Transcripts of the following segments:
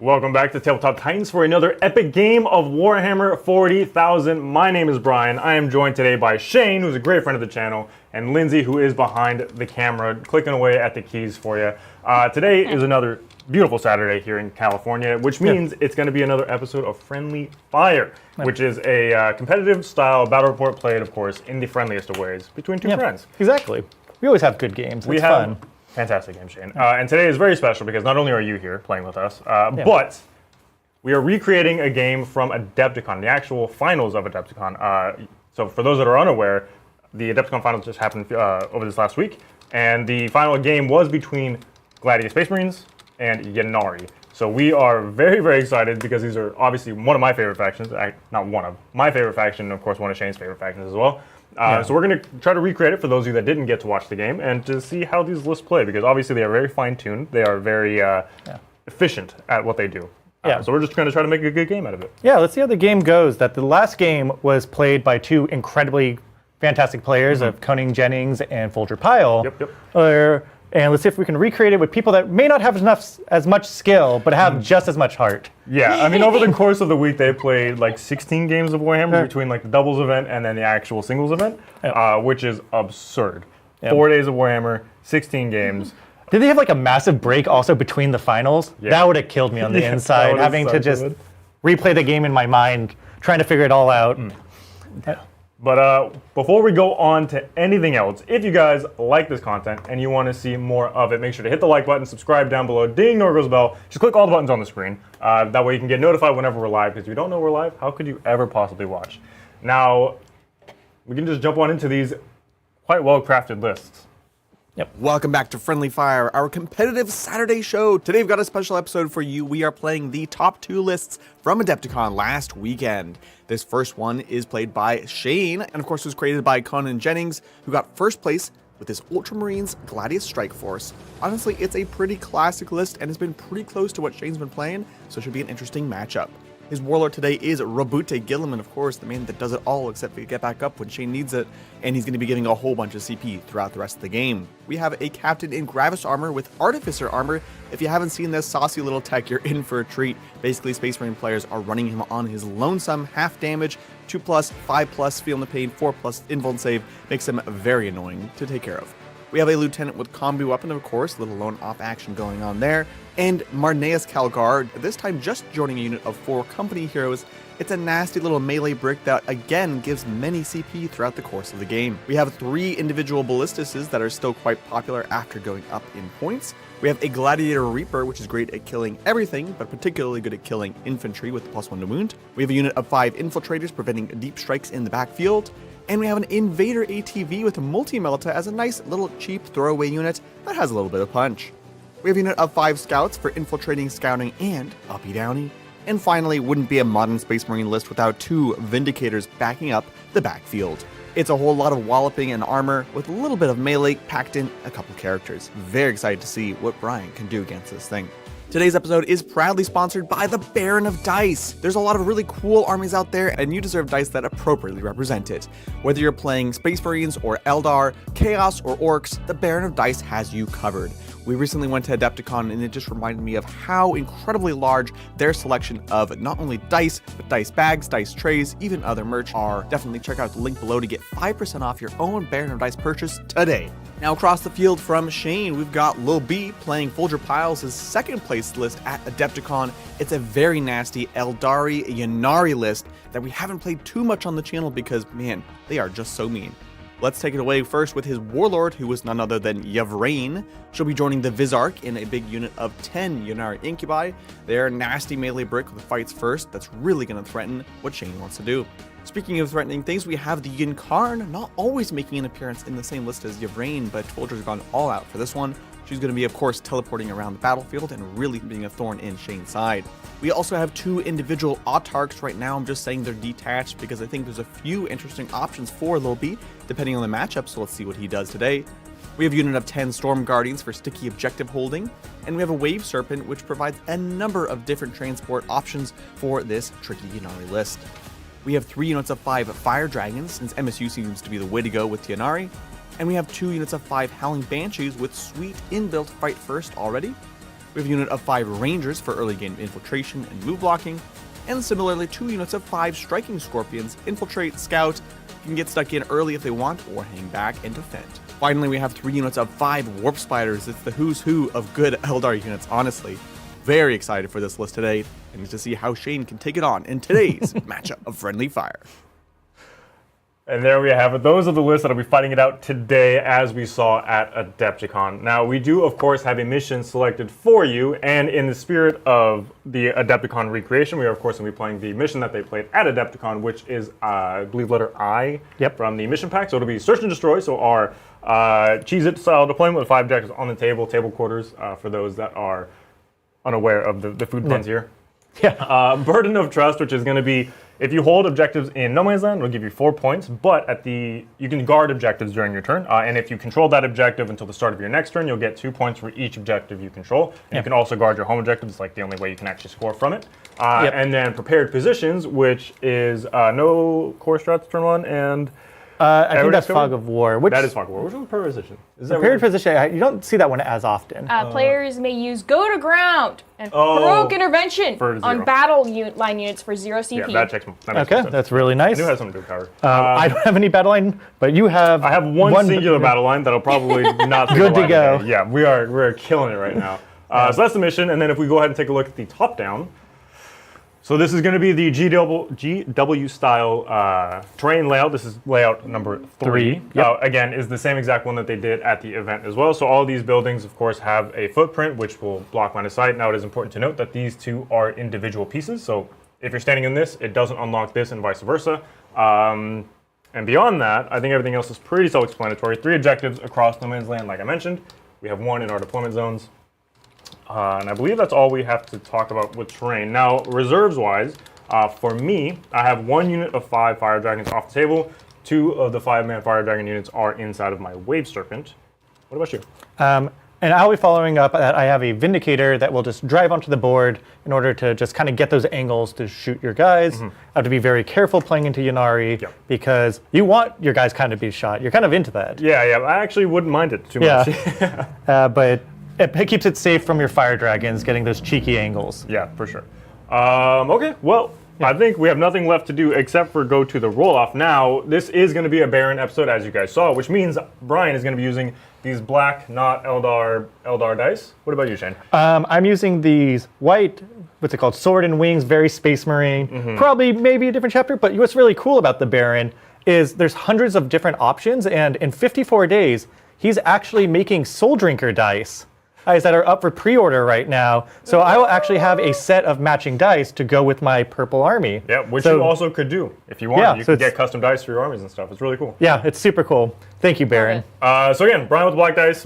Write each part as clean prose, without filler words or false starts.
Welcome back to Tabletop Titans for another epic game of Warhammer 40,000. My name is Brian. I am joined today by Shane, who's a great friend of the channel, and Lindsay, who is behind the camera, clicking away at the keys for you. Today is another beautiful Saturday here in California, which means it's going to be another episode of Friendly Fire, which is a competitive style battle report played, of course, in the friendliest of ways between two friends. Exactly. We always have good games. It's fun. Fantastic game, Shane. And today is very special because not only are you here playing with us, but we are recreating a game from Adepticon, the actual finals of Adepticon. So for those that are unaware, the Adepticon finals just happened over this last week, and the final game was between Gladius Space Marines and Ynnari. So we are very, very excited because these are obviously one of my favorite factions. Not one of my favorite faction, and of course one of Shane's favorite factions as well. So we're going to try to recreate it for those of you that didn't get to watch the game and to see how these lists play, because obviously they are very fine-tuned. They are very efficient at what they do. So we're just going to try to make a good game out of it. Yeah, let's see how the game goes. The last game was played by two incredibly fantastic players of Koning Jennings and Folger Pyle. And let's see if we can recreate it with people that may not have as much skill, but have just as much heart. Yeah, I mean, over the course of the week, they played like 16 games of Warhammer between like the doubles event and then the actual singles event, which is absurd. 4 days of Warhammer, 16 games. Did they have like a massive break also between the finals? Yeah. That would have killed me on the inside, having to just replay the game in my mind, trying to figure it all out. But before we go on to anything else, if you guys like this content and you want to see more of it, make sure to hit the like button, subscribe down below, ding Norgo's bell. Just click all the buttons on the screen. That way you can get notified whenever we're live, because if you don't know we're live, how could you ever possibly watch? Now, we can just jump on into these quite well-crafted lists. Welcome back to Friendly Fire, our competitive Saturday show. Today we've got a special episode for you. We are playing the top two lists from Adepticon last weekend. This first one is played by Shane, and of course was created by Koning Jennings, who got first place with his Ultramarines Gladius Strike Force. Honestly, it's a pretty classic list and has been pretty close to what Shane's been playing, so it should be an interesting matchup. His warlord today is Rabute Gilliman, of course, the man that does it all except for get back up when Shane needs it, and he's going to be giving a whole bunch of CP throughout the rest of the game. We have a captain in Gravis armor with Artificer armor. If you haven't seen this saucy little tech, you're in for a treat. Basically, Space Marine players are running him on his lonesome half damage, 2+, 5+, feel no pain, 4+ invuln save, makes him very annoying to take care of. We have a lieutenant with combi weapon, of course, little lone off action going on there. And Marneus Calgar, this time just joining a unit of 4 company heroes. It's a nasty little melee brick that again gives many CP throughout the course of the game. We have 3 individual ballistices that are still quite popular after going up in points. We have a Gladiator Reaper, which is great at killing everything, but particularly good at killing infantry with the +1 to wound. We have a unit of 5 infiltrators preventing deep strikes in the backfield. And we have an Invader ATV with a multi-melta as a nice little cheap throwaway unit that has a little bit of punch. We have a unit of 5 scouts for infiltrating, scouting, and uppy downy. And finally, wouldn't be a modern Space Marine list without 2 Vindicators backing up the backfield. It's a whole lot of walloping and armor with a little bit of melee packed in a couple characters. Very excited to see what Brian can do against this thing. Today's episode is proudly sponsored by the Baron of Dice. There's a lot of really cool armies out there, and you deserve dice that appropriately represent it. Whether you're playing Space Marines or Eldar, Chaos or Orcs, the Baron of Dice has you covered. We recently went to Adepticon, and it just reminded me of how incredibly large their selection of not only dice, but dice bags, dice trays, even other merch are. Definitely check out the link below to get 5% off your own Baron of Dice purchase today. Now across the field from Shane, we've got Lil B playing Folger Piles' second place list at Adepticon. It's a very nasty Aeldari Ynnari list that we haven't played too much on the channel because, man, they are just so mean. Let's take it away first with his warlord, who is none other than Yvraine. She'll be joining the Vizark in a big unit of 10 Ynnari Incubi. They're a nasty melee brick with fights first that's really going to threaten what Shane wants to do. Speaking of threatening things, we have the Yncarne, not always making an appearance in the same list as Yvraine, but Folger's gone all out for this one. She's going to be, of course, teleporting around the battlefield and really being a thorn in Shane's side. We also have 2 individual Autarchs. Right now, I'm just saying they're detached because I think there's a few interesting options for Lil B, depending on the matchup, so let's see what he does today. We have a unit of 10 Storm Guardians for sticky objective holding, and we have a Wave Serpent, which provides a number of different transport options for this tricky Ynnari list. We have 3 units of 5 Fire Dragons, since MSU seems to be the way to go with Ynnari. And we have 2 units of 5 Howling Banshees with sweet inbuilt fight first already. We have a unit of 5 Rangers for early game infiltration and move blocking, and similarly 2 units of 5 Striking Scorpions, infiltrate, scout, you can get stuck in early if they want, or hang back and defend. Finally, we have 3 units of 5 Warp Spiders. It's the who's who of good Aeldari units, honestly. Very excited for this list today, and to see how Shane can take it on in today's matchup of Friendly Fire. And there we have it. Those are the lists that will be fighting it out today, as we saw at Adepticon. Now, we do, of course, have a mission selected for you, and in the spirit of the Adepticon recreation, we are, of course, going to be playing the mission that they played at Adepticon, which is, I believe, letter I from the mission pack. So it'll be Search and Destroy, so our Cheez-It style deployment with 5 objectives on the table quarters, for those that are unaware of the food puns here. Yeah. Burden of Trust, which is going to be, if you hold objectives in No Man's Land, it'll give you 4 points, but you can guard objectives during your turn, and if you control that objective until the start of your next turn, you'll get 2 points for each objective you control. And you can also guard your home objective. It's like the only way you can actually score from it. And then Prepared Positions, which is no core strats turn 1, and I think that's Fog of War. That is Fog of War. Which is Prepared Position? Prepared Position, you don't see that one as often. Players may use Go to Ground and Heroic Intervention on battle line units for 0 CP. Yeah, that makes okay, sense. that's really nice. I do have something to do with power. I don't have any battle line, but you have. I have one singular battle line that'll probably not be good to go. Today. Yeah, we're killing it right now. So that's the mission, and then if we go ahead and take a look at the top down. So this is going to be the GW style terrain layout. This is layout number 3. Again, is the same exact one that they did at the event as well. So all these buildings, of course, have a footprint which will block line of sight. Now it is important to note that these 2 are individual pieces. So if you're standing in this, it doesn't unlock this and vice versa. And beyond that, I think everything else is pretty self-explanatory. 3 objectives across No Man's Land, like I mentioned. We have 1 in our deployment zones. And I believe that's all we have to talk about with terrain. Now, reserves-wise, for me, I have 1 unit of 5 Fire Dragons off the table. 2 of the 5-man Fire Dragon units are inside of my Wave Serpent. What about you? And I'll be following up that I have a Vindicator that will just drive onto the board in order to just kind of get those angles to shoot your guys. I have to be very careful playing into Ynnari because you want your guys kind of be shot. You're kind of into that. Yeah, I actually wouldn't mind it too much. But it keeps it safe from your Fire Dragons getting those cheeky angles. Yeah, for sure. Okay, well, I think we have nothing left to do except for go to the roll-off. Now, this is going to be a Baron episode, as you guys saw, which means Brian is going to be using these black, not Eldar dice. What about you, Shane? I'm using these white, what's it called, Sword and Wings, very Space Marine. Probably maybe a different chapter, but what's really cool about the Baron is there's hundreds of different options, and in 54 days, he's actually making Soul Drinker dice. That are up for pre-order right now. So I will actually have a set of matching dice to go with my purple army. Yeah, which you also could do. If you want, you can get custom dice for your armies and stuff. It's really cool. Yeah, it's super cool. Thank you, Baron. So again, Brian with the black dice,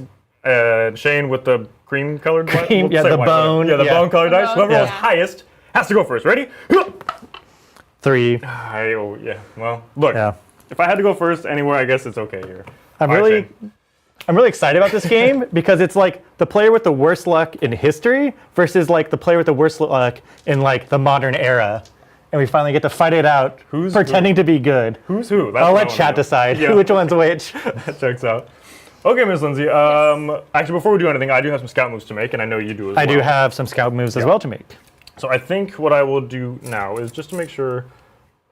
Shane with the cream-colored dice. The bone. Yeah, the bone-colored dice. Whoever rolls highest has to go first. Ready? 3. Yeah, well, look, if I had to go first anywhere, I guess it's okay here. I'm really excited about this game because it's like the player with the worst luck in history versus like the player with the worst luck in like the modern era. And we finally get to fight it out, pretending to be good. Who's who? I'll let chat decide which one's which. That checks out. Okay, Ms. Lindsay. Actually, before we do anything, I do have some scout moves to make, and I know you do as well. I do have some scout moves as well to make. So I think what I will do now is just to make sure,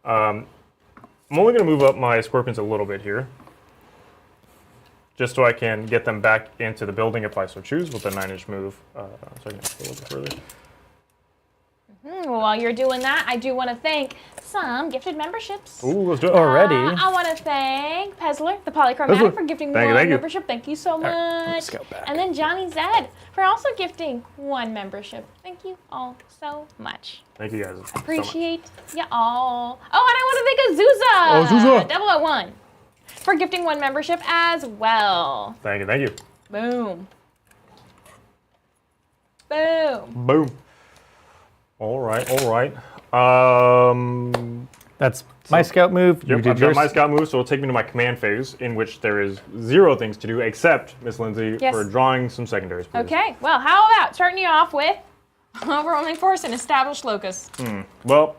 I'm only going to move up my Scorpions a little bit here, just so I can get them back into the building if I so choose with the 9-inch move. So I can go a little further. Well, while you're doing that, I do want to thank some gifted memberships. Ooh, let's do it. Already. I want to thank Pezler, the Polychromatic, for gifting one membership. Thank you so much. And then Johnny Zed for also gifting 1 membership. Thank you all so much. Thank you guys. Appreciate you all. Oh, and I want to thank Azusa. 001. For gifting 1 membership as well. Thank you. Boom. Boom. Boom. All right. That's my scout move. Yep, I've got my scout move, so it'll take me to my command phase, in which there is 0 things to do, except, Miss Lindsay, for drawing some secondaries, please. Okay, well, how about starting you off with overwhelming force and established locus? Well,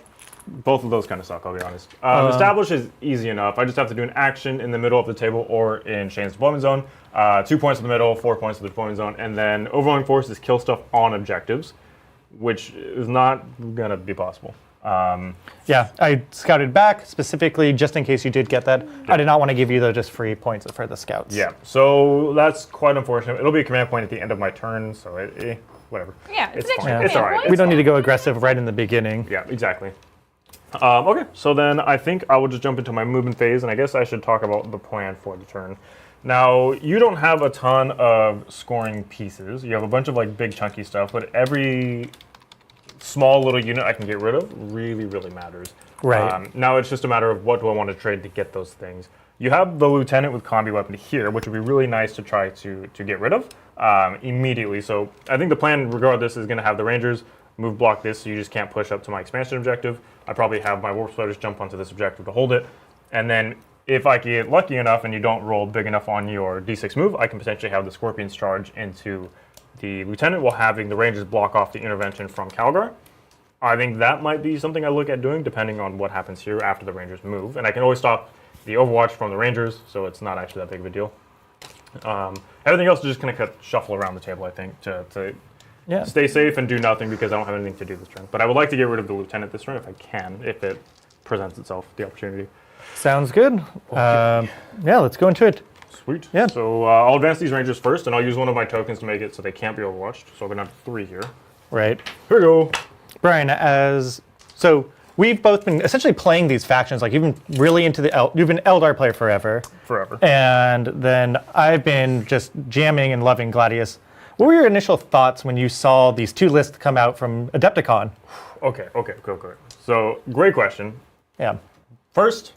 both of those kind of suck, I'll be honest. Establish is easy enough. I just have to do an action in the middle of the table or in Shane's deployment zone. 2 points in the middle, 4 points in the deployment zone, and then overwhelming force is kill stuff on objectives, which is not going to be possible. Yeah, I scouted back specifically just in case you did get that. Yeah. I did not want to give you just free points for the scouts. Yeah, so that's quite unfortunate. It'll be a command point at the end of my turn, so whatever. Yeah, it's fine. Yeah. It's all right. We don't need to go aggressive right in the beginning. Yeah, exactly. Okay, so then I think I will just jump into my movement phase, and I guess I should talk about the plan for the turn. Now, you don't have a ton of scoring pieces. You have a bunch of like big chunky stuff, but every small little unit I can get rid of really, really matters. Right. Now it's just a matter of what do I want to trade to get those things. You have the lieutenant with combi weapon here, which would be really nice to try to get rid of immediately. So I think the plan, regardless, is going to have the Rangers move block this, so you just can't push up to my expansion objective. I probably have my Warp Splitters jump onto this objective to hold it, and then if I get lucky enough and you don't roll big enough on your D6 move, I can potentially have the Scorpions charge into the lieutenant while having the Rangers block off the intervention from Calgar. I think that might be something I look at doing depending on what happens here after the Rangers move. And I can always stop the Overwatch from the Rangers, so it's not actually that big of a deal. Everything else is just going to shuffle around the table, I think, to stay safe and do nothing because I don't have anything to do this turn. But I would like to get rid of the lieutenant this turn if I can, if it presents itself, the opportunity. Sounds good. Okay. Yeah, let's go into it. Sweet. Yeah. So I'll advance these Rangers first, and I'll use one of my tokens to make it so they can't be overwatched. So I'm going to have 3 here. Right. Here we go. Brian, so we've both been essentially playing these factions. Like you've been really into you've been Eldar player forever. Forever. And then I've been just jamming and loving Gladius. What were your initial thoughts when you saw these 2 lists come out from Adepticon? Okay, cool. So great question. Yeah. First,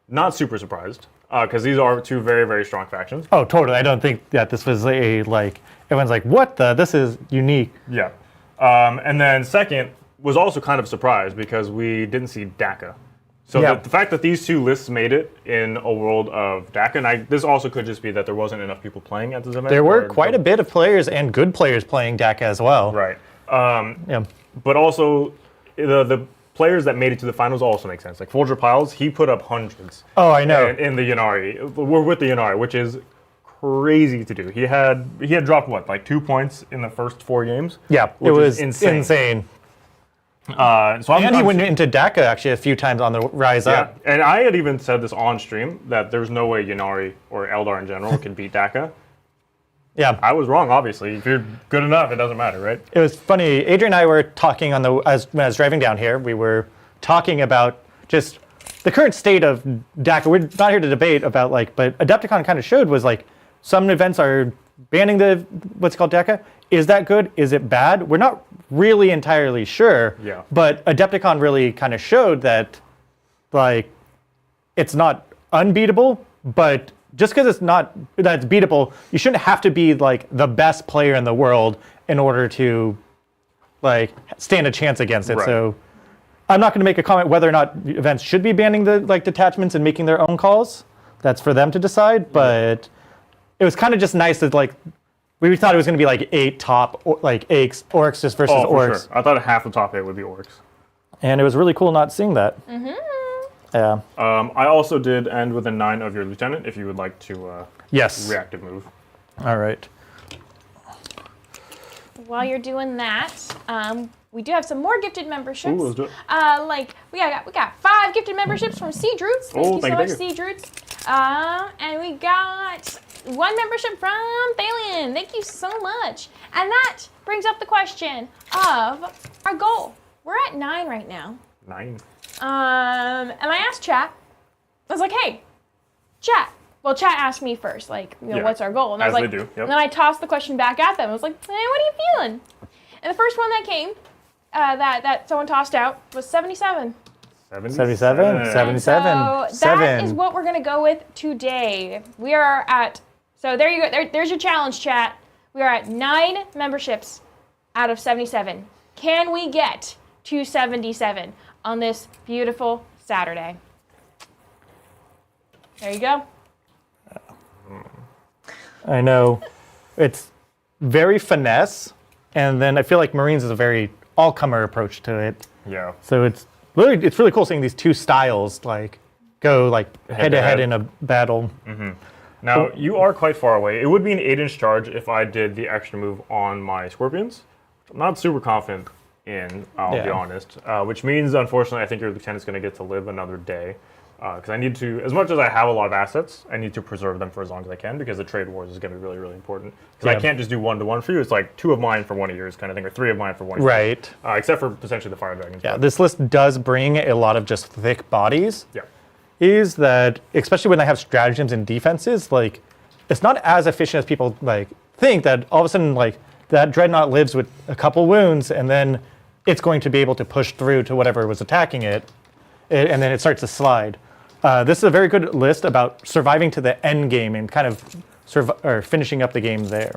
not super surprised, because these are 2 very, very strong factions. Oh, totally. I don't think that this was everyone's like, what this is unique. Yeah. And then second, was also kind of surprised because we didn't see DACA. So the fact that these 2 lists made it in a world of DACA, and this also could just be that there wasn't enough people playing at this event. There were quite a bit of players and good players playing DACA as well. Right. Yeah. But also, the players that made it to the finals also make sense. Like Folger Piles, he put up hundreds. Oh, I know. In the Ynnari. We're with the Ynnari, which is crazy to do. He had dropped what, like 2 points in the first 4 games? Yeah, it was insane. And he went into DACA actually a few times on the rise up. And I had even said this on stream that there's no way Ynnari or Eldar in general can beat DACA. Yeah. I was wrong, obviously. If you're good enough, it doesn't matter, right? It was funny. Adrian and I were talking when I was driving down here. We were talking about just the current state of DACA. We're not here to debate about but Adepticon kind of showed was some events are banning what's called DACA. Is that good? Is it bad? We're not really entirely sure. Yeah. But Adepticon really kind of showed that it's not unbeatable, but just because that's beatable, you shouldn't have to be the best player in the world in order to stand a chance against it. Right. So I'm not going to make a comment whether or not events should be banning the detachments and making their own calls. That's for them to decide. But it was kind of just nice that we thought it was going to be 8 top orcs just versus orcs. Sure. I thought half the top 8 would be orcs. And it was really cool not seeing that. Mm-hmm. Yeah. I also did end with a 9 of your lieutenant if you would like to reactive move. All right. While you're doing that, we do have some more gifted memberships. Ooh, let's do it. We got 5 gifted memberships from Sea Droots. Thank you so much, Sea Droots. And we got 1 membership from Thalion. Thank you so much. And that brings up the question of our goal. We're at 9 right now. 9. And I asked chat. I was like, "Hey, chat." Well, chat asked me first, what's our goal? And I was like, they do. Yep. And then I tossed the question back at them. I was like, "Hey, what are you feeling?" And the first one that came, that someone tossed out was 77. 77. So that is what we're gonna go with today. We are at. So there you go. There's your challenge, chat. We are at 9 memberships out of 77. Can we get to 77 on this beautiful Saturday? There you go. I know. It's very finesse, and then I feel like Marines is a very all-comer approach to it. Yeah. So it's literally, it's really cool seeing these two styles like go like head to head in a battle. Now, you are quite far away. It would be an 8-inch charge if I did the extra move on my Scorpions, which I'm not super confident in, I'll be honest. Which means, unfortunately, I think your lieutenant's going to get to live another day. Because I need to, as much as I have a lot of assets, I need to preserve them for as long as I can because the trade wars is going to be really, really important. Because I can't just do 1-to-1 for you. It's like 2 of mine for 1 of yours kind of thing, or 3 of mine for 1 of yours. Right. Except for potentially the Fire Dragons. Yeah, this list does bring a lot of just thick bodies. Yeah. Is that, especially when they have stratagems and defenses, like, it's not as efficient as people like think that all of a sudden, like, that Dreadnought lives with a couple wounds and then it's going to be able to push through to whatever was attacking it, and then it starts to slide. This is a very good list about surviving to the end game and kind of finishing up the game there.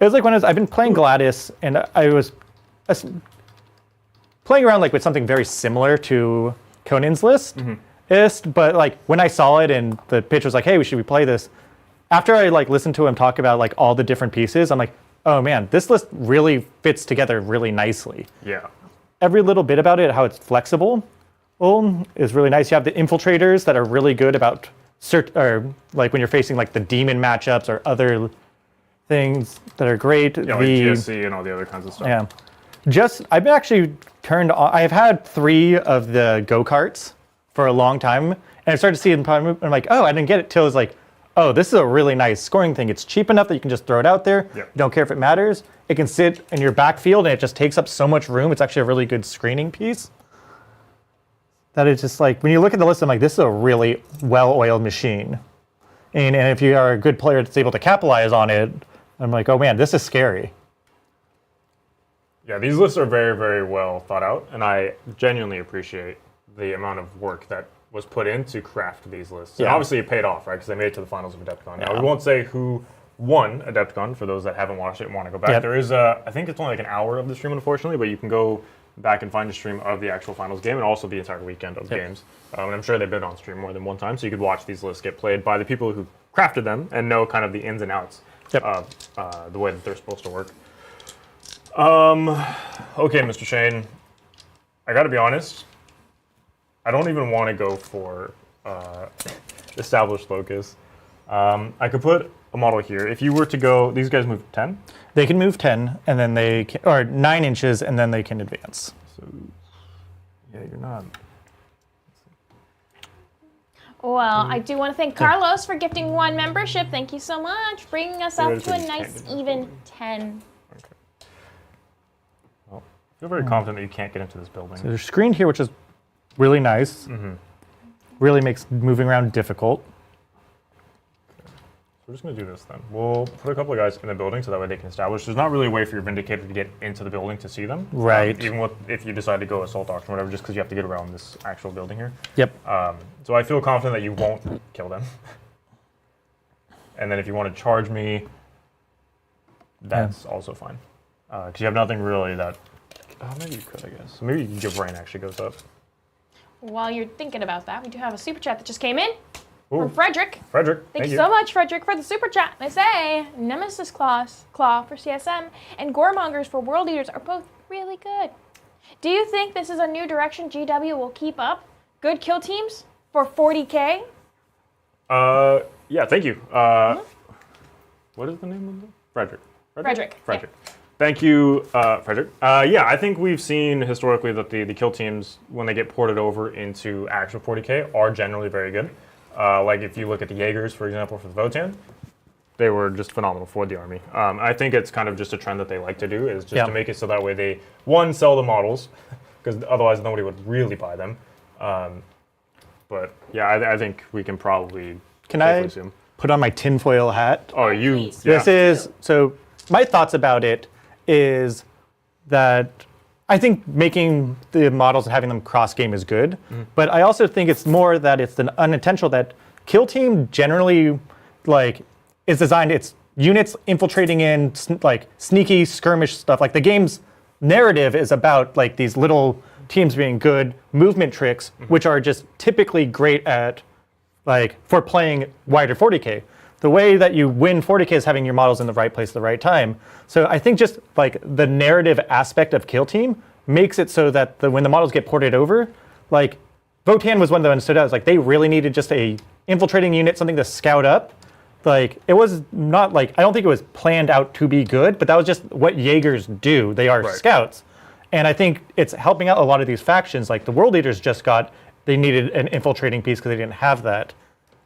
It was like when I've been playing Gladius and I was playing around like with something very similar to Conan's list, but like when I saw it and the pitch was like, hey, should we play this? After I like listened to him talk about like all the different pieces, I'm like, oh man, this list really fits together really nicely. Yeah. Every little bit about it, how it's flexible, is really nice. You have the infiltrators that are really good about or like when you're facing like the demon matchups or other things that are great. Yeah, like GSC and all the other kinds of stuff. Yeah. I've been actually turned on. I've had 3 of the go-karts for a long time, and I started to see them move, and I'm like, oh, I didn't get it till it was like, oh, this is a really nice scoring thing. It's cheap enough that you can just throw it out there. Yep. You don't care if it matters. It can sit in your backfield, and it just takes up so much room. It's actually a really good screening piece. That it's just like, when you look at the list, I'm like, this is a really well-oiled machine. And if you are a good player that's able to capitalize on it, I'm like, oh man, this is scary. Yeah, these lists are very, very well thought out, and I genuinely appreciate the amount of work that was put in to craft these lists. And obviously it paid off, right? Because they made it to the finals of Adepticon. Now, we won't say who won Adepticon for those that haven't watched it and want to go back. There is, I think it's only like an hour of the stream, unfortunately, but you can go back and find a stream of the actual finals game and also the entire weekend of games. And I'm sure they've been on stream more than one time, so you could watch these lists get played by the people who crafted them and know kind of the ins and outs of the way that they're supposed to work. Okay, Mr. Shane, I gotta be honest, I don't even want to go for established focus. I could put a model here. If you were to go, these guys move 10? They can move 10, and then they can, or 9 inches, and then they can advance. So, yeah, you're not. Well, I do want to thank Carlos for gifting 1 membership. Thank you so much, bringing us up to a nice even 10. Okay. Well, I feel very confident that you can't get into this building. So there's a screen here, which is really nice. Really makes moving around difficult. We're just going to do this then. We'll put a couple of guys in the building so that way they can establish. There's not really a way for your Vindicator to get into the building to see them. Right. Even if you decide to go assault auction or whatever, just because you have to get around this actual building here. Yep. So I feel confident that you won't kill them. And then if you want to charge me, that's also fine. Because you have nothing really that... maybe you could, I guess. Maybe your brain actually goes up. While you're thinking about that, we do have a super chat that just came in. Ooh. From Frederick. Frederick, Thank you so much, Frederick, for the super chat. They say Nemesis Claw for CSM and Goremongers for World Eaters are both really good. Do you think this is a new direction GW will keep up? Good kill teams for 40k? Yeah, thank you. What is the name of them? Frederick. Frederick. Yeah. Thank you, Frederick. Yeah, I think we've seen historically that the kill teams, when they get ported over into actual 40k, are generally very good. Like if you look at the Jaegers, for example, for the Votan, they were just phenomenal for the army. I think it's kind of just a trend that they like to do, is just to make it so that way they, one, sell the models, because otherwise nobody would really buy them. But yeah, I think we can probably assume. Put on my tinfoil hat? Oh, you. This is, so my thoughts about it is that I think making the models and having them cross-game is good, but I also think it's more that it's an unintentional that Kill Team generally like is designed, it's units infiltrating in like sneaky skirmish stuff. Like the game's narrative is about like these little teams being good movement tricks, which are just typically great at like for playing wider 40k. The way that you win 40k is having your models in the right place at the right time. So I think just like the narrative aspect of Kill Team makes it so that when the models get ported over, like Votan was one of the ones that stood out. It's like they really needed just a infiltrating unit, something to scout up. Like it was not like, I don't think it was planned out to be good, but that was just what Jaegers do. They are scouts. And I think it's helping out a lot of these factions. Like the World Leaders they needed an infiltrating piece because they didn't have that.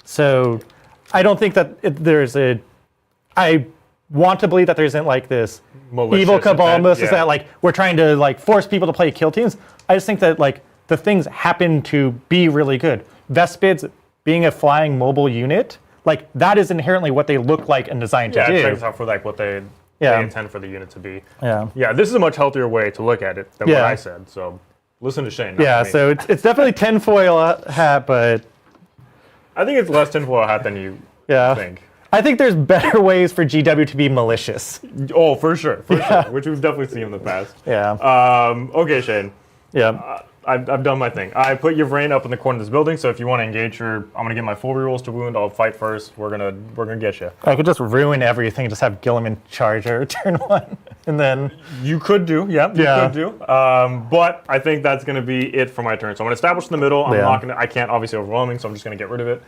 So I don't think that I want to believe that there isn't like this malicious evil cabal, malicious that like we're trying to like force people to play kill teams. I just think that like the things happen to be really good. Vespids being a flying mobile unit, like that is inherently what they look like and designed to do. Yeah, it checks out for like what they intend for the unit to be. Yeah, this is a much healthier way to look at it than what I said. So listen to Shane. Yeah, so it's definitely tinfoil hat, but I think it's less tinfoil hat than you think. I think there's better ways for GW to be malicious. Oh, for sure, which we've definitely seen in the past. Yeah. Okay, Shane. Yeah. I've done my thing. I put Yvrain up in the corner of this building, so if you want to engage her, I'm gonna get my full rerolls to wound. I'll fight first. We're gonna get you. I could just ruin everything. Just have Guilliman charge her turn 1, and then you could do. You could do. But I think that's gonna be it for my turn. So I'm gonna establish in the middle. I'm not gonna. I can't obviously overwhelming, so I'm just gonna get rid of it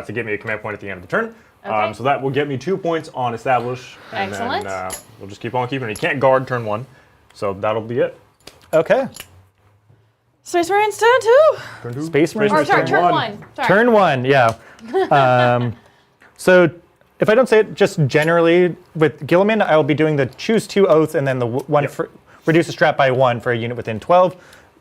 to get me a command point at the end of the turn. So that will get me 2 points on establish, and then we'll just keep on keeping. You can't guard turn 1, so that'll be it. Okay. Space Marines turn 2. Turn 2. Space Marines. Or sorry, turn 1. Sorry. Turn 1. Yeah. So if I don't say it, just generally with Guilliman, I will be doing the choose 2 oaths and then the one for reduce the strat by 1 for a unit within 12.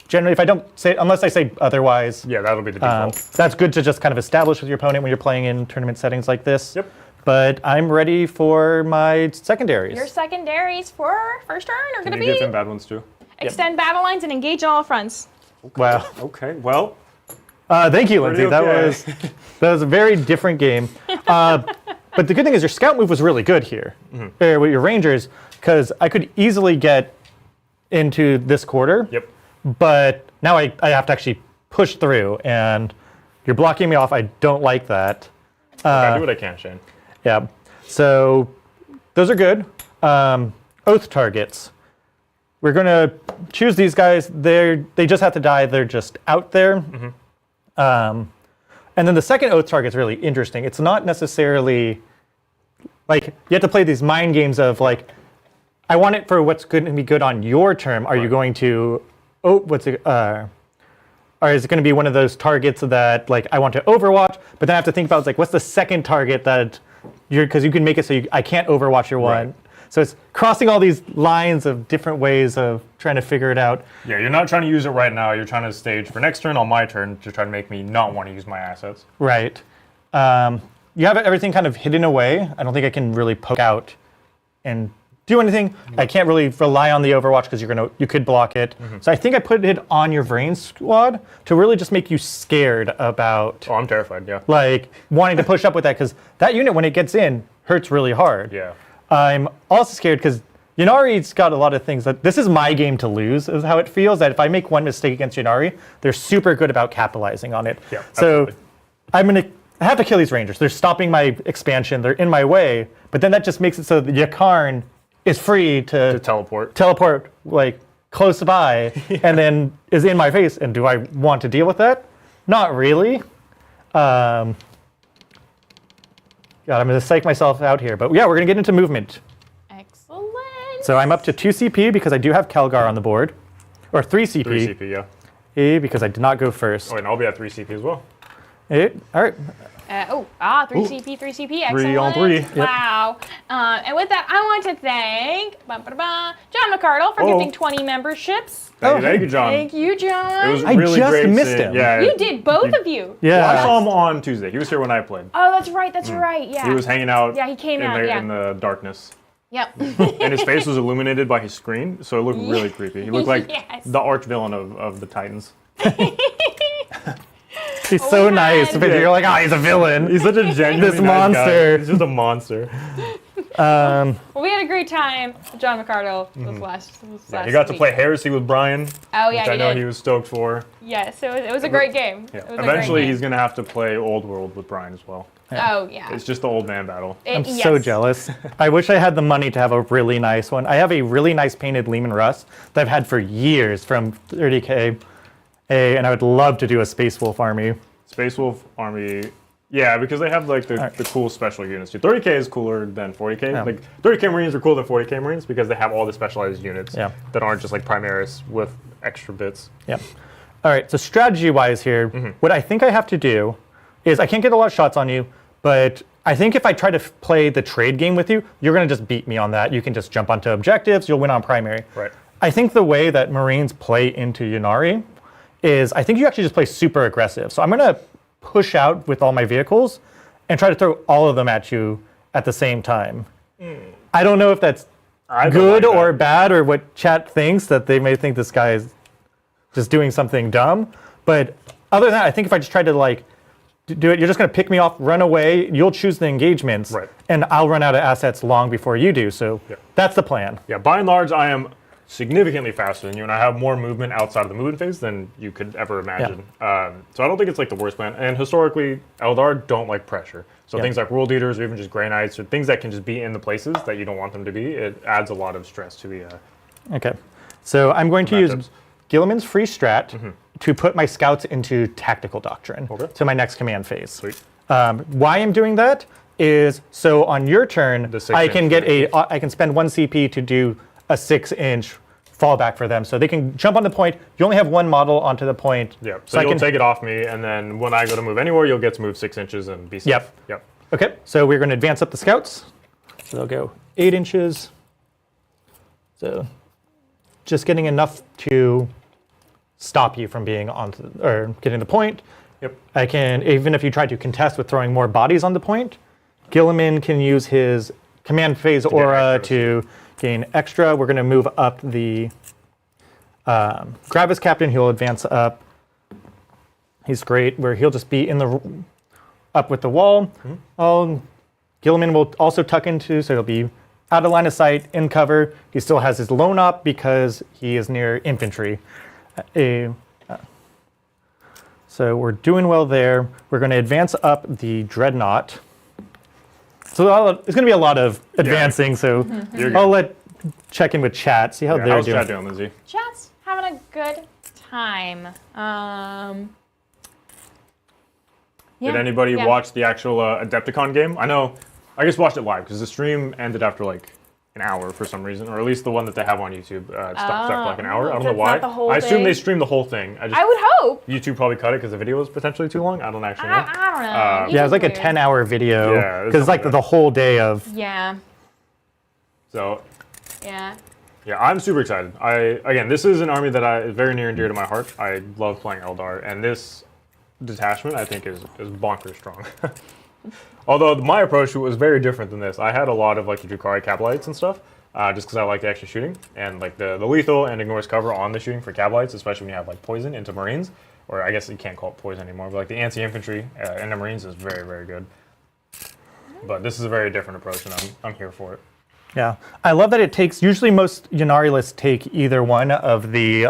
Generally, if I don't say it, unless I say otherwise, that'll be the default. That's good to just kind of establish with your opponent when you're playing in tournament settings like this. Yep. But I'm ready for my secondaries. Your secondaries for first turn are going to be... You get some bad ones too. Extend battle lines and engage on all fronts. Okay. Wow. Okay, well. Thank you, Lindsay. Okay. That was a very different game. But the good thing is your scout move was really good here with your Rangers, because I could easily get into this quarter. Yep. But now I have to actually push through, and you're blocking me off. I don't like that. I do what I can, Shane. Yeah. So those are good. Oath targets. We're going to choose these guys. They just have to die. They're just out there. And then the second oath target is really interesting. It's not necessarily like you have to play these mind games of like, I want it for what's going to be good on your turn. Are you going to or is it going to be one of those targets that like I want to overwatch, but then I have to think about like what's the second target that because you can make it so I can't overwatch your one. Right. So it's crossing all these lines of different ways of trying to figure it out. Yeah, you're not trying to use it right now. You're trying to stage for next turn on my turn to try to make me not want to use my assets. Right. You have everything kind of hidden away. I don't think I can really poke out and do anything. I can't really rely on the Overwatch because you could block it. So I think I put it on your Vrain squad to really just make you scared about. Oh, I'm terrified. Yeah. Like wanting to push up with that because that unit when it gets in hurts really hard. Yeah. I'm also scared because Ynnari's got a lot of things that this is my game to lose is how it feels. That if I make one mistake against Ynnari, they're super good about capitalizing on it. Yeah. So I have to kill these Rangers. They're stopping my expansion. They're in my way. But then that just makes it so that Yakarn is free to teleport like close by and then is in my face. And do I want to deal with that? Not really. God, I'm going to psych myself out here. But yeah, we're going to get into movement. Excellent. So I'm up to 2 CP because I do have Calgar on the board. Or 3 CP. 3 CP, yeah. Because I did not go first. Oh, and I'll be at 3 CP as well. All right. 3 CP, 3 CP, excellent. 3 on 3. Yep. Wow. And with that, I want to thank John McCardle for gifting 20 memberships. Thank you, John. Thank you, John. It was really just great missed seeing, him. Yeah, you did, both of you. Yeah. Well, I saw him on Tuesday. He was here when I played. Oh, that's right, yeah. He was hanging out he came out, in the darkness. Yep. And his face was illuminated by his screen, so it looked really creepy. He looked like the arch villain of the Titans. He's so nice, but you're like, he's a villain. He's such a genuine this nice monster. Guy. He's just a monster. Well, we had a great time with John McCardle this last You got to week. play Heresy with Brian. Oh, yeah, which I he know did. he was stoked for. Yes, it was a great game. Yeah. It was a Eventually, great he's game. going to have to play Old World with Brian as well. Oh, yeah. It's just the old man battle. I'm so jealous. I wish I had the money to have a really nice one. I have a really nice painted Lehman Russ that I've had for years from 30k, and I would love to do a Space Wolf army. Space Wolf army, yeah, because they have like the cool special units too. 30k is cooler than 40k. Yeah. Like 30k Marines are cooler than 40k Marines because they have all the specialized units Yeah. that aren't just like Primaris with extra bits. Yeah. All right, so strategy-wise here, what I think I have to do is I can't get a lot of shots on you, but I think if I try to play the trade game with you, you're going to just beat me on that. You can just jump onto objectives, you'll win on primary. Right. I think the way that Marines play into Ynnari is I think you actually just play super aggressive. So I'm going to push out with all my vehicles and try to throw all of them at you at the same time. I don't know if that's good or bad or what chat thinks, that they may think this guy is just doing something dumb. But other than that, I think if I just tried to like do it, you're just going to pick me off, run away, you'll choose the engagements, Right. and I'll run out of assets long before you do. So that's the plan. Yeah, by and large, I am significantly faster than you, and I have more movement outside of the movement phase than you could ever imagine. So I don't think it's like the worst plan. And historically, Eldar don't like pressure. So things like World Eaters or even just Grey Knights or things that can just be in the places that you don't want them to be, it adds a lot of stress to the Okay. So I'm going to use matchups. Gilliman's free strat to put my scouts into tactical doctrine to my next command phase. Sweet. Why I'm doing that is so on your turn, I can get I can spend 1 CP to do a 6-inch fallback for them, so they can jump on the point. You only have one model onto the point. Yeah, so you'll take it off me, and then when I go to move anywhere, you'll get to move 6 inches and be safe. Yep. Okay, so we're going to advance up the scouts. So they'll go 8 inches. So just getting enough to stop you from being or getting the point. Yep. I can, even if you try to contest with throwing more bodies on the point, Gilliman can use his command phase aura to gain extra. We're going to move up the Gravis Captain. He'll advance up. He's great, where he'll just be in the up with the wall. Gilliman will also tuck into, so he'll be out of line of sight, in cover. He still has his lone op because he is near infantry. So we're doing well there. We're going to advance up the Dreadnought. So it's going to be a lot of advancing, so I'll check in with chat, see how they're how's doing. chat doing, Lindsay? Chat's having a good time. Did anybody watch the actual Adepticon game? I just watched it live because the stream ended after like an hour for some reason, or at least the one that they have on YouTube stopped for like an hour. I don't know why. I assume they streamed the whole thing. I would hope. YouTube probably cut it because the video was potentially too long. I don't actually know. I don't know. Yeah, it was like a 10-hour video. Yeah, because it's like the whole day of. Yeah. So. Yeah. Yeah, I'm super excited. Again, this is an army that is very near and dear to my heart. I love playing Eldar, and this detachment I think is bonkers strong. Although my approach was very different than this. I had a lot of like the Drukhari Kabbalites and stuff, just because I like the extra shooting and like the lethal and ignores cover on the shooting for Kabbalites, especially when you have like poison into Marines, or I guess you can't call it poison anymore, but like the anti-infantry in the Marines is very, very good. But this is a very different approach, and I'm here for it. Yeah, I love that it takes. Usually, most Ynnari lists take either one of the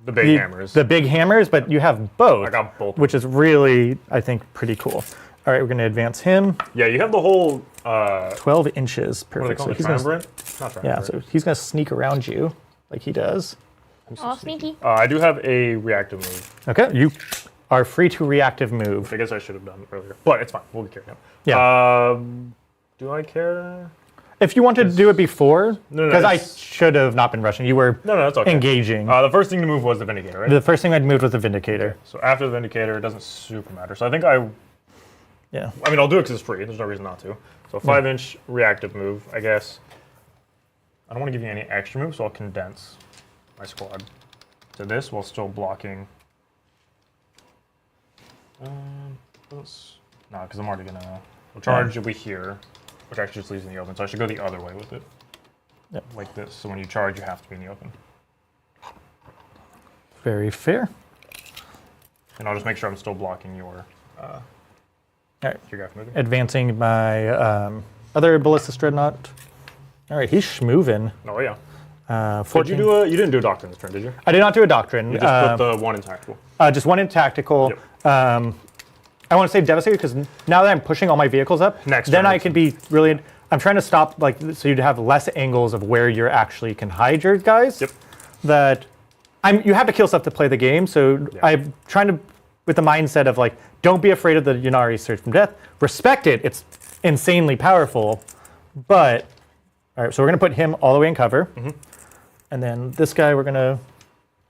big hammers. The big hammers, but you have both. I got both, which is really, I think, pretty cool. All right, we're going to advance him. Yeah, you have the whole 12 inches, perfect. What are they called? Triumvirate? Yeah, so he's going to sneak around you like he does. Oh, sneaky. I do have a reactive move. Okay, you are free to reactive move. Which I guess I should have done earlier, but it's fine. We'll get carried out. Yeah. Do I care? If you wanted to do it before, because I it's- should have not been rushing. You were No, it's okay. engaging. The first thing to move was the Vindicator, right? The first thing I'd moved was the Vindicator. So after the Vindicator, it doesn't super matter. So I think Yeah. I'll do it because it's free. There's no reason not to. So 5-inch reactive move, I guess. I don't want to give you any extra moves, so I'll condense my squad to this while still blocking. No, because I'm already gonna. We'll charge will be here, which actually just leaves in the open. So I should go the other way with it. Yep. Like this. So when you charge, you have to be in the open. Very fair. And I'll just make sure I'm still blocking your. All right. Your guy from moving. Advancing my other Ballistic Dreadnought. All right, he's schmoving. Oh yeah. 14. You didn't do a doctrine this turn, did you? I did not do a doctrine. You just put the one in tactical. Just one in tactical. Yep. I want to say devastator because now that I'm pushing all my vehicles up, then I can be really. I'm trying to stop so you'd have less angles of where you actually can hide your guys. Yep. You have to kill stuff to play the game, so I'm trying to with the mindset of don't be afraid of the Ynnari Surge from Death. Respect it. It's insanely powerful, but all right. So we're gonna put him all the way in cover, and then this guy we're gonna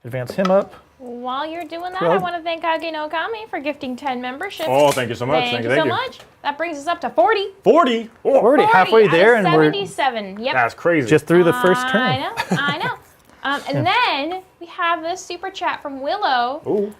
advance him up. While you're doing that, I want to thank Age no Kami for gifting 10 memberships. Oh, thank you so much. Thank you so much. That brings us up to 40. 40? Oh. We're already halfway there, and 77. Yep. That's crazy. Just through the first turn. I know. And then we have this super chat from Willow. Ooh.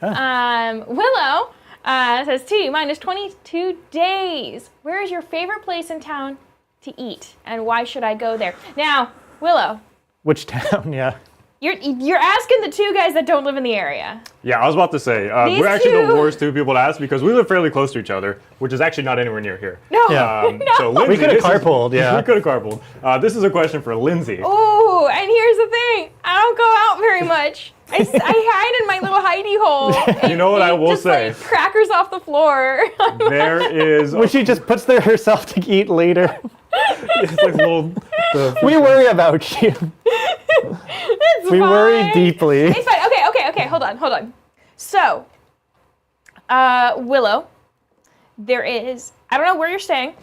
Willow says T minus 22 days. Where is your favorite place in town to eat, and why should I go there? Now, Willow. Which town? Yeah. You're asking the two guys that don't live in the area. Yeah, I was about to say, we're actually the worst two people to ask because we live fairly close to each other, which is actually not anywhere near here. No. Yeah. So Lindsay, we could have carpooled, yeah. We could have carpooled. This is a question for Lindsay. Oh, and here's the thing. I don't go out very much. I hide in my little hidey hole. You know what I will just say? Like crackers off the floor. There is... Which she just puts there herself to eat later. It's like little... We worry about you. We worry deeply. It's fine. Okay. Hold on. So, Willow, there is, I don't know where you're staying,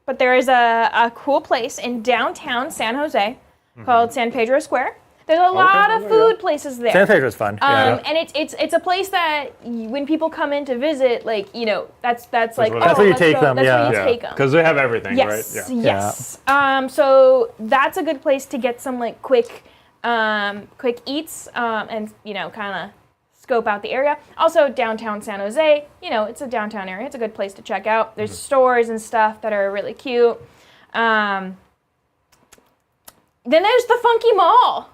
but there is a cool place in downtown San Jose called San Pedro Square. There's a lot of food places there. San Pedro's fun. And it's a place that when people come in to visit, that's that's where you take them. That's where you take them. Because they have everything, yes, right? Yes. So that's a good place to get some quick eats and kind of scope out the area. Also, downtown San Jose, it's a downtown area. It's a good place to check out. There's stores and stuff that are really cute. Then there's the Funky Mall.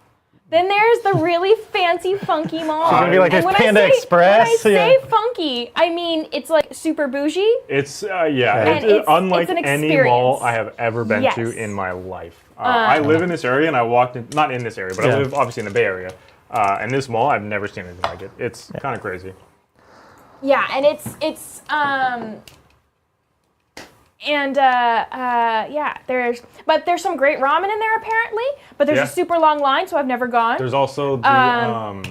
Then there's the really fancy funky mall. It's gonna be like this Panda Express. When I say funky, I mean it's super bougie. It's it's unlike an any mall I have ever been to in my life. I live in this area, and I walked in, not in this area, but I live obviously in the Bay Area. And this mall, I've never seen anything like it. It's kind of crazy. Yeah, and there's some great ramen in there apparently, but there's a super long line, so I've never gone. There's also the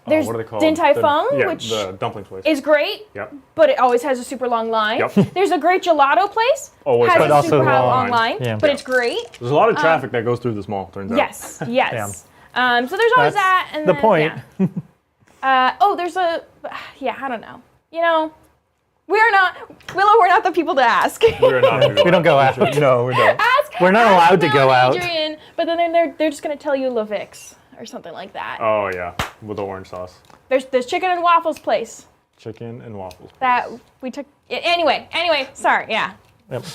there's what are they called? Din Tai Fung, which the dumpling place is great. Yep. But it always has a super long line. Yep. There's a great gelato place. Always has has a also super long line, yeah. but it's great. There's a lot of traffic that goes through this mall. Turns out. Yes. So there's always that, and the then, point. there's I don't know. We're not the people to ask. We're not. We don't go out. No, we don't. We're not allowed to go out. Adrian, but then they're just gonna tell you Lavix or something like that. Oh yeah, with the orange sauce. There's chicken and waffles place Chicken and waffles. that we took. Anyway, sorry. Yeah. Yep.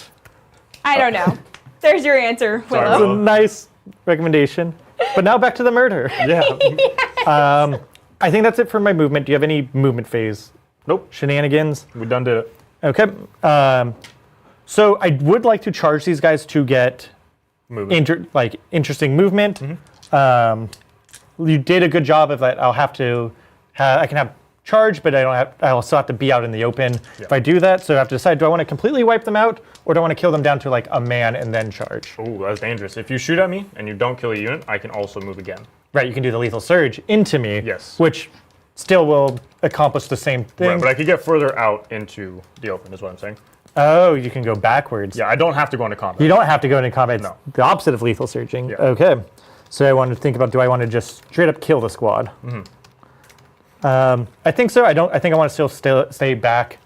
I don't know. There's your answer, Sorry, It's a Willow. Willow. nice recommendation. But now back to the murder. Yeah. I think that's it for my movement. Do you have any movement phase Nope. shenanigans? We done did it. Okay. So I would like to charge these guys to get Moving. interesting movement. You did a good job of that. I'll have to. I can have charge, but I'll still have to be out in the open if I do that. So I have to decide: do I want to completely wipe them out, or do I want to kill them down to a man and then charge? Ooh, that's dangerous. If you shoot at me and you don't kill a unit, I can also move again. Right. You can do the lethal surge into me. Yes. Which still will accomplish the same thing. Right, but I could get further out into the open, is what I'm saying. Oh, you can go backwards. Yeah, I don't have to go into combat. You don't have to go into combat. No. It's the opposite of lethal surging. Yeah. Okay. So I want to think about: do I want to just straight up kill the squad? I think so. I think I want to still stay back.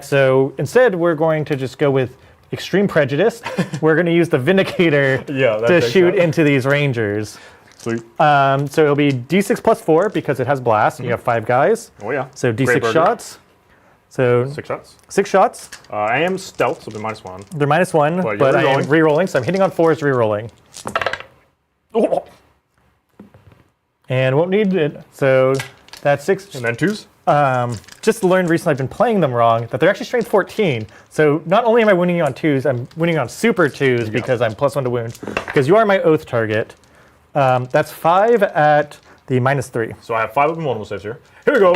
So instead, we're going to just go with extreme prejudice. We're going to use the Vindicator to shoot into these Rangers. Sweet. So it'll be D6 plus 4 because it has blast, and you have 5 guys. Oh yeah. So Great D6 burger. shots. So 6 shots. 6 shots. I am stealth, so it'll be -1. They're -1, But but you're I am re-rolling. re-rolling, so I'm hitting on 4s, re-rolling. Oh. And won't need it. So that's 6. And then 2s. just learned recently I've been playing them wrong, that they're actually strength 14. So not only am I winning you on 2s, I'm winning on super 2s because I'm +1 to wound. Because you are my oath target. That's 5 at the -3. So I have 5 open vulnerable saves here. Here we go.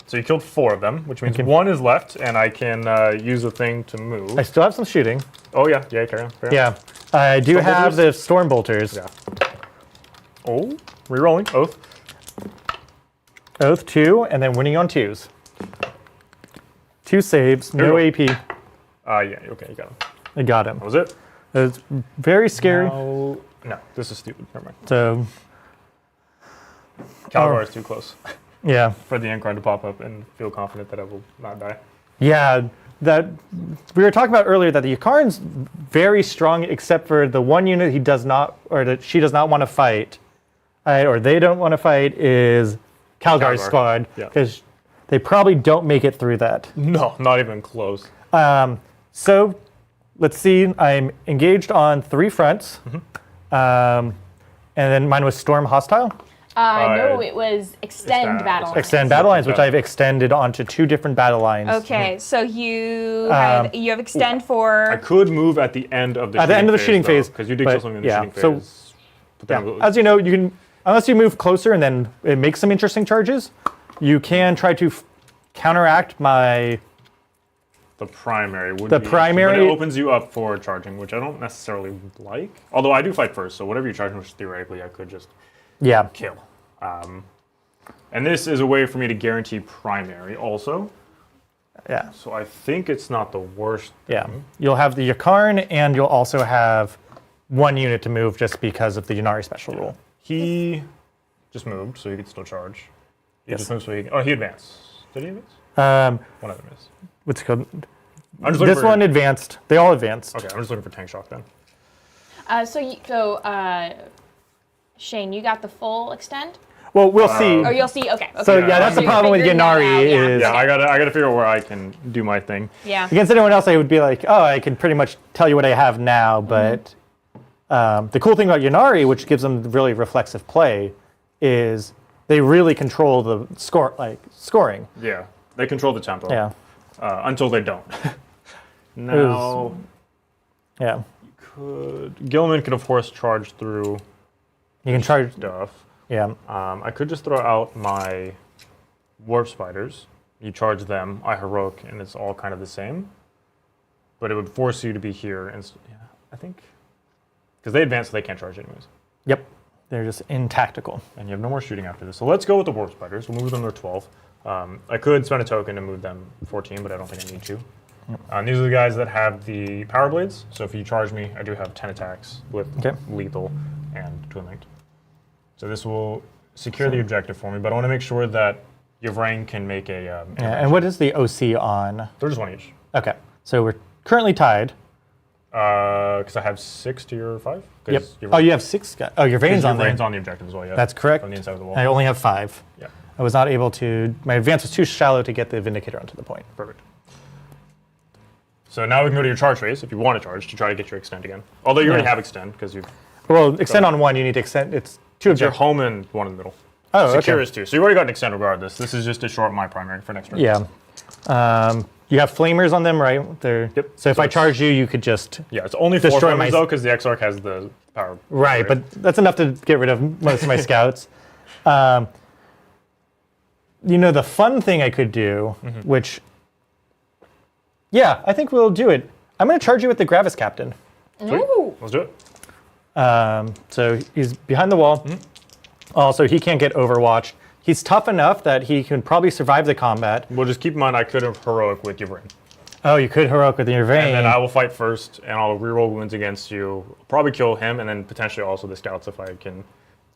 So you killed 4 of them, which means 1 is left, and I can use a thing to move. I still have some shooting. Oh yeah, carry on. Yeah, I do have the storm bolters. Yeah. Oh, rerolling, oath. Oath 2, and then winning on 2s. 2 saves, no AP. Yeah, okay, you got him. I got him. That was it? It's very scary. No, this is stupid. Never mind. So, Calgar is too close yeah. for the end card to pop up and feel confident that I will not die. Yeah, that we were talking about earlier that the Yakaran's very strong except for the one unit he does not, or that she does not want to fight, or they don't want to fight, is Calgar's squad, because they probably don't make it through that. No, not even close. So let's see, I'm engaged on 3 fronts, and then mine was Storm Hostile. No, it was Extend Battle Lines. Extend Battle Lines, which I've extended onto 2 different battle lines. Okay, so you have Extend for... I could move at the end of the shooting phase. Because you did kill something in the shooting phase. So, as you know, you can, unless you move closer and then it makes some interesting charges, you can try to counteract my... The primary would the be... primary... But it opens you up for charging, which I don't necessarily like. Although I do fight first, so whatever you charge, which theoretically I could just kill. And this is a way for me to guarantee primary also. Yeah. So I think it's not the worst thing. Yeah. You'll have the Yakaran, and you'll also have 1 unit to move just because of the Ynnari special rule. He just moved, so he could still charge. He just moved, so he... Oh, he advanced. Did he advance? One of them is. What's it called? I'm just this one advanced. They all advanced. Okay, I'm just looking for tank shock then. Shane, you got the full extend? Well, we'll see. Or you'll see. Okay. So that's the problem with Ynnari is. Yeah, I gotta figure out where I can do my thing. Yeah. Against anyone else, I would be like, oh, I can pretty much tell you what I have now. But the cool thing about Ynnari, which gives them really reflexive play, is they really control the scoring. Yeah, they control the tempo. Yeah. Until they don't. Now. Yeah. Gilman could of course charge through. You can charge stuff. Yeah. I could just throw out my warp spiders. You charge them, I heroic, and it's all kind of the same. But it would force you to be here, and I think because they advance, so they can't charge anyways. Yep. They're just in tactical. And you have no more shooting after this. So let's go with the warp spiders. We'll move them to 12. I could spend a token to move them 14, but I don't think I need to. Yep. These are the guys that have the power blades. So if you charge me, I do have 10 attacks with lethal and twin linked. So this will secure the objective for me, but I want to make sure that Yvrain can make a... and what is the OC on? They're just 1 each. Okay, so we're currently tied. Because I have 6 to your 5? Yep. Oh, you have 6 guys. Oh, Yvrain's on there. Yvrain's on the objective as well, yeah. That's correct. On the inside of the wall. I only have 5. Yeah. I was not able to... My advance was too shallow to get the Vindicator onto the point. Perfect. So now we can go to your charge phase, if you want to charge, to try to get your extend again. Although you already have extend, because you've... Well, extend on 1, you need to extend... It's 2 your home and 1 in the middle. Oh, Secure is 2. So you've already got an extend regardless. This is just to short my primary for next turn. Yeah. You have flamers on them, right? Yep. So if I charge you, you could just... Yeah, it's only 4 flamers though, because the Exarch has the power. Right, but that's enough to get rid of most of my scouts. The fun thing I could do, which... Yeah, I think we'll do it. I'm going to charge you with the Gravis Captain. Ooh. Let's do it. So he's behind the wall. Also, he can't get Overwatch. He's tough enough that he can probably survive the combat. Well, just keep in mind, I could have heroic with Yvrain. Oh, you could heroic with Yvrain. And then I will fight first, and I'll reroll wounds against you. Probably kill him, and then potentially also the scouts if I can.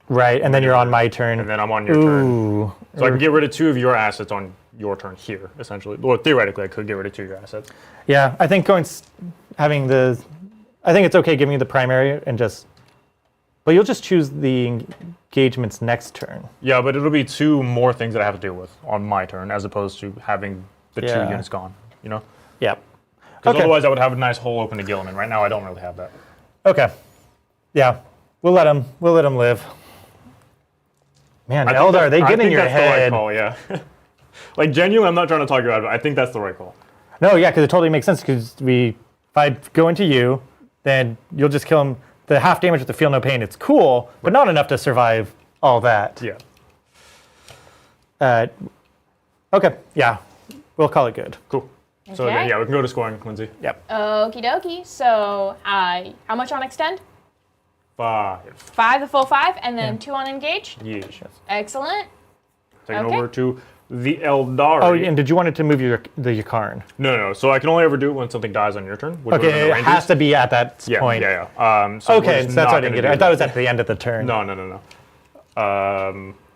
Right, and then you're on my turn. And then I'm on your turn. So I can get rid of 2 of your assets on your turn here, essentially. Well, theoretically, I could get rid of 2 of your assets. Yeah, I think I think it's okay giving you the primary and just... But you'll just choose the engagements next turn. Yeah, but it'll be 2 more things that I have to deal with on my turn, as opposed to having the 2 units gone, you know? Yeah. Because otherwise I would have a nice hole open to Gilliman. Right now I don't really have that. Okay. Yeah, we'll let him live. Man, Eldar, they get in your head. The right call, yeah. Like, genuinely, I'm not trying to talk you out of it. I think that's the right call. No, yeah, because it totally makes sense. Because if I go into you, then you'll just kill him. The half damage with the feel no pain, it's cool, but not enough to survive all that. Yeah. Okay, yeah, we'll call it good. Cool. So Okay. then, yeah, we can go to scoring, Lindsay. Yep. Okie dokie. So, how much on extend? 5. 5, the full 5, and then 2 on engage. Yes. Excellent. Taking Okay. over to the Aeldari. Oh, and did you want it to move the Ykarn? No. So I can only ever do it when something dies on your turn. Which would have been Okay, the it Rangers. has to be at that point. Yeah. So we're Okay, just so that's why I not didn't gonna get it. do I thought it was that. at the end of the turn. No.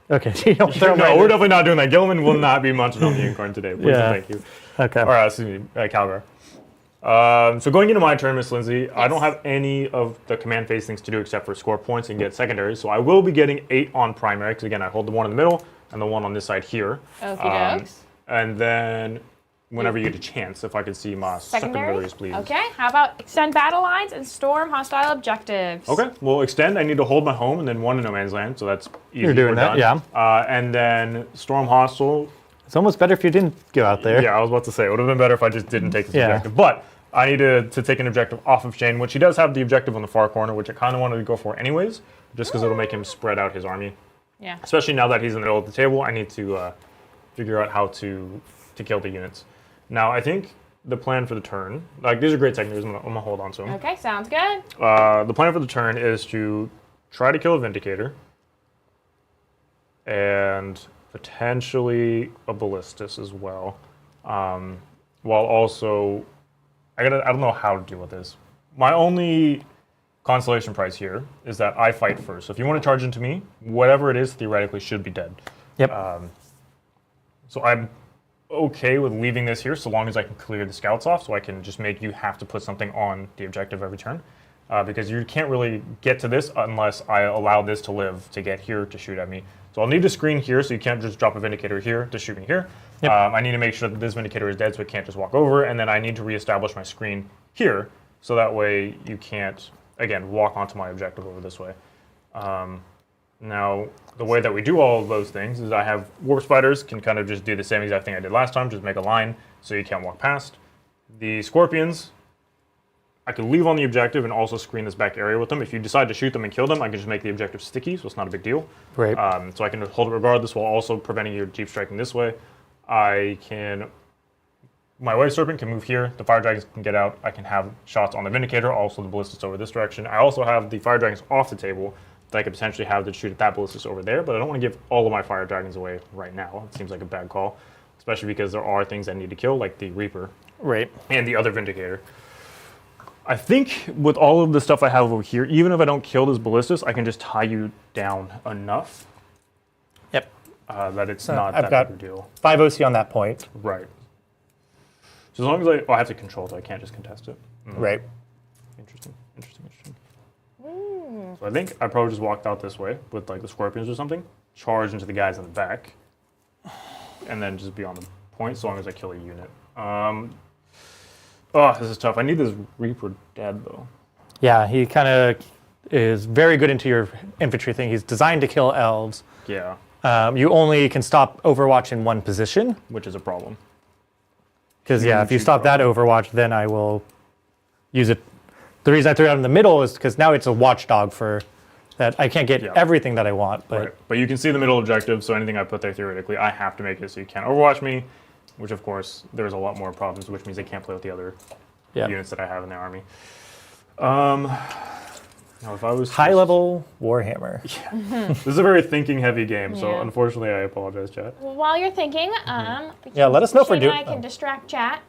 Okay, so you don't throw No, we're definitely not doing that. Gilman will not be munching on the Unicorn today. Please Yeah. and thank you. Okay. All right, excuse me, Calgar. So going into my turn, Miss Lindsay, I don't have any of the command phase things to do except for score points and get secondaries. So I will be getting 8 on primary, because again, I hold the one in the middle and the one on this side here. Okie dokes. And then whenever you get a chance, if I could see my secondaries, please. Okay, how about extend battle lines and storm hostile objectives? Okay, well, extend, I need to hold my home and then 1 in no man's land, so that's easy. You're doing we're that, done. yeah. And then storm hostile. It's almost better if you didn't go out there. Yeah, I was about to say, it would have been better if I just didn't take this Yeah. objective. But I need to take an objective off of Shane, which he does have the objective on the far corner, which I kind of wanted to go for anyways, just because it'll make him spread out his army. Yeah. Especially now that he's in the middle of the table, I need to figure out how to kill the units. Now, I think the plan for the turn, like these are great secondaries, I'm gonna hold on to them. Okay, sounds good. The plan for the turn is to try to kill a Vindicator and potentially a Ballistus as well. While also, I don't know how to deal with this. My only consolation prize here is that I fight first. So if you want to charge into me, whatever it is theoretically should be dead. Yep. So I'm okay with leaving this here so long as I can clear the scouts off, so I can just make you have to put something on the objective every turn. Because you can't really get to this unless I allow this to live to get here to shoot at me. So I'll need to screen here, so you can't just drop a Vindicator here to shoot me here. Yep. I need to make sure that this Vindicator is dead, so it can't just walk over, and then I need to reestablish my screen here, so that way you can't, again, walk onto my objective over this way. Now, the way that we do all of those things is I have Warp Spiders can kind of just do the same exact thing I did last time, just make a line so you can't walk past. The Scorpions, I can leave on the objective and also screen this back area with them. If you decide to shoot them and kill them, I can just make the objective sticky, so it's not a big deal. Right. So I can hold it regardless while also preventing your Deep Striking this way. My Wave Serpent can move here, the Fire Dragons can get out, I can have shots on the Vindicator, also the Ballistus over this direction. I also have the Fire Dragons off the table that I could potentially have to shoot at that Ballistus over there, but I don't want to give all of my Fire Dragons away right now. It seems like a bad call, especially because there are things I need to kill, like the Reaper Right. and the other Vindicator. I think with all of the stuff I have over here, even if I don't kill this Ballistus, I can just tie you down enough Yep. that it's not I've that got big a deal. 5 OC on that point. Right. So as long as I have to control it, I can't just contest it. Right. Interesting. So I think I probably just walked out this way with like the Scorpions or something, charge into the guys in the back, and then just be on the point so long as I kill a unit. Oh, this is tough. I need this Reaper dead though. Yeah, he kind of is very good into your infantry thing. He's designed to kill elves. Yeah, You only can stop Overwatch in one position. which is a problem. Because, yeah, if you Huge stop that Overwatch, then I will use it. The reason I threw it out in the middle is because now it's a watchdog for that. I can't get Yeah. everything that I want, but Right. But you can see the middle objective, so anything I put there theoretically, I have to make it so you can't overwatch me, which of course there's a lot more problems, which means I can't play with the other yeah. units that I have in the army. Now if I was High level Warhammer. this is a very thinking heavy game, so Yeah. unfortunately I apologize, chat. Well, while you're thinking, Yeah, let us know if we're Shane and doing. I can distract chat,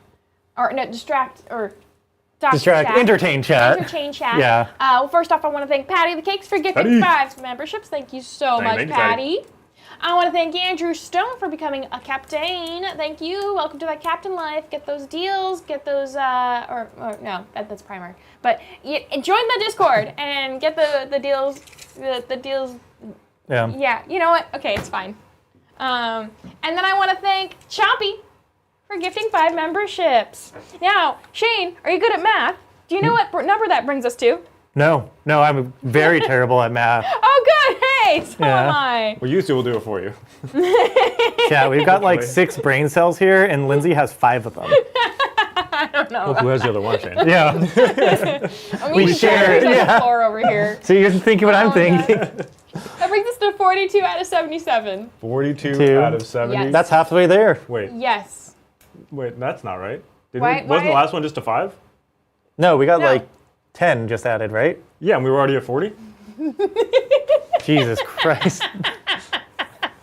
or no, distract or talk to Distract, chat. entertain chat. Entertain chat. Yeah. Well, first off, I want to thank Patty the Cakes for gifting Patty. 5 memberships. Thank you so much, thank you, Patty. Patty. I want to thank Andrew Stone for becoming a captain. Thank you. Welcome to that captain life. Get those deals. Get those, or no, that's primary. But join the Discord and get the deals. The deals. Yeah. Yeah. You know what? Okay, it's fine. And then I want to thank Chompy for gifting 5 memberships. Now, Shane, are you good at math? Do you know what number that brings us to? No, I'm very terrible at math. Oh, good. Yay! So am I. Well, you two will do it for you. Yeah, we've got like 6 brain cells here, and Lindsay has 5 of them. I don't know. Well, who has the other one, Shane? Yeah. We share it, on yeah. the floor over here. So you're thinking what I'm thinking. That brings us to 42 out of 77. 42 out of 70. Yes. That's halfway there. Wait, Yes. that's not right. Why- Wasn't the why- last one just a 5? No, we got No. like 10 just added, right? Yeah, and we were already at 40. Jesus Christ. We're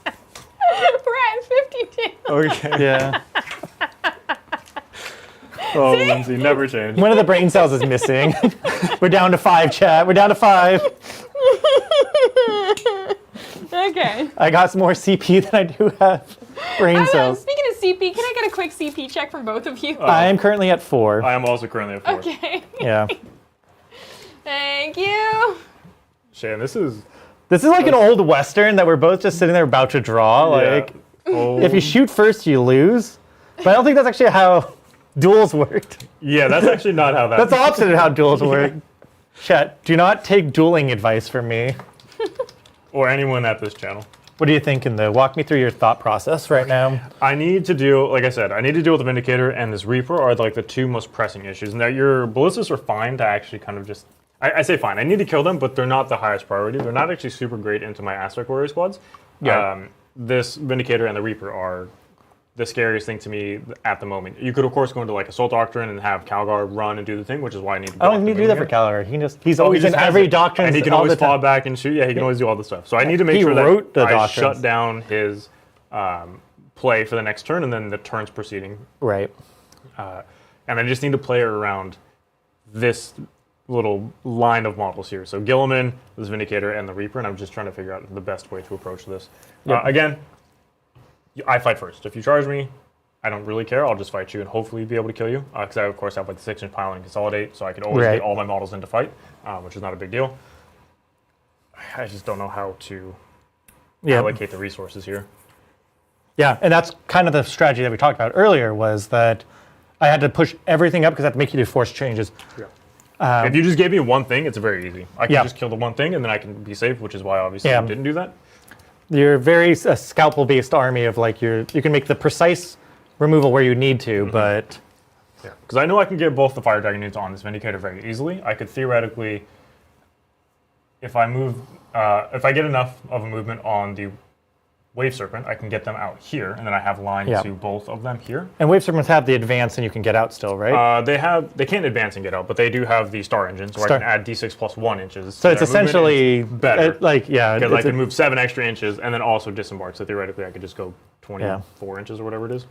at 52. Okay. Yeah. Oh, Lindsay, never change. One of the brain cells is missing. We're down to 5, chat. We're down to 5. Okay. I got some more CP than I do have brain cells. Speaking of CP, can I get a quick CP check from both of you? I am currently at 4. I am also currently at 4. Okay. Yeah. Thank you. Shane, this is... This is like an old Western that we're both just sitting there about to draw. Like, if you shoot first, you lose. But I don't think that's actually how duels worked. Yeah, that's actually not how that... That's the opposite of how duels work. Chat, do not take dueling advice from me. Or anyone at this channel. What are you thinking, though? Walk me through your thought process right now. I need to deal, like I said, I need to deal with the Vindicator and this Reaper are like the 2 most pressing issues. Now, your Ballistas are fine to actually kind of just... I say fine. I need to kill them, but they're not the highest priority. They're not actually super great into my Aspect Warrior squads. Yeah. This Vindicator and the Reaper are the scariest thing to me at the moment. You could, of course, go into like Assault Doctrine and have Calgar run and do the thing, which is why I need to... I don't need to do that for Calgar. He's always just in has every it. doctrine. And he can all always the time. fall back and shoot. Yeah, he can always do all this stuff. So I need to make He sure wrote that the I doctrines. shut down his play for the next turn and then the turns preceding. Right. And I just need to play around this little line of models here. So Gilliman, this Vindicator, and the Reaper, and I'm just trying to figure out the best way to approach this. Yep. Again, I fight first. If you charge me, I don't really care. I'll just fight you and hopefully be able to kill you. Because I, of course, have like the 6-inch pile and consolidate, so I can always get all my models into fight, which is not a big deal. I just don't know how to allocate the resources here. Yeah, and that's kind of the strategy that we talked about earlier, was that I had to push everything up because I had to make you do force changes. Yeah. If you just gave me one thing, it's very easy. I can just kill the one thing and then I can be safe, which is why obviously I didn't do that. You're very scalpel-based army of like you can make the precise removal where you need to, but... Yeah, because I know I can get both the Fire Dragon units on this Vindicator very easily. I could theoretically, if I move, if I get enough of a movement on the Wave Serpent, I can get them out here, and then I have line to both of them here. And Wave Serpents have the advance, and you can get out still, right? They can't advance and get out, but they do have the Star Engine, so I can add D6 plus 1 inches. So it's essentially better. Because I can move 7 extra inches and then also disembark. So theoretically, I could just go 24 inches or whatever it is.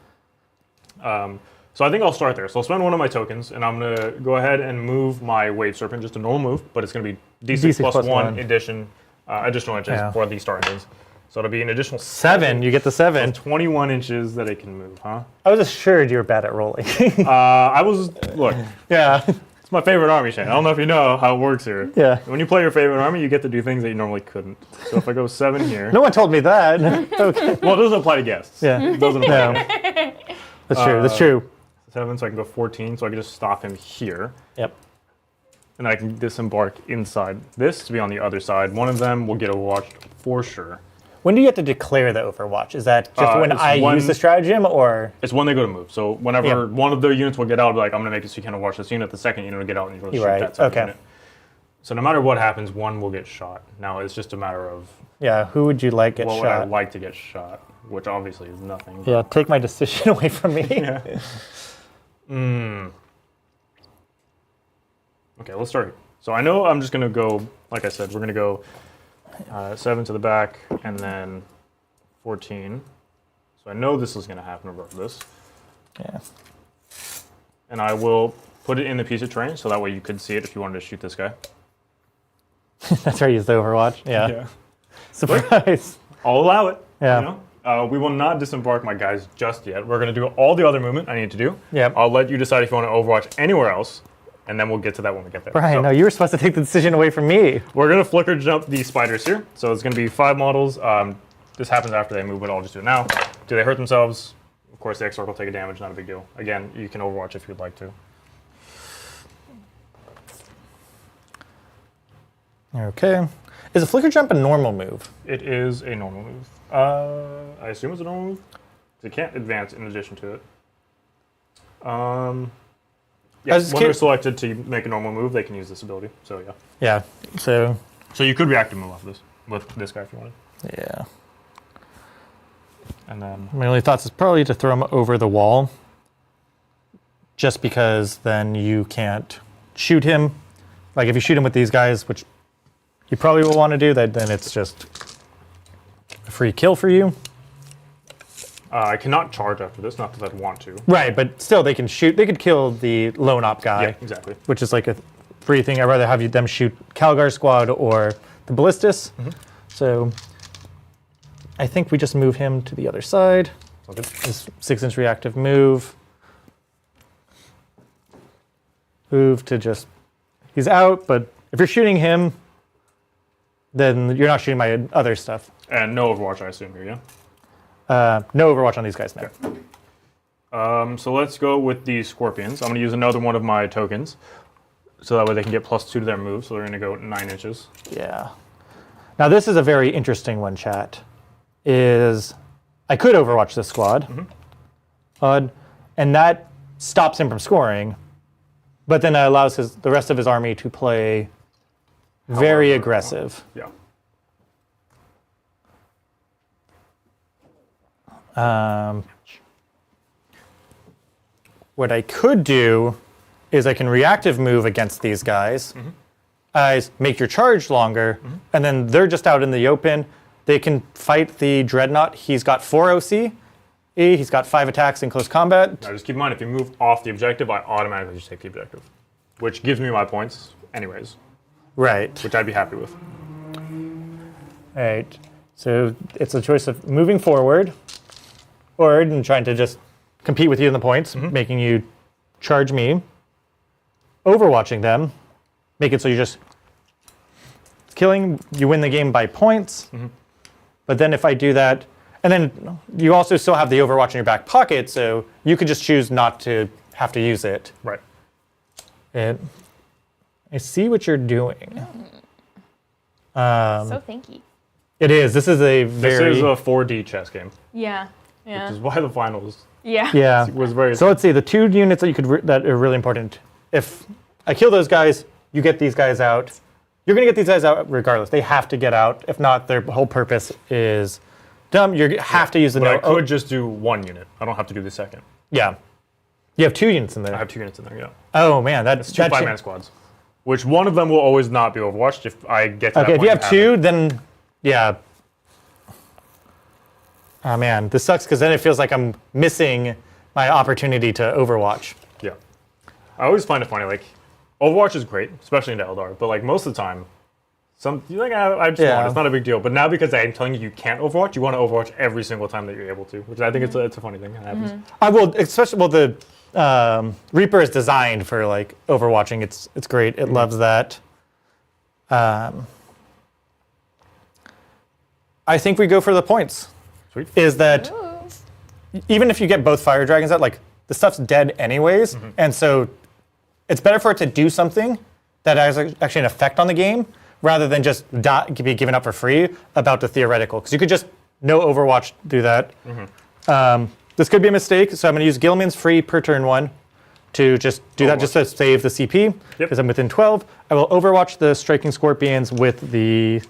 So I think I'll start there. So I'll spend one of my tokens, and I'm going to go ahead and move my Wave Serpent, just a normal move, but it's going to be D6 plus 1 additional inches for the Star Engines. So it'll be an additional 7. You get the 7. So 21 inches that it can move, huh? I was assured you were bad at rolling. Look. Yeah. It's my favorite army, Shane. I don't know if you know how it works here. Yeah. When you play your favorite army, you get to do things that you normally couldn't. So if I go 7 here. No one told me that. Okay. Well, it doesn't apply to guests. Yeah. It doesn't apply to guests. That's true. That's true. 7, so I can go 14, so I can just stop him here. Yep. And I can disembark inside this to be on the other side. One of them will get overwatched for sure. When do you have to declare the Overwatch? Is that just when I use the stratagem, or? It's when they go to move. So whenever one of their units will get out, I'll be like, I'm going to make it so you can't overwatch this unit. The second unit will get out and you'll shoot that second unit. So no matter what happens, one will get shot. Now it's just a matter of... Yeah, who would you like get shot? What would I like to get shot? Which obviously is nothing. Yeah, take my decision away from me. Okay, let's start here. So I know I'm just going to go, like I said, we're going to go 7 to the back and then 14. So I know this is going to happen regardless. Yeah. And I will put it in the piece of terrain so that way you could see it if you wanted to shoot this guy. That's where I use the Overwatch. Yeah. Surprise. I'll allow it. Yeah. You know? We will not disembark my guys just yet. We're going to do all the other movement I need to do. Yep. I'll let you decide if you want to Overwatch anywhere else, and then we'll get to that when we get there. Brian, no, you were supposed to take the decision away from me. We're going to flicker jump these spiders here. So it's going to be 5 models. This happens after they move, but I'll just do it now. Do they hurt themselves? Of course, the X-Orc will take a damage, not a big deal. Again, you can Overwatch if you'd like to. Okay. Is a flicker jump a normal move? It is a normal move. I assume it's a normal move. It can't advance in addition to it. Yeah, when they're selected to make a normal move, they can use this ability. So yeah. Yeah. So you could reactive move off this with this guy if you wanted. Yeah. And then my only thoughts is probably to throw him over the wall, just because then you can't shoot him. Like if you shoot him with these guys, which you probably will want to do, then it's just a free kill for you. I cannot charge after this, not that I'd want to. Right, but still they can shoot. They could kill the lone op guy. Yeah, exactly. Which is like a free thing. I'd rather have them shoot Calgar squad or the ballistas. So I think we just move him to the other side. His 6-inch reactive move. Move to just, he's out, but if you're shooting him, then you're not shooting my other stuff. And no Overwatch, I assume here, yeah? No Overwatch on these guys now. Okay. So let's go with the Scorpions. I'm going to use another one of my tokens, so that way they can get +2 to their move, so they're going to go 9 inches. Yeah. Now this is a very interesting one, chat. Is I could Overwatch this squad, and that stops him from scoring, but then that allows the rest of his army to play very aggressive. Yeah. What I could do is I can reactive move against these guys, make your charge longer, and then they're just out in the open. They can fight the Dreadnought. He's got 4 OC. He's got 5 attacks in close combat. Now just keep in mind, if you move off the objective, I automatically just take the objective, which gives me my points anyways. Right. Which I'd be happy with. All right. So it's a choice of moving forward and trying to just compete with you in the points, making you charge me, overwatching them, make it so you're just killing, you win the game by points. But then if I do that, and then you also still have the Overwatch in your back pocket, so you could just choose not to have to use it. Right. And I see what you're doing. So thinky. It is. This is a very... This is a 4D chess game. Yeah. Which is why the finals Yeah. was very... So let's see, the 2 units that you could that are really important. If I kill those guys, you get these guys out. You're going to get these guys out regardless. They have to get out. If not, their whole purpose is dumb. You have to use the... But I could just do 1 unit. I don't have to do the second. Yeah. You have 2 units in there. I have 2 units in there, yeah. Oh, man. It's 2 5-man squads. Which one of them will always not be Overwatched if I get to that point. Okay, if you have 2, then... Yeah. Oh, man. This sucks because then it feels like I'm missing my opportunity to Overwatch. Yeah. I always find it funny, like, Overwatch is great, especially into Eldar, but like most of the time, you're like, I just want it. It's not a big deal. But now because I'm telling you can't Overwatch, you want to Overwatch every single time that you're able to, which I think it's a funny thing that happens. I will, especially, the Reaper is designed for like Overwatching. It's great. It loves that. I think we go for the points. Sweet. Is that even if you get both Fire Dragons out, like the stuff's dead anyways, and so it's better for it to do something that has actually an effect on the game rather than just be given up for free about the theoretical. Because you could just no Overwatch do that. This could be a mistake, so I'm going to use Gilman's free per turn 1 to just do that just to save the CP because I'm within 12. I will Overwatch the Striking Scorpions with the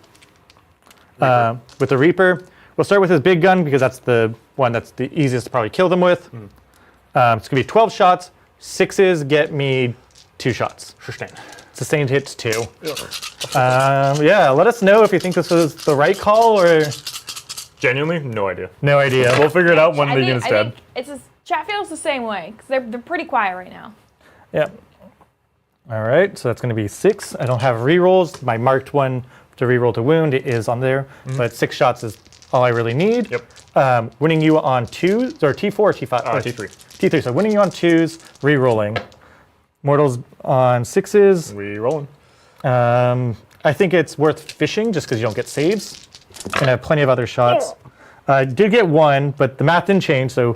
Reaper. We'll start with his big gun because that's the one that's the easiest to probably kill them with. It's going to be 12 shots. 6s get me 2 shots. Sustained hits 2. Yeah, let us know if you think this was the right call or... Genuinely, no idea. No idea. We'll figure it out when the unit's dead. Chat feels the same way because they're pretty quiet right now. Yeah. All right, so that's going to be 6. I don't have rerolls. My marked one to reroll to wound is on there, but 6 shots is all I really need. Yep. Winning you on 2s, or T4 or T5? T3. T3, so winning you on 2s, rerolling. Mortals on 6s. Rerolling. I think it's worth fishing just because you don't get saves. And I have plenty of other shots. I did get 1, but the math didn't change, so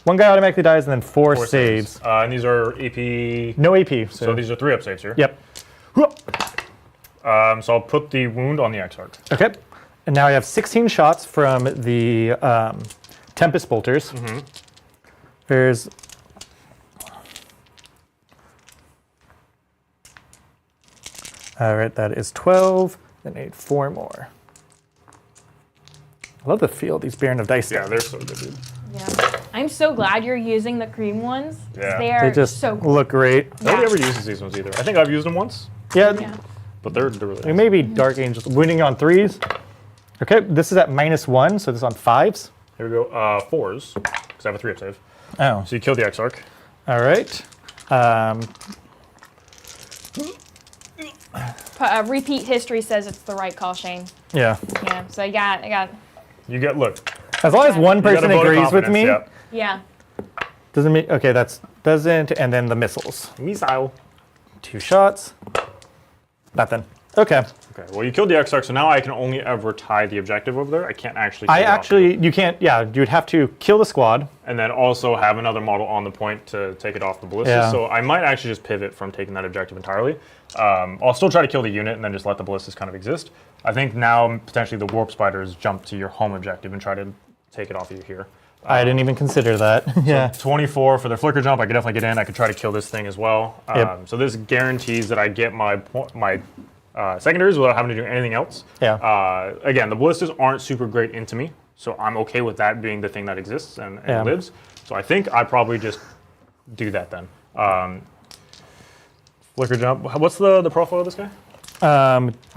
1 guy automatically dies and then 4 saves. And these are AP... No AP. So these are 3-up saves here. Yep. So I'll put the wound on the Exarch. Okay. And now I have 16 shots from the Tempest Bolters. There's... All right, that is 12. Then I need 4 more. I love the feel of these Baron of Dice. Yeah, they're so good, dude. Yeah. I'm so glad you're using the cream ones. Yeah. They just so cool. look great. Nobody ever uses these ones either. I think I've used them once, Yeah, but they're really nice. maybe Dark Angels. Wounding on 3s. Okay, this is at -1, so this is on 5s. Here we go. 4s, because I have a 3-up save. Oh. So you kill the Exarch. All right. Repeat history says it's the right call, Shane. Yeah. Yeah. So I got. You get, look. As long as one You got a person vote of agrees with confidence, me, yeah. Yeah. doesn't mean okay. That's doesn't, and then the missiles. Missile. 2 shots. Nothing. Okay. Okay, well, you killed the Exarch, so now I can only ever tie the objective over there. I can't actually take it off. You can't. Yeah, you'd have to kill the squad. And then also have another model on the point to take it off the ballista. Yeah. So I might actually just pivot from taking that objective entirely. I'll still try to kill the unit and then just let the ballistas kind of exist. I think now potentially the warp spiders jump to your home objective and try to take it off of you here. I didn't even consider that. Yeah. 24 for the flicker jump. I could definitely get in. I could try to kill this thing as well. Yep. So this guarantees that I get my secondaries without having to do anything else. Yeah. Again, the ballistas aren't super great into me, so I'm okay with that being the thing that exists and lives. So I think I probably just do that then. Flicker jump. What's the profile of this guy?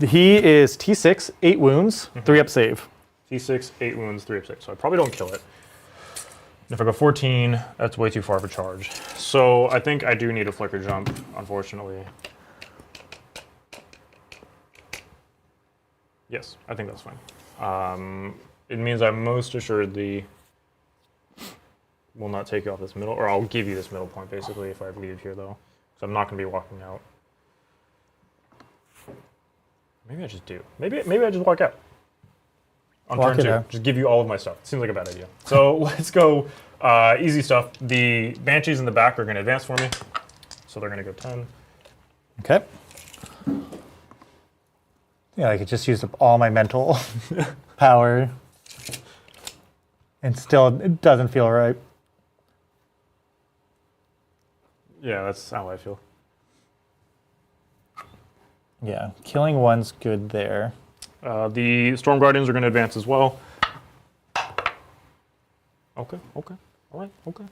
He is T6, 8 wounds, 3-up save. T6, 8 wounds, 3-up save. So I probably don't kill it. If I go 14, that's way too far of a charge. So I think I do need a flicker jump, unfortunately. Yes, I think that's fine. It means I most assuredly will not take you off this middle, or I'll give you this middle point basically if I leave here though. So I'm not going to be walking out. Maybe I just do. Maybe I just walk out. On turn 2, just give you all of my stuff. Seems like a bad idea. So let's go easy stuff. The Banshees in the back are going to advance for me. So they're going to go 10. Okay. Yeah, I could just use up all my mental power. And still, it doesn't feel right. Yeah, that's how I feel. Yeah, killing one's good there. The Storm Guardians are going to advance as well. Okay, all right. So I'm going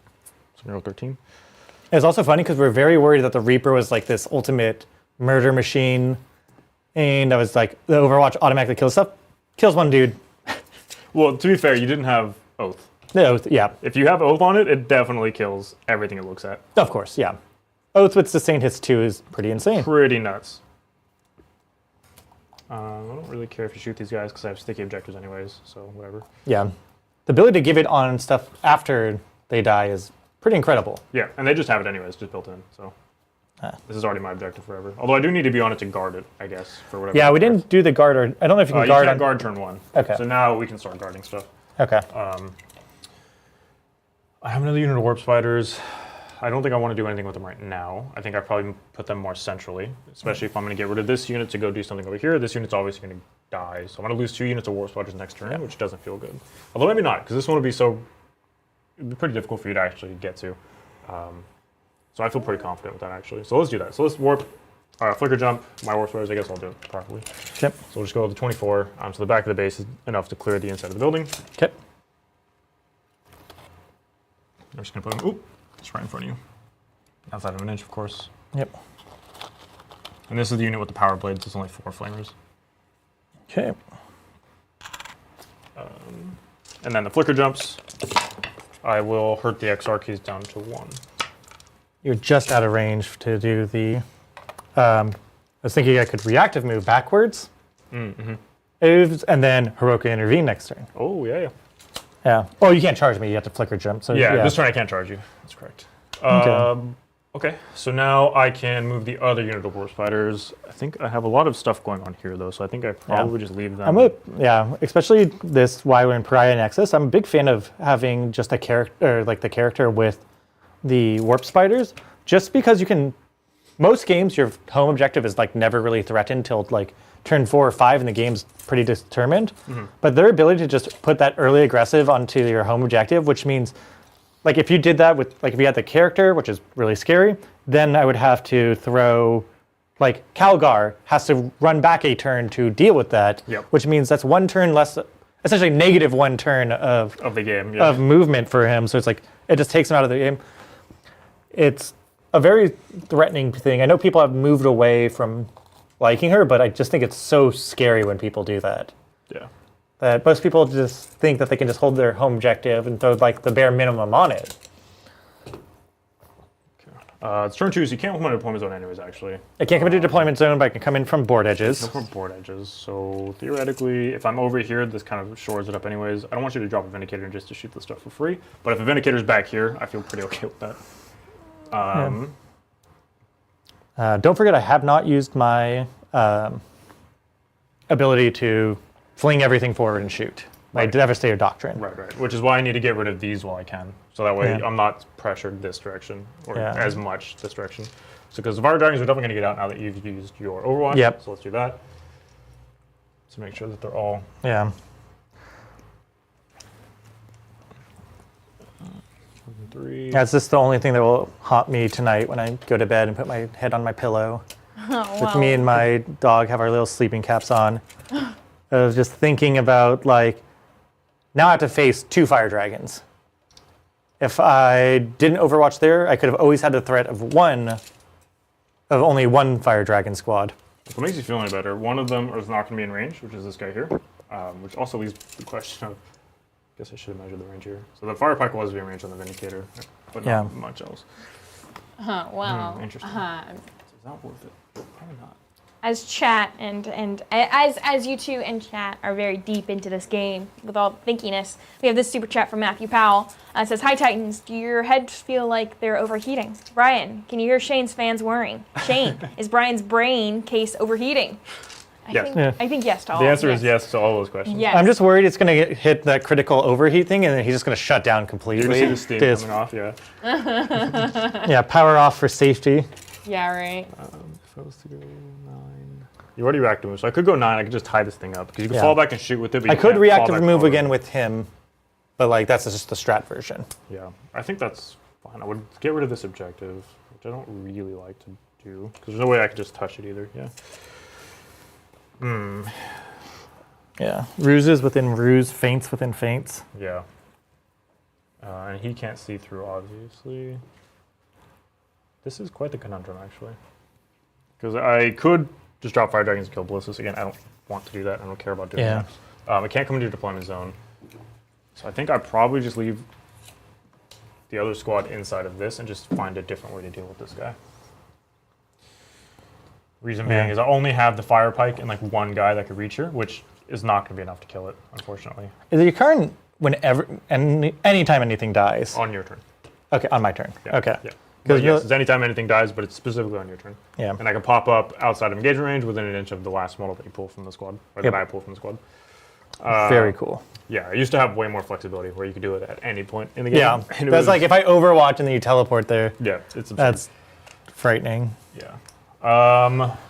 to go 13. It's also funny because we're very worried that the Reaper was like this ultimate murder machine. And I was like, the Overwatch automatically kills stuff. Kills one dude. Well, to be fair, you didn't have Oath. No, yeah. If you have Oath on it, it definitely kills everything it looks at. Of course, yeah. Oath with sustained hits too is pretty insane. Pretty nuts. I don't really care if you shoot these guys because I have sticky objectives anyways, so whatever. Yeah. The ability to give it on stuff after they die is pretty incredible. Yeah, and they just have it anyways, just built in, so. This is already my objective forever. Although I do need to be on it to guard it, I guess, for whatever. Yeah, we didn't do the guard, or I don't know if you can guard. You can't guard turn 1. Okay. So now we can start guarding stuff. Okay. I have another unit of warp spiders. I don't think I want to do anything with them right now. I think I probably put them more centrally, especially if I'm going to get rid of this unit to go do something over here. This unit's obviously going to die, so I'm going to lose 2 units of warp spiders next turn, which doesn't feel good. Although maybe not, because this one would be it'd be pretty difficult for you to actually get to. So I feel pretty confident with that actually. So let's do that. So let's warp, flicker jump, my warp spiders. I guess I'll do it properly. Yep. So we'll just go to the 24. So the back of the base is enough to clear the inside of the building. Okay. I'm just gonna put them. Oop, it's right in front of you. Outside of an inch, of course. Yep. And this is the unit with the power blades. It's only 4 flamers. Okay. And then the flicker jumps. I will hurt the Exarches down to 1. You're just out of range to do the. I was thinking I could reactive move backwards. Mm-hmm. And then Heroica intervene next turn. Oh, yeah. Yeah. Oh, you can't charge me. You have to flicker jump. So Yeah, this turn I can't charge you. That's correct. Okay, so now I can move the other unit of warp spiders. I think I have a lot of stuff going on here, though, so I think I probably just leave them. Especially this while we're in Pariah Nexus. I'm a big fan of having just a character, like the character with the warp spiders, just because you can most games, your home objective is like never really threatened till like turn 4 or 5, and the game's pretty determined. But their ability to just put that early aggressive onto your home objective, which means, like if you did that with, like if you had the character, which is really scary, then I would have to throw, like Calgar has to run back a turn to deal with that, which means that's 1 turn less, essentially negative 1 turn of the game, of movement for him. So it's like, it just takes him out of the game. It's a very threatening thing. I know people have moved away from liking her, but I just think it's so scary when people do that. Yeah. That most people just think that they can just hold their home objective and throw like the bare minimum on it. Okay. It's turn 2, so you can't come into deployment zone anyways, actually. I can't come into deployment zone, but I can come in from board edges. No from board edges. So theoretically, if I'm over here, this kind of shores it up anyways. I don't want you to drop a Vindicator just to shoot the stuff for free. But if a Vindicator's back here, I feel pretty okay with that. Don't forget, I have not used my ability to fling everything forward and shoot. My Devastator Doctrine. Right. Which is why I need to get rid of these while I can. So that way I'm not pressured this direction, or as much this direction. So because the Fire Dragons are definitely going to get out now that you've used your Overwatch. Yep. So let's do that. To make sure that they're all... Yeah. 3. That's just the only thing that will haunt me tonight when I go to bed and put my head on my pillow. With me and my dog have our little sleeping caps on. I was just thinking about, like, now I have to face 2 Fire Dragons. If I didn't Overwatch there, I could have always had the threat of only one Fire Dragon squad. What makes you feel any better? One of them is not going to be in range, which is this guy here, which also leaves the question of, I guess I should have measured the range here. So the Fire Pike was being range on the Vindicator, but not much else. Wow. Interesting. So is that worth it? Probably not. As chat and as you two in chat are very deep into this game with all the thinkiness, we have this super chat from Matthew Powell. It says, "Hi Titans, do your heads feel like they're overheating? Brian, can you hear Shane's fans worrying? Shane, is Brian's brain case overheating?" I think yes to all. The answer is yes to all those questions. Yes. I'm just worried it's going to hit that critical overheat thing, and then he's just going to shut down completely. You're going to see the steam coming off, yeah. Yeah, power off for safety. Yeah, right. If I was to go 9... You already reactive move, so I could go 9. I could just tie this thing up, because you can fall back and shoot with it, but I you could can't reactive fall back move forward. again with him, but like that's just the strat version. Yeah, I think that's fine. I would get rid of this objective, which I don't really like to do, because there's no way I could just touch it either, Yeah, ruses within ruse, feints within feints. Yeah. And he can't see through, obviously. This is quite the conundrum, actually. Because I could just drop Fire Dragons and kill Ballistas. Again, I don't want to do that. I don't care about doing that. I can't come into your deployment zone. So I think I probably just leave the other squad inside of this and just find a different way to deal with this guy. Reason being is I only have the Fire Pike and like one guy that could reach her, which is not going to be enough to kill it, unfortunately. Is it your current whenever, anytime anything dies? On your turn. Okay, on my turn. Yeah. Okay. Yeah. Because yes, it's anytime anything dies, but it's specifically on your turn. Yeah. And I can pop up outside of engagement range within an inch of the last model that you pull from the squad, or that I pull from the squad. Very cool. Yeah, I used to have way more flexibility where you could do it at any point in the game. Yeah, that's like if I Overwatch and then you teleport there. Yeah, it's absurd. That's frightening. Yeah.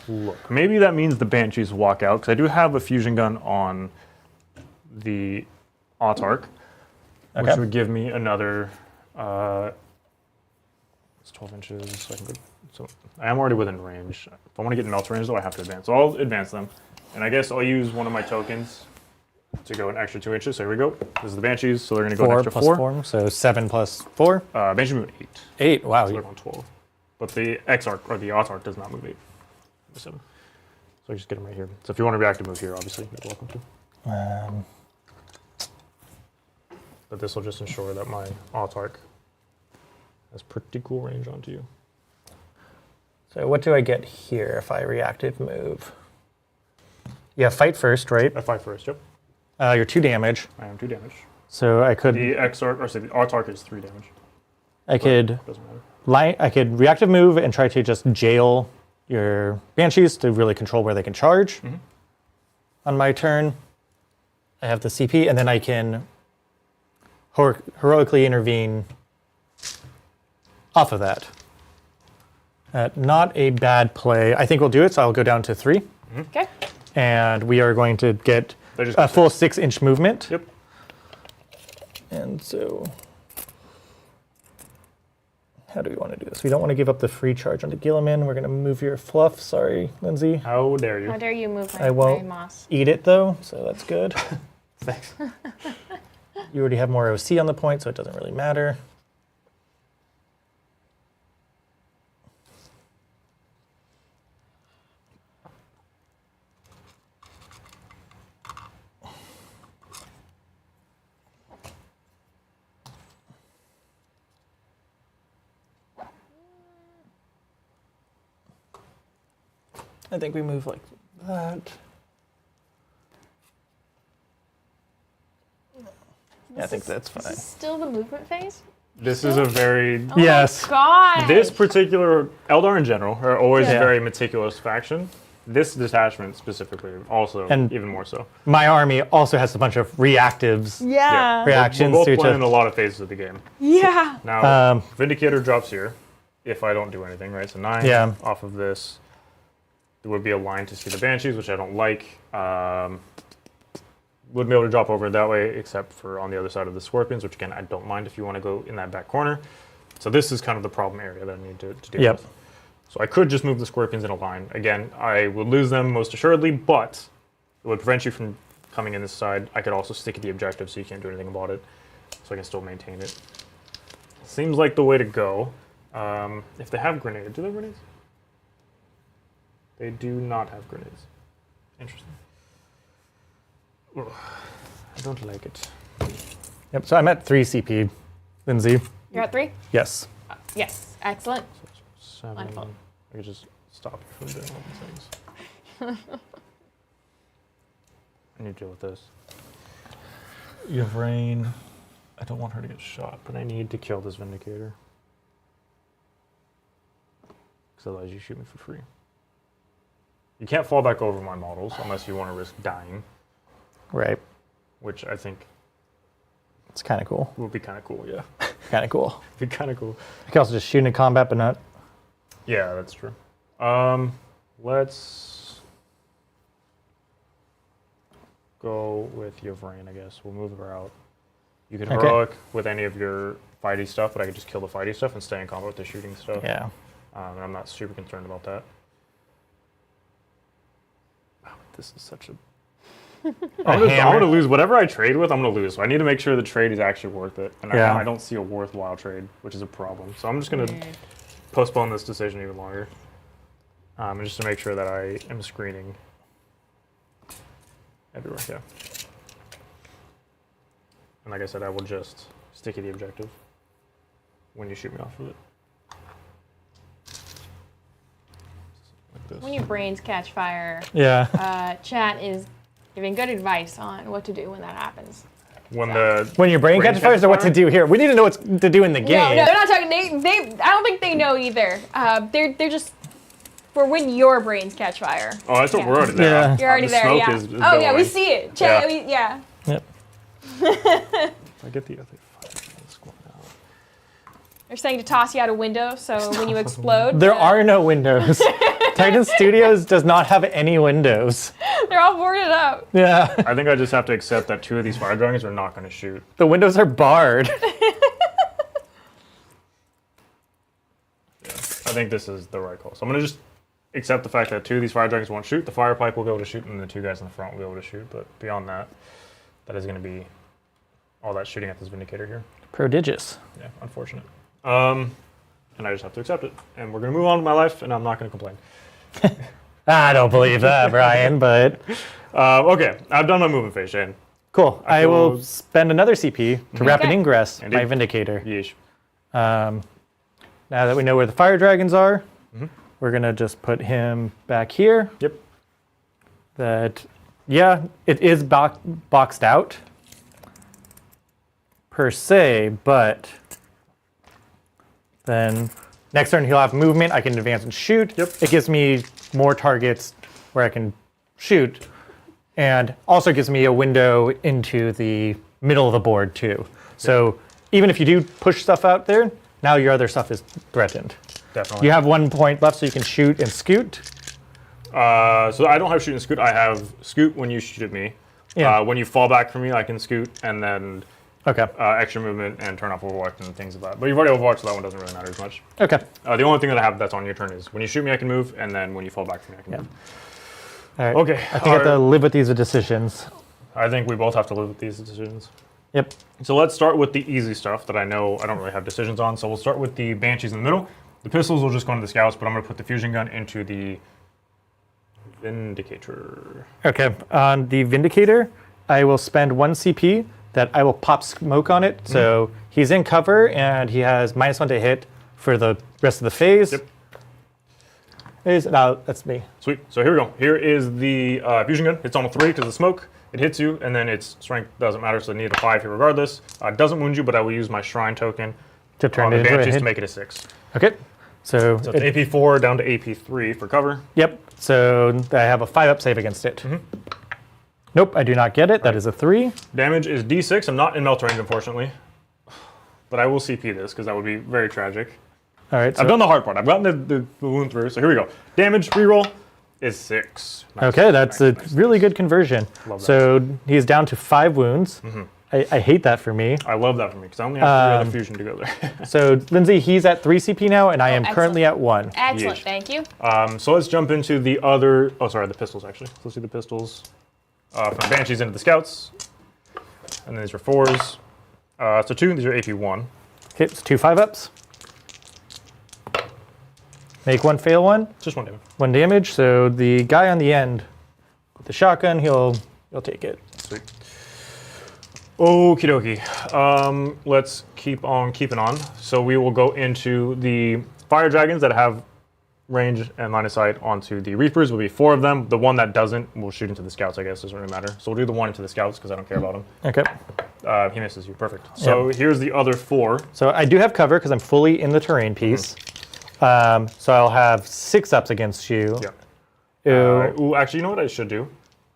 Look, maybe that means the Banshees walk out, because I do have a fusion gun on the Autarch, which would give me another... it's 12 inches, so I can go... So I am already within range. If I want to get in melt range, though, I have to advance. So I'll advance them. And I guess I'll use one of my tokens to go an extra 2 inches. So here we go. This is the Banshees, so they're going to go an extra 4. 4, so 7 plus 4. Banshees move 8. 8, wow. So they're going 12. But the X-Arc, or the Autarch, does not move 8. 7. So I just get them right here. So if you want to reactive move here, obviously, you're welcome to. But this will just ensure that my Autarch has pretty cool range onto you. So what do I get here if I reactive move? Yeah, fight first, right? I fight first, yep. You're 2 damage. I am 2 damage. So I could... The X-Arc, or say the Autarch is 3 damage. I could... Doesn't matter. I could reactive move and try to just jail your Banshees to really control where they can charge. On my turn, I have the CP, and then I can heroically intervene off of that. Not a bad play. I think we'll do it, so I'll go down to 3. Okay. And we are going to get just a full 6-inch movement. Yep. And so, how do we want to do this? We don't want to give up the free charge onto Gilliman. We're going to move your fluff. Sorry, Lindsay. How dare you? How dare you move I my won't moss? eat it, though, so that's good. Thanks. You already have more OC on the point, so it doesn't really matter. I think we move like that. Yeah, I think that's This fine. is still the movement phase? This is a very... Oh Yes. my God. This particular... Eldar in general are always Yeah. a very meticulous faction. This detachment specifically also And- even more so. My army also has a bunch of reactives. Yeah. Reactions We're both to each playing other. a lot of phases of the game. Yeah. Now, Vindicator drops here if I don't do anything, right? So 9 Yeah. off of this. There would be a line to see the Banshees, which I don't like. Wouldn't be able to drop over that way, except for on the other side of the Scorpions, which again, I don't mind if you want to go in that back corner. So this is kind of the problem area that I need to deal Yep. with. So I could just move the Scorpions in a line. Again, I would lose them most assuredly, but it would prevent you from coming in this side. I could also stick at the objective so you can't do anything about it. So I can still maintain it. Seems like the way to go. If they have grenades, do they have grenades? They do not have grenades. Interesting. Ugh, I don't like it. Yep, so I'm at 3 CP. Lindsay? You're at 3? Yes. Yes. Excellent. 7. Wonderful. I could just stop you from doing all these things. I need to deal with this. You have rain. I don't want her to get shot, but I need to kill this Vindicator. Because otherwise you shoot me for free. You can't fall back over my models unless you want to risk dying, Right. which I think It's kind of cool. would be kind of cool, yeah. Kind of cool. Be kind of cool. I can also just shoot in combat, but not. Yeah, that's true. Let's go with Yvrain, I guess. We'll move her out. You can Okay. heroic with any of your fighty stuff, but I could just kill the fighty stuff and stay in combat with the shooting stuff. Yeah. And I'm not super concerned about that. Wow, this is such a... I'm going to lose. Whatever I trade with, I'm going to lose. So I need to make sure the trade is actually worth it. And Yeah. I don't see a worthwhile trade, which is a problem. So I'm just going to postpone this decision even longer. Just to make sure that I am screening everywhere. Yeah. And like I said, I will just stick at the objective when you shoot me off of it. Like this. When your brains catch fire, Yeah. chat is giving good advice on what to do when that happens. When the When your brain catches fire, so what to do here? We need to know what to do in the game. No, they're not talking. They. I don't think they know either. They're just for when your brains catch fire. Oh, that's what Yeah. we're already there. Yeah. You're already The there. smoke Yeah. is Oh yeah, we billowing. see it. Chat. Yeah. Yeah. Yep. If I get the other let's go now. They're saying to toss you out a window, so when you explode, There are no windows. Titan Studios does not have any windows. they're all boarded up. Yeah. I think I just have to accept that 2 of these fire dragons are not going to shoot. The windows are barred. I think this is the right call. So I'm going to just accept the fact that 2 of these fire dragons won't shoot. The fire pipe will be able to shoot, and the 2 guys in the front will be able to shoot. But beyond that, that is going to be all that shooting at this Vindicator here. Prodigious. Yeah, unfortunate. And I just have to accept it. And we're going to move on with my life, and I'm not going to complain. I don't believe that, Brian, but Okay, I've done my movement phase, Shane. cool. I feel- will spend another CP to Rapid Okay. Ingress my Indeed. Vindicator. Yeesh. Now that we know where the fire dragons are, we're going to just put him back here. Yep. That, yeah, it is boxed out per se, but then next turn he'll have movement. I can advance and shoot. Yep. It gives me more targets where I can shoot, and also gives me a window into the middle of the board too. So even if you do push stuff out there, now your other stuff is threatened. Definitely. You have 1 point left, so you can shoot and scoot. So I don't have shoot and scoot. I have scoot when you shoot at me. Yeah. When you fall back from me, I can scoot, and then Okay. extra movement and turn off Overwatch and things like that. But you've already Overwatched, so that one doesn't really matter as much. Okay. The only thing that I have that's on your turn is when you shoot me, I can move, and then when you fall back from me, I can move. All right. Okay. I think I have to live with these decisions. I think we both have to live with these decisions. Yep. So let's start with the easy stuff that I know I don't really have decisions on. So we'll start with the Banshees in the middle. The pistols will just go into the Scouts, but I'm going to put the fusion gun into the Vindicator. Okay. On the Vindicator, I will spend 1 CP that I will pop smoke on it. So he's in cover, and he has -1 to hit for the rest of the phase. Yep. No, that's me. Sweet. So here we go. Here is the fusion gun. It's on a 3 because of smoke. It hits you, and then its strength doesn't matter, so I need a 5 here regardless. It doesn't wound you, but I will use my Shrine token To turn on it the into a Banshees hit. to make it a 6. Okay. So, So it's AP4 down to AP3 for cover. yep. So I have a 5-up save against it. Nope, I do not get it. That is a 3. Damage is D6. I'm not in melt range, unfortunately. But I will CP this, because that would be very tragic. All right. So, I've done the hard part. I've gotten the wound through, so here we go. Damage, reroll, is 6. Nice. okay, that's a nice. really good conversion. Love that. So he's down to 5 wounds. I hate that for me. I love that for me, because I only have 3 other fusion to go there. So Lindsay, he's at 3 CP now, and I am excellent. currently at 1. Excellent, Yeesh. thank you. So let's jump into the other, the pistols actually. So let's do the pistols from Banshees into the Scouts. And then these are 4s. So 2, these are AP1. Okay, it's 2 5-ups. Make 1, fail 1. Just 1 damage. 1 damage. So the guy on the end with the shotgun, he'll take it. Sweet. Okie dokie. Let's keep on keeping on. So we will go into the Fire Dragons that have range and line of sight onto the Reapers. Will be 4 of them. The one that doesn't will shoot into the Scouts, I guess. Doesn't really matter. So we'll do the one into the Scouts because I don't care about him. Okay. He misses you. Perfect. So here's the other 4. So I do have cover because I'm fully in the terrain piece. So I'll have 6 ups against you. Yeah. Ooh. Actually, you know what I should do?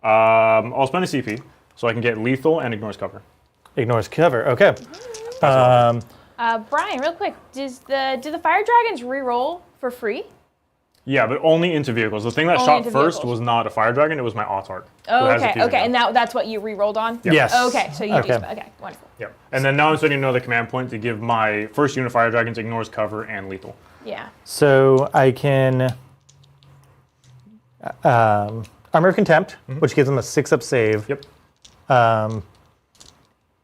I'll spend a CP so I can get lethal and ignores cover. Ignores cover. Okay. Brian, real quick, do the Fire Dragons reroll for free? Yeah, but only into vehicles. The thing that Only shot into first vehicles. was not a Fire Dragon, it was my Autarch. Oh, who has a okay, fusion okay, gun. and that's what you rerolled on? Yeah. Yes. Okay, so you Okay. do, okay, wonderful. Yeah. And then now I'm spending another command point to give my first unit of Fire Dragons ignores cover and lethal. Yeah. So I can Armor of Contempt, which gives him a 6-up save. Yep.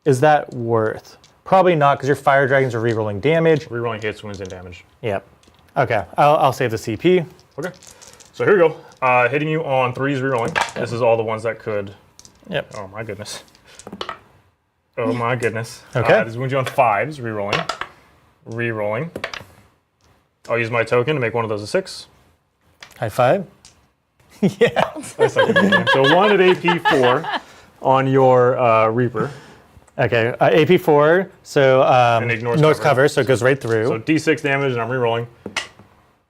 Is that worth? Probably not, because your Fire Dragons are rerolling damage. Rerolling hits, wounds, and damage. Yep. Okay, I'll save the CP. Okay. So here we go. Hitting you on 3s rerolling. This is all the ones that could. Yep. Oh my goodness. Oh my goodness. Okay. This wounds you on 5s rerolling. Rerolling. I'll use my token to make one of those a 6. High 5. Yeah. My second token. So 1 at AP4 on your Reaper. Okay, AP4, so And ignores ignores cover. cover, so it goes right through. So D6 damage, and I'm rerolling.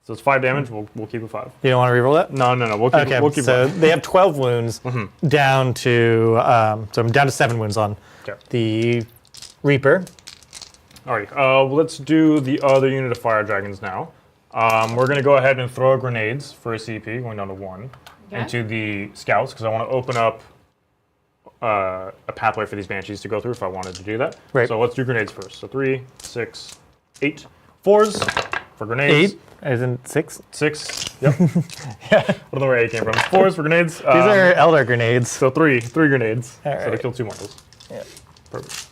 So it's 5 damage. We'll keep it 5. You don't want to reroll that? No. We'll keep. Okay, We'll keep so it. they have 12 wounds down to, so I'm down to 7 wounds on Okay. the Reaper. Alrighty. Let's do the other unit of Fire Dragons now. We're gonna go ahead and throw grenades for a CP, going down to 1, Okay. into the Scouts because I want to open up a pathway for these Banshees to go through if I wanted to do that. Right. So let's do grenades first. So 3, 6, 8. 4s for grenades. 8, as in 6. 6. Yep. I don't know where 8 came from. 4s for grenades. These are Eldar grenades. So 3 grenades. All So to right. kill 2 mortals. Yeah. Perfect.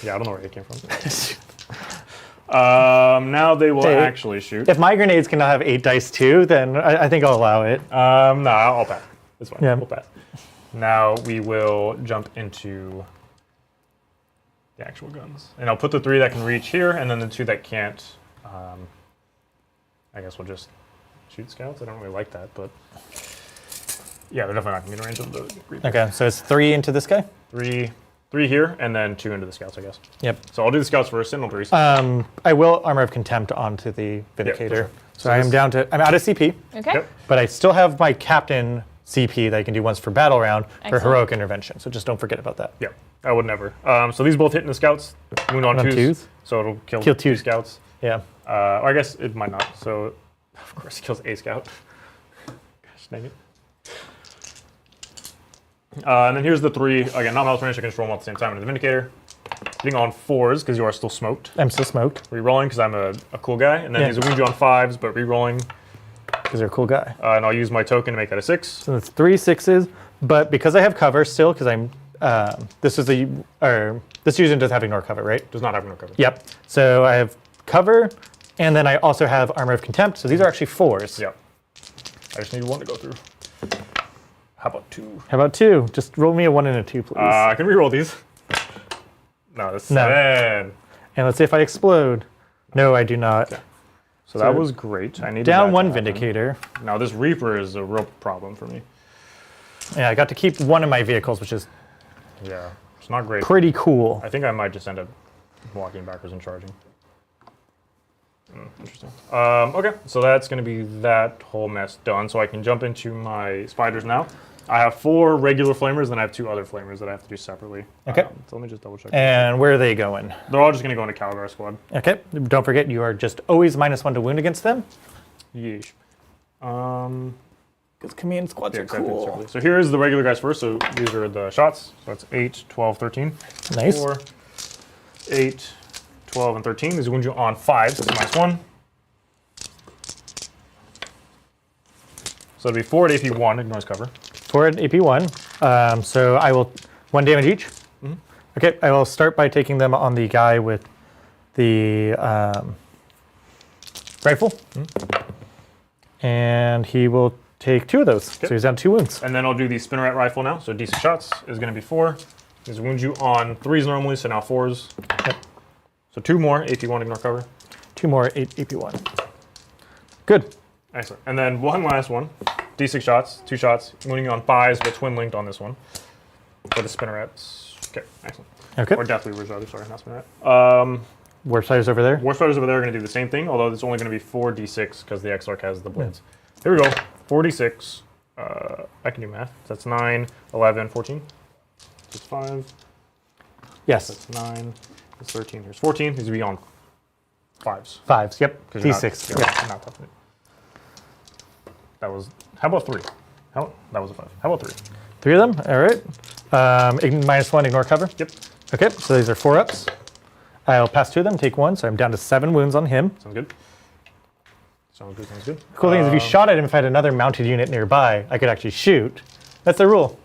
Yeah, I don't know where 8 came from. Now they will Hey, actually shoot. If my grenades can now have 8 dice too, then I think I'll allow it. No, I'll pat. It's fine. Yeah. We'll pat. Now we will jump into the actual guns. And I'll put the 3 that can reach here, and then the 2 that can't. I guess we'll just shoot Scouts. I don't really like that, but yeah, they're definitely not going to be in range of the Reaper. Okay, so it's 3 into this guy? 3 here, and then 2 into the Scouts, I guess. Yep. So I'll do the Scouts first, and I'll do reset. I will Armor of Contempt onto the Vindicator. sure. So I am down to, I'm out of CP, Okay. Yep. but I still have my Captain CP that I can do once for battle round for Excellent. Heroic Intervention, so just don't forget about that. Yeah, I would never. So these both hit in the Scouts. Wound on On 2s. twos? So it'll kill Kill 2 two. Scouts. Yeah. Or I guess it might not. So, of course, he kills a scout. Gosh, dang it. And then here's the 3. Again, not mouse range. I can just roll them all at the same time in the Vindicator. Hitting on 4s because you are still smoked. I'm still smoked. Rerolling because I'm a cool guy. And then he's a wound you on 5s, but rerolling because you're a cool guy. And I'll use my token to make that a 6. So that's 3 6s. But because I have cover still, because I'm this usually does have ignore cover, right? Does not have ignore cover. Yep. So I have cover, and then I also have armor of contempt. So these are actually 4s. Yep. I just need 1 to go through. How about 2? How about 2? Just roll me a 1 and a 2, please. I can reroll these. No, that's 7. And let's see if I explode. No, I do not. Okay. So that was great. I need down 1 Vindicator. Now this Reaper is a real problem for me. Yeah, I got to keep 1 of my vehicles, which is it's not great. pretty cool. I think I might just end up walking backwards and charging. Interesting. Okay, so that's going to be that whole mess done. So I can jump into my spiders now. I have 4 regular flamers, then I have 2 other flamers that I have to do separately. Okay. So let me just double check. And where are they going? They're all just going to go into Calgar squad. Okay. Don't forget, you are just always -1 to wound against them. Yeesh. Because command squads are cool. Exactly. So here's the regular guys first. So these are the shots. So that's 8, 12, 13. Nice. 4, 8, 12, and 13. These wound you on 5, so it's -1. So it'll be 4 at AP1, ignores cover. 4 at AP1. So I will 1 damage each. Mm-hmm. Okay, I will start by taking them on the guy with the rifle. Mm-hmm. And he will take 2 of those. Okay. So he's down 2 wounds. And then I'll do the Spinneret rifle now. So decent shots is going to be 4. These wound you on 3s normally, so now 4s. Yep. So 2 more, AP1, ignore cover. 2 more, 8 AP1. Good. Excellent. And then one last one. D6 shots, 2 shots, wounding you on 5s, but twin linked on this one. For the Spinnerets. Okay, excellent. Okay. Or Death Weavers, rather, sorry, not Spinneret. Warp Spiders over there. Warp Spiders over there are going to do the same thing, although it's only going to be 4d6 because the Exarch has the blades. Here we go. 4d6. I can do math. That's 9, 11, 14. That's 5. Yes. That's 9. That's 13. Here's 14. These will be on 5s. 5s, yep. D6. Yeah. Not tough. That was. How about 3? That was a 5. How about 3? 3 of them. All right. -1, ignore cover. Yep. Okay, so these are 4-ups. I'll pass 2 of them, take 1, so I'm down to 7 wounds on him. Sounds good. Sounds good. Sounds good. Cool thing is, if you shot at him, if I had another mounted unit nearby, I could actually shoot. That's the rule.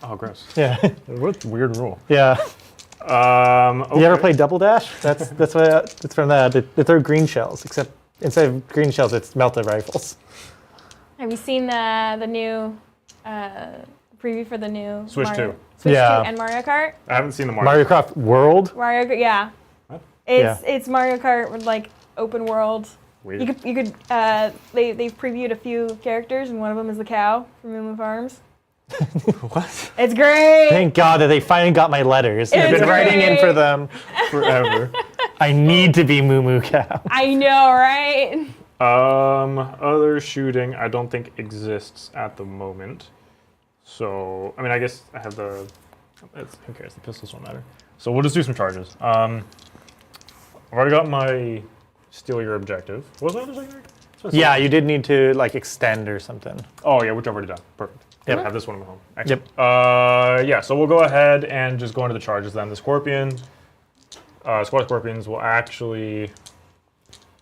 Oh, gross. Yeah. What a weird rule. Yeah. Okay. You ever play Double Dash? That's from that. They throw green shells, except instead of green shells, it's melted rifles. Have you seen the new preview for the new Switch Mario, 2? Switch Yeah. 2 and Mario Kart? I haven't seen the Mario Kart World? Mario Kart, yeah. What? It's Mario Kart with like open world. Weird. You could they've previewed a few characters and one of them is the cow from Moo Farms. What? It's great. Thank God that they finally got my letters. I've been writing in for them forever. I need to be Moo Moo Cow. I know, right? Other shooting I don't think exists at the moment. So, I mean, I guess I have the. Who cares? The pistols don't matter. So we'll just do some charges. I've already got my steal your objective. What was the other secondary? Yeah, you did need to like extend or something. Oh yeah, which I've already done. Perfect. Yep. I have this one in my home. Excellent. Yep. Yeah, so we'll go ahead and just go into the charges then. The Scorpion, Squad of Scorpions will actually,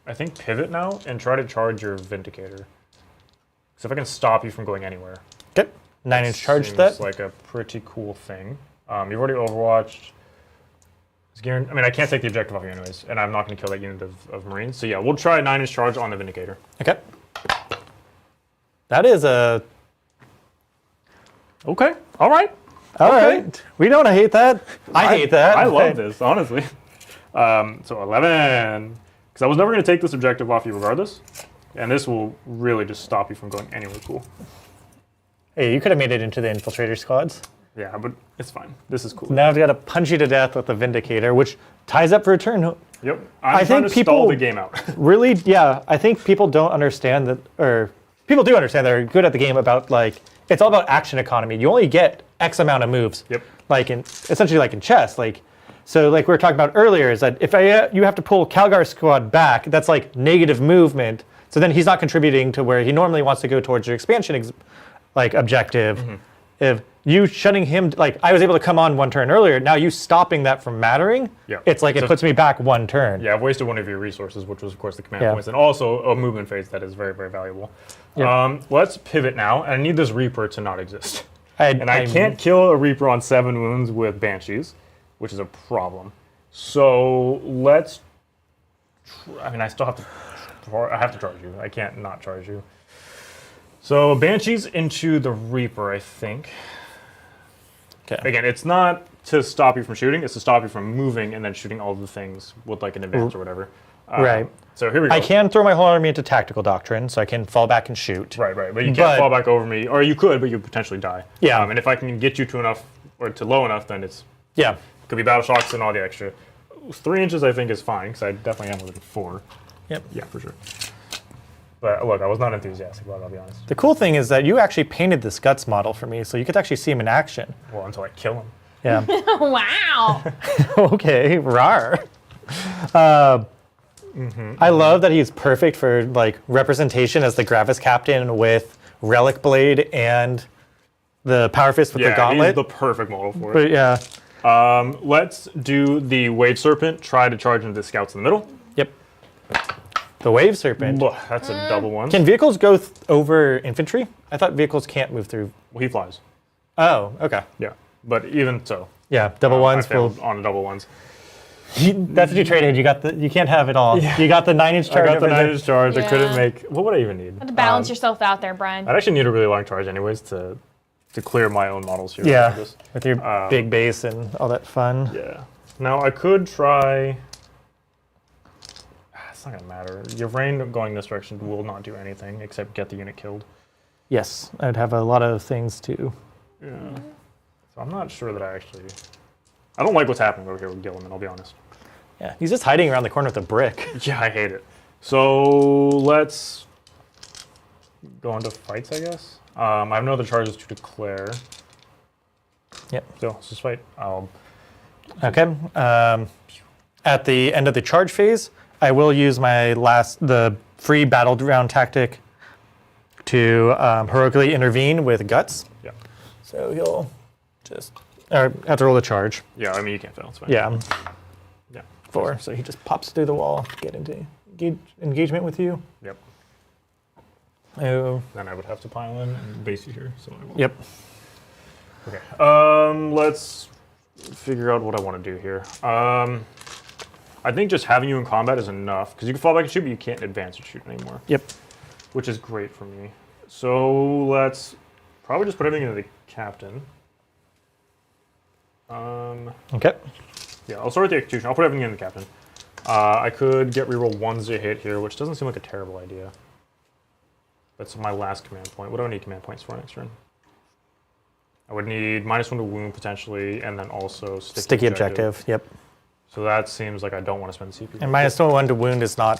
I think, pivot now and try to charge your Vindicator. So if I can stop you from going anywhere. Okay. 9-inch charge seems that. like a pretty cool thing. You've already overwatched. I mean, I can't take the objective off you anyways, and I'm not going to kill that unit of Marines. So yeah, we'll try a 9-inch charge on the Vindicator. Okay. That is a... Okay. All right. All right. We don't hate that. I hate that. I love this, honestly. So 11. Because I was never going to take this objective off you regardless. And this will really just stop you from going anywhere cool. Hey, you could have made it into the infiltrator squads. Yeah, but it's fine. This is cool. Now I've got to punch you to death with the Vindicator, which ties up for a turn. Yep. I'm trying to stall the game out. Really, yeah. I think people don't understand that, or people do understand that are good at the game about like, it's all about action economy. You only get X amount of moves. Yep. Like essentially like in chess, like So like we were talking about earlier, is that if you have to pull Calgar's squad back, that's like negative movement. So then he's not contributing to where he normally wants to go towards your expansion objective. If you shutting him, like I was able to come on 1 turn earlier, now you stopping that from mattering, it's like it puts me back 1 turn. Yeah, I've wasted one of your resources, which was of course the command points, and also a movement phase that is very, very valuable. Let's pivot now, and I need this Reaper to not exist. I can't kill a Reaper on 7 wounds with Banshees, which is a problem. So let's, I still have to, I have to charge you. I can't not charge you. So Banshees into the Reaper, I think. Okay. Again, it's not to stop you from shooting, it's to stop you from moving and then shooting all the things with like an advance or whatever. Right. So here we go. I can throw my whole army into tactical doctrine, so I can fall back and shoot. Right. But you can't fall back over me, or you could, but you potentially die. Yeah. And if I can get you to enough, or to low enough, then it's... Yeah. Could be battle shocks and all the extra. 3 inches I think is fine, because I definitely am within 4. Yep. Yeah, for sure. But look, I was not enthusiastic about it, I'll be honest. The cool thing is that you actually painted this Guts model for me, so you could actually see him in action. Well, until I kill him. Yeah. Wow. Okay, rar. I love that he's perfect for like representation as the Gravis captain with Relic Blade and the Power Fist with the Gauntlet. Yeah, he's the perfect model for it. But yeah. Let's do the Wave Serpent, try to charge into the scouts in the middle. Yep. The Wave Serpent. That's a double one. Can vehicles go over infantry? I thought vehicles can't move through. Well, he flies. Oh, okay. Yeah, but even so. Yeah, double ones. I failed on the double ones. That's what you traded. You can't have it all. Yeah. You got the 9-inch charge. I got the 9-inch charge. I couldn't make. What would I even need? You have to balance yourself out there, Brian. I'd actually need a really long charge, anyways, to clear my own models here. Yeah, with your big base and all that fun. Yeah. Now I could try. It's not gonna matter. Your rain going this direction will not do anything except get the unit killed. Yes, I'd have a lot of things too. Yeah. So I'm not sure that I don't like what's happening over here with Gilliman, I'll be honest. Yeah, he's just hiding around the corner with a brick. Yeah, I hate it. So let's go into fights, I guess. I have no other charges to declare. Yep. So let's just fight. Okay. At the end of the charge phase, I will use the free battle round tactic to heroically intervene with Guts. Yeah. So he'll just have to roll the charge. Yeah, I mean you can't fail. It's fine. Yeah. Yeah. 4. So he just pops through the wall, get into engagement with you. Yep. Oh. Then I would have to pile in and base you here. So I won't. Yep. Okay. Let's figure out what I want to do here. I think just having you in combat is enough because you can fall back and shoot, but you can't advance and shoot anymore. Yep. Which is great for me. So let's probably just put everything into the captain. Okay. Yeah, I'll start with the execution. I'll put everything in the captain. I could get reroll 1s to hit here, which doesn't seem like a terrible idea. That's my last command point. What do I need command points for next turn? I would need -1 to wound potentially, and then also sticky objective. Yep. So that seems like I don't want to spend the CP. And -1 to wound is not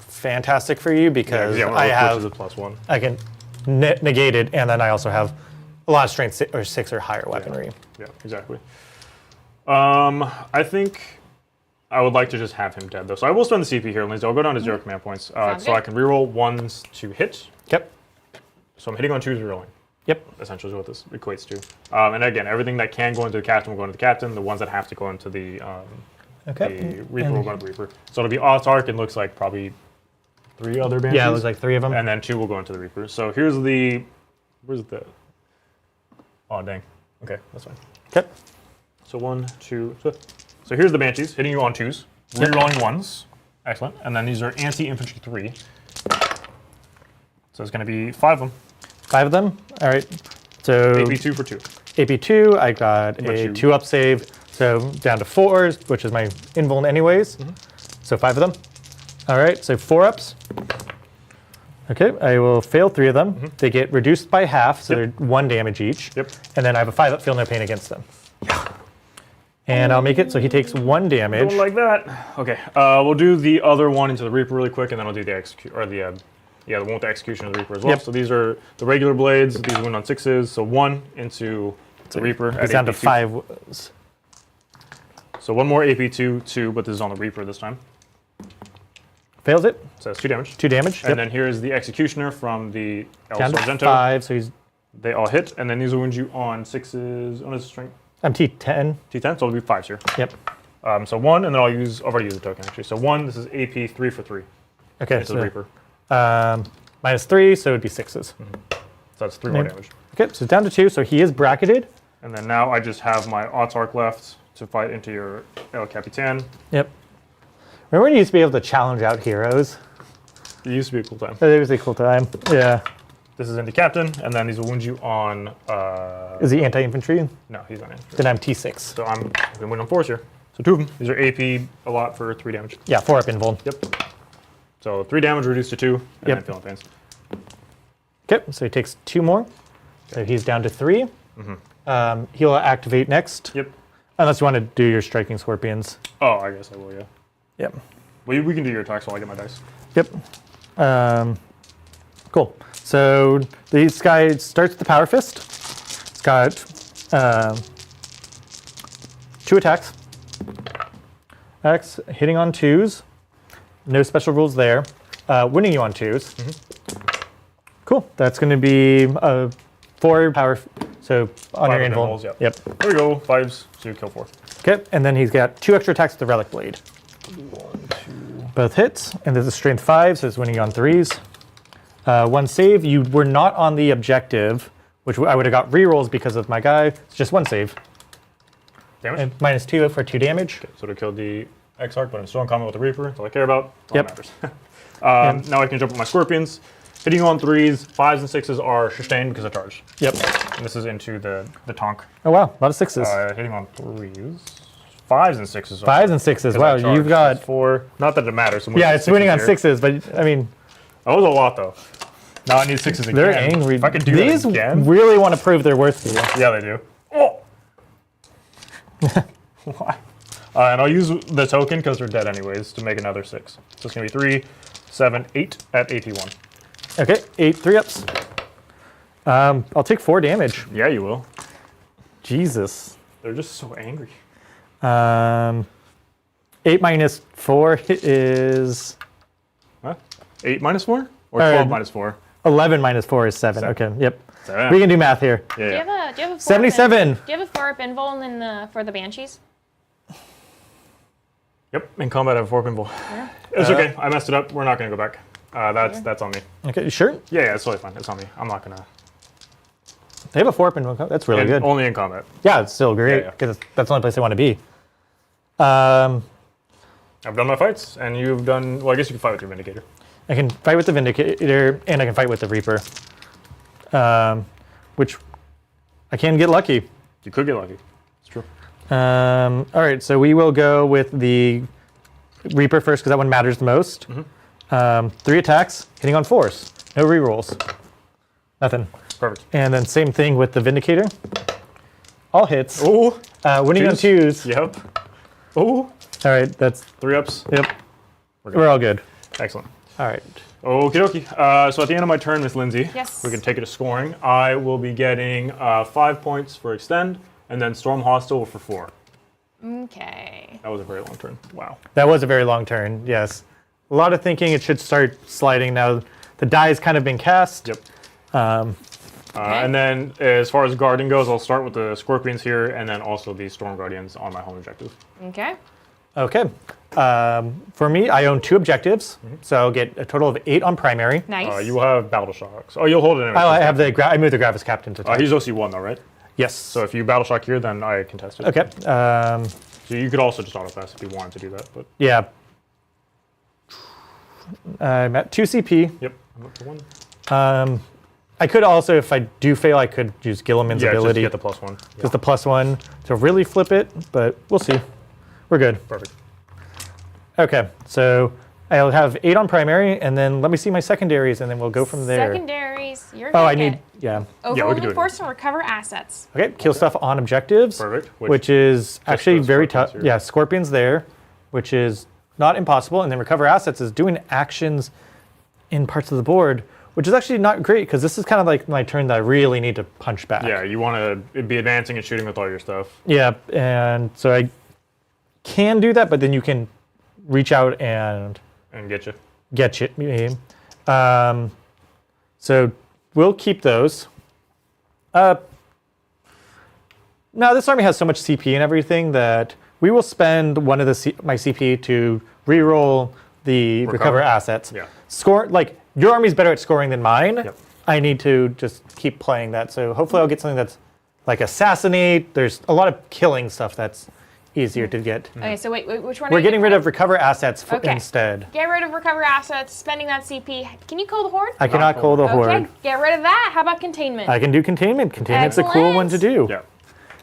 fantastic for you because I have a +1. I can negate it, and then I also have a lot of strength 6 or higher weaponry. Yeah, exactly. I think I would like to just have him dead though. So I will spend the CP here, Lindsay. I'll go down to 0 command points, so I can reroll 1s to hit. Yep. So I'm hitting on 2s rerolling. Yep. Essentially is what this equates to. And again, everything that can go into the captain will go into the captain. The ones that have to go into the Reaper will go into the Reaper. So it'll be Autark and looks like probably 3 other Banshees. Yeah, it looks like 3 of them. And then 2 will go into the Reaper. So here's the... Where's the... Oh, dang. Okay, that's fine. Okay. So 1, 2... So here's the Banshees, hitting you on 2s. Rerolling 1s. Excellent. And then these are anti-infantry 3. So it's going to be 5 of them. 5 of them? All right. So AP2 for 2. AP2, I got a 2-up save. So down to 4s, which is my invuln anyways. So 5 of them. All right, so 4-ups. Okay, I will fail 3 of them. They get reduced by half, so they're 1 damage each. Yep. And then I have a 5-up, feel no pain against them. And I'll make it so he takes 1 damage. Don't like that. Okay, we'll do the other one into the Reaper really quick, and then I'll do the the one with the execution of the Reaper as well. Yep. So these are the regular blades. These wound on 6s. So 1 into the Reaper. It's down to 5 wounds. So So one more AP 2, but this is on the Reaper this time. Fails it. So that's 2 damage. 2 damage. And then here's the Executioner from the El down to Sargento. 5, so he's... They all hit, and then these will wound you on 6s. On his strength. I'm T10. T10, so it'll be 5s here. Yep. So 1, and then I've already used the token actually. So 1, this is AP 3 for 3. Okay, Into the Reaper. -3, so it'd be 6s. So that's 3 more damage. Okay, so down to 2, so he is bracketed. And then now I just have my Autarch left to fight into your El Capitan. Yep. Remember when you used to be able to challenge out heroes? It used to be a cool time. It was a cool time. Yeah. This is into Captain, and then these will wound you on... Is he anti-infantry? No, he's not infantry. Then I'm T6. So I'm going to win on 4s here. So 2 of them. These are AP a lot for 3 damage. Yeah, 4 up invuln. Yep. So 3 damage reduced to 2, and then feeling pains. Okay, so he takes 2 more. So he's down to 3. He'll activate next. Yep. Unless you want to do your striking scorpions. Oh, I guess I will, yeah. Yep. We can do your attacks while I get my dice. Yep. Cool. So this guy starts with the Power Fist. It's got 2 attacks. X hitting on 2s. No special rules there. Winning you on 2s. Cool. That's going to be 4 power. So on your invuln. Yep. There we go. 5s. So you kill 4. Okay. And then he's got 2 extra attacks with the Relic Blade. 1, 2. Both hits. And there's a strength 5, so it's winning you on 3s. 1 save. You were not on the objective, which I would have got rerolls because of my guy. It's just 1 save. Damage? And -2 for 2 damage. Okay, so to kill the Exarch, but I'm still in combat with the Reaper. That's all I care about. That's all Yep. that matters. Now I can jump with my Scorpions. Hitting you on 3s, 5s and 6s are sustained because I charged. Yep. And this is into the tonk. Oh wow, a lot of 6s. Hitting on 3s. 5s and 6s. 5s and 6s. Wow, you've got 4. Not that it matters. Yeah, it's winning on 6s, but I mean. That was a lot though. Now I need 6s again. They're angry. If I could do These that again. really want to prove their worth to you. Yeah, they do. Oh. Why? And I'll use the token because they're dead anyways to make another 6. So it's gonna be 3, 7, 8 at AP1. Okay, 8 3-ups. I'll take 4 damage. Yeah, you will. Jesus. They're just so angry. 8 minus 4 is What? 8 minus 4? Or 12 minus 4? 11 minus 4 is 7. Okay, yep. 7. We can do math here. Yeah, Do you yeah. have a 4 77. Do you have a 4 up invuln for the Banshees? Yep, in combat I have 4 pinball. Yeah. It's okay. I messed it up. We're not gonna go back. That's on me. Okay, you sure? Yeah, it's totally fine. It's on me. I'm not gonna. They have a 4 up in one. That's really good. Only in combat. Yeah, it's still great Yeah. because that's the only place I want to be. I've done my fights, and you've done. Well, I guess you can fight with your Vindicator. I can fight with the Vindicator, and I can fight with the Reaper. Which I can get lucky. You could get lucky. It's true. All right, so we will go with the Reaper first because that one matters the most. 3 attacks, hitting on 4s. No rerolls. Nothing. Perfect. And then same thing with the Vindicator. All hits. Oh. Winning on 2s. Yep. Oh. All right, that's 3 ups. yep. We're We're all good. Excellent. All right. Okie dokie. So at the end of my turn, Miss Lindsay, Yes. we can take it to scoring. I will be getting 5 points for extend, and then Storm Hostile for 4. Okay. That was a very long turn. Wow. That was a very long turn, yes. A lot of thinking. It should start sliding now. The die has kind of been cast. Yep. And then as far as guarding goes, I'll start with the Scorpions here, and then also the Storm Guardians on my home objective. Okay. Okay. For me, I own 2 objectives, so I'll get a total of 8 on primary. Nice. You will have Battle Shocks. Oh, you'll hold it anyway. I have the I moved the Gravis Captain to top. He's OC1 though, right? Yes. So if you Battle Shock here, then I contest it. Okay. So you could also just auto pass if you wanted to do that, but Yeah. I'm at 2 CP. yep, I'm up to 1. I could also, if I do fail, I could use Gilliman's Yeah, just ability. get the +1. Yeah. Just the +1 to really flip it, but we'll see. We're good. Perfect. Okay, so I'll have 8 on primary, and then let me see my secondaries, and then we'll go from there. Secondaries. You're Oh, gonna I need, get yeah. Yeah, we can do overwhelming it. force and recover assets. Okay, kill stuff on objectives. Perfect. Which is actually the very Scorpions tough. here. Yeah, Scorpions there, which is not impossible. And then recover assets is doing actions in parts of the board, which is actually not great because this is kind of like my turn that I really need to punch back. Yeah, you want to be advancing and shooting with all your stuff. Yeah, and so I can do that, but then you can reach out and get you. So we'll keep those. Now this army has so much CP and everything that we will spend one of my CP to reroll the recover assets. Yeah. Score, like, your army's better at scoring than mine. Yep. I need to just keep playing that. So hopefully I'll get something that's like assassinate. There's a lot of killing stuff that's easier to get. Okay, so wait, which one? We're getting rid of recover assets instead. Get rid of recover assets, spending that CP. Can you call the horde? I cannot call the horde. Okay, get rid of that. How about containment? I can do containment. Containment's a cool one to do. Yeah.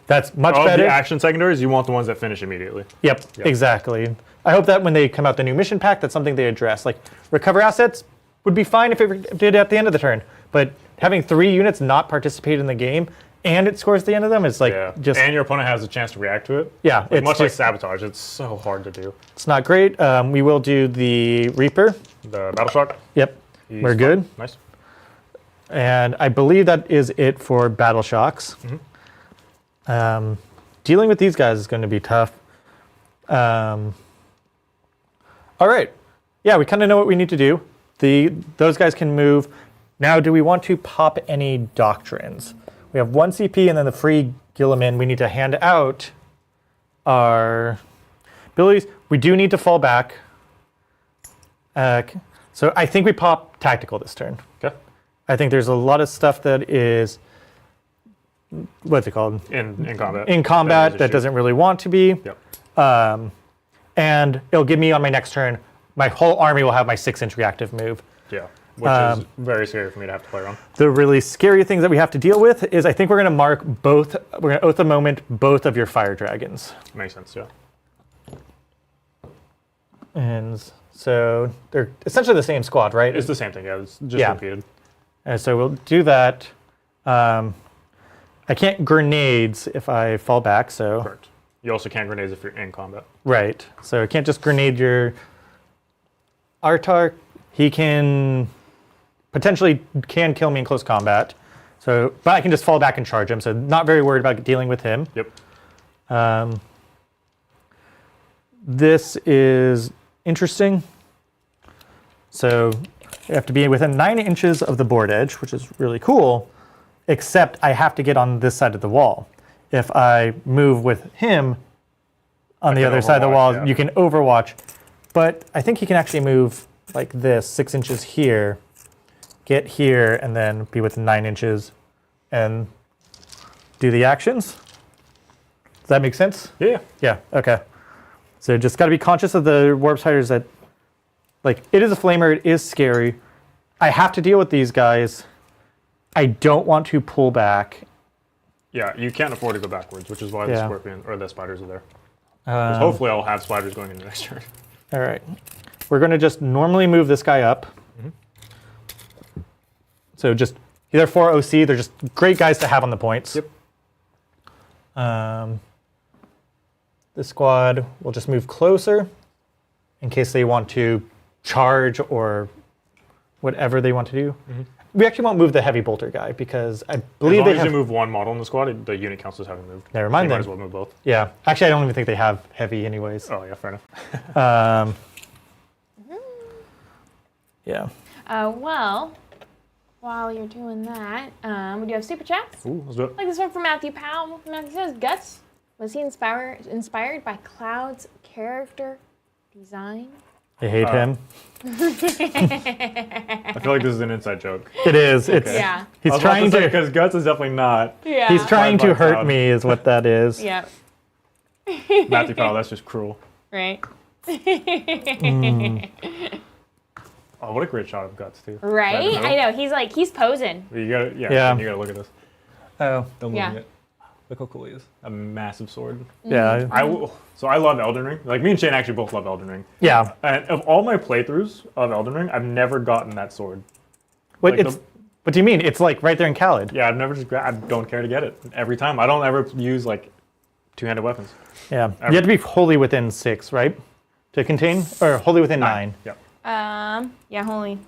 That's much All better. the action secondaries, you want the ones that finish immediately. Yep, exactly. I hope that when they come out the new mission pack, that's something they address. Like, recover assets would be fine if it did at the end of the turn, but having 3 units not participate in the game and it scores the end of them is like just. And your opponent has a chance to react to it. Yeah, like, it's much like just, sabotage. It's so hard to do. It's not great. We will do the Reaper. The battle shock. Yep, we're good. Nice. And I believe that is it for battle shocks. Dealing with these guys is going to be tough. All right. Yeah, we kind of know what we need to do. Those guys can move. Now, do we want to pop any doctrines? We have 1 CP and then the free Gilliman. We need to hand out our abilities. We do need to fall back. So I think we pop tactical this turn. Okay. I think there's a lot of stuff that is, what's it called? In combat. In combat that doesn't really want to be. Yep. And it'll give me on my next turn, my whole army will have my 6-inch reactive move. Yeah, which is very scary for me to have to play around. The really scary things that we have to deal with is I think we're going to mark we're going to oath a moment both of your fire dragons. Makes sense, yeah. And so they're essentially the same squad, right? It's the same thing, yeah. It's just repeated. And so we'll do that. I can't grenades if I fall back, so. Correct. You also can't grenades if you're in combat. Right. So I can't just grenade your Artar. He can potentially kill me in close combat. So, but I can just fall back and charge him. So not very worried about dealing with him. Yep. This is interesting. So you have to be within 9 inches of the board edge, which is really cool, except I have to get on this side of the wall. If I move with him on the other side of the wall, you can overwatch. But I think he can actually move like this, 6 inches here, get here, and then be within 9 inches and do the actions. Does that make sense? Yeah. Yeah, okay. So just got to be conscious of the warp spiders that, like, it is a flamer, it is scary. I have to deal with these guys. I don't want to pull back. Yeah, you can't afford to go backwards, which is why the scorpion or the spiders are there. 'Cause hopefully I'll have spiders going into next turn. All right. We're going to just normally move this guy up. So just, they're 4 OC. They're just great guys to have on the points. Yep. This squad will just move closer in case they want to charge or whatever they want to do. We actually won't move the heavy bolter guy because I believe as long as you move 1 model in the squad, the unit counts as having moved. Never mind You then. might as well move both. Yeah. Actually, I don't even think they have heavy anyways. Oh, yeah, fair enough. Yeah. Well, while you're doing that, we do have super chats. Ooh, let's do it. Like this one from Matthew Powell. Matthew says, Guts, was he inspired by Cloud's character design? I hate him. I feel like this is an inside joke. It is. It's, Yeah. He's trying to. Because Guts is definitely not. Yeah. He's trying to hurt Cloud. me, is what that is. Yeah. Matthew Powell, that's just cruel. Right. Oh, what a great shot of Guts, too. Right? I know. He's posing. You gotta, Yeah. You gotta look at this. Oh. Don't Yeah. look at it. Look how cool he is. A massive sword. Yeah. So I love Elden Ring. Like, me and Shane actually both love Elden Ring. Yeah. And of all my playthroughs of Elden Ring, I've never gotten that sword. What, Like what do you mean? It's like right there in Khaled. Yeah, I've never just I don't care to get it every time. I don't ever use like two-handed weapons. Yeah. You have to be wholly within 6, right? To contain? Or wholly within 9. Yeah. Yeah, holy.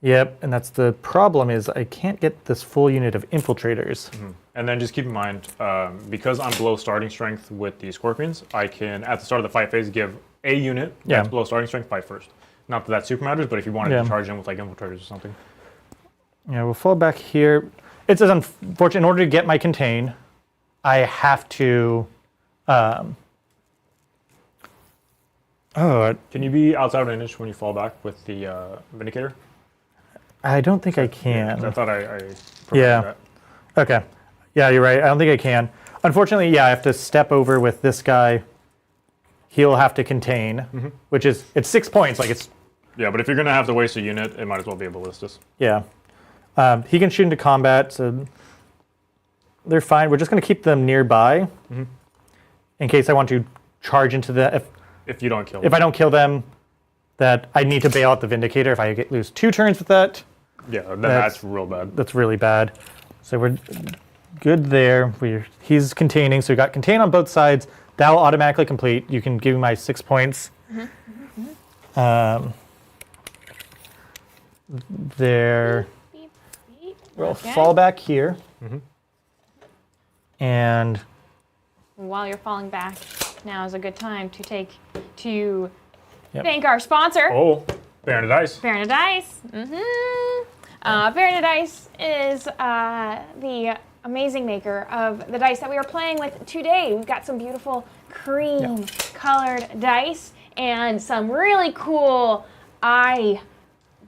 Yep, and that's the problem is I can't get this full unit of infiltrators. And then just keep in mind, because I'm below starting strength with the Scorpions, I can, at the start of the fight phase, give a unit that's below starting strength fight first. Not that that super matters, but if you wanted to charge in with like infiltrators or something. Yeah, we'll fall back here. It says, unfortunately, in order to get my contain, I have to... Can you be outside of an inch when you fall back with the Vindicator? I don't think I can. Yeah, I thought I Yeah. that. Okay. Yeah, you're right. I don't think I can. Unfortunately, yeah, I have to step over with this guy. He'll have to contain, which is, it's 6 points. Like it's... Yeah, but if you're going to have to waste a unit, it might as well be a Ballistus. Yeah. He can shoot into combat, so they're fine. We're just going to keep them nearby in case I want to charge into the... If you don't kill them. If I don't kill them, that I need to bail out the Vindicator. If I lose 2 turns with that... Yeah, then that's real bad. That's really bad. So we're good there. He's containing, so we got contain on both sides. That will automatically complete. You can give me my 6 points. There. We'll fall back here. And while you're falling back, now is a good time to thank our sponsor. Oh, Baron of Dice. Baron of Dice. Baron of Dice is the amazing maker of the dice that we are playing with today. We've got some beautiful cream-colored dice and some really cool eye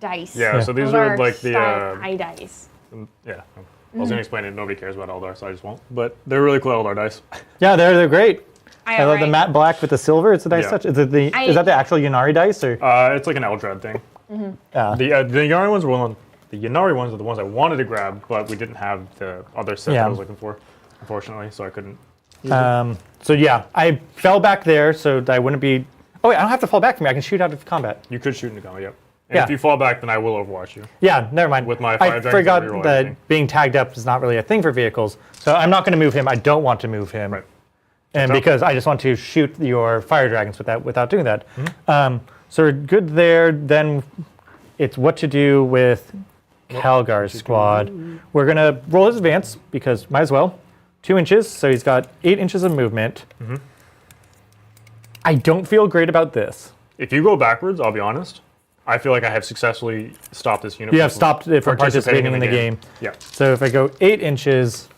dice. Yeah, so these are like the eye dice. Yeah, I was gonna explain it. Nobody cares about Eldar, so I just won't. But they're really cool Eldar dice. yeah, they're great. I love the matte black with the silver. It's a dice touch. Is that the actual Ynnari dice or? It's like an Eldrad thing. The Ynnari ones were the Ynnari ones are the ones I wanted to grab, but we didn't have the other set that I was looking for, unfortunately, so I couldn't. So yeah, I fell back there so that I wouldn't be. Oh wait, I don't have to fall back from me. I can shoot out of combat. You could shoot into combat, yep. And if you fall back, then I will overwatch you. Yeah, never mind. With my I forgot that being tagged up is not really a thing for vehicles, so I'm not going to move him. I don't want to move him, and because I just want to shoot your fire dragons without doing that. So we're good there. Then it's what to do with Calgar's squad. We're going to roll his advance because might as well. 2 inches, so he's got 8 inches of movement. I don't feel great about this. If you go backwards, I'll be honest, I feel like I have successfully stopped this unit. You have stopped it from participating in the game. Yeah. So if I go 8 inches,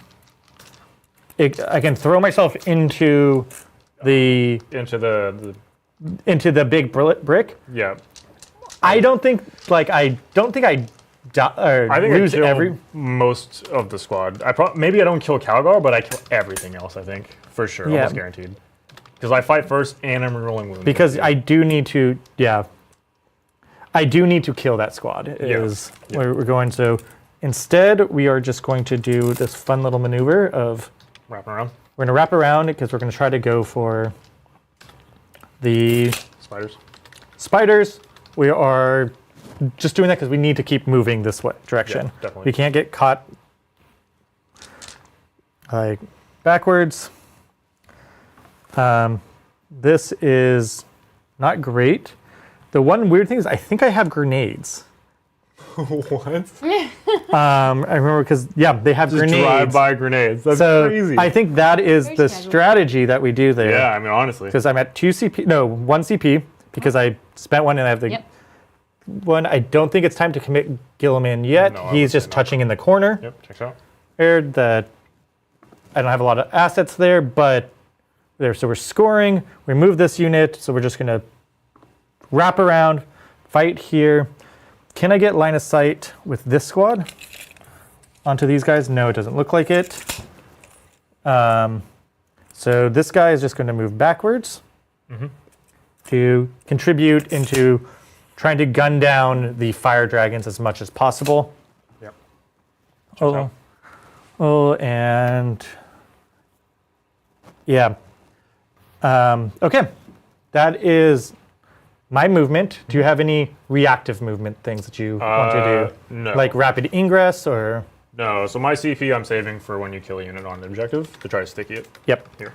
I can throw myself into the big brick. Yeah. I don't think I lose most of the squad. Maybe I don't kill Calgar, but I kill everything else. I think for sure, almost guaranteed. Because I fight first and I'm rolling wounds. Because I do need to, I do need to kill that squad. Is where we're going. So instead, we are just going to do this fun little maneuver of wrapping around. We're going to wrap around because we're going to try to go for the spiders. We are just doing that because we need to keep moving this direction. Yeah, definitely. We can't get caught like backwards. This is not great. The one weird thing is I think I have grenades. What? I remember because they have grenades. Drive-by grenades. That's crazy. I think that is the strategy that we do there. Yeah, I mean honestly. Because I'm at 1 CP because I spent one and I have the one. I don't think it's time to commit Gilliman yet. No, he's just touching in the corner. Yep, checks out. That I don't have a lot of assets there, but there. So we're scoring. We move this unit, so we're just gonna wrap around, fight here. Can I get line of sight with this squad onto these guys? No, it doesn't look like it. So this guy is just going to move backwards to contribute into trying to gun down the fire dragons as much as possible. Yep. And okay, that is my movement. Do you have any reactive movement things that you want to do? No. Like rapid ingress or? No, so my CP I'm saving for when you kill a unit on the objective to try to sticky it. Yep. Here.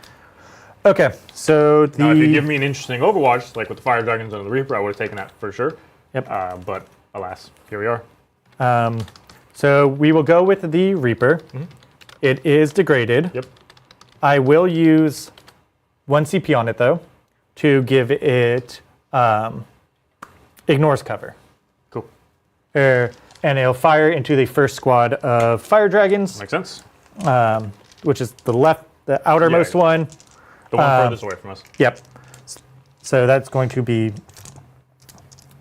Okay, so Now, if you give me an interesting Overwatch, like with the Fire Dragons and the Reaper, I would have taken that for sure. Yep. But alas, here we are. So we will go with the Reaper. It is degraded. Yep. I will use 1 CP on it, though, to give it ignores cover. Cool. And it'll fire into the first squad of fire dragons. Makes sense. Which is the outermost one. The one furthest away from us. Yep. So that's going to be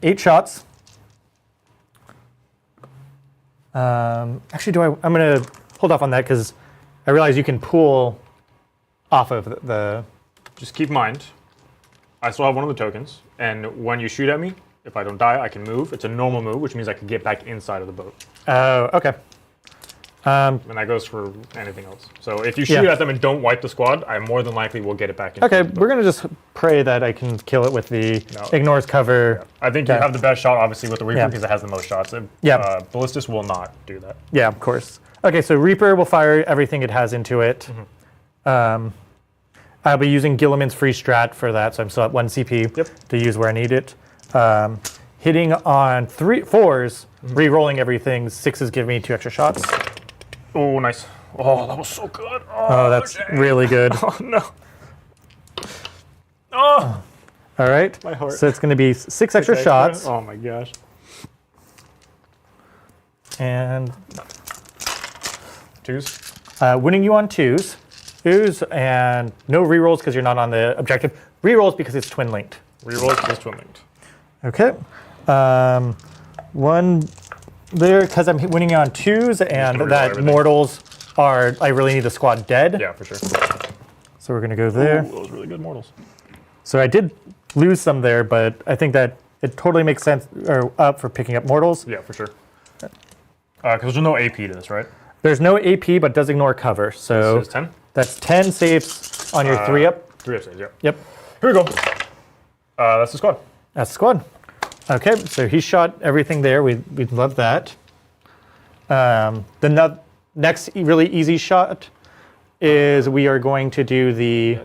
8 shots. Actually, I'm going to hold off on that because I realize you can pull off of the. Just keep in mind, I still have one of the tokens, and when you shoot at me, if I don't die, I can move. It's a normal move, which means I can get back inside of the boat. Oh, okay. And that goes for anything else. So if you shoot at them and don't wipe the squad, I more than likely will get it back in. Okay, we're going to just pray that I can kill it with the ignores cover. Yeah. I think you have the best shot, obviously, with the Reaper because it has the most shots. Ballistus will not do that. Yeah, of course. Okay, so Reaper will fire everything it has into it. I'll be using Gilliman's free strat for that, so I'm still at 1 CP to use where I need it. Hitting on 4s, re-rolling everything. 6s give me 2 extra shots. Oh, nice. Oh, that was so good. Oh, that's really good. Oh, no. Oh. All right. My heart. So it's going to be 6 extra shots. Oh, my gosh. And 2s. Winning you on 2s. And no rerolls because you're not on the objective. Rerolls because it's twin linked. Rerolls because twin linked. Okay. 1 there because I'm winning you on 2s and that mortals are. I really need the squad dead. Yeah, for sure. So we're gonna go there. Ooh, those really good mortals. So I did lose some there, but I think that it totally makes sense or up for picking up mortals. Yeah, for sure. Because there's no AP to this, right? There's no AP, but does ignore cover. So this is 10. That's 10 saves on your 3-up. 3-up saves, yeah. Yep. Here we go. That's the squad. That's the squad. Okay, so he shot everything there. We'd love that. The next really easy shot is we are going to do the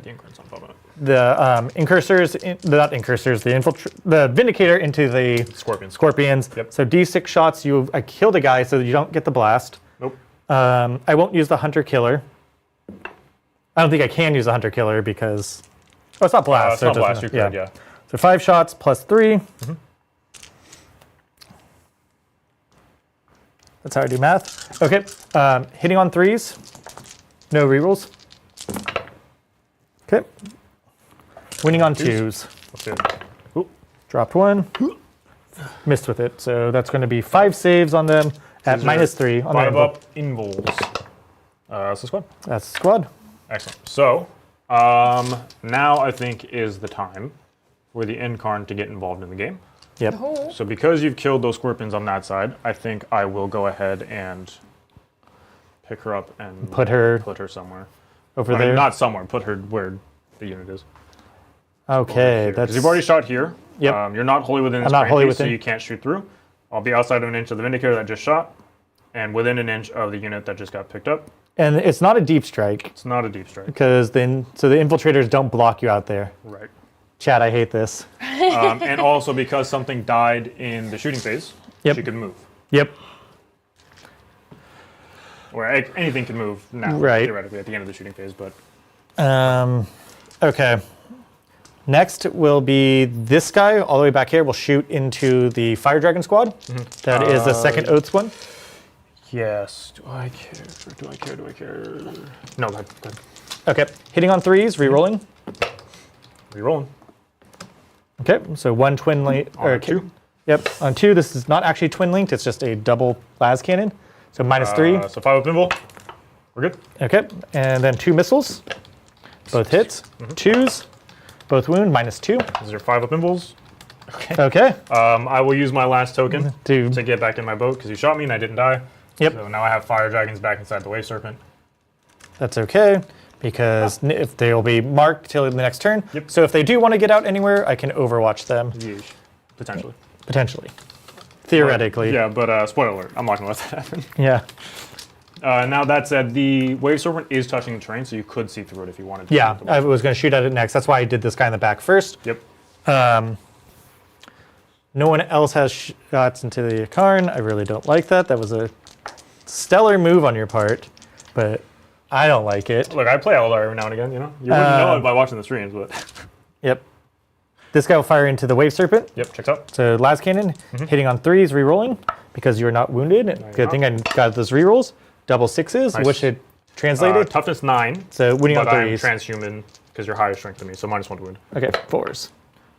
incursors, not incursors, the Vindicator into the Scorpions. Yep. So D6 shots, I killed a guy so you don't get the blast. Nope. I won't use the Hunter Killer. I don't think I can use the Hunter Killer because, it's not blast. It's not blast, you could, yeah. So 5 shots plus 3. That's how I do math. Okay, hitting on 3s. No rerolls. Okay. Winning on 2s. Let's do it. Ooh. Dropped 1. Missed with it. So that's going to be 5 saves on them at -3 on 5 up invols. That's the squad. That's the squad. Excellent. So now I think is the time for the Incarn to get involved in the game. Yep. So because you've killed those Scorpions on that side, I think I will go ahead and pick her up and put her somewhere. Over there? Not somewhere. Put her where the unit is. Okay. Because you've already shot here. Yep. You're not wholly within its range, so you can't shoot through. I'll be outside of an inch of the Vindicator that just shot, and within an inch of the unit that just got picked up. And it's not a deep strike. It's not a deep strike. Because so the infiltrators don't block you out there. Right. Chad, I hate this. And also because something died in the shooting phase, she could move. Yep. Or anything can move now, theoretically, at the end of the shooting phase. But okay. Next will be this guy all the way back here. Will shoot into the Fire Dragon squad. That is the second Oaths one. Yes. Do I care? No, go ahead. Okay. Hitting on 3s, re-rolling. Re-rolling. Okay, so 1 twin link. On 2. Yep, on 2. This is not actually twin linked. It's just a double las cannon. So -3. So 5 up invul. We're good. Okay, and then 2 missiles. Both hits. 2s. Both wound. -2. These are 5 up invuls. Okay. I will use my last token to get back in my boat because you shot me and I didn't die. Yep. So now I have Fire Dragons back inside the Wave Serpent. That's okay, because if they'll be marked till the next turn. Yep. So if they do want to get out anywhere, I can overwatch them. Yeesh. Potentially. Potentially. Theoretically. Yeah, but spoiler alert, I'm not going to let that happen. Yeah. Now that said, the Wave Serpent is touching the terrain, so you could see through it if you wanted to. Yeah, I was going to shoot at it next. That's why I did this guy in the back first. Yep. No one else has shots into the Ykarn. I really don't like that. That was a stellar move on your part, but I don't like it. Look, I play Aeldari every now and again, you know? You wouldn't know it by watching the streams, but... Yep. This guy will fire into the Wave Serpent. Yep, checks out. So last cannon, hitting on 3s, re-rolling, because you're not wounded. Good thing I got those re-rolls. Double 6s, Nice. which it translated. Toughness 9. So winning on but I'm 3s. transhuman because you're higher strength than me, so -1 to wound. Okay, 4s.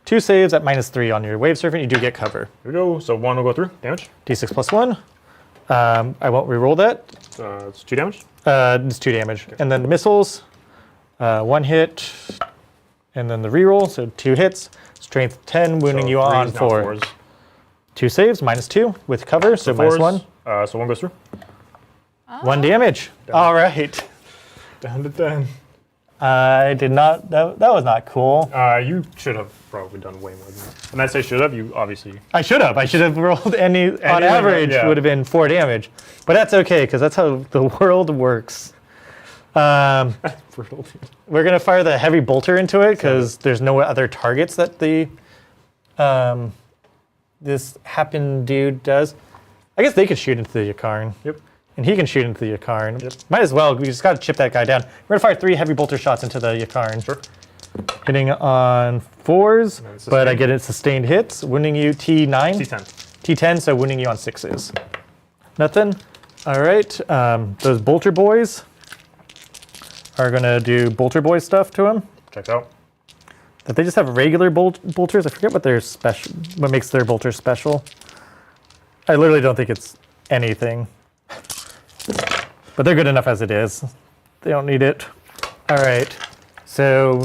2 saves at -3 on your Wave Serpent. You do get cover. Here we go. So 1 will go through. Damage. D6 plus 1. I won't re-roll that. It's 2 damage. It's 2 damage. Okay. And then the missiles, 1 hit, and then the re-roll, so 2 hits. Strength 10, wounding So you on 3s, now 4. 4s. 2 saves, -2 with cover, so Fours, -1. so 1 goes through. 1 damage. All right. Down to 10. I did not, that was not cool. You should have probably done way more than that. When I say should have, you obviously... I should have rolled any on average, yeah. would have been 4 damage. But that's okay, because that's how the world works. Brutal. We're going to fire the heavy bolter into it, because there's no other targets that the this happen dude does. I guess they could shoot into the Ykarn. Yep. And he can shoot into the Ykarn. Yep. Might as well. We just got to chip that guy down. We're going to fire 3 heavy bolter shots into the Ykarn. Sure. Hitting on 4s, but I get it sustained hits. Wounding you T9. T10. T10, so wounding you on 6s. Nothing. All right. Those bolter boys are going to do bolter boy stuff to him. Checks out. That they just have regular bolters. I forget what their special, what makes their bolters special. I literally don't think it's anything. But they're good enough as it is. They don't need it. All right. So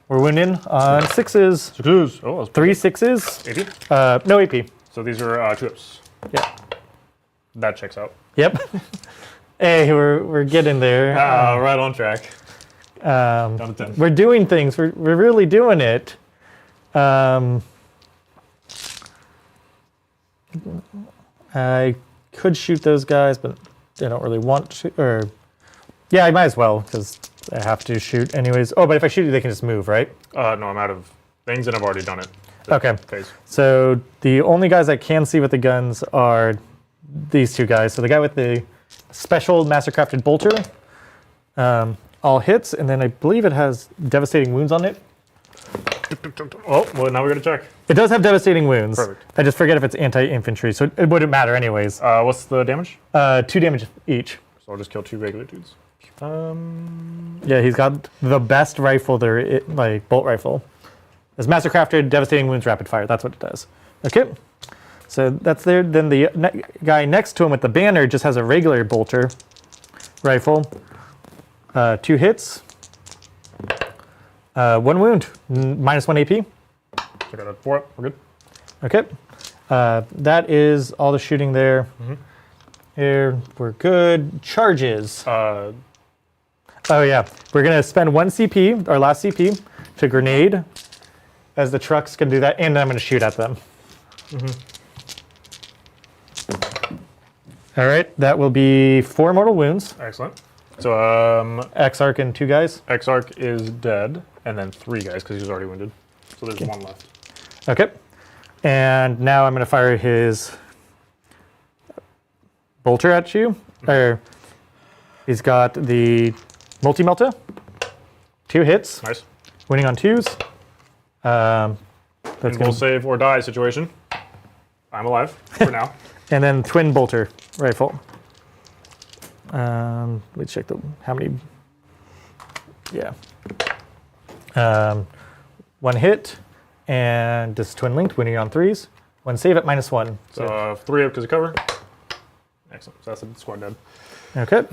we're winning on 6s. 6s. Oh, that's 3 6s. AP? No AP. So these are 2 ups. Yeah. That checks out. Yep. Hey, we're getting there. Right on track. Down to 10. We're doing things. We're really doing it. I could shoot those guys, but they don't really want to. Or yeah, I might as well because I have to shoot anyways. Oh, but if I shoot you, they can just move, right? No, I'm out of things and I've already done it. Okay. Phase. So the only guys I can see with the guns are these 2 guys. So the guy with the special mastercrafted bolter, all hits, and then I believe it has devastating wounds on it. Oh, well, now we got to check. It does have devastating wounds. Perfect. I just forget if it's anti-infantry, so it wouldn't matter anyways. What's the damage? 2 damage each. So I'll just kill 2 regular dudes. Yeah, he's got the best rifle there, like bolt rifle. It's mastercrafted, devastating wounds, rapid fire. That's what it does. Okay, so that's there. Then the guy next to him with the banner just has a regular bolter rifle. 2 hits. 1 wound, -1 AP. I got a 4 up. We're good. Okay. That is all the shooting there. Here, we're good. Charges. Oh, yeah. We're going to spend 1 CP, our last CP, to grenade, as the trucks can do that, and then I'm going to shoot at them. All right. That will be 4 mortal wounds. Excellent. So, Exarch and 2 guys. Exarch is dead, and then 3 guys because he was already wounded. So there's 1 left. Okay. And now I'm going to fire his bolter at you. He's got the multi-melta. 2 hits. Nice. Winning on 2s. That's We'll save or die situation. I'm alive for now. And then twin bolter rifle. Let's check how many. Yeah. 1 hit, and this twin linked, winning on 3s. 1 save at -1. So 3 up because of cover. Excellent. So that's a squad dead. Okay.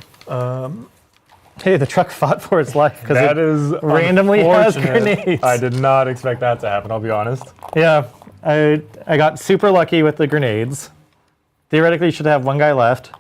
Hey, the truck fought for its life because That it is randomly has unfortunate. grenades. I did not expect that to happen, I'll be honest. Yeah, I got super lucky with the grenades. Theoretically, you should have 1 guy left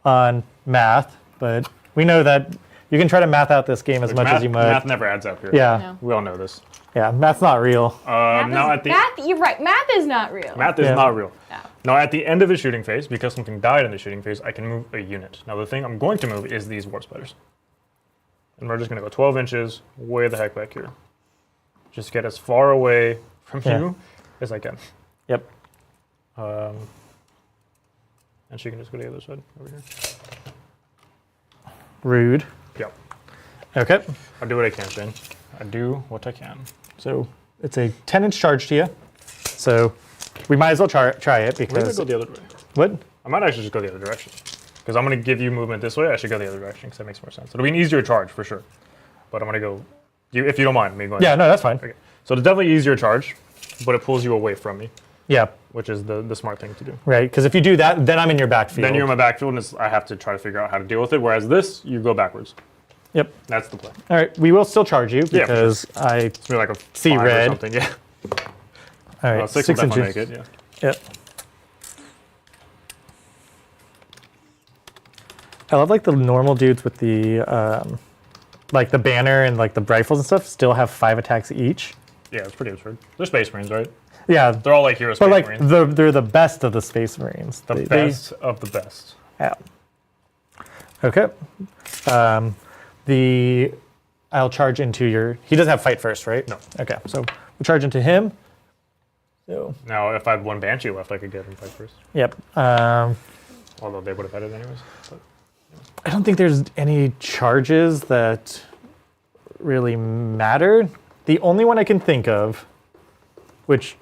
on math, but we know that you can try to math out this game as much as you might. Math never adds up here. Yeah, No. We all know this. yeah, math's not real. You're right. Math is not real. Math is Yeah. not real. No. Now, at the end of the shooting phase, because something died in the shooting phase, I can move a unit. Now, the thing I'm going to move is these warp spiders. And we're just going to go 12 inches way the heck back here. Just get as far away from Yeah. you as I can. Yep. And she can just go to the other side over here. Rude. Yep. Okay. I do what I can, Shane. I do what I can. So it's a 10-inch charge to you. So we might as well try it Maybe I because. go the other way. What? I might actually just go the other direction. Because I'm going to give you movement this way. I should go the other direction because that makes more sense. It'll be an easier charge for sure. But I'm going to go, if you don't mind me going. Yeah, no, that's fine. Okay. So it's definitely easier charge, but it pulls you away from me, Yeah, which is the smart thing to do. right. Because if you do that, then I'm in your backfield. Then you're in my backfield, and I have to try to figure out how to deal with it. Whereas this, you go backwards. Yep. That's the play. All right, we will still charge you Yeah, because I It's maybe like a see 5 red. or something. Yeah. All right, 6 will definitely make inches. it. Yeah. Yep. I love like the normal dudes with the like the banner and like the rifles and stuff still have 5 attacks each. Yeah, it's pretty absurd. They're Space Marines, right? Yeah, They're all like hero Space but like Marines. they're the best of the Space Marines. The best of the best. Yeah. Okay. I'll charge into your. He doesn't have fight first, right? No. Okay, so we'll charge into him. So. Now, if I had 1 Banshee left, I could get him fight first. Yep. Although they would have had it anyways. But. I don't think there's any charges that really matter. The only one I can think of, which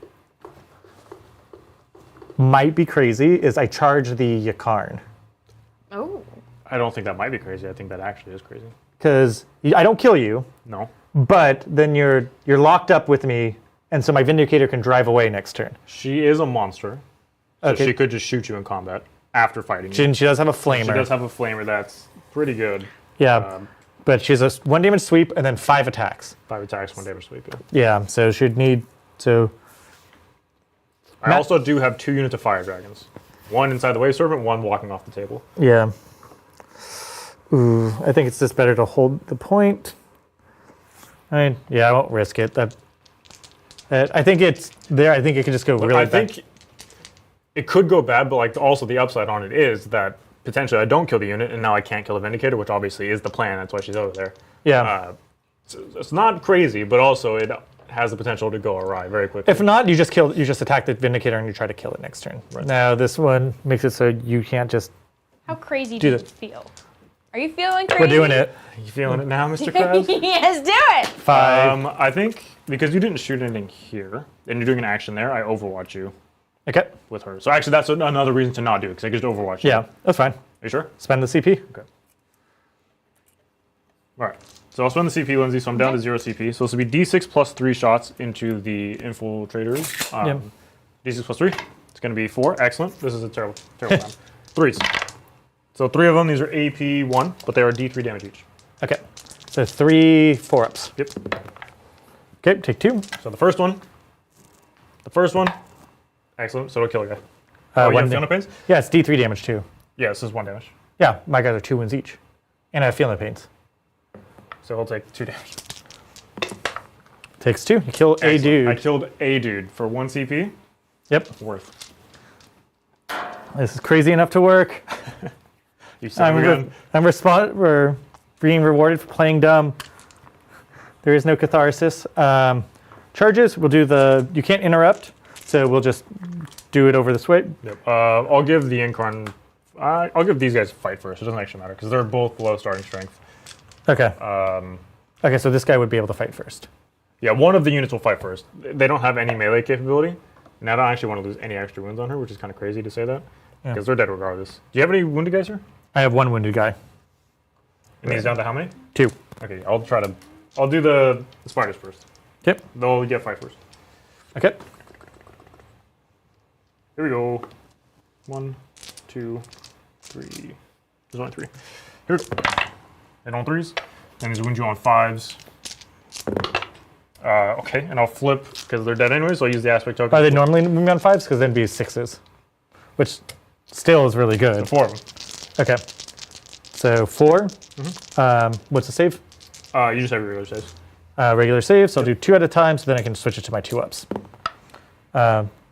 might be crazy, is I charge the Yakarn. Oh. I don't think that might be crazy. I think that actually is crazy. Because I don't kill you, No. but then you're locked up with me, and so my Vindicator can drive away next turn. She is a monster. So Okay. she could just shoot you in combat after fighting you. She does have a flamer. She does have a flamer that's pretty good. Yeah, but she has a 1 damage sweep and then 5 attacks. 5 attacks, 1 damage sweep. Yeah. Yeah, so she'd need to. I also do have 2 units of fire dragons. 1 inside the Wave Serpent, 1 walking off the table. Yeah. Ooh, I think it's just better to hold the point. I mean, yeah, I won't risk it. I think it's there. I think it could just go really I bad. think it could go bad, but like also the upside on it is that potentially I don't kill the unit, and now I can't kill the Vindicator, which obviously is the plan. That's why she's over there. Yeah. So it's not crazy, but also it has the potential to go awry very quickly. If not, you just attack the Vindicator and you try to kill it next turn. Right. Now this one makes it so you can't just. How crazy do you feel? Are you feeling crazy? We're doing it. You feeling it now, Mr. Krabs? Yes, do it. 5. I think because you didn't shoot anything here, and you're doing an action there, I overwatch you Okay. with her. So actually, that's another reason to not do it, because I could just overwatch you. Yeah, that's fine. Are you sure? Spend the CP. Okay. All right. So I'll spend the CP, Lindsay, so I'm down to 0 CP. So this will be D6 plus 3 shots into the infiltrators. D6 plus 3. It's going to be 4. Excellent. This is a terrible round. 3s. So 3 of them, these are AP 1, but they are D3 damage each. Okay. So 3 4-ups. Yep. Okay, take 2. So the first one. Excellent. So it'll kill a guy. You have Fiona Pains? Yeah, it's D3 damage too. Yeah, this is 1 damage. Yeah, my guys are 2 wounds each. And I have Feeling Pains. So he'll take 2 damage. Takes 2. You kill a Excellent. dude. I killed a dude for 1 CP. Yep. Worth. This is crazy enough to work. You son of a gun. We're being rewarded for playing dumb. There is no catharsis. Charges, we'll do you can't interrupt, so we'll just do it over this way. Yep. I'll give the Incarn. I'll give these guys a fight first. It doesn't actually matter because they're both below starting strength. Okay. Okay, so this guy would be able to fight first. Yeah, one of the units will fight first. They don't have any melee capability, and I don't actually want to lose any extra wounds on her, which is kind of crazy to say that because they're dead regardless. Do you have any wounded guys here? I have 1 wounded guy. And he's down to how many? 2. Okay, I'll do the spiders first. Yep. They'll get fight first. Okay. Here we go. 1, 2, 3. There's only 3. Here we go. And on 3s. And these wound you on 5s. Okay, and I'll flip because they're dead anyway, so I'll use the aspect token. Are they normally moving on 5s? Because then it'd be 6s. Which still is really good. 4 of them. Okay. So 4. What's the save? You just have your regular saves. Regular save, so I'll do 2 at a time, so then I can switch it to my 2-ups.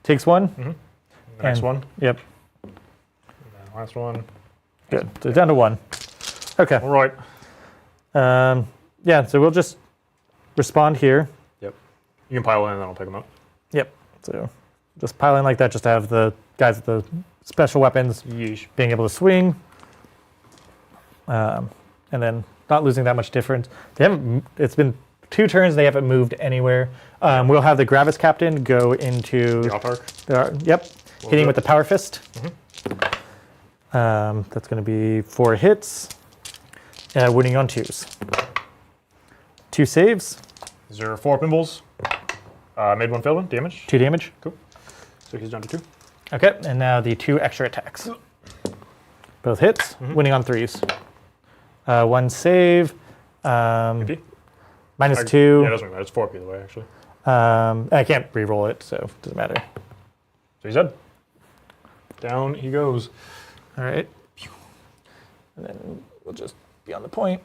Takes 1. The next one. Yep. And then last one. Good. So down to 1. Okay. All right. Yeah, so we'll just respond here. Yep. You can pile in and then I'll pick them up. Yep. So just pile in like that, just to have the guys with the special weapons Yeesh. being able to swing. And then not losing that much difference. They haven't. It's been 2 turns. They haven't moved anywhere. We'll have the Gravis Captain go into The Autarch. Yep, hitting with the Power Fist. That's going to be 4 hits. Winning on 2s. 2 saves. Is there 4 pinballs? Made 1, failed 1, damage. 2 damage. Cool. So he's down to 2. Okay, and now the 2 extra attacks. Both hits, winning on 3s. 1 save. MP? -2. Yeah, it doesn't matter. It's 4 either way, actually. I can't re-roll it, so it doesn't matter. So he's dead. Down he goes. All right. And then we'll just be on the point.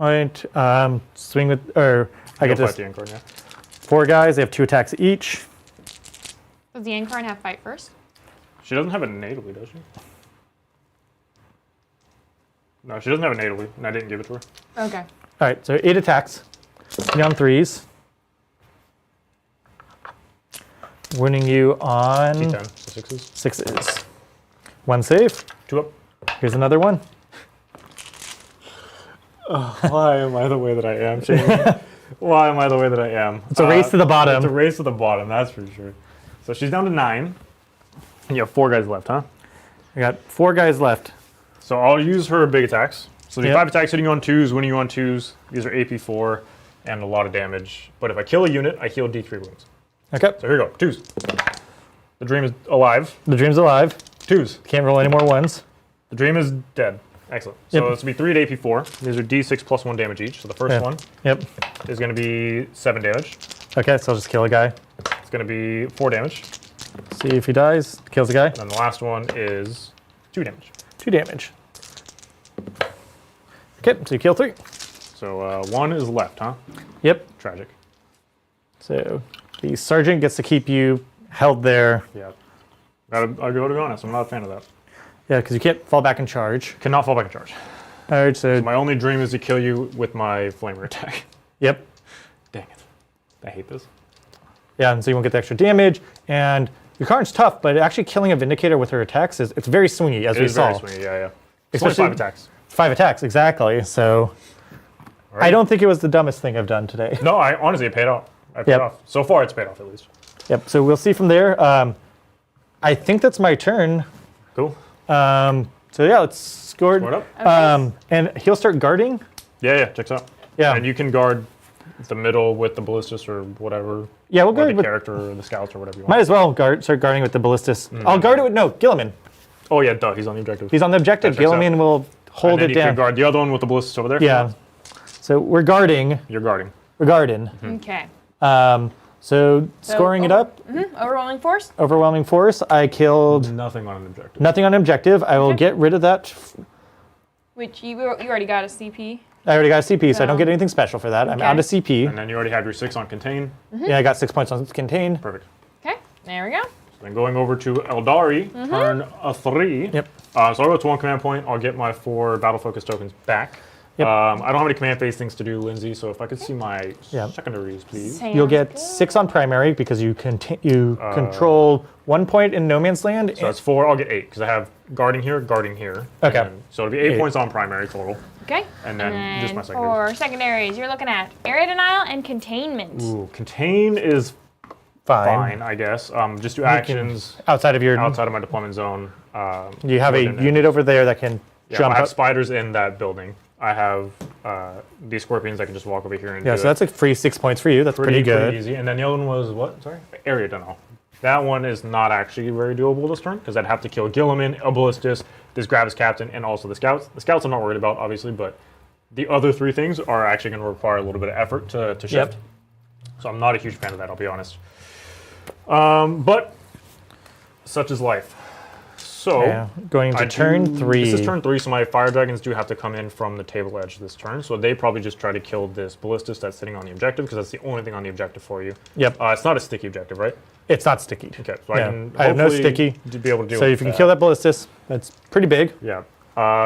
All right. Swing with, or I get Go this. fight the Incarn, yeah. 4 guys. They have 2 attacks each. Does the Incarn have fight first? She doesn't have it natively, does she? No, she doesn't have it natively, and I didn't give it to her. Okay. All right. So 8 attacks. Winning on 3s. Winning you on D10, so 6s. 6s. 1 save. 2 up. Here's another one. Why am I the way that I am, Shane? Why am I the way that I am? It's a race to the bottom. It's a race to the bottom, that's for sure. So she's down to 9. And you have 4 guys left, huh? I got 4 guys left. So I'll use her big attacks. So the Yep. 5 attacks hitting you on 2s, winning you on 2s. These are AP4 and a lot of damage. But if I kill a unit, I heal D3 wounds. Okay. So here we go, 2s. The dream is alive. The dream's alive. 2s. Can't roll any more 1s. The dream is dead. Excellent. So Yep. this will be 3 to AP4. These are D6 plus 1 damage each. So the first Yeah. one Yep. is going to be 7 damage. Okay, so I'll just kill a guy. It's going to be 4 damage. See if he dies. Kills a guy. And the last one is 2 damage. 2 damage. Okay, so you kill 3. So 1 is left, huh? Yep. Tragic. So the sergeant gets to keep you held there. Yeah. I'll go to be honest, I'm not a fan of that. Yeah, because you can't fall back and charge. Cannot fall back in charge. All right, so My only dream is to kill you with my flamer attack. yep. Dang it. I hate this. Yeah, and so you won't get the extra damage. And your card's tough, but actually killing a Vindicator with her attacks it's very swingy, as It we is saw. very swingy, yeah. It's only Especially- 5 attacks. 5 attacks, exactly. So All right. I don't think it was the dumbest thing I've done today. No, I honestly, it paid off. It paid Yep. off. So far, it's paid off at least. Yep, so we'll see from there. I think that's my turn. Cool. So yeah, let's score. What up? And he'll start guarding. Yeah, checks out. Yeah. And you can guard the middle with the ballistas or whatever. Yeah, we'll or guard the with. character or the scouts or whatever you want. Might as well start guarding with the ballistas. I'll guard it with Gilliman. Oh yeah, duh, he's on the objective. He's on the objective. That checks Gilliman will hold and then it you can down. guard the other one with the ballistas over there. Yeah. So we're guarding. You're guarding. We're guarding. Okay. So scoring it up, Overwhelming force? overwhelming force. I killed Nothing on an objective. nothing on objective. I will Okay. get rid of that. Which you already got a CP. I already got a CP, so I don't No. get anything special for that. I'm Okay. out of CP. And then you already have your 6 on contain. Yeah, I got 6 points on contain. Perfect. Okay, there we go. Then going over to Aeldari, turn a 3. Yep. So I'll go to 1 command point. I'll get my 4 battle focus tokens back. Yep. I don't have any command phase things to do, Lindsay. So if I could see my Yeah. secondaries, please. You'll get Sounds 6 on primary because you control 1 point in no man's land. So that's 4. I'll get 8 because I have guarding here. Okay. And then- so it'll be 8 8. points on primary total. good. Okay. And then just my secondaries. for secondaries, you're looking at area denial and containment. Ooh, contain is fine, I guess. Just do actions Outside of your, outside of my deployment zone. you have a within it. unit over there that can Yeah, jump I have up. spiders in that building. I have these scorpions that can just walk over here and Yeah, do so it. that's a free 6 points for you. That's pretty good. Pretty easy. And then the other one was what? Sorry? Area denial. That one is not actually very doable this turn because I'd have to kill Gilliman, a ballistas, this Gravis Captain, and also the scouts. The scouts I'm not worried about, obviously, but the other 3 things are actually going to require a little bit of effort to shift. Yep. So I'm not a huge fan of that, I'll be honest. But such is life. So Yeah, going I into turn do- 3. This is turn 3, so my fire dragons do have to come in from the table edge this turn. So they probably just try to kill this ballistas that's sitting on the objective because that's the only thing on the objective for you. Yep. It's not a sticky objective, right? It's not sticky. Okay, so Yeah, I can I have no hopefully sticky. be able to deal So with if you can kill that ballistas, that's pretty big. Yeah.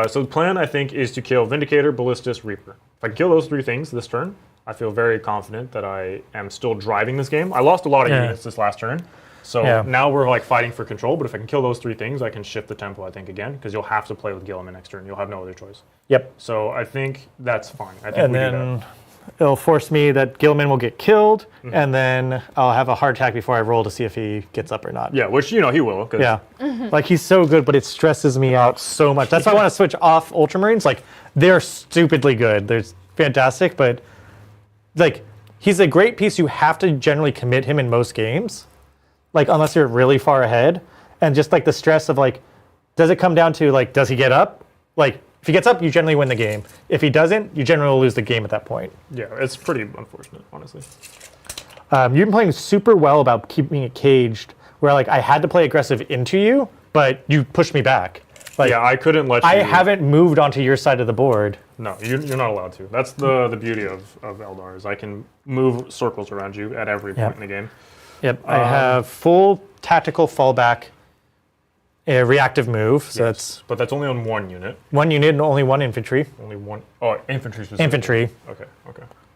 So the plan, I think, is to kill Vindicator, Ballistas, Reaper. If I can kill those 3 things this turn, I feel very confident that I am still driving this game. I lost a lot of Yeah. units this last turn, So now we're like fighting for control, but if I can kill those 3 things, I can shift the tempo, I think, again, because you'll have to play with Gilliman next turn. You'll have no other choice. Yep. So I think that's fine. I think And we do then that. it'll force me that Gilliman will get killed, and then I'll have a heart attack before I roll to see if he gets up or not. Yeah, which, he will. Yeah. Like, he's so good, but it stresses me out so much. That's why I want to switch off Ultramarines. Like, they're stupidly good. They're fantastic, but, like, he's a great piece. You have to generally commit him in most games, like, unless you're really far ahead. And just, like, the stress of, like, does it come down to, like, does he get up? Like, if he gets up, you generally win the game. If he doesn't, you generally will lose the game at that point. Yeah, it's pretty unfortunate, honestly. You've been playing super well about keeping it caged, where, like, I had to play aggressive into you, but you pushed me back. Like, Yeah, I couldn't let you... I haven't moved onto your side of the board. No, you're not allowed to. That's the beauty of Eldar, is I can move circles around you at every point in the game. Yep, I have full tactical fallback, a reactive move, so that's But that's only on 1 unit. 1 unit and only 1 infantry. Only 1... Oh, infantry specifically. Infantry. Okay.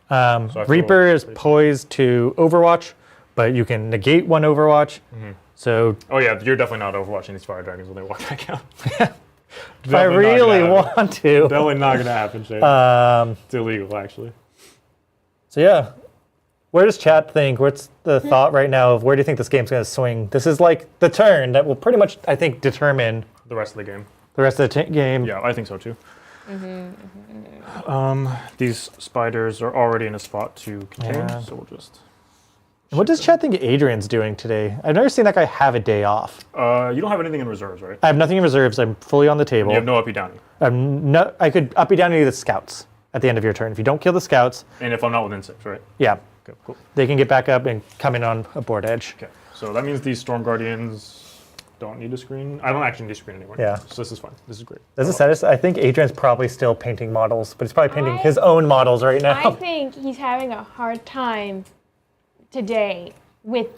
So I feel Reaper is pretty- poised to Overwatch, but you can negate 1 Overwatch. So Oh yeah, you're definitely not overwatching these fire dragons when they walk back out. if I really want to. Definitely not gonna happen, Shane. It's illegal, actually. So yeah, where does chat think? What's the thought right now of where do you think this game's going to swing? This is like the turn that will pretty much, I think, determine The rest of the game. the rest of the game. Yeah, I think so too. These spiders are already in a spot to contain, Yeah. so we'll just... And what does chat think Adrian's doing today? I've never seen that guy have a day off. You don't have anything in reserves, right? I have nothing in reserves. I'm fully on the table. You have no uppy downy. I could up you down any of the scouts at the end of your turn. If you don't kill the scouts, And if I'm not within 6, right? yeah, Okay, cool. they can get back up and come in on a board edge. Okay, so that means these Storm Guardians don't need a screen. I don't actually need a screen anymore. Yeah. So this is fine. This is great. Does it satisfy? I think Adrian's probably still painting models, but he's probably painting I- his own models right now. I think he's having a hard time today with.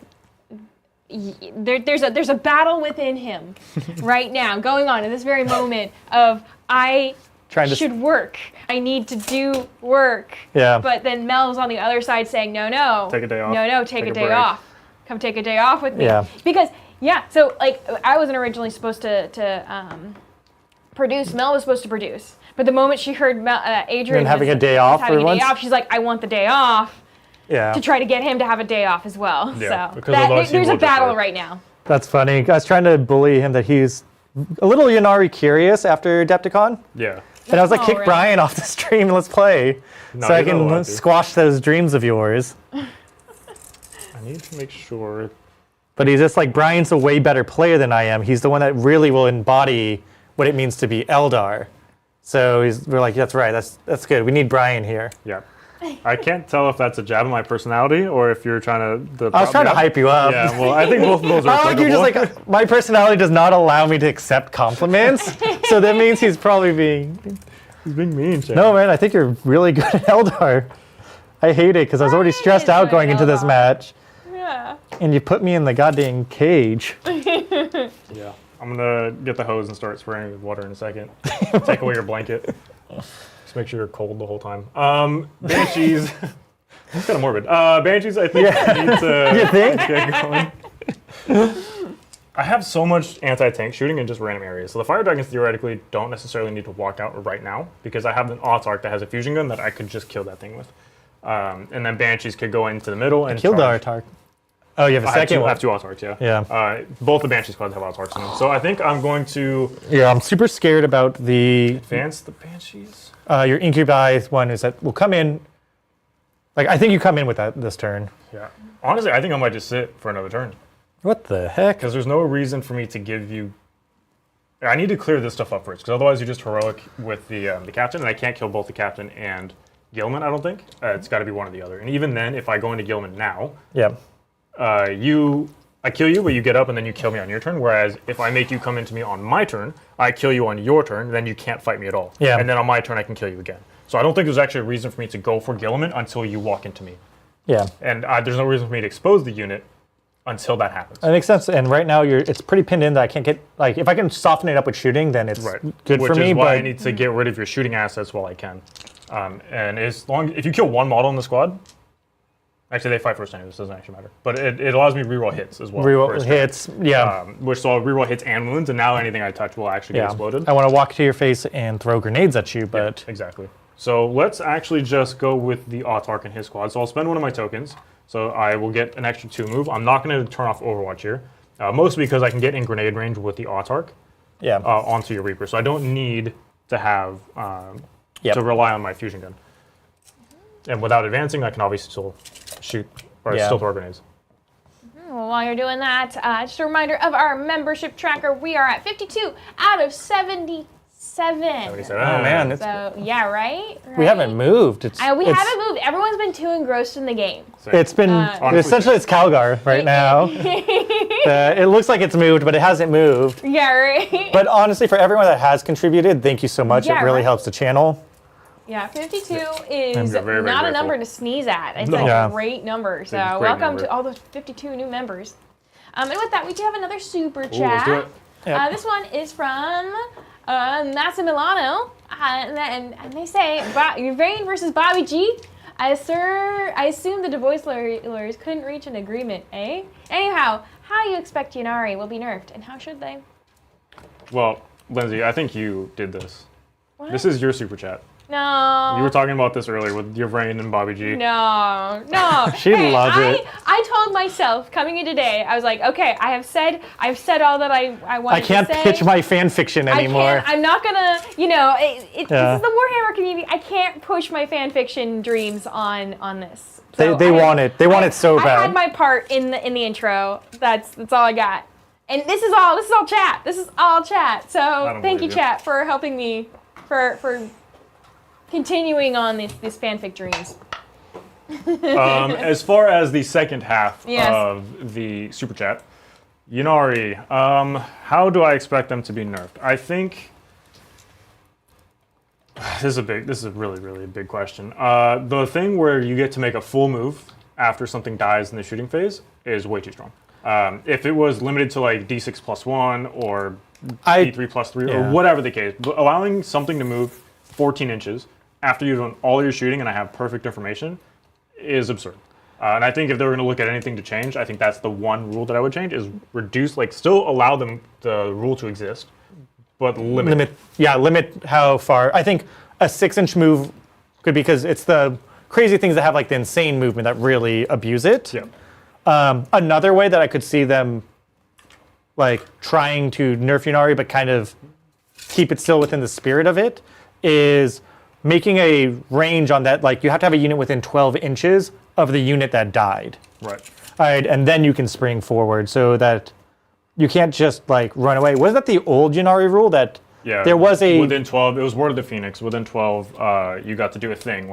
There's a battle within him right now going on in this very moment of I should work. I need to do work. Yeah. But then Mel's on the other side saying, no. Take a day off. No, take a day break. off. Come take a day off with me. Yeah. Because, so like I wasn't originally supposed to produce. Mel was supposed to produce. But the moment she heard Adrian And having was a day off having for a day once? off, she's like, I want the day off. Yeah. To try to get him to have a day off as well. Yeah, So because otherwise he there's will a just battle work. right now. That's funny. I was trying to bully him that he's a little Ynnari curious after Adepticon. Yeah. And I was like, Oh, kick really? Brian off the stream and let's play. No, so I you're not allowed can to. squash those dreams of yours. I need to make sure. But he's just like, Brian's a way better player than I am. He's the one that really will embody what it means to be Eldar. So we're like, that's right, that's good. We need Brian here. Yeah. I can't tell if that's a jab at my personality or if you're trying to... I was trying to hype you up. Yeah, well, I think both of those are Oh, you're just like, my personality does not allow me to accept compliments. So that means he's probably being... He's being mean, Shane. No, man, I think you're really good at Eldar. I hate it because I was already stressed Brian is out going good at into this Eldar. match. Yeah. And you put me in the goddamn cage. Yeah. I'm going to get the hose and start spraying with water in a second. Take away your blanket. Just make sure you're cold the whole time. Banshees. It's kind of morbid. Banshees, I think need to You think? get going. I have so much anti-tank shooting in just random areas. So the fire dragons theoretically don't necessarily need to walk out right now because I have an Autarch that has a fusion gun that I could just kill that thing with. And then Banshees could go into the middle and Killed our charge. Tark. Oh, you have a I have second two, I one. have 2 Autarchs, yeah. Yeah. Both the Banshee squads have Autarchs in them. So I think I'm going to Yeah, I'm super scared about the advance the Banshees. your incubi one is that will come in. Like, I think you come in with that this turn. Yeah. Honestly, I think I might just sit for another turn. What the heck? Because there's no reason for me to give you... I need to clear this stuff up first, because otherwise you're just heroic with the captain, and I can't kill both the captain and Gilman, I don't think. It's got to be one or the other. And even then, if I go into Gilman now, Yeah. I kill you, but you get up and then you kill me on your turn. Whereas if I make you come into me on my turn, I kill you on your turn, then you can't fight me at all. Yeah. And then on my turn, I can kill you again. So I don't think there's actually a reason for me to go for Gilman until you walk into me. Yeah. And there's no reason for me to expose the unit until that happens. That makes sense. And right now it's pretty pinned in that I can't get, like, if I can soften it up with shooting, then it's good Which for me. is why But I need to get rid of your shooting assets while I can. And if you kill one model in the squad, Actually, they fight first anyway. This doesn't actually matter. But it allows me to reroll hits as well. Reroll hits, yeah. Which so I'll reroll hits and wounds, and now anything I touch will actually get exploded. I want to walk to your face and throw grenades at you, but... Yeah, exactly. So let's actually just go with the Autarch and his squad. So I'll spend one of my tokens. So I will get an extra 2 move. I'm not going to turn off Overwatch here. Mostly because I can get in grenade range with the Autarch onto your Reaper. So I don't need to have to rely on my fusion gun. And without advancing, I can obviously still shoot or still throw grenades. Well, while you're doing that, just a reminder of our membership tracker. We are at 52 out of 77. 77. Oh man, So yeah, right? we haven't moved. We haven't moved. Everyone's been too engrossed in the game. It's been essentially it's Calgar right now. It looks like it's moved, but it hasn't moved. Yeah, right. But honestly, for everyone that has contributed, thank you so much. It really helps the channel. Yeah, 52 is very, very not a grateful. number to sneeze at. It's a great number. So welcome to all those 52 new members. And with that, we do have another super chat. Let's do it. This one is from Massimiliano, and they say, Ukraine versus Bobby G. I assume the divorce lawyers couldn't reach an agreement, eh? Anyhow, how do you expect Ynnari will be nerfed, and how should they? Well, Lindsay, I think you did this. What? This is your super chat. No. You were talking about this earlier with your brain and Bobby G. No. She loves it. I told myself coming in today, I was like, okay, I've said all that I wanted to say. I can't pitch my fan fiction anymore. I'm not gonna, this is the Warhammer community. I can't push my fan fiction dreams on this. So they want it. They want it so bad. I had my part in the intro. That's all I got. And this is all chat. This is all chat. So thank you, chat, for helping me for continuing on these fanfic dreams. As far as the second half of the super chat, Ynnari, how do I expect them to be nerfed? I think this is a really, really big question. The thing where you get to make a full move after something dies in the shooting phase is way too strong. If it was limited to like D6 plus 1 or D3 plus 3 or whatever the case, but allowing something to move 14 inches after you've done all your shooting and I have perfect information is absurd. And I think if they were going to look at anything to change, I think that's the one rule that I would change is reduce, still allow them the rule to exist, but limit. Limit how far. I think a 6-inch move could, because it's the crazy things that have the insane movement that really abuse it. Yeah. Another way that I could see them trying to nerf Ynnari but kind of keep it still within the spirit of it is making a range on that, you have to have a unit within 12 inches of the unit that died. Right. All right, and then you can spring forward so that you can't just run away. Wasn't that the old Ynnari rule that there was a... Within 12, it was Word of the Phoenix. Within 12, you got to do a thing,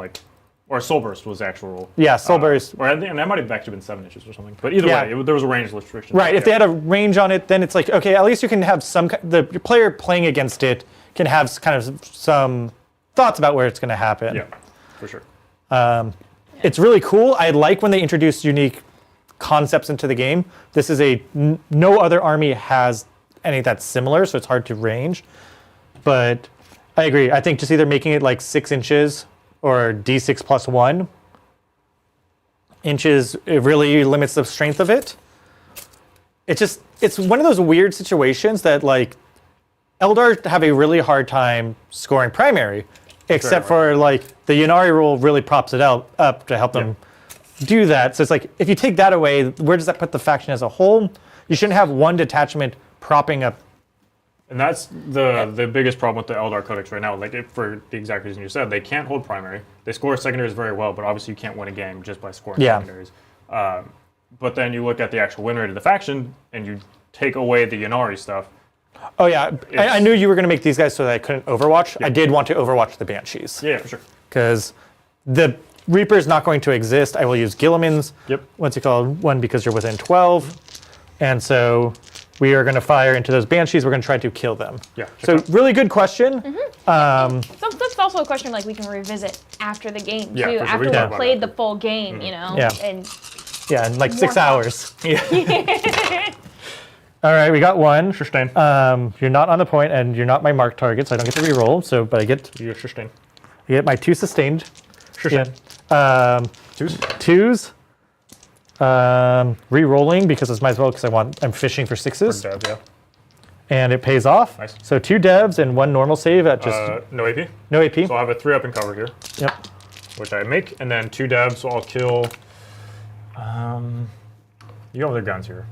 or Soul Burst was the actual rule. Yeah, Soul Burst. And that might have actually been 7 inches or something. But either way, there was a range restriction. Right, if they had a range on it, then it's okay, at least you can have the player playing against it can have kind of some thoughts about where it's going to happen. Yeah, for sure. It's really cool. I like when they introduce unique concepts into the game. This is no other army has any that's similar, so it's hard to range. But I agree. I think just either making it 6 inches or D6 plus 1 inches, it really limits the strength of it. It's one of those weird situations that Eldar have a really hard time scoring primary, except for the Ynnari rule really props it up to help them do that. So it's if you take that away, where does that put the faction as a whole? You shouldn't have one detachment propping up. And that's the biggest problem with the Eldar Codex right now. For the exact reason you said, they can't hold primary. They score secondaries very well, but obviously you can't win a game just by scoring secondaries. But then you look at the actual win rate of the faction, and you take away the Ynnari stuff. Oh yeah, I knew you were going to make these guys so that I couldn't Overwatch. I did want to Overwatch the Banshees. Yeah, for sure. Because the Reaper's not going to exist. I will use Guilliman's. Yep. What's it called? One, because you're within 12. And so we are going to fire into those Banshees. We're going to try to kill them. Yeah. So really good question. So that's also a question we can revisit after the game too. Sure. After we played the full game, Yeah. And in 6 hours. All right, we got one. Sustain. You're not on the point, and you're not my mark target, so I don't get to reroll. But I get You're sustain. my 2 sustained. Sustain. Yeah. Twos? Twos. Re-rolling because it's might as well because I'm fishing for 6s. For dev, yeah. And it pays off. Nice. So 2 devs and 1 normal save at just no AP. no AP. So I'll have a 3 up and cover here. Yep. Which I make, and then 2 devs, so I'll kill. You have other guns here.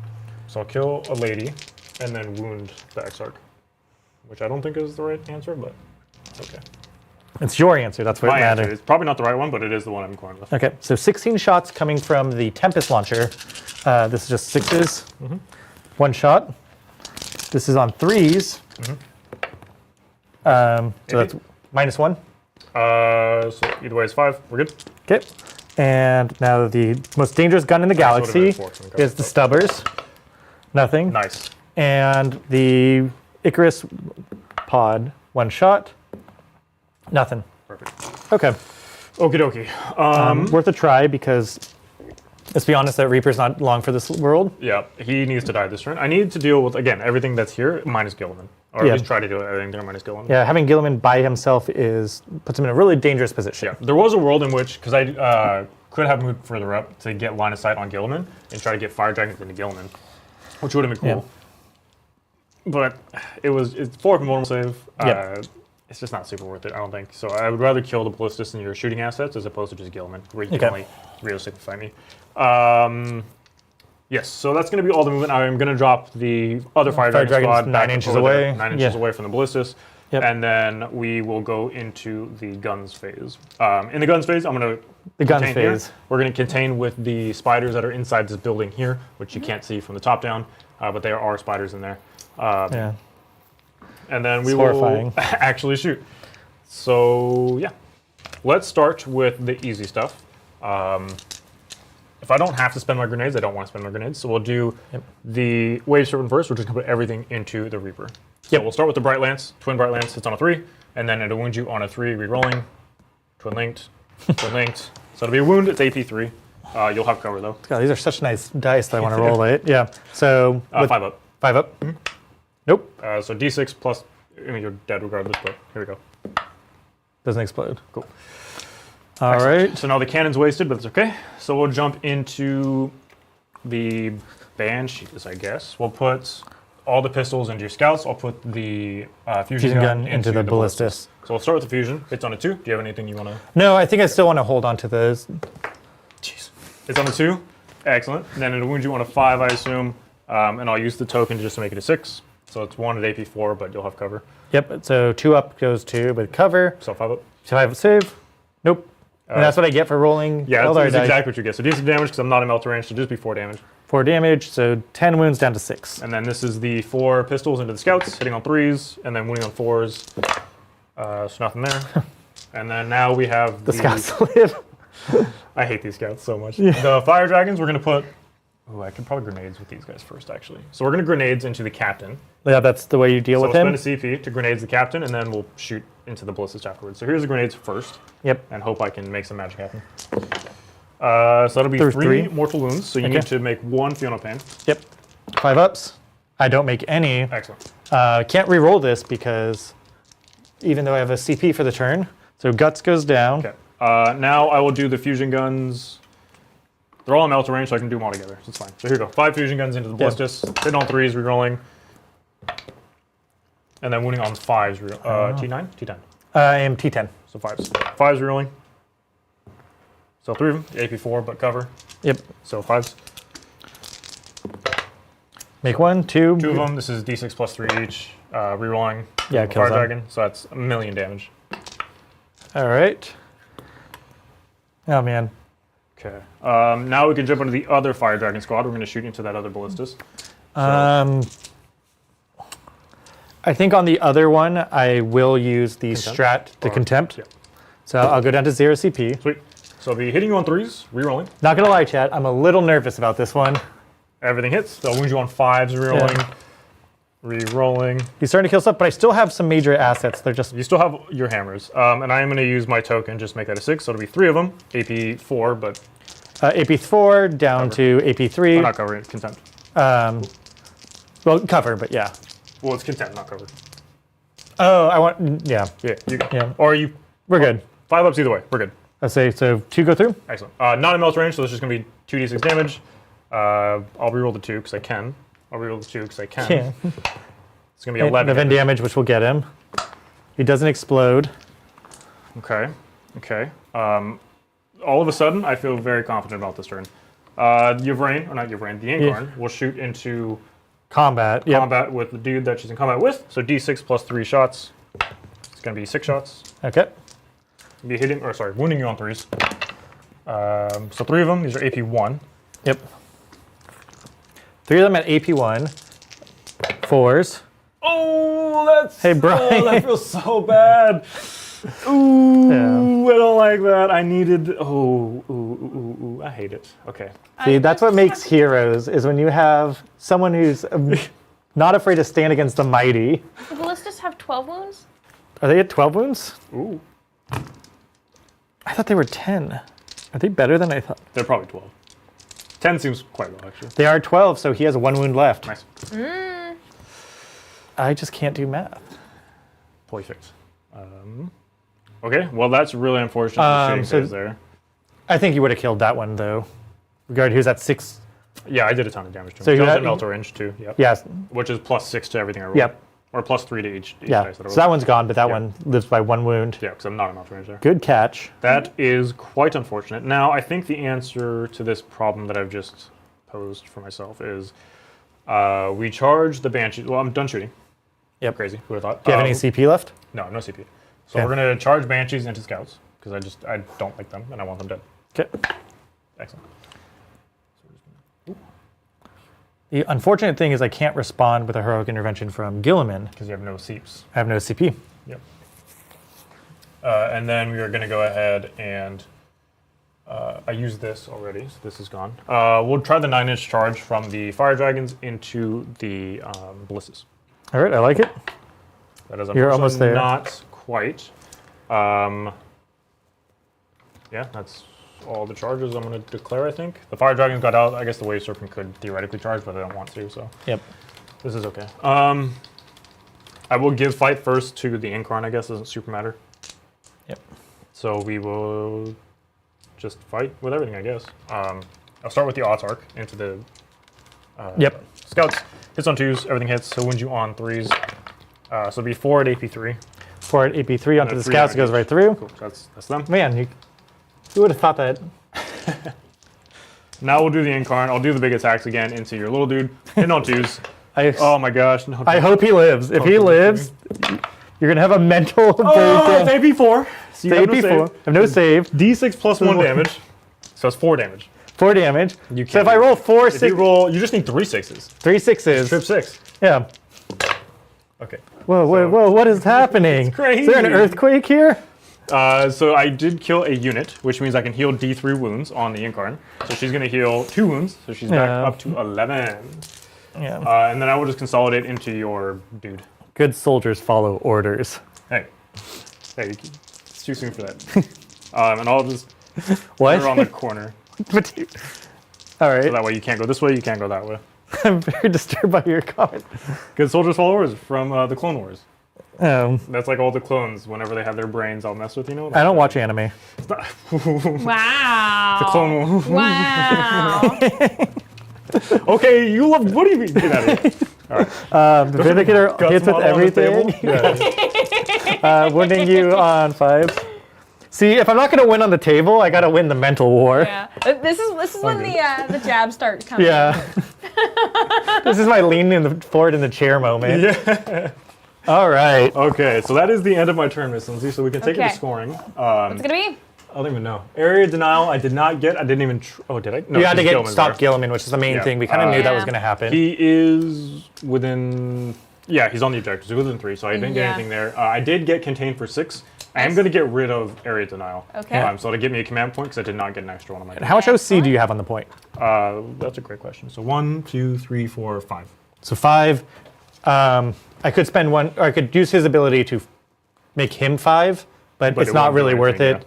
So I'll kill a lady, and then wound the Exarch. Which I don't think is the right answer, but it's okay. It's your answer. That's what My answer. matters. It's probably not the right one, but it is the one I'm going with. Okay, so 16 shots coming from the Tempest launcher. This is just 6s. 1 shot. This is on 3s. So that's -1. So either way, it's 5. We're good. Okay. And now the most dangerous gun in the galaxy is the Stubbers. Nothing. Nice. And the Icarus pod, 1 shot. Nothing. Perfect. Okay. Okie dokie. Worth a try because, let's be honest, that Reaper's not long for this world. Yeah, he needs to die this turn. I need to deal with, again, everything that's here minus Gilliman. Or at least try to do everything there minus Gilliman. Yeah, having Gilliman by himself puts him in a really dangerous position. Yeah, there was a world in which, because I could have moved further up to get line of sight on Gilliman and try to get Fire Dragons into Gilliman, which would have been cool. Yeah. But it's 4 from normal save. It's just not super worth it, I don't think. So I would rather kill the Ballistus and your shooting assets as opposed to just Gilliman, where you can only realistically fight me. Yes, so that's going to be all the movement. I'm going to drop the other Fire Dragon squad 9 inches away. 9 inches away from the Ballistus. And then we will go into the guns phase. In the guns phase, I'm going to We're going to contain with the spiders that are inside this building here, which you can't see from the top down, but there are spiders in there. And then we will actually shoot. So yeah, let's start with the easy stuff. If I don't have to spend my grenades, I don't want to spend my grenades. So we'll do the Wave Serpent first. We're just going to put everything into the Reaper. So we'll start with the Bright Lance, Twin Bright Lance. It's on a 3, and then it'll wound you on a 3, re-rolling, Twin Linked, Twin Linked. So it'll be a wound. It's AP 3. You'll have cover though. God, these are such nice dice that I want to roll it. Yeah. So 5 up. 5 up. Nope. So D6 plus. I mean, you're dead regardless, but here we go. Doesn't explode. Cool. All right. So now the cannon's wasted, but it's okay. So we'll jump into the Banshees, I guess. We'll put all the pistols into your scouts. I'll put the fusion gun into the ballistas. So we'll start with the fusion. It's on a 2. Do you have anything you want to? No, I think I still want to hold on to those. Jeez. It's on a 2. Excellent. And then it'll wound you on a 5, I assume. And I'll use the token just to make it a 6. So it's 1 at AP 4, but you'll have cover. Yep. So 2 up goes 2 with cover. So 5 up. 5 save. Nope. And that's what I get for rolling. Yeah, that's exactly what you get. So decent damage because I'm not in melt range, so just be 4 damage. 4 damage, so 10 wounds down to 6. And then this is the 4 pistols into the scouts, hitting on 3s, and then wounding on 4s. So nothing there. And then now we have the scouts live. I hate these scouts so much. Yeah. The Fire Dragons, we're going to put. Oh, I could probably grenades with these guys first, actually. So we're going to grenades into the captain. Yeah, that's the way you deal with him. So we'll spend a CP to grenades the captain, and then we'll shoot into the ballistas afterwards. So here's the grenades first. Yep. And hope I can make some magic happen. So that'll be 3 mortal wounds. So you need to make 1 feel no pain. Yep. 5 ups. I don't make any. Excellent. Can't re-roll this because even though I have a CP for the turn, so guts goes down. Okay. Now I will do the fusion guns. They're all in melt range, so I can do them all together. So it's fine. So here we go. 5 fusion guns into the ballistas. Hit on 3s, re-rolling. And then wounding on 5s. T9? T10. I am T10. So 5s. 5s re-rolling. So 3 of them. AP 4, but cover. Yep. So 5s. Make 1, 2. 2 of them. This is D6 plus 3 each. Re-rolling. Yeah, kills Fire Dragon. So that's 1,000,000 damage. All right. Oh, man. Okay. Now we can jump into the other Fire Dragon squad. We're going to shoot into that other ballistas. I think on the other one, I will use the strat to contempt. Yeah. So I'll go down to 0 CP. Sweet. So I'll be hitting you on 3s, re-rolling. Not going to lie, chat. I'm a little nervous about this one. Everything hits. They'll wound you on 5s, re-rolling. Yeah. Re-rolling. He's starting to kill stuff, but I still have some major assets. They're just... You still have your hammers. And I am going to use my token, just make that a 6. So it'll be 3 of them. AP 4, but... AP 4 down to AP 3. I'm not covering it. Contempt. Well, cover, but yeah. Well, it's contempt, not cover. Oh, I want... Yeah. Yeah. Or you... We're good. 5 ups either way. We're good. Let's say, so 2 go through? Excellent. Not in melt range, so this is going to be 2d6 damage. I'll reroll the 2 because I can. I'll reroll the 2 because I can. Yeah. It's going to be 11. Event damage, which will get him. He doesn't explode. Okay. Okay. All of a sudden, I feel very confident about this turn. Yvrain, or not Yvrain, the Incarn will shoot into combat with the dude that she's in combat with. So D6 plus 3 shots. It's going to be 6 shots. Okay. Be hitting, or sorry, wounding you on 3s. So 3 of them, these are AP 1. Yep. 3 of them at AP 1. 4s. Oh, that's... Hey, Brian. Oh, that feels so bad. Ooh, I don't like that. I needed... ooh, I hate it. Okay. See, that's what makes heroes, is when you have someone who's not afraid to stand against the mighty. Does Ballistas have 12 wounds? Are they at 12 wounds? Ooh. I thought they were 10. Are they better than I thought? They're probably 12. 10 seems quite low, actually. They are 12, so he has 1 wound left. Nice. I just can't do math. Perfect. Okay, well, that's really unfortunate. The shooting saves there. I think you would have killed that one, though. Regard who's at 6. Yeah, I did a ton of damage to him. So So you he had- melt range too. Yep. Yes. Which is plus 6 to everything I rolled. Yep. Or plus 3 to each Yeah. dice that I So rolled. that one's gone, but that one lives by 1 wound. Yeah, because I'm not in melt range there. Good catch. That is quite unfortunate. Now, I think the answer to this problem that I've just posed for myself is we charge the Banshee. Well, I'm done shooting. Yep. Crazy. Who would have thought? Do you have any CP left? No, no CP. So Okay. we're going to charge Banshees into Scouts because I don't like them and I want them dead. Okay. Excellent. The unfortunate thing is I can't respond with a heroic intervention from Gilliman. Because you have no Seeps. I have no CP. Yep. And then we are going to go ahead and I used this already, so this is gone. We'll try the 9-inch charge from the Fire Dragons into the Ballistas. All right, I like it. That is You're almost there. Not quite. Yeah, that's all the charges I'm going to declare, I think. The Fire Dragons got out. I guess the Wave Serpent could theoretically charge, but I don't want to, so. Yep. This is okay. I will give fight first to the Incarn, I guess. Doesn't super matter. Yep. So we will just fight with everything, I guess. I'll start with the Autarch into the Yep. Scouts. Hits on 2s, everything hits, so wins you on 3s. So it'll be 4 at AP3. 4 at AP3 onto No, the 3 scouts, it goes damage. right through. Cool, that's them. Man, you would have thought that. Now we'll do the Incarn. I'll do the big attacks again into your little dude. Hitting on 2s. Oh my gosh. No, I hope he lives. If he lives, you're going to have a mental Oh, breakdown. it's AP4. So you It's have no AP4. save. I have no save. D6 plus 1 damage. So it's 4 damage. 4 damage. You So can't if I roll 4, If 6, you roll, you just need 3 6s. 3 6s. Trip 6. Yeah. Okay. Whoa, what is happening? crazy. Is there an earthquake here? So I did kill a unit, which means I can heal D3 wounds on the Incarn. So she's going to heal 2 wounds, so she's back Yeah. up to 11. Yeah. And then I will just consolidate into your dude. Good soldiers follow orders. Hey, it's too soon for that. And I'll just What? put her on the corner. All right. So that way you can't go this way, you can't go that way. I'm very disturbed by your comment. Good soldiers follow orders from the Clone Wars. Um, That's like all the clones. Whenever they have their brains all messed with, you know? I don't watch anime. Wow. The Clone Wars. Wow. Okay, you love. What do you mean? Get out of here. All right. The Vindicator Guts hits with model on the everything. table? Yeah. Wounding you on 5. See, if I'm not going to win on the table, I got to win the mental war. Yeah. This is when the jabs start coming. Yeah. This is my leaning forward in the chair moment. Yeah. All right. Okay, so that is the end of my turn, Miss Lindsay. So we can take it Okay. to scoring. What's it gonna be? I don't even know. Area denial. I did not get. I didn't even. Oh, did I? No. You had to because get Gilman's stop there. Gilliman, which is the main Yeah. thing. We kind of knew that was Yeah. going to happen. He is within. Yeah, he's on the objectives. He's within 3, so I didn't get Yeah. anything there. I did get contained for 6. I am Nice. going to get rid of area denial. Okay. So to give me a command point because I did not get an extra one on my. How much OC do you have on the point? That's a great question. So 1, 2, 3, 4, 5. So 5. I could spend 1, or I could use his ability to make him 5, but it's it not won't do really worth anything,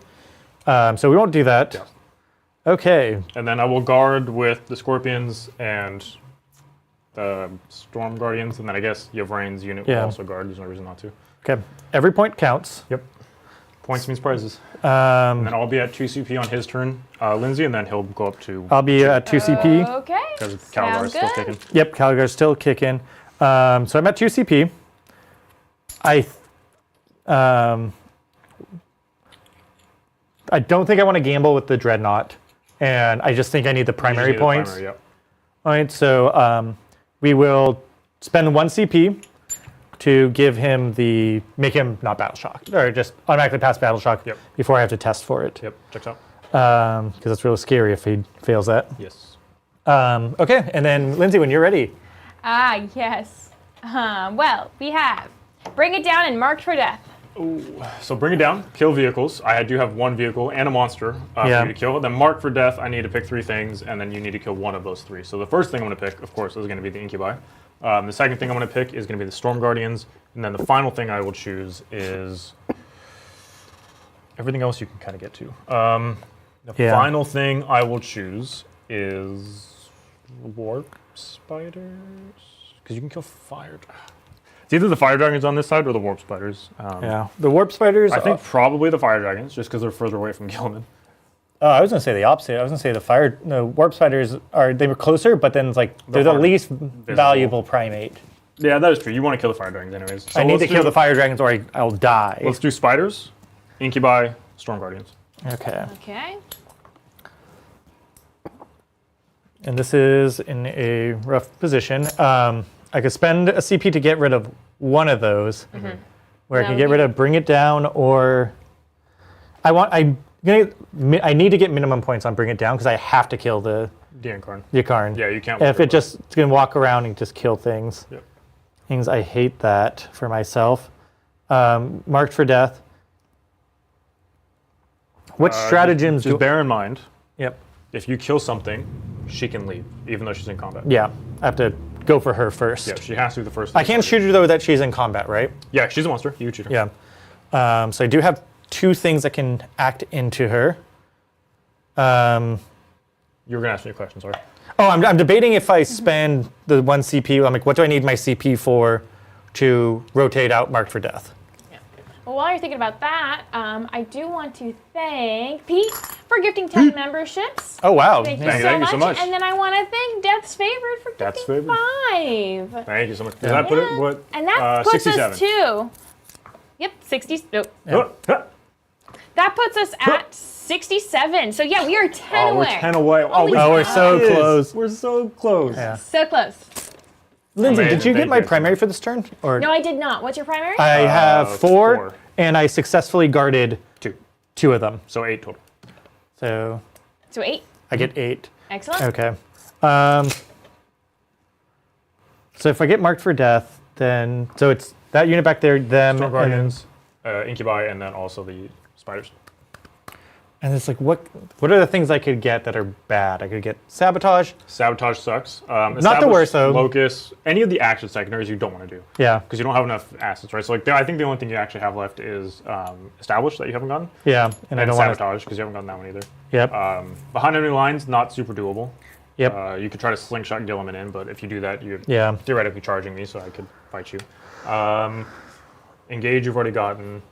it. So we won't do that. Yeah. Okay. And then I will guard with the Scorpions and the Storm Guardians, and then I guess Yvrain's unit Yeah. will also guard. There's no reason not to. Okay. Every point counts. Yep. Points means prizes. And then I'll be at 2 CP on his turn, Lindsay, and then he'll go up to... I'll be at 2 CP. Okay. Because Caligar's still kicking. Yep, Caligar's still kicking. So I'm at 2 CP. I don't think I want to gamble with the Dreadnought, and I just think I need the primary points. Primary, yep. All right, so we will spend 1 CP to give him make him not battle shock, or just automatically pass battle shock before I have to test for it. Yep, checks out. Because it's really scary if he fails that. Yes. Okay, and then Lindsay, when you're ready. Ah, yes. Well, we have Bring It Down and Marked for Death. Ooh. So bring it down, kill vehicles. I do have 1 vehicle and a monster for you to kill. Then mark for death, I need to pick 3 things, and then you need to kill 1 of those 3. So the first thing I'm going to pick, of course, is going to be the Incubi. The second thing I'm going to pick is going to be the Storm Guardians. And then the final thing I will choose is... everything else you can kind of get to. The final thing I will choose is Warp Spiders. Because you can kill fire... It's either the Fire Dragons on this side or the Warp Spiders. The Warp Spiders... I think probably the Fire Dragons, just because they're further away from Gilman. I was going to say the opposite. I was going to say the Warp Spiders they were closer, but then it's like they're the least valuable primate. Yeah, that is true. You want to kill the Fire Dragons anyways. So I need to kill the Fire Dragons or I'll die. Let's do Spiders, Incubi, Storm Guardians. Okay. Okay. And this is in a rough position. I could spend a CP to get rid of one of those, where I can get rid of Bring It Down, or I need to get minimum points on Bring It Down because I have to kill the Diancarn. Yeah, you can't. If it's going to walk around and just kill things. Yep. Things I hate that for myself. Marked for death. What stratagems just bear in mind, Yep. if you kill something, she can leave, even though she's in combat. Yeah, I have to go for her first. Yeah, she has to be the first. I can't shoot her though that she's in combat, right? Yeah, she's a monster. You shoot her. Yeah. So I do have 2 things that can act into her. You were gonna ask me a question, sorry. Oh, I'm debating if I spend the 1 CP. I'm like, what do I need my CP for to rotate out Marked for Death? Well, while you're thinking about that, I do want to thank Pete for gifting 10 memberships. Oh, wow. Thank you so much. And then I want to thank Death's Favorite for Death's gifting 5. Thank you so much. Does that put it, what? And that puts 67. us to... Yep, 60... Nope. Yeah. That puts us at 67. So yeah, we are 10 away. We're 10 away. We're so close. We're so close. Yeah. So close. Lindsay, Amazing. did you get Thank my you. primary for this turn? Or No, I did not. What's your primary? I have 4, 4. and I successfully guarded 2 of them. So 8 total. So So 8. I get 8. Excellent. Okay. So if I get Marked for Death, then so it's that unit back there, them, Storm Guardians, Incubi, and then also the Spiders. and it's like what are the things I could get that are bad? I could get Sabotage. Sabotage sucks. Not the worst though. Locus, any of the action secondaries you don't want to do. Yeah. Because you don't have enough assets, right? So like, I think the only thing you actually have left is Establish that you haven't gotten. Yeah, and I don't want to. Sabotage because you haven't gotten that one either. Yep. Behind enemy lines, not super doable. Yep. You could try to slingshot Gilliman in, but if you do that, you're theoretically charging me, so I could fight you. Engage, you've already gotten.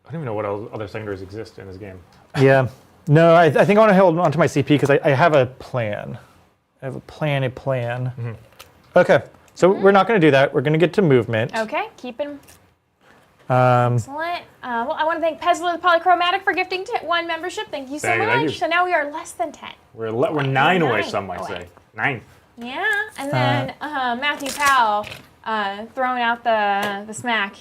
I don't even know what other secondaries exist in this game. Yeah. No, I think I want to hold on to my CP because I have a plan. I have a plan. Mm-hmm. Okay. So we're not going to do that. We're going to get to movement. Okay, keeping. Excellent. Well, I want to thank Pezla the Polychromatic for gifting 1 membership. Thank you so much. Thank you. So now we are less than 10. We're 9 away, some might say. 9. Yeah, and then Matthew Powell throwing out the smack,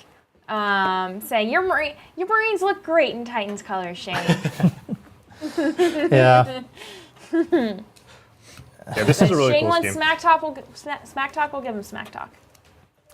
saying your Marines look great in Titans colors, Shane. Yeah. Yeah, this is a really Shane cool wants scheme. smack talk. Smack talk. We'll give him smack talk.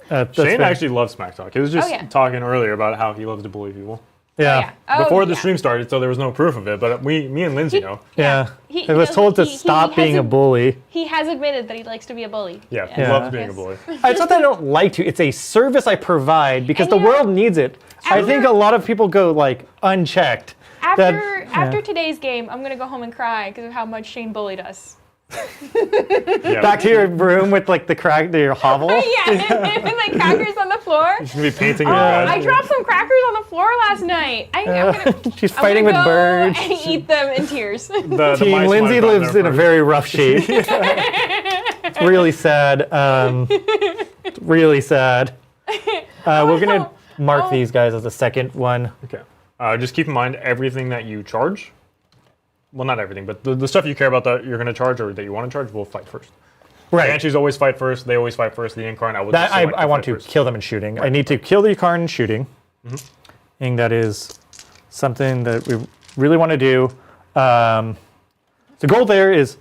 That's Shane fair. actually loves smack talk. He was just Oh, yeah. talking earlier about how he loves to bully people. Yeah. Before the stream started, so there was no proof of it, but me and Lindsay know. Yeah. He I was told to he stop being a bully. He has admitted that he likes to be a bully. Yeah, he Yeah. loves being a bully. It's not that I don't like to. It's a service I provide because And the you know, world needs it. I think after- a lot of people go like unchecked. After today's game, I'm gonna go home and cry because of how much Shane bullied us. Yeah. Back to your room with like your hovel. Yeah, and like crackers on the floor. She's gonna be painting your Oh, bed. I dropped some crackers on the floor last night. She's fighting with go birds. and eat them in tears. The Team mice Lindsay might have lives gotten in a there very rough shape. It's really sad. Really sad. We're gonna mark these guys as the second one. first. Okay. Just keep in mind everything that you charge. Well, not everything, but the stuff you care about that you're going to charge or that you want to charge will fight first. Right. Banshees always fight first. They always fight first. The Incarn, I would That select I want fight to first. kill them in shooting. I need to kill the Incarn in shooting. And that is something that we really want to do. The goal there is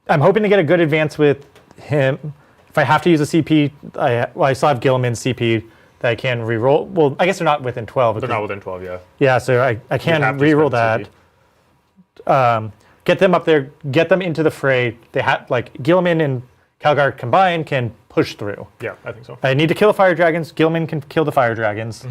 I'm hoping to get a good advance with him. If I have to use a CP, I still have Gilliman's CP that I can reroll. Well, I guess they're not within 12. They're not within 12, yeah. Yeah, so I can have to reroll spend that. CP. Get them up there, get them into the fray. They have like Gilliman and Calgar combined can push through. Yeah, I think so. I need to kill the fire dragons. Gilliman can kill the fire dragons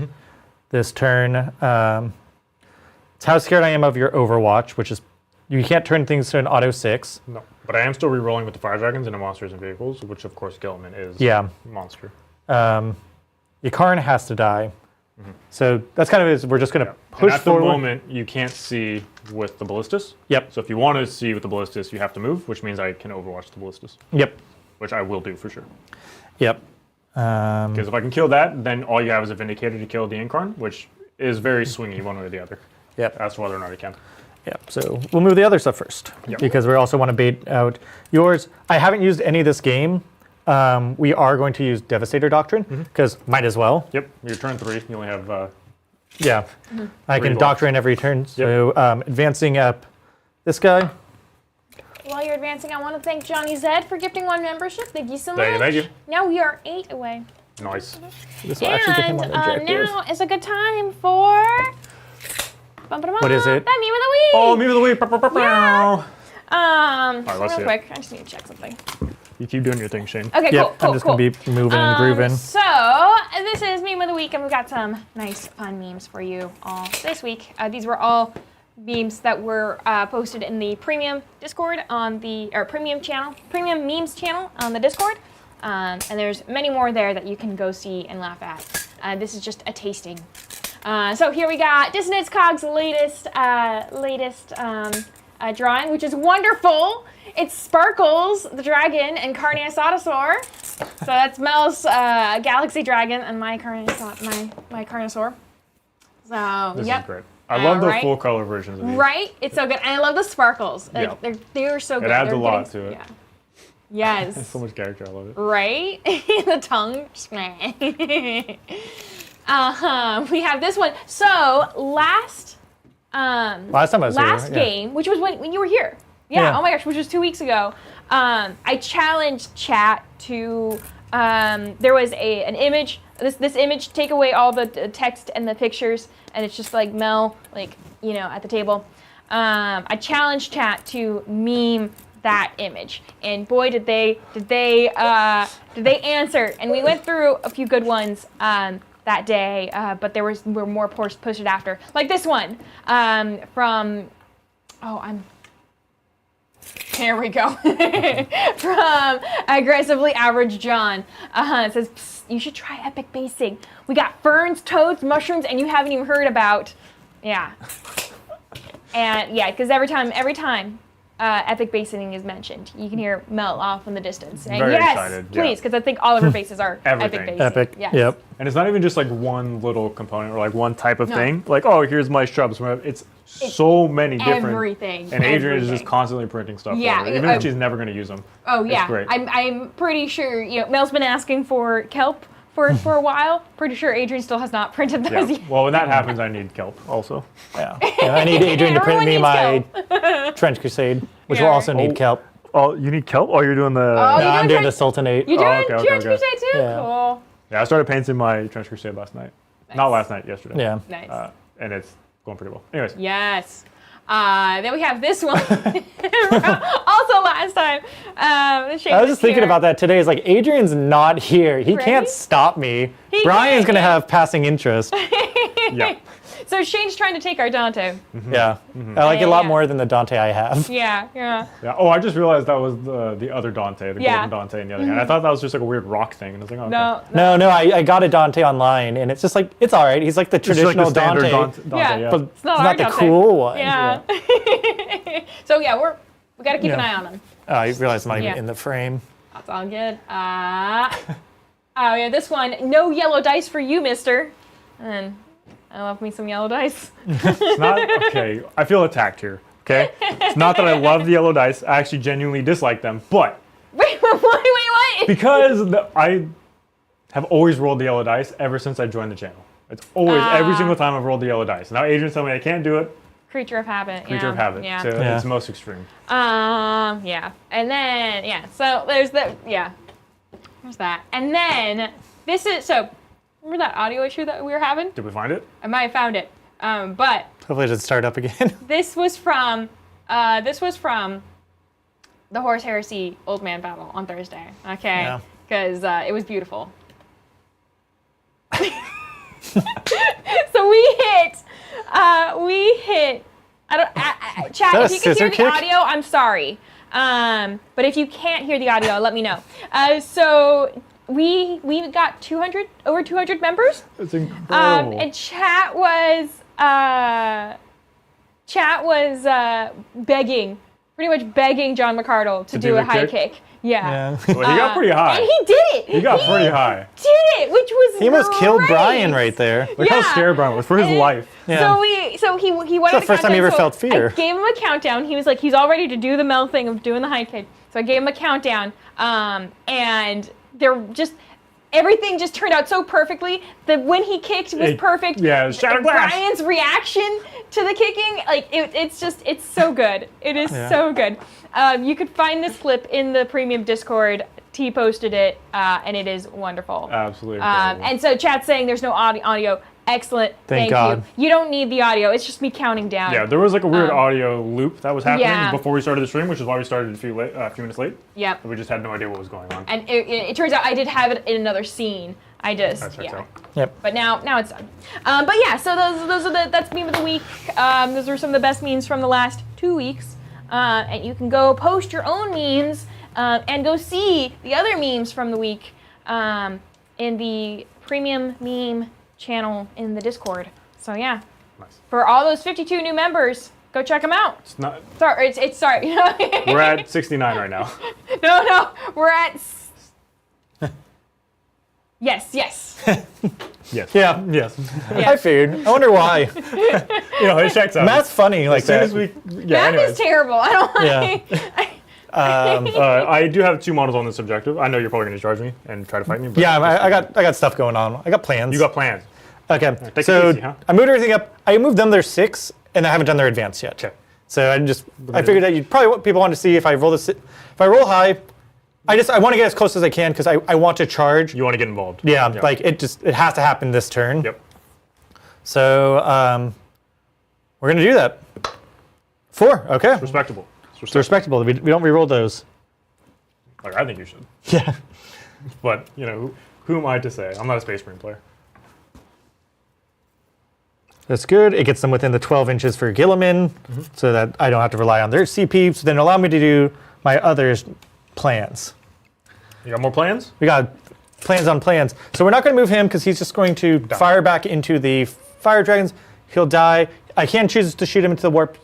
this turn. It's how scared I am of your Overwatch, which is you can't turn things to an auto 6. No, but I am still re-rolling with the Fire Dragons into Monsters and Vehicles, which of course Gilliman is Yeah. monster. Ykarn has to die. So that's kind of it. We're just going to push and at forward. the moment, you can't see with the Ballistas. Yep. So if you want to see with the Ballistas, you have to move, which means I can Overwatch the Ballistas, Yep. which I will do for sure. Yep. Because if I can kill that, then all you have is a Vindicator to kill the Incarn, which is very swingy one way or the other. Yep. As to whether or not I can. Yep. So we'll move the other stuff first Yep. because we also want to bait out yours. I haven't used any this game. We are going to use Devastator Doctrine because might as well. Yep, your turn 3, you only have... Yeah. I can blocks. Doctrine every turn. So advancing up this guy. While you're advancing, I want to thank Johnny Zed for gifting 1 membership. Thank you so much. Thank you. Now we are 8 away. Nice. This will actually get him And on the objective. now is a good time for... What is it? The meme of the week. Oh, me of the week. Pow, pow, pow, pow. So let's see real it. quick, I just need to check something. You keep doing your thing, Shane. Okay, Yep. cool, I'm just cool. going to be moving and grooving. So, this is Meme of the Week, and we've got some nice, fun memes for you all this week. These were all memes that were posted in the premium Discord on the, or premium memes channel on the Discord. And there's many more there that you can go see and laugh at. This is just a tasting. So here we got Dissonance Cog's latest drawing, which is wonderful. It's Sparkles, the dragon, and Carneus Autosaur. So that's Mel's Galaxy Dragon and my Carnosaur. So, This yep. is great. I love the right? full color versions of these. Right? It's so good. And I love the sparkles. Like, Yeah. they're so good. adds They're a lot getting- to it. Yeah. Yes. So much character, I love it. Right? The tongue. We have this one. So last Last time I was last here. Yeah. game, which was when you were here. Yeah, Yeah. oh my gosh, which was 2 weeks ago. I challenged chat to there was an image. This image, take away all the text and the pictures, and it's just like Mel, like, you know, at the table. I challenged chat to meme that image, and boy, did they answer. And we went through a few good ones that day, but there were more posted after, like this one from. Here we go. From Aggressively Average John. It says, "Psst, you should try epic basing. We got ferns, toads, mushrooms, and you haven't even heard about." Yeah. And yeah, because every time epic basing is mentioned, you can hear Mel off in the distance saying, Very yes, excited, yeah. please, because I think all of her bases are epic Everything. basing. Epic. Yes. Yep. And it's not even just like one little component or like one type of No. thing. Like, oh, here's my shrubs. It's so many different. Everything. And Adrian is Everything. just constantly printing stuff. Yeah, for her, even if she's never going to use them. Oh It's yeah, great. I'm pretty sure. You know, Mel's been asking for kelp for a while. Pretty sure Adrian still has not printed those Yeah. yet. Well, when that happens, I need kelp also. Yeah. I need Adrian to print me Everyone my Trench Crusade, which Yeah. will also need kelp. Oh, you need kelp? Oh, you're doing the... Oh, No, you I'm doing doing the Trench- Sultanate. You doing okay, okay, Trench okay. Crusade too? Yeah. Cool. Yeah, I started painting my Trench Crusade last night. Not last night, yesterday. Yeah. Nice. And it's going pretty well. Anyways. Yes. Then we have this one. Also last time. I was just thinking about that today. It's like Adrian's not here. He Right? can't stop me. He Brian's can't, gonna yeah. have passing interest. Yeah. So Shane's trying to take our Dante. Yeah. I like it a lot Yeah. more than the Dante I have. Yeah. Yeah. Oh, I just realized that was the other Dante, the Yeah. golden Dante in the other hand. I thought that was just like a weird rock thing, and I was like, oh, okay. No. No, I got a Dante online, and it's just like, it's all right. He's like the It's just like traditional the standard Dante, Yeah. but It's not not our the Dante. cool one. Yeah. So yeah, we got to keep an eye on them. I realized I'm not Yeah. even in the frame. That's all good. Oh yeah, this one. No yellow dice for you, mister. And I love me some yellow dice. It's not, okay, I feel attacked here, okay? It's not that I love the yellow dice. I actually genuinely dislike them, but Wait, what? because I have always rolled the yellow dice ever since I joined the channel. It's always, every single time I've rolled the yellow dice. Now Adrian's telling me I can't do it. Creature of habit. Creature of habit. Yeah. So Yeah. it's most extreme. Yeah. And then, so there's there's that. And then, remember that audio issue that we were having? Did we find it? I might have found it. But Hopefully it should start up again. this was from the Horse Heresy Old Man Battle on Thursday. Okay? Yeah. Because it was beautiful. So we hit, chat, that if a you can scissor hear the kick? audio, I'm sorry. But if you can't hear the audio, let me know. So we got over 200 members. It's incredible. And chat was pretty much begging John McCardle to do do a the high kick? kick. Yeah. Yeah. Well, he got pretty high. And he did it. He got pretty high. Did it, which was He almost killed great. Brian right there. Look how Yeah. scared Brian was for his And- life. Yeah. So he went the on a first time you countdown, ever so felt fear. I gave him a countdown. He was like, he's all ready to do the Mel thing of doing the high kick. So I gave him a countdown, and everything just turned out so perfectly that when he kicked was perfect. Yeah, shattered glass. Brian's reaction to the kicking, like it's so good. It is so good. You could find this clip in the premium Discord. T posted it, and it is wonderful. Absolutely incredible. And so chat's saying there's no audio. Excellent. Thank Thank God. you. You don't need the audio. It's just me counting down. Yeah, there was like a weird audio loop that was happening Yeah. before we started the stream, which is why we started a few minutes late. Yep. We just had no idea what was going on. And it turns out I did have it in another scene. I just That checks out. Yep. But now it's done. But yeah, so that's meme of the week. Those are some of the best memes from the last 2 weeks. And you can go post your own memes and go see the other memes from the week in the premium meme channel in the Discord. So yeah, Nice. for all those 52 new members, go check them out. It's not. Sorry, it's sorry. We're at 69 right now. No, we're at. Yes. Yes. Yeah. Yes. I figured. I wonder why. You know, it checks out. Math's funny like As soon that. as we. Yeah. Math Anyways. is terrible. I don't like. Yeah. I do have 2 models on this objective. I know you're probably going to charge me and try to fight me. But Yeah, I got stuff going on. I got plans. You got plans. Okay. take So it easy, huh? I moved everything up. I moved them their 6, and I haven't done their advance yet. Okay. So I figured that people want to see if I roll high. I want to get as close as I can because I want to charge. You want to get involved. Yeah, like it has to happen this turn. Yep. So we're gonna do that. 4. Okay. Respectable. It's respectable. We don't reroll those. Like, I think you should. Yeah. But, you know, who am I to say? I'm not a Space Marine player. That's good. It gets them within the 12 inches for Gilliman, so that I don't have to rely on their CP. So then allow me to do my others plans. You got more plans? We got plans on plans. So we're not going to move him because he's just going to fire back into the fire dragons. He'll die. I can choose to shoot him into the warp,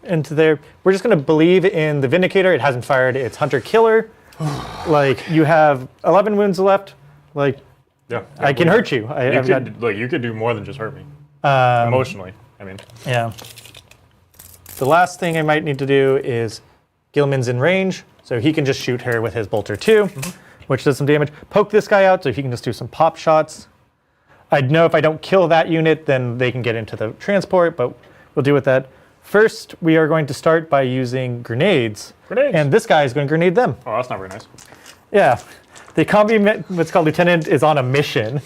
into there. We're just going to believe in the Vindicator. It hasn't fired its Hunter Killer. Like, you have 11 wounds left. Like, Yeah. I can hurt you. You could do more than just hurt me. Emotionally, I mean. Yeah. The last thing I might need to do is Gilman's in range, so he can just shoot her with his bolter 2, which does some damage. Poke this guy out, so he can just do some pop shots. I'd know if I don't kill that unit, then they can get into the transport, but we'll deal with that. First, we are going to start by using grenades. Grenades. And this guy is going to grenade them. Oh, that's not very nice. Yeah. The combi, what's called Lieutenant, is on a mission.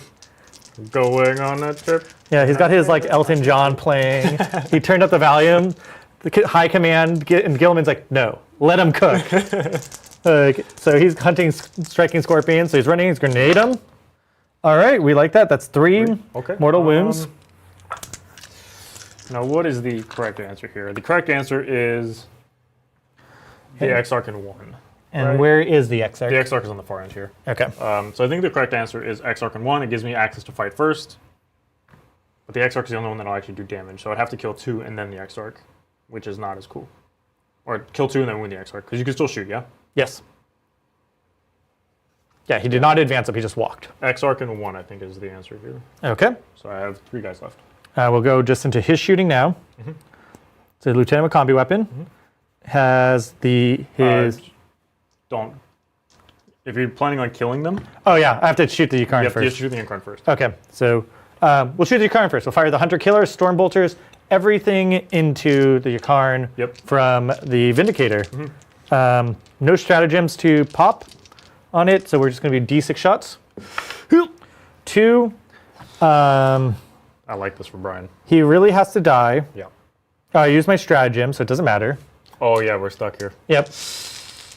Going on a trip. Yeah, he's got his like Elton John playing. He turned up the volume. The high command, and Gilman's like, no, let him cook. So he's hunting, striking scorpions. So he's running his grenade him. All right, we like that. That's 3 Okay. mortal wounds. Now, what is the correct answer here? The correct answer is the Exarch in 1. And right? where is the Exarch? The Exarch is on the far end here. Okay. So I think the correct answer is Exarch in 1. It gives me access to fight first. But the Exarch is the only one that'll actually do damage. So I'd have to kill 2 and then the Exarch, which is not as cool. Or kill 2 and then win the Exarch, because you can still shoot, yeah? Yes. Yeah, he did not advance up, he just walked. Exarch in 1, I think, is the answer here. Okay. So I have 3 guys left. We'll go just into his shooting now. So Lieutenant with combi weapon has his... Don't. If you're planning on killing them, Oh yeah, I have to shoot the Ynnari you have to first. shoot the Ynnari first. Okay, so we'll shoot the Ynnari first. We'll fire the Hunter Killer, Storm Bolters, everything into the Ynnari from the Vindicator. No stratagems to pop on it, so we're just going to be D6 shots. 2. I like this for Brian. He really has to die. Yeah. I use my stratagem, so it doesn't matter. Oh yeah, we're stuck here. Yep.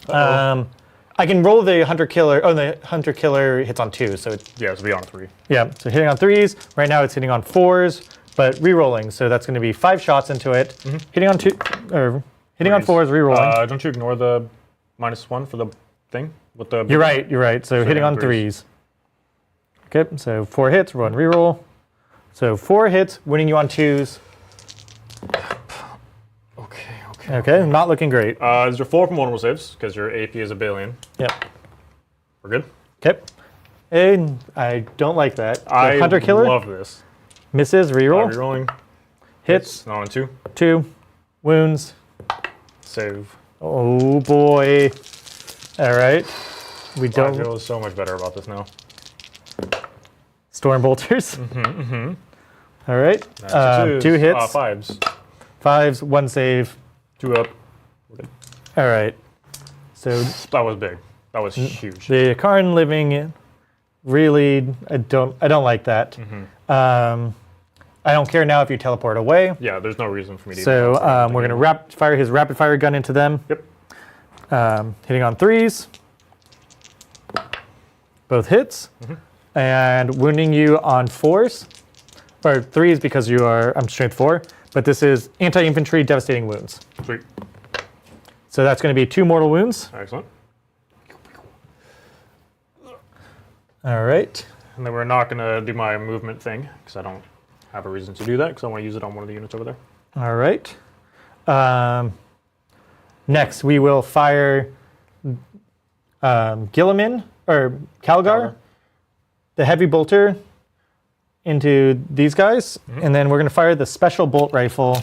I can roll the Hunter Killer. Oh, the Hunter Killer hits on 2, so it's... Yeah, it's beyond 3. Yeah, so hitting on 3s. Right now it's hitting on 4s, but re-rolling, so that's going to be 5 shots into it. Hitting on 2, or hitting on 4s, re-rolling. Don't you ignore the -1 for the thing? With the... You're right. So hitting on 3s. Okay, so 4 hits, roll and re-roll. So 4 hits, winning you on 2s. Okay, not looking great. These are 4 from vulnerable saves, because your AP is a billion. Yep. We're good? Okay. And I don't like that. So I Hunter Killer love this. misses, re-roll. Rerolling. Hits, Not on 2. 2. Wounds. Save. Oh boy. All right. We I don't... feel so much better about this now. Storm Bolters. All right. 2 hits. 5s. 5s, 1 save. 2 up. All right. So That was big. That was huge. the Karn living, really, I don't like that. I don't care now if you teleport away. Yeah, there's no reason for me to. So we're going to fire his rapid fire gun into them. Yep. Hitting on 3s. Both hits. And wounding you on 4s. Or 3s because I'm strength 4. But this is anti-infantry devastating wounds. Sweet. So that's going to be 2 mortal wounds. Excellent. All right. And then we're not going to do my movement thing, because I don't have a reason to do that, because I want to use it on one of the units over there. All right. Next, we will fire Gilliman, or Calgar, the heavy bolter, into these guys. And then we're going to fire the special bolt rifle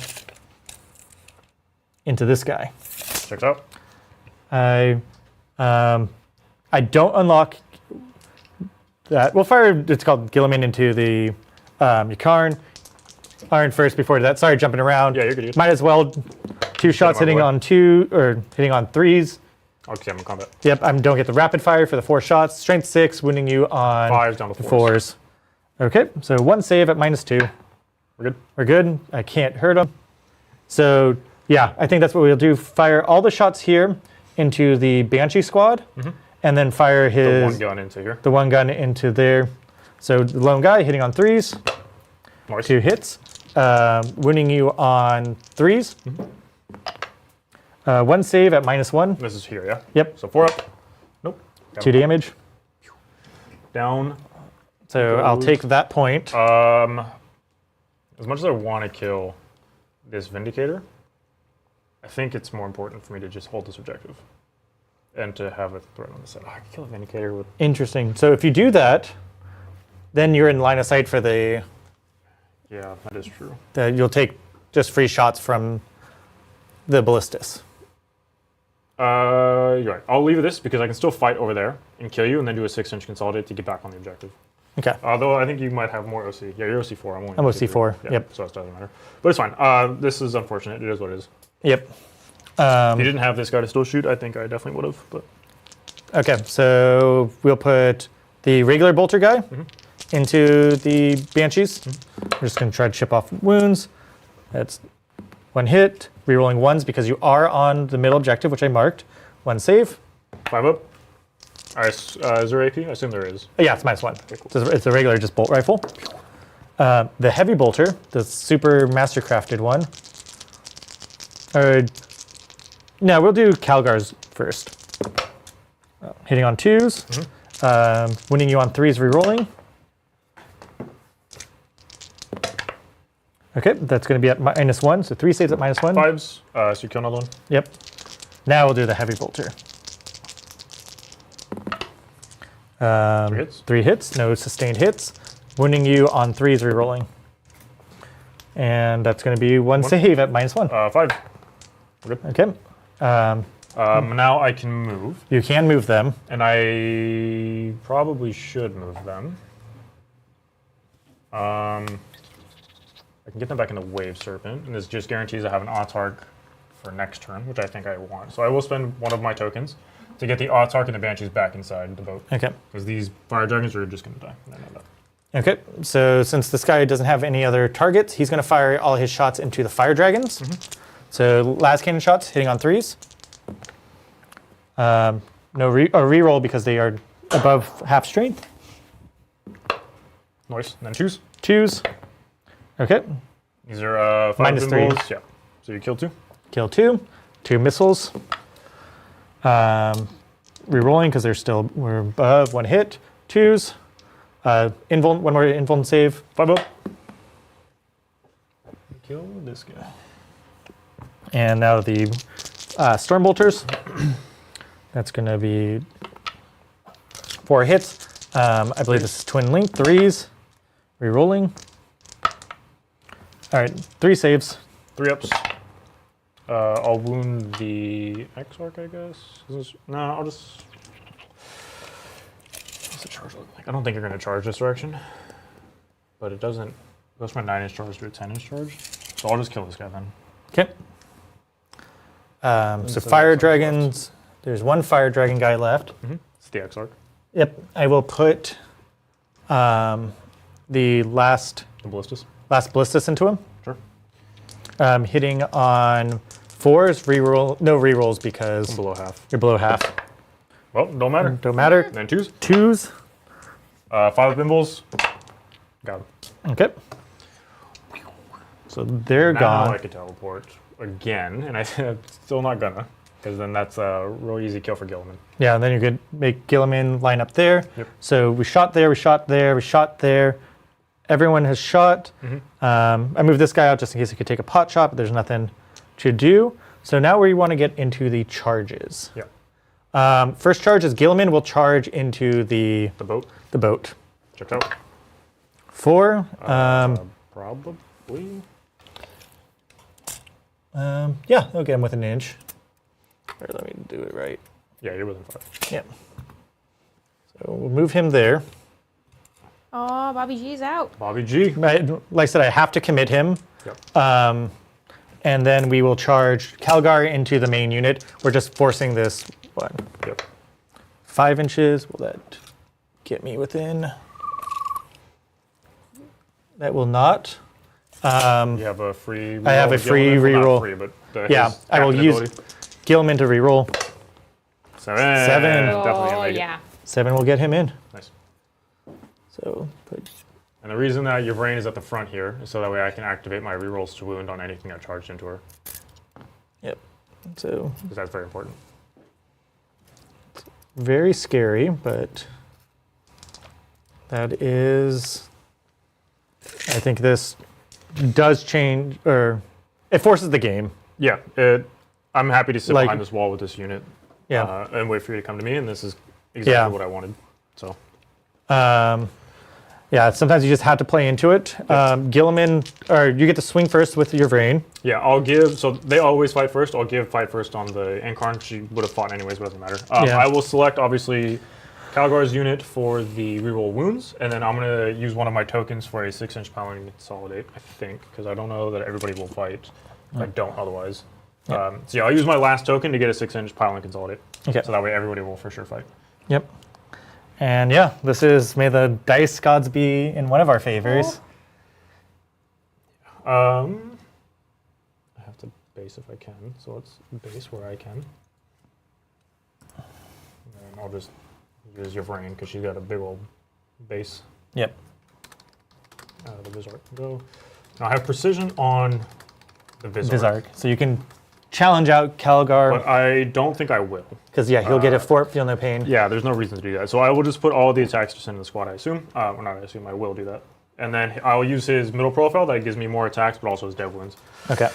into this guy. Checks out. I don't unlock that. We'll fire, it's called Gilliman, into the Ykarn. Iron first before that. Sorry, jumping around. Yeah, you're good. Might as well. 2 shots hitting on 2, or hitting on 3s. Okay, I'm in combat. Yep, I don't get the rapid fire for the 4 shots. Strength 6, wounding you on 5s down to 4s. Okay, so 1 save at -2. We're good. We're good. I can't hurt him. So yeah, I think that's what we'll do. Fire all the shots here into the Banshee squad, and then fire The one gun into here. the one gun into there. So the lone guy hitting on 3s, Nice. 2 hits, wounding you on 3s. 1 save at -1. This is here, yeah? Yep, So 4 up. Nope. 2 damage. Down. So I'll take that point. As much as I want to kill this Vindicator, I think it's more important for me to just hold this objective and to have a threat on the side. Oh, I can kill a Vindicator with... Interesting. So if you do that, then you're in line of sight for the... Yeah, that is true. You'll take just free shots from the Ballistus. You're right. I'll leave this because I can still fight over there and kill you and then do a 6-inch consolidate to get back on the objective. Okay. Although I think you might have more OC. Yeah, you're OC4. I'm OC4, Yeah, yep. so it doesn't matter. But it's fine. This is unfortunate. It is what it is. Yep. If you didn't have this guy to still shoot, I think I definitely would have. But Okay, so we'll put the regular bolter guy into the Banshees. We're just going to try to chip off wounds. That's 1 hit. Rerolling 1s because you are on the middle objective, which I marked. 1 save. 5 up. All right, is there AP? I assume there is. Yeah, it's -1. Okay, cool. It's a regular just bolt rifle. The heavy bolter, the super mastercrafted one. No, we'll do Calgar's first. Hitting on 2s, winning you on 3s, re-rolling. Okay, that's going to be at -1, so 3 saves at -1. 5s, so you kill another one. Yep. Now we'll do the heavy bolter. 3 hits. 3 hits, no sustained hits. Winning you on 3s, re-rolling. And that's going to be 1 save at -1. 5. We're good. Okay. Now I can move, You can move them. and I probably should move them. I can get them back into Wave Serpent, and this just guarantees I have an Autarch for next turn, which I think I want. So I will spend one of my tokens to get the Autarch and the Banshees back inside the boat. Okay. Because these Fire Dragons are just going to die. No. Okay, so since this guy doesn't have any other targets, he's going to fire all his shots into the fire dragons. So last cannon shots, hitting on 3s. No re-roll because they are above half strength. Nice. And then 2s. 2s. Okay, These are 5 -3. pinballs. Yeah. So you kill 2. kill 2. 2 missiles. Re-rolling because we're above 1 hit. 2s. One more invuln save. 5 up. Kill this guy. And now the storm bolters. That's going to be 4 hits. I believe this is twin link. 3s. Re-rolling. All right, 3 saves. 3 ups. I'll wound the Exarch, I guess. No, I'll just. What's the charge look like? I don't think you're going to charge this direction, but it doesn't. It goes from a 9-inch charge to a 10-inch charge, so I'll just kill this guy then. Okay. So fire dragons. There's 1 fire dragon guy left. It's the Exarch. Yep. I will put the last The Ballistus. ballistus into him. Sure. Hitting on 4s, reroll. No rerolls because I'm below half. you're below half. Well, don't matter. Don't matter. And then 2s. 2s. 5 pinballs. Got him. Okay. So they're Now gone. I can teleport again, and I'm still not gonna, because then that's a real easy kill for Gilliman. Yeah, and then you could make Gilliman line up there. Yep. So we shot there, we shot there, we shot there. Everyone has shot. I moved this guy out just in case he could take a pot shot, but there's nothing to do. So now we want to get into the charges. Yeah. First charge is Gilliman will charge into the boat. The boat. Checked out. 4. Probably. Yeah, okay, I'm within an inch. Or let me do it right. Yeah, you're within 5. Yeah. So we'll move him there. Oh, Bobby G's out. Bobby G. Like I said, I have to commit him. Yep. And then we will charge Calgar into the main unit. We're just forcing this one. Yep. 5 inches. Will that get me within? That will not. You have a free. I have a free reroll. Free, but Yeah, I will use Gilliman to reroll. 7. 7. Definitely Oh, gonna make yeah. 7 will get him in. it. Nice. So put. And the reason that your brain is at the front here is so that way I can activate my rerolls to wound on anything I charged into her, Yep. So because that's very important. very scary, but that is. I think this does change, or it forces the game. Yeah. I'm happy to sit behind this wall with this unit. Yeah. And wait for you to come to me, and this is exactly what I wanted. So. Yeah, sometimes you just have to play into it. Gilliman, or you get to swing first with your Vrain. Yeah, I'll give. So they always fight first. I'll give fight first on the Ankarn. She would have fought anyways, but it doesn't matter. Yeah. I will select obviously Calgar's unit for the reroll wounds, and then I'm gonna use one of my tokens for a 6-inch Paladin Consolidate. I think because I don't know that everybody will fight. I don't otherwise. So yeah, I'll use my last token to get a 6-inch Paladin Consolidate. Okay. So that way everybody will for sure fight. Yep. And yeah, this is may the dice gods be in one of our favors. I have to base if I can, so let's base where I can. And I'll just use your brain because she's got a big old base. Yep. The Vizark can go. Now I have precision on the Vizark. So you can challenge out Calgar. But I don't think I will. Because, yeah, he'll get a fort, feel no pain. Yeah, there's no reason to do that. So I will just put all the attacks just into the squad, I assume. Or not, I assume I will do that. And then I'll use his middle profile. That gives me more attacks, but also his dev wounds. Okay.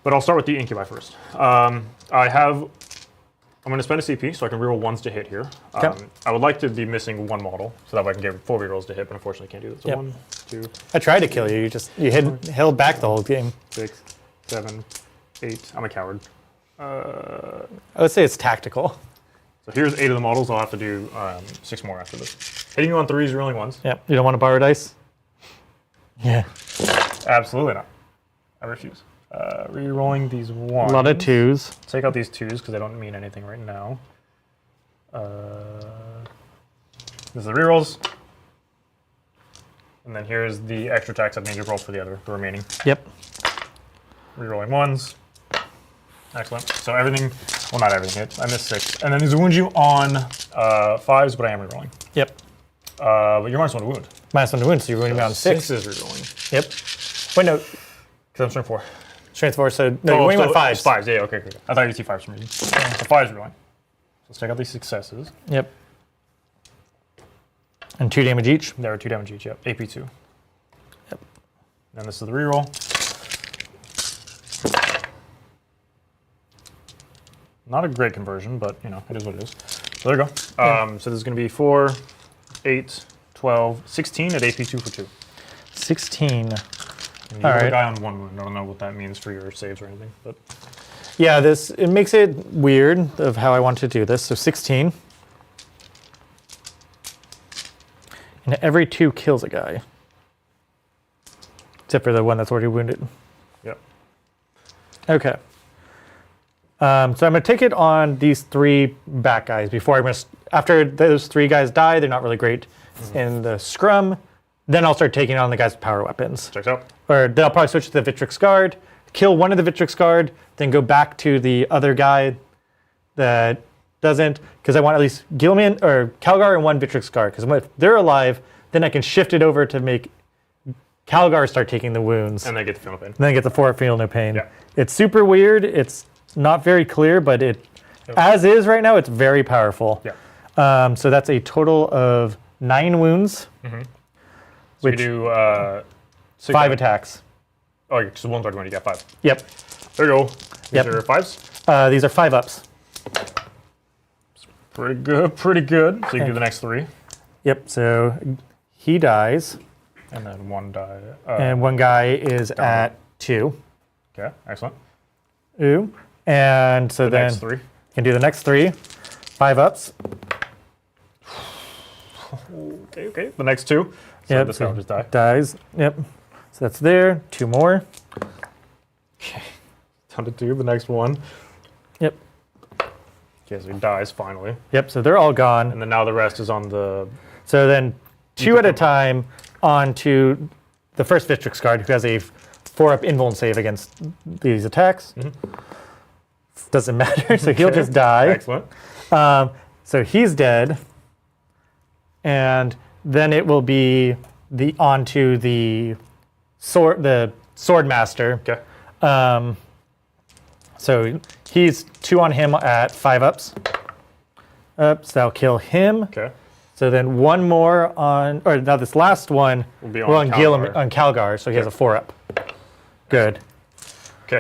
But I'll start with the Incubi first. I'm going to spend a CP so I can reroll ones to hit here. Okay. I would like to be missing one model so that way I can get 4 rerolls to hit, but unfortunately I can't do that. So Yep. 1, 2, I tried to kill you. You held back the whole game. 6, 7, 8. I'm a coward. I would say it's tactical. So here's 8 of the models. I'll have to do 6 more after this. Hitting you on 3s, rolling 1s. Yep. You don't want to borrow dice? Yeah. Absolutely not. I refuse. Re-rolling these 1s. A lot of 2s. Take out these 2s because they don't mean anything right now. This is the rerolls. And then here's the extra attacks I've made you roll for the remaining. Yep. Rerolling 1s. Excellent. So everything, well, not everything hits. I missed 6. And then these wound you on 5s, but I am rerolling. Yep. But you're -1 to wound. -1 to wound, so you're wounding me on 6. 6 is rerolling. Yep. Wait, no. Because I'm strength 4. Strength 4, so no, you're wounding on 5s. 5s, yeah, okay. I thought you'd see 5s for some reason. So 5s rerolling. So let's check out these successes. Yep. And 2 damage each. There are 2 damage each, yep. AP2. Yep. And this is the reroll. Not a great conversion, but you know, it is what it is. So there you go. So this is going to be 4, 8, 12, 16 at AP2 for 2. 16. And you have a guy on 1 wound. I don't know what that means for your saves or anything, but Yeah, it makes it weird of how I want to do this. So 16. And every 2 kills a guy. Except for the one that's already wounded. yep. Okay. So I'm going to take it on these 3 back guys before I'm going to, after those 3 guys die, they're not really great in the scrum. Then I'll start taking on the guys with power weapons. Checks out. Or then I'll probably switch to the Victrix Guard, kill one of the Victrix Guard, then go back to the other guy that doesn't, because I want at least Gilman or Calgar and 1 Victrix Guard. Because if they're alive, then I can shift it over to make Calgar start taking the wounds. And they get the feel no pain. And then get the 4 feel no pain. Yeah. It's super weird. It's not very clear, but as is right now, it's very powerful. Yeah. So that's a total of 9 wounds. So you do 6 5 attacks. Oh, you're just 1 third when you get 5. Yep. There you go. These Yep. are 5s. These are 5 ups. Pretty good, pretty good. So you can do the next 3. Yep. So he dies, And then 1 die. and 1 guy is at 2. Okay, excellent. Ooh. And so The then next 3. can do the next 3. 5 ups. Okay. The next 2. So Yep. this guy will just die. Dies. Yep. So that's there. 2 more. Down to 2. The next 1. Yep. Okay, so he dies finally. Yep. So they're all gone. And then now the rest is on the. So then 2 at a time onto the first Victrix Guard, who has a 4-up invuln save against these attacks. Doesn't matter, so he'll just die. Excellent. So he's dead. And then it will be onto the sword master. Okay. So he's 2 on him at 5 ups. So that'll kill him. Okay. So then 1 more on, or now this last one Will be will on on Calgar, so he has a 4-up. Good. Okay.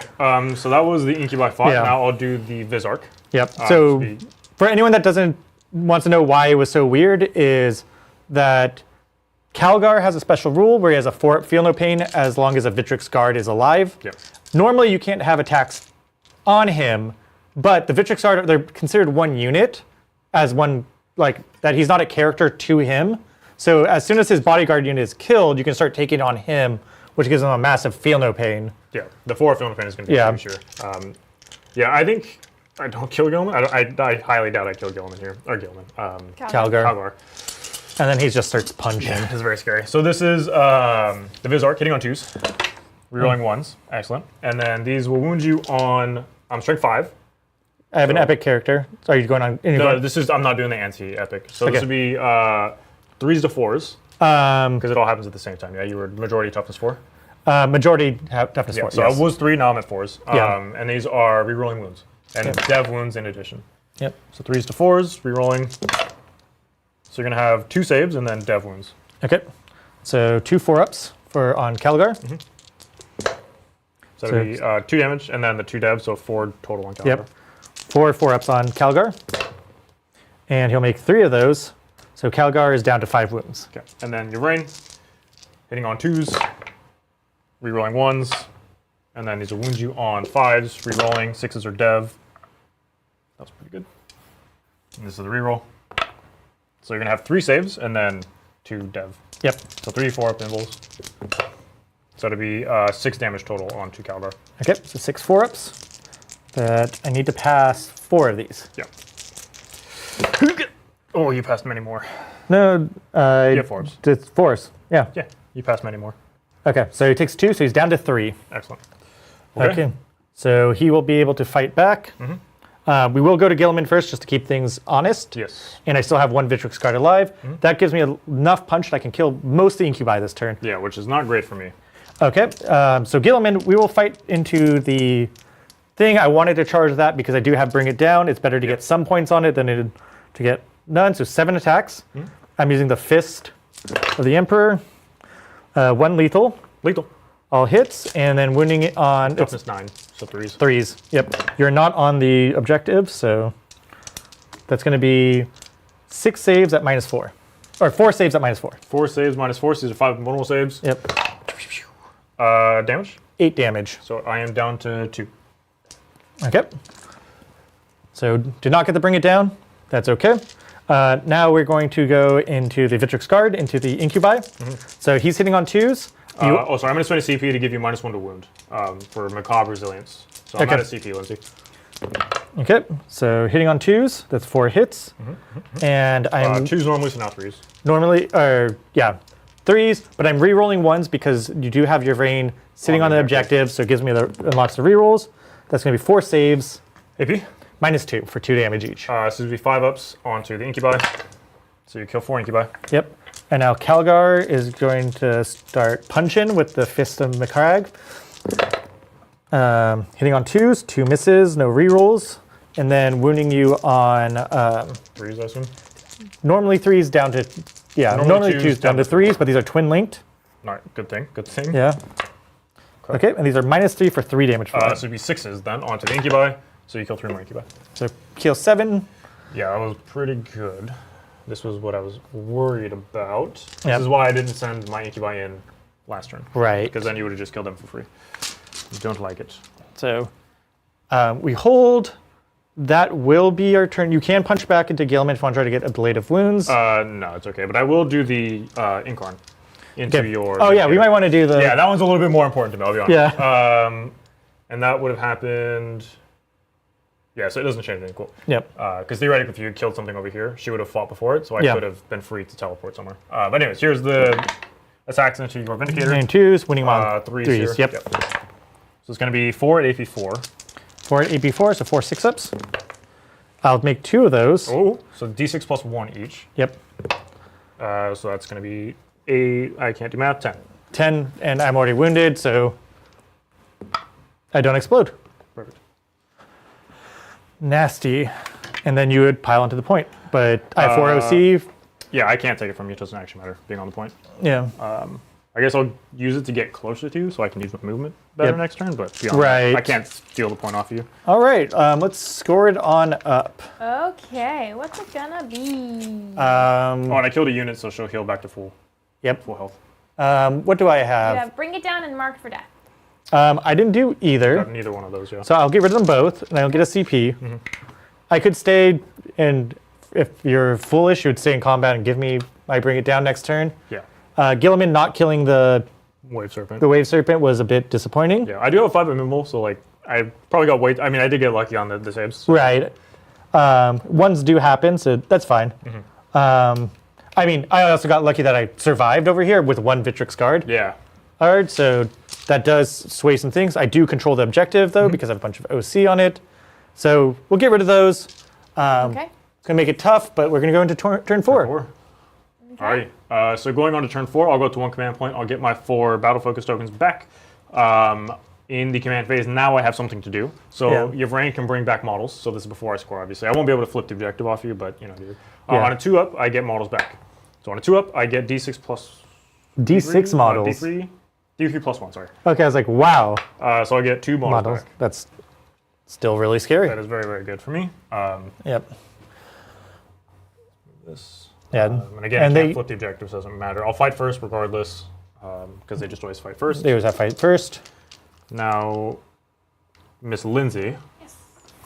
So that was the Incubi fought. Yeah. Now I'll do the Vizark. Yep. So for anyone that wants to know why it was so weird, is that Calgar has a special rule where he has a 4-up feel no pain as long as a Victrix Guard is alive. Yep. Normally you can't have attacks on him, but the Victrix Guard, they're considered 1 unit as one, like that he's not a character to him. So as soon as his bodyguard unit is killed, you can start taking on him, which gives him a massive feel no pain. Yeah. The 4 feel no pain is going to be pretty sure. Yeah, I think I don't kill Gilman. I highly doubt I kill Gilman here. Or Gilman. Calgar. Calgar. And then he just starts punching. This is very scary. So this is the Vizark hitting on 2s. Rerolling 1s. Excellent. And then these will wound you on strength 5. I have an epic character. So are you going on? No, I'm not doing the anti-epic. So this would be 3s to 4s. Because it all happens at the same time. Yeah, you were majority toughness 4. Majority toughness 4. So yes. I was 3, now I'm at 4s. Yeah. And these are rerolling wounds. And dev wounds in addition. Yep. So 3s to 4s, rerolling. So you're going to have 2 saves and then dev wounds. Okay. So 2 4-ups on Calgar. So that'd be 2 damage and then the 2 devs, so 4 total on Calgar. Yep. 4 4-ups on Calgar. And he'll make 3 of those. So Calgar is down to 5 wounds. Okay. And then your rain, hitting on 2s, rerolling 1s, and then these will wound you on 5s, rerolling 6s are dev. That was pretty good. And this is the reroll. So you're gonna have 3 saves and then 2 dev. Yep. So 3 4-up nimbles. So it'll be 6 damage total on 2 Calgar. Okay, so 6 4-ups. But I need to pass 4 of these. Yeah. Oh, you passed many more. No, You have 4s. It's 4s. Yeah. Yeah, you passed many more. Okay, so he takes 2, so he's down to 3. Excellent. Okay. So he will be able to fight back. We will go to Gilliman first just to keep things honest. Yes. And I still have 1 Victrix card alive. That gives me enough punch that I can kill most of the Incubi this turn. Yeah, which is not great for me. Okay, so Gilliman, we will fight into the thing. I wanted to charge that because I do have Bring It Down. It's better to get some points on it than to get none. So 7 attacks. I'm using the Fist of the Emperor. 1 lethal. Lethal. All hits, and then wounding it on... Toughness 9, so 3s. 3s, yep. You're not on the objective, so that's going to be 6 saves at -4. Or 4 saves at -4. 4 saves -4, so these are 5 normal saves. Yep. Damage. 8 damage. So I am down to 2. Okay. So did not get to Bring It Down. That's okay. Now we're going to go into the Victrix Guard, into the Incubi. So he's hitting on 2s. Sorry, I'm going to spend a CP to give you -1 to wound for Macabre Resilience. So I'm Okay. out of CP, Lindsay. Okay, so hitting on 2s, that's 4 hits. And I'm 2s normally, so now 3s. normally, 3s, but I'm re-rolling 1s because you do have your Rain sitting on the objective, so it gives me unlocks the re-rolls. That's going to be 4 saves. AP? -2 for 2 damage each. So this will be 5 ups onto the Incubi. So you kill 4 Incubi. Yep. And now Calgar is going to start punching with the Fist of Macragge. Hitting on 2s, 2 misses, no rerolls, and then wounding you on 3s, I assume. normally 3s down to normally 2s down to 3s, but these are twin linked. All right, good thing. Good thing. Yeah. Okay, and these are -3 for 3 damage. For So it'd be 6s then onto the Incubi. So you kill 3 more Incubi. So kill 7. Yeah, that was pretty good. This was what I was worried about. This Yep. is why I didn't send my Incubi in last turn. Right. Because then you would have just killed them for free. You don't like it. So we hold. That will be our turn. You can punch back into Gilman if you want to try to get ablative wounds. No, it's okay. But I will do the Incarn into Okay. your... Oh yeah, we might want to do the... Yeah, that one's a little bit more important to me, I'll be honest. Yeah. And that would have happened... Yeah, so it doesn't change anything. Cool. Yep. Because theoretically, if you had killed something over here, she would have fought before it, so I Yeah. could have been free to teleport somewhere. But anyways, here's the attacks into your Vindicator. And 2s, winning on 3s 3s. here. Yep. So it's going to be 4 at AP4. 4 at AP4, so 4 6-ups. I'll make 2 of those. Oh, so D6 plus 1 each. Yep. So that's going to be 8, I can't do math, 10. 10, and I'm already wounded, so I don't explode. Perfect. Nasty. And then you would pile onto the point. But I have 4 OC. Yeah, I can't take it from you. It doesn't actually matter being on the point. Yeah. I guess I'll use it to get closer to you so I can use my movement better Yep. next turn, but beyond Right. that, I can't steal the point off you. All right, let's score it on up. Okay, what's it gonna be? Oh, and I killed a unit, so she'll heal back to full Yep. health. What do I You have? have Bring It Down and Marked for Death. I didn't do either. Got neither one of those, yeah. So I'll get rid of them both, and I'll get a CP. I could stay, and if you're foolish, you would stay in combat and give me my Bring It Down next turn. Yeah. Gilliman not killing the Wave Serpent. Wave Serpent was a bit disappointing. Yeah, I do have 5 immovable, so like I probably got I mean, I did get lucky on the saves. Right. Ones do happen, so that's fine. I mean, I also got lucky that I survived over here with 1 Victrix Guard. Yeah. Card, so that does sway some things. I do control the objective, though, because I have a bunch of OC on it. So we'll get rid of those. Okay. It's going to make it tough, but we're going to go into turn 4. All right. So going on to turn 4, I'll go to 1 command point. I'll get my 4 battle focus tokens back in the command phase. Now I have something to do. So Ynnari can bring back models. So this is before I score, obviously. I won't be able to flip the objective off you, but dude. On a 2-up, I get models back. So on a 2-up, I get D6 plus D6 models. D3 plus 1, sorry. Okay, I was like, wow. So I get 2 models back. That's still really scary. That is very, very good for me. Yep. This. Yeah. And again, I can't flip the objectives, doesn't matter. I'll fight first regardless, because they just always fight first. They always have fight first. Now, Miss Lindsay, Yes.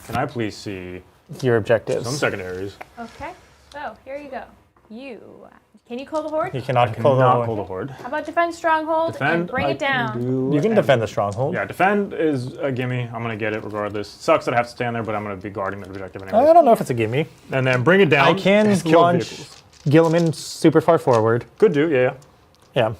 can I please see Your objectives. some secondaries? Okay. So here you go. Can you call the horde? You cannot Pull call the horde. How about defend stronghold and bring it down? You can defend the stronghold. Yeah, defend is a gimme. I'm going to get it regardless. Sucks that I have to stand there, but I'm going to be guarding the objective anyway. I don't know if it's a gimme. And then bring it down. I can and kill launch vehicles. Gilliman super far forward. Could do, yeah. Yeah.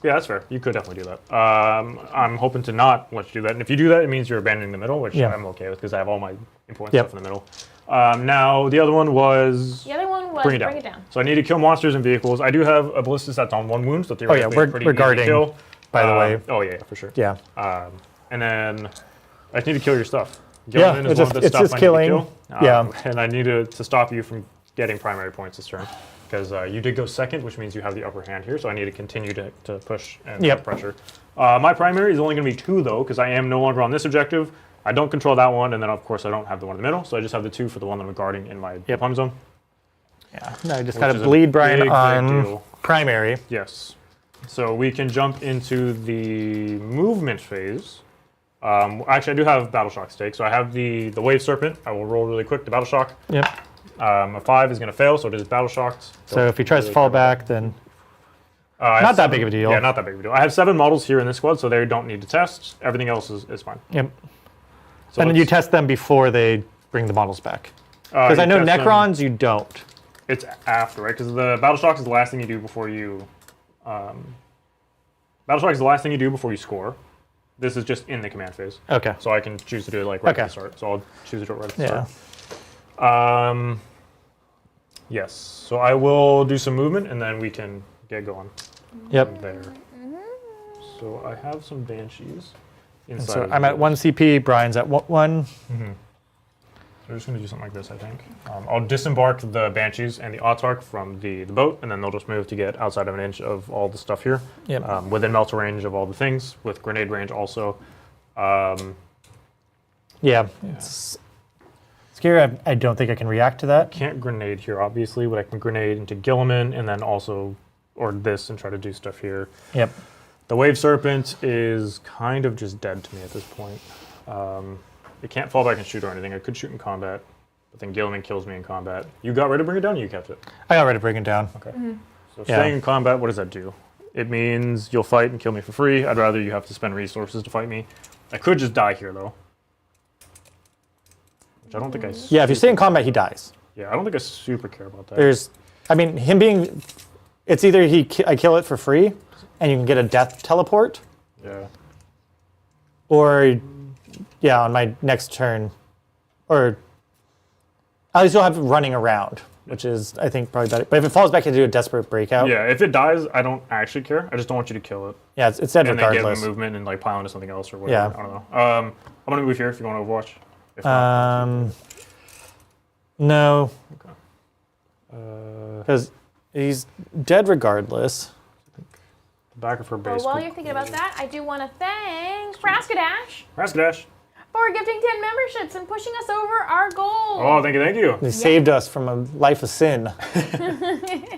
Yeah, that's fair. You could definitely do that. I'm hoping to not let you do that. And if you do that, it means you're abandoning the middle, which I'm okay with because I have all my important stuff in the middle. Now, the other one was... The other one was bring it down. So I need to kill monsters and vehicles. I do have a ballistic that's on 1 wound, so theoretically it's pretty easy to kill. By the way. Oh, yeah, for sure. Yeah. And then I just need to kill your stuff. Yeah, it's just killing. Yeah. And I need to stop you from getting primary points this turn. Because you did go second, which means you have the upper hand here, so I need to continue to push and put pressure. My primary is only going to be 2, though, because I am no longer on this objective. I don't control that one, and then, of course, I don't have the one in the middle, so I just have the 2 for the one that I'm guarding in my opponent zone. Yeah, no, I just got to bleed Brian on deal. Primary. Yes. So we can jump into the movement phase. Actually, I do have Battle Shock stake, so I have the Wave Serpent. I will roll really quick to Battle Shock. Yep. A 5 is going to fail, so it is Battle Shocked. So if he tries to fall back, then not that big of a deal. Yeah, not that big of a deal. I have 7 models here in this squad, so they don't need to test. Everything else is fine. Yep. So and then you test them before they bring the models back. Because I know Necrons, you don't. It's after, right? Because the Battle Shock is the last thing you do before you... Battle Shock is the last thing you do before you score. This is just in the command phase. Okay. So I can choose to do it right at the start. So I'll choose to do it right at the start. Yes. So I will do some movement, and then we can get going. Yep. There. So I have some Banshees inside. So I'm at 1 CP, Brian's at 1. I'm just going to do something like this, I think. I'll disembark the Banshees and the Autarch from the boat, and then they'll just move to get outside of an inch of all the stuff here. Yep. Within melter range of all the things, with grenade range also. It's scary. I don't think I can react to that. Can't grenade here, obviously, but I can grenade into Gilliman, and then also, or this, and try to do stuff here. Yep. The Wave Serpent is kind of just dead to me at this point. It can't fall back and shoot or anything. I could shoot in combat, but then Gilliman kills me in combat. You got ready to bring it down, or you kept it? I got ready to bring it down. Okay. So staying in combat, what does that do? It means you'll fight and kill me for free. I'd rather you have to spend resources to fight me. I could just die here, though. Which I don't think I... Yeah, if you stay in combat, he dies. Yeah, I don't think I super care about that. Him being... It's either I kill it for free, and you can get a death teleport. Yeah. Or... Yeah, on my next turn, or at least you'll have it running around, which is, I think, probably better. But if it falls back into a desperate breakout. Yeah, if it dies, I don't actually care. I just don't want you to kill it. Yeah, it's dead and regardless. And then give it movement and like pile into something else or whatever. Yeah. I don't know. I'm going to move here if you want to Overwatch. If not, no. Okay. Because he's dead regardless. The back of her base. Well, while you're thinking about that, I do want to thank Raskadash. Raskadash. For gifting 10 memberships and pushing us over our goal. Oh, thank you. He saved us from a life of sin. So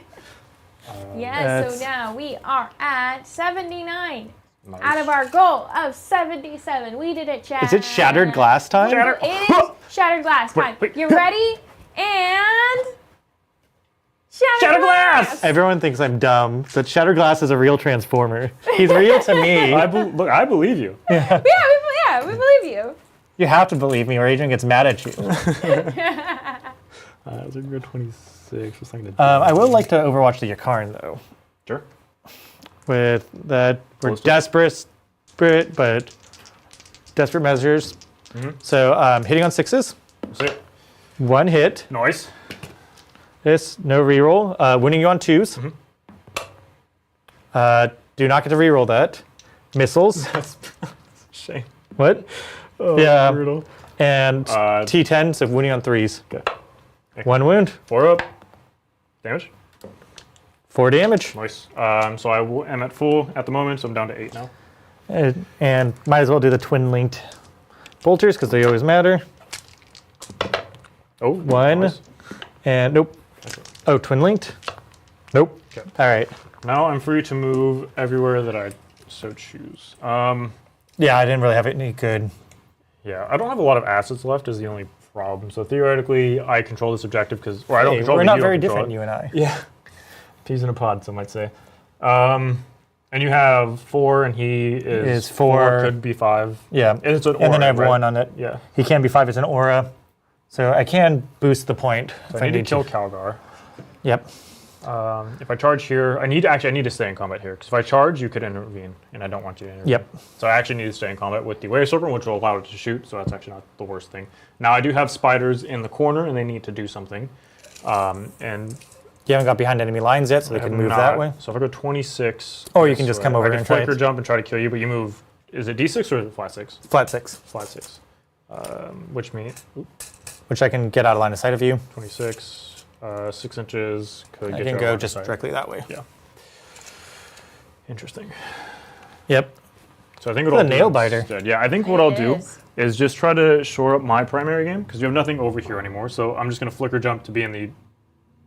now we are at 79 Nice. out of our goal of 77. We did it, Chad. Is it shattered glass time? It is shattered glass time. Wait. You ready? And... Shattered glass! Everyone thinks I'm dumb, but shattered glass is a real transformer. He's real to me. Look, I believe you. Yeah, we believe you. You have to believe me, or Adrian gets mad at you. I was going to go 26. What's something to do? I would like to Overwatch the Yakarn, though. Sure. With that, we're Close to desperate, but desperate measures. So hitting on 6s. That's it. 1 hit. Nice. This, no reroll. Winning you on 2s. Do not get to reroll that. Missiles. That's a shame. What? Oh, Yeah. brutal. And T10, so winning on 3s. Okay. 1 wound. 4 up. Damage. 4 damage. Nice. So I am at full at the moment, so I'm down to 8 now. And might as well do the twin linked bolters because they always matter. Oh, 1. Nice. And nope. Oh, twin linked? Nope. Okay. All right. Now I'm free to move everywhere that I so choose. Yeah, I didn't really have any good. Yeah, I don't have a lot of assets left is the only problem. So theoretically, I control this objective because, or I don't control it. We're but not you very don't control different, it. you and I. Yeah. Peas in a pod, some might say. And you have 4, and he is 4. Could be 5. Yeah. And it's an aura, And then I have right? 1 on it. Yeah. He can be 5 as an aura. So I can boost the point. So if I need to kill Calgar. Yep. If I charge here, I need to stay in combat here. Because if I charge, you could intervene, and I don't want you to intervene. Yep. So I actually need to stay in combat with the Wave Serpent, which will allow it to shoot, so that's actually not the worst thing. Now I do have spiders in the corner, and they need to do something. And You haven't got behind enemy lines yet, so they I can have move not. that way. So if I go 26... Or you can just come over I can and try flicker it. jump and try to kill you, but you move... Is it D6 or is it flat 6? Flat 6, Flat 6. Which means... which I can get out of line of sight of you. 26, 6 inches. Could I get can you go out of just sight. directly that way. Yeah. Interesting. Yep. So I think It's what a I'll do nail biter. instead- Yeah, I think what I'll It do is. is just try to shore up my primary game because you have nothing over here anymore. So I'm just going to flicker jump to be in the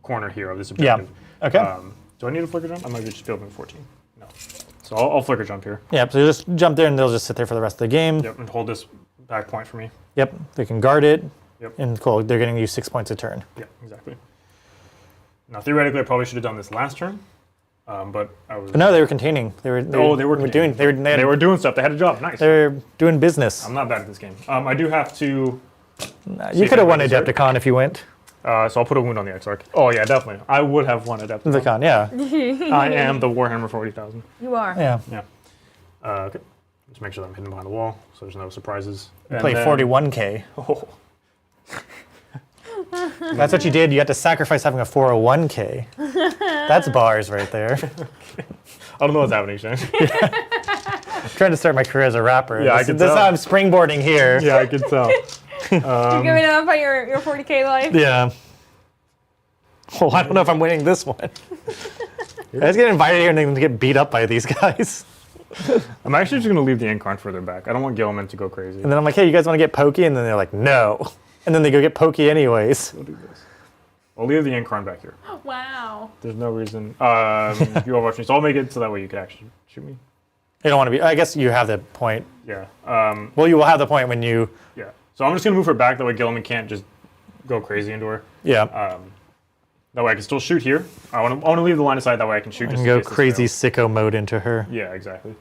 corner here of this objective. Okay. Do I need a flicker jump? I might just be able to move 14. No. So I'll flicker jump here. Yep, so you just jump there and they'll just sit there for the rest of the game. Yep, and hold this back point for me. Yep, they can guard it. Yep. And cool, they're getting you 6 points a turn. Yeah, exactly. Now theoretically, I probably should have done this last turn, but I was. But no, they were containing. They were Oh, they were doing. They were doing stuff. They had a job. Nice. They were doing business. I'm not bad at this game. I do have to. You could have won Exarch. Adepticon if you went. So I'll put a wound on the Exarch. Oh yeah, definitely. I would have won Adepticon. Adepticon, yeah. I am the Warhammer 40,000. You are. Yeah. Yeah. Okay. Just make sure that I'm hidden behind the wall, so there's no surprises. And Play then- 41k. Oh. That's what you did. You had to sacrifice having a 401k. That's bars right there. I don't know what's happening, Shane. I'm trying to start my career as a rapper. Yeah, I this, can this is tell. how I'm springboarding here. Yeah, I can tell. You're giving up on your 40k life? Yeah. Well, I don't know if I'm winning this one. I just get invited here and then get beat up by these guys. I'm actually just going to leave the Incarn further back. I don't want Gilman to go crazy. And then I'm like, hey, you guys want to get pokey? And then they're like, no. And then they go get pokey anyways. We'll do this. I'll leave the Incarn back here. Wow. There's no reason. You are watching, so I'll make it so that way you can actually shoot me. They don't want to be. I guess you have the point. Yeah. Well, you will have the point when you. Yeah. So I'm just going to move her back. That way Gilman can't just go crazy into her. Yeah. That way I can still shoot here. I want to leave the line of sight. That way I can shoot. I Just can in go case this crazy fails. sicko mode into her. Yeah, exactly.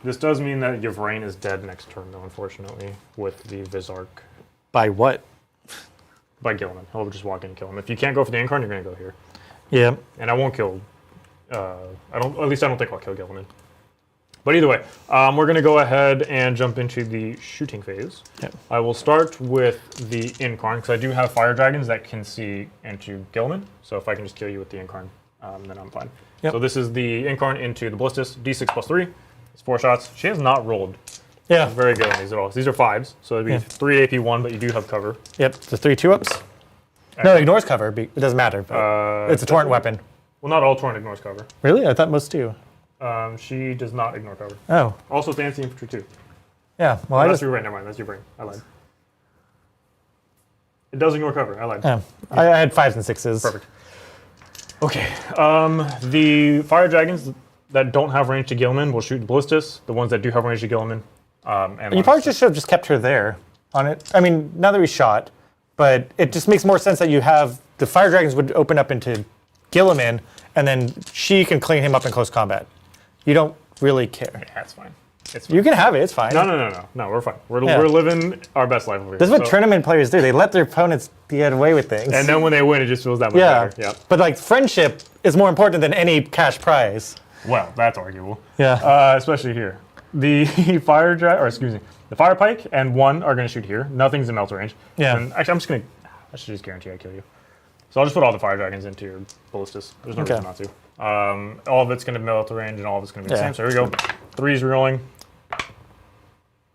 This does mean that Yvrain is dead next turn, though, unfortunately, with the Vizark. By what? By Gilman. He'll just walk in and kill him. If you can't go for the Incarn, you're going to go here. Yeah. And I won't kill. At least I don't think I'll kill Gilman. But either way, we're going to go ahead and jump into the shooting phase. Yep. I will start with the Incarn, because I do have fire dragons that can see into Gilman. So if I can just kill you with the Incarn, then I'm fine. Yep. So this is the Incarn into the Ballistus, D6 plus 3. It's 4 shots. She has not rolled Yeah. very good on these at all. These are 5s, so it'd be Yeah. 3 AP1, but you do have cover. Yep. The 3 2-ups. No, it ignores cover. It doesn't matter. But it's a torrent weapon. Well, not all Torrent ignores cover. Really? I thought most do. She does not ignore cover. Oh. Also, it's anti-infantry too. Yeah. Well, Oh, I that's just. your brain. Never mind. That's your brain. I lied. It does ignore cover. I lied. Oh. I had 5s and 6s. Perfect. Okay. The fire dragons that don't have range to Gilman will shoot Ballistus. The ones that do have range to Gilman. And You probably just should have just kept her there on it. I mean, now that we shot, but it just makes more sense that you have the fire dragons would open up into Gilliman, and then she can clean him up in close combat. You don't really care. Yeah, that's fine. It's fine. You can have it. It's fine. No, we're fine. We're Yeah. living our best life over here. This is what So- tournament players do. They let their opponents get away with things. And then when they win, it just feels that much yeah. better. Yeah. But like friendship is more important than any cash prize. Well, that's arguable. Yeah. Especially here. The the fire pike and 1 are going to shoot here. Nothing's in melt range. Yeah. And actually, I should just guarantee I kill you. So I'll just put all the fire dragons into your ballistas. There's no reason not to. All of it's going to melt the range, and all of it's going to be the same. So here we go. 3's rerolling,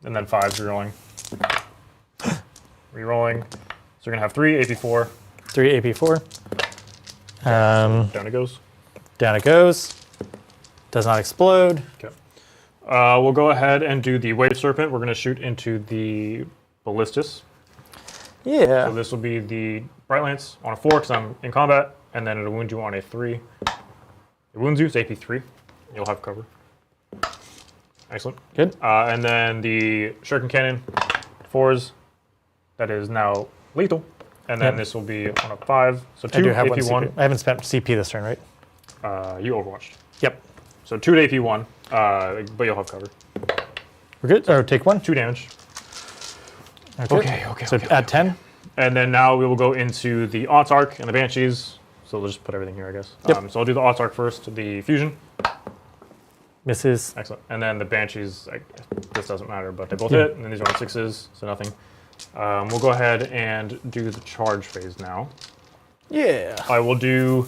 and then 5's rerolling. Rerolling. So you're going to have 3 AP4. 3 AP4. Down it goes. Down it goes. Does not explode. Okay. We'll go ahead and do the Wave Serpent. We're going to shoot into the ballistas. Yeah. So this will be the Bright Lance on a 4 because I'm in combat, and then it'll wound you on a 3. It wounds you, it's AP3. You'll have cover. Excellent. Good. And then the Shuriken Cannon, 4s, that is now lethal. And then this will be on a 5. So 2 AP1. I haven't spent CP this turn, right? You overwatched. Yep. So 2 to AP1, but you'll have cover. We're good. Or take 1. 2 damage. Okay. So add 10. And then now we will go into the Autarch and the Banshees. So we'll just put everything here, I guess. Yep. So I'll do the Autarch first, the Fusion. Misses. Excellent. And then the Banshees, this doesn't matter, but they both hit. And then these are on 6s, so nothing. We'll go ahead and do the charge phase now. Yeah. I will do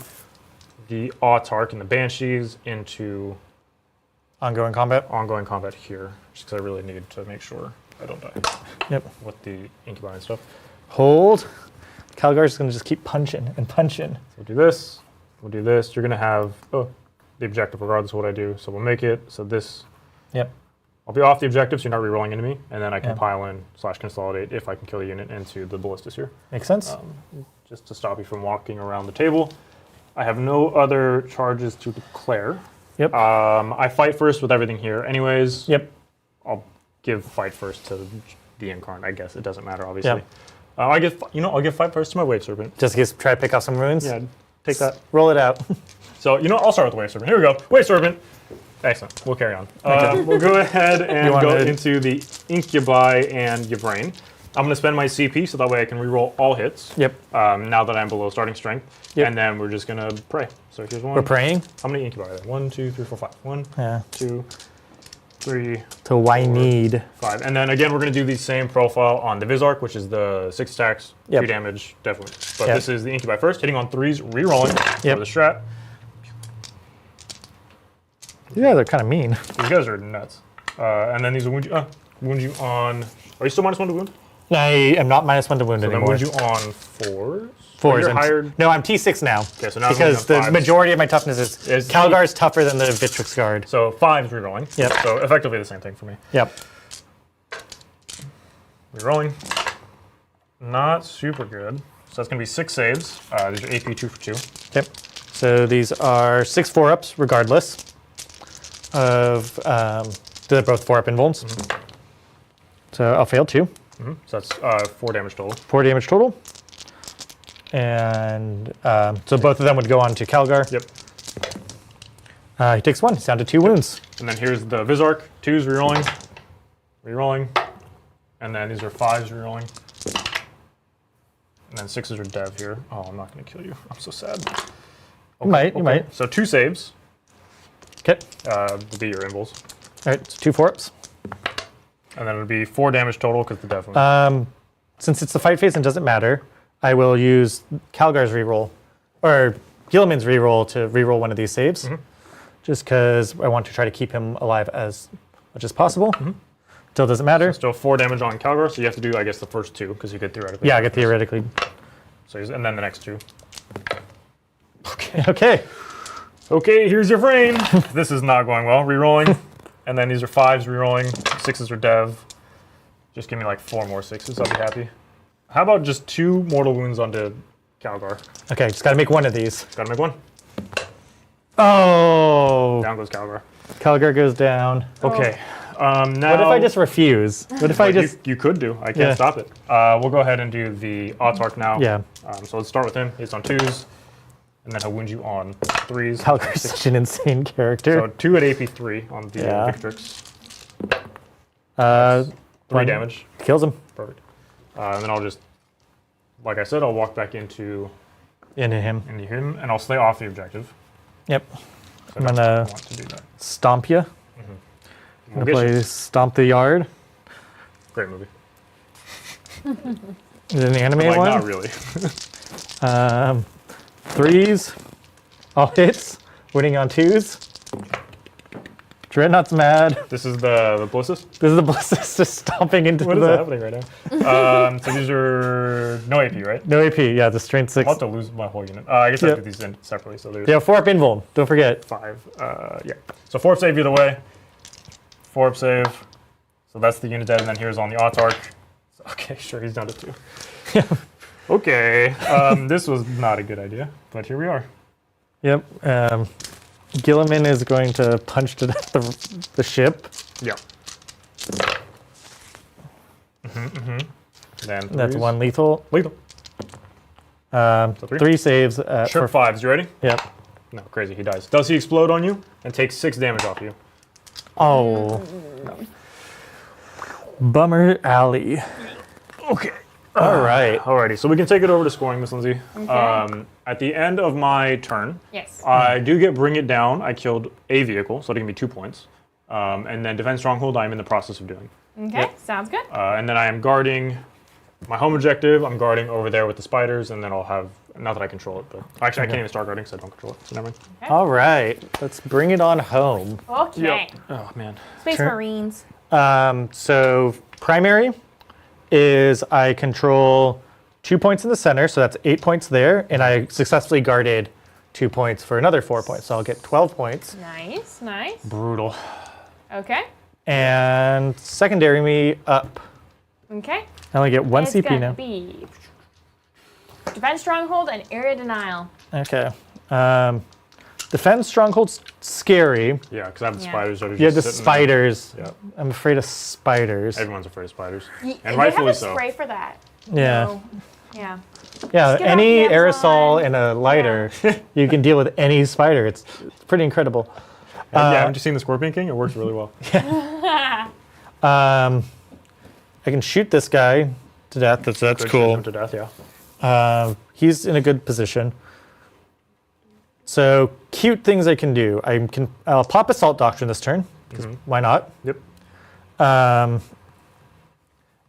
the Autarch and the Banshees into Ongoing combat. ongoing combat here, just because I really need to make sure I don't die Yep. with the Incubi and stuff. Hold. Calgar's going to just keep punching and punching. So we'll do this. We'll do this. You're going to have the objective regardless of what I do. So we'll make it so this. Yep. I'll be off the objective, so you're not re-rolling into me, and then I can pile in / consolidate if I can kill a unit into the ballistas here. Makes sense. Just to stop you from walking around the table. I have no other charges to declare. Yep. I fight first with everything here anyways. Yep. I'll give fight first to the Incarnate, I guess. It doesn't matter, obviously. Yep. I'll give fight first to my Wave Serpent. Just in case, try to pick off some runes. Yeah, take that. Roll it out. So, I'll start with the Wave Serpent. Here we go. Wave Serpent. Excellent. We'll carry on. We'll go ahead and go into the Incubi and Yvrain. I'm going to spend my CP so that way I can reroll all hits. Yep. Now that I'm below starting strength. Yep. And then we're just going to pray. So here's one. We're praying. How many Incubi are there? 1, 2, 3, 4, 5. 1, Yeah. 2, 3, So why need? 5. And then again, we're going to do the same profile on the Vizarch, which is the 6 attacks, 2 damage, definitely. But this is the Incubi first, hitting on 3s, re-rolling for the strat. Yeah, they're kind of mean. These guys are nuts. And then these will wound you on. Are you still -1 to wound? I am not -1 to wound So then anymore. wound you on 4s? Fours. You're hired. No, I'm T6 now. Okay, so now because the fives. majority of my toughness is Calgar's tougher than the Vitrix Guard. So 5's rerolling. Yep. So effectively the same thing for me. Yep. Rerolling. Not super good. So that's going to be 6 saves. These are AP 2 for 2. Yep. So these are 6 4-ups regardless of they're both 4-up invulns. So I'll fail 2. So that's 4 damage total. 4 damage total. And so both of them would go on to Calgar. Yep. He takes 1. He's down to 2 wounds. And then here's the Vizarch. 2's rerolling. Rerolling. And then these are 5's rerolling. And then 6's are dev here. Oh, I'm not going to kill you. I'm so sad. Okay, You might. So 2 saves. Okay. Would be your invuls. All right, so 2 4-ups. And then it would be 4 damage total because the dev wound. Since it's the fight phase and doesn't matter, I will use Calgar's reroll, or Gilliman's reroll to reroll one of these saves, just because I want to try to keep him alive as much as possible. Still doesn't matter. So still 4 damage on Calgar, so you have to do, I guess, the first 2, because you could theoretically. Yeah, I get theoretically. So and then the next 2. Okay. Okay, here's your frame. This is not going well. Rerolling. And then these are 5's rerolling. 6's are dev. Just give me like 4 more 6's, I'll be happy. How about just 2 mortal wounds onto Calgar? Okay, just got to make one of these. Gotta make 1. Oh. Down goes Calgar. Calgar goes down. Okay. Now. What if I just refuse? What if I just... You could do. I can't stop it. We'll go ahead and do the Autarch now. Yeah. So let's start with him. He's on 2s. And then he'll wound you on 3s. Calgar's such an insane character. So 2 at AP 3 on the Victrix. 3 damage. Kills him. Perfect. And then I'll just, like I said, I'll walk back into him. And I'll stay off the objective. Yep. So I'm going to want to do that. stomp you. I'm going to play Stomp the Yard. Great movie. Is it an animated one? Not really. 3s. All hits. Winning on 2s. Dreadnought's mad. This is the Blissus? This is the Blissus just stomping into What is happening right now? So these are no AP, right? No AP, yeah, the strength 6. I'm about to lose my whole unit. I guess I do these in separately. So there's 4 up invuln, don't forget. 5. Yeah. So 4 up save either way. 4 up save. So that's the unit dead, and then here's on the Autarch. Okay, sure, he's down to 2. Okay. This was not a good idea, but here we are. Yep. Gilliman is going to punch to death the ship. Yeah. Then That's 1 lethal. Lethal. So 3 saves. For 5s. You ready? Yep. No, crazy. He dies. Does he explode on you and takes 6 damage off you? Oh. No. Bummer alley. Okay. All right. Alrighty. So we can take it over to scoring, Miss Lindsay. Okay. At the end of my turn, Yes. I do get Bring It Down. I killed a vehicle, so it'll give me 2 points. And then Defend Stronghold, I'm in the process of doing. Okay, sounds good. And then I am guarding my home objective. I'm guarding over there with the spiders, and then I'll have, not that I control it, but actually I can't even start guarding because I don't control it, so never mind. All right. Let's bring it on home. Okay. Oh, man. Space Marines. So primary is I control 2 points in the center, so that's 8 points there, and I successfully guarded 2 points for another 4 points, so I'll get 12 points. Nice, nice. Brutal. Okay. And secondary me up. Okay. I only get 1 It's CP gonna now. be Defend Stronghold and Area Denial. Okay. Defend Stronghold's scary. Yeah, because I have the spiders. That are You have the just sitting spiders. there. Yeah. I'm afraid of spiders. Everyone's afraid of spiders. They And rightfully have a so. spray for that. Yeah. So, yeah. Yeah, get any off the aerosol Amazon. and a lighter, you can deal with any spider. It's pretty incredible. Yeah, haven't you seen the Scorpion King? It works really well. I can shoot this guy to death. That's Could shoot cool. him to death, yeah. He's in a good position. So cute things I can do. I'll pop Assault Doctrine this turn. 'Cause why not? Yep.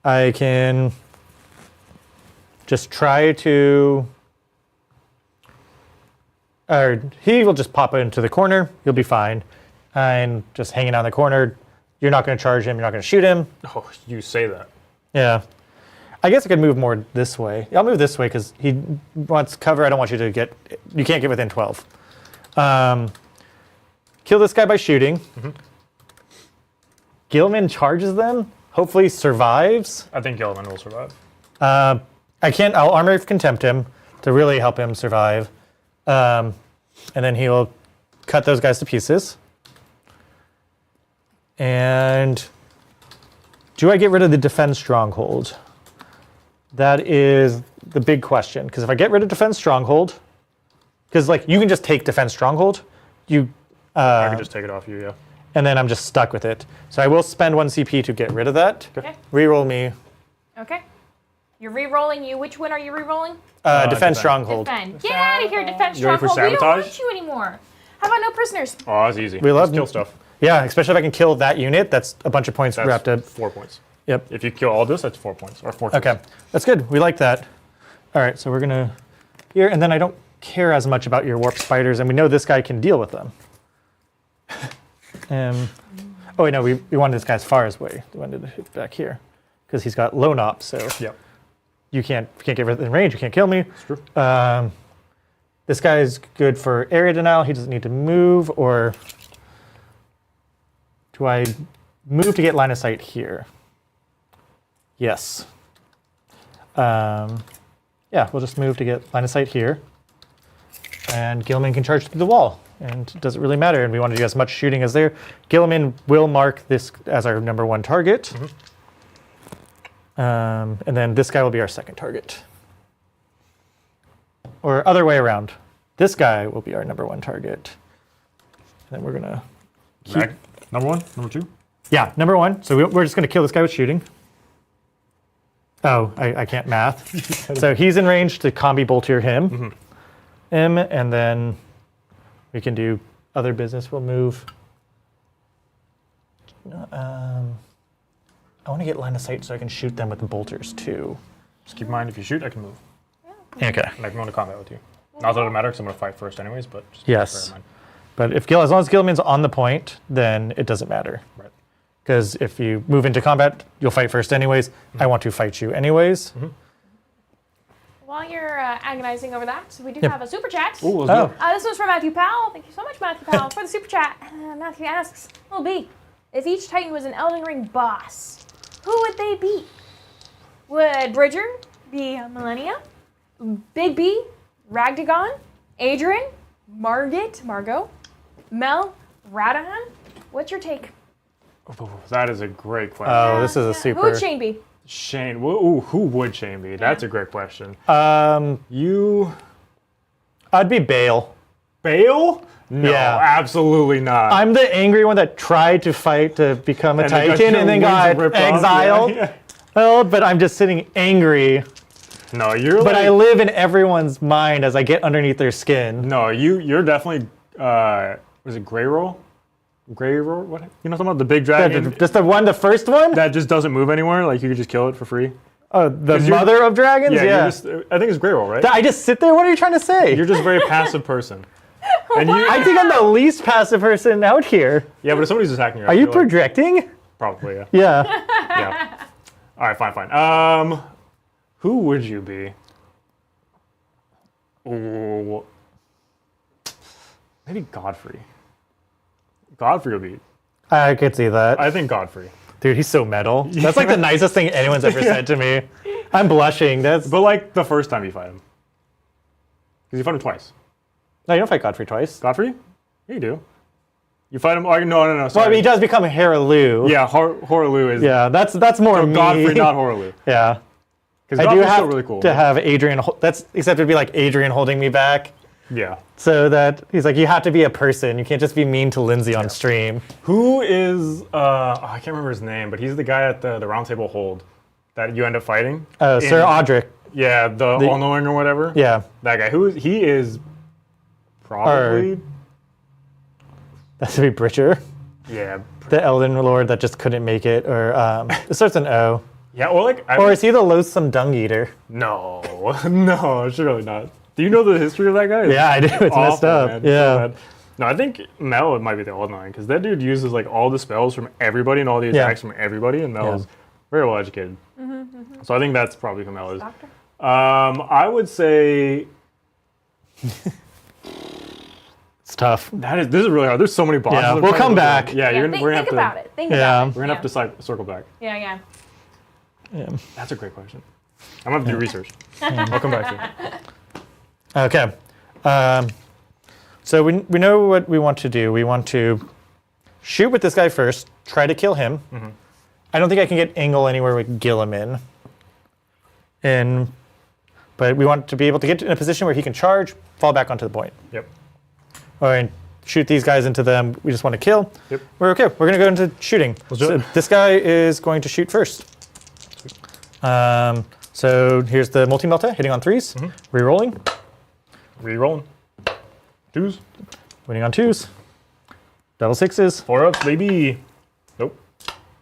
I can just try to. Or he will just pop into the corner. He'll be fine. And just hanging out in the corner. You're not going to charge him. You're not going to shoot him. Oh, you say that. Yeah. I guess I could move more this way. I'll move this way because he wants cover. I don't want you to get. You can't get within 12. Kill this guy by shooting. Gilman charges them. Hopefully survives. I think Gilliman will survive. I can't. I'll Armor of Contempt him to really help him survive. And then he'll cut those guys to pieces. And do I get rid of the Defend Stronghold? That is the big question. Because if I get rid of Defend Stronghold, because like you can just take Defend Stronghold, I can just take it off you, yeah. and then I'm just stuck with it. So I will spend 1 CP to get rid of that. Okay. Reroll me. Okay. You're re-rolling you. Which one are you re-rolling? Defend Defend. Stronghold. Defend. Get out of here, Defend You ready for Stronghold. We don't sabotage? want you anymore. How about no prisoners? Oh, that's easy. We love Just kill stuff. Yeah, especially if I can kill that unit. That's a bunch of points That's wrapped up. 4 points. Yep. If you kill all this, that's 4 points. Or 4 Okay, that's good. We like that. All right, so we're gonna here, and then I don't care as much about your warp spiders, and we know this guy can deal with them. Oh wait, no, we wanted this guy as far away. We wanted to hit back here because he's got lone op, so Yeah. you can't get within range. You can't kill me. It's true. This guy is good for area denial. He doesn't need to move, or do I move to get line of sight here? Yes. Yeah, we'll just move to get line of sight here. And Gilman can charge through the wall. And it doesn't really matter. And we want to do as much shooting as there. Gilman will mark this as our #1 target. And then this guy will be our second target. Or other way around. This guy will be our #1 target. And then we're going to Mag. Number 1? Number 2? Yeah, #1. So we're just going to kill this guy with shooting. Oh, I can't math. So he's in range to combi bolter him. And then we can do other business. We'll move. I want to get line of sight so I can shoot them with the bolters too. Just keep in mind, if you shoot, I can move. Okay. And I can go into combat with you. Not that it matters because I'm going to fight first anyways, but just Yes. bear in mind. But if as long as Gilliman's on the point, then it doesn't matter. Right. Because if you move into combat, you'll fight first anyways. I want to fight you anyways. While you're agonizing over that, we do Yep. have a super chat. Ooh, let's Oh. go. This one's from Matthew Powell. Thank you so much, Matthew Powell, for the super chat. Matthew asks, "Little B, if each Titan was an Elden Ring boss, who would they be? Would Bridger be Millennia? Big B, Ragdagon, Adrian, Margot, Mel, Radahan? What's your take?" Ooh, that is a great question. Oh, this is a Who super. would Shane be? Shane, ooh, who would Shane be? That's a great question. Um, You, I'd be Bale. Bale? No, Yeah. absolutely not. I'm the angry one that tried to fight to become a And then got Titan your and then wings got ripped off. exiled. Yeah. Well, but I'm just sitting angry. No, you're But like, I live in everyone's mind as I get underneath their skin. no, you're definitely, was it Grey Roll? Grey Roll? What? You know something about the big dragon? Just the first one? That just doesn't move anywhere? Like you could just kill it for free? Oh, the 'Cause you're- mother of dragons? Yeah, Yeah. you're just, I think it's Grey Roll, right? I just sit there? What are you trying to say? You're just a very passive person. And you, I think I'm the least passive person out here. yeah, but if somebody's attacking you, I Are you feel like- projecting? Probably, yeah. Yeah. Yeah. All right, fine. Who would you be? Ooh, maybe Godfrey. Godfrey would be. I could see that. I think Godfrey. Dude, he's so metal. That's like the nicest thing anyone's ever said to me. I'm blushing. But like the first time you fight him, because you fight him twice. No, you don't fight Godfrey twice. Godfrey? Yeah, you do. You fight him. Oh, no. Well, Sorry. I mean, he does become Haralu. yeah, Horaloo is. Yeah, that's more me. Godfrey, not Horaloo. Yeah. Because I do Godfrey's have still really cool. to have Adrian. That's except it'd be like Adrian holding me back, Yeah. so that he's like, you have to be a person. You can't just be mean to Lindsay on stream. Who is? I can't remember his name, but he's the guy at the round table hold that you end up fighting. Sir Audric. Yeah, the all-knowing or whatever. Yeah, That guy. He is probably. that should be Bridger, Yeah. the Elden Lord that just couldn't make it, or it starts an O. Yeah. Well, like. Or is he the loathsome dung eater? No, no, surely not. Do you know the history of that guy? Yeah, I do. It's messed awful, up. man. Yeah. So bad. No, I think Mel might be the all-knowing because that dude uses like all the spells from everybody and all the attacks from everybody, and Mel's very well educated. So I think that's probably who Mel is. Doctor? I would say It's tough. this is really hard. There's so many bosses. Yeah, I'm we'll trying to come look at back. them. Yeah, Yeah, we're gonna have think to. about it. Think Yeah. about it. We're gonna have to circle back. Yeah. Yeah. That's a great question. I'm gonna have to do research. I'll come back to you. Okay. So we know what we want to do. We want to shoot with this guy first, try to kill him. I don't think I can get angle anywhere with Gilliman. But we want to be able to get in a position where he can charge, fall back onto the point. Yep. All right, shoot these guys into them. We just want to kill. Yep. We're okay. We're going to go into shooting. Let's do So it. this guy is going to shoot first. So here's the multi-melta, hitting on 3s, re-rolling, Re-rolling. 2s. winning on 2s, double 6s. 4-ups, baby. Nope.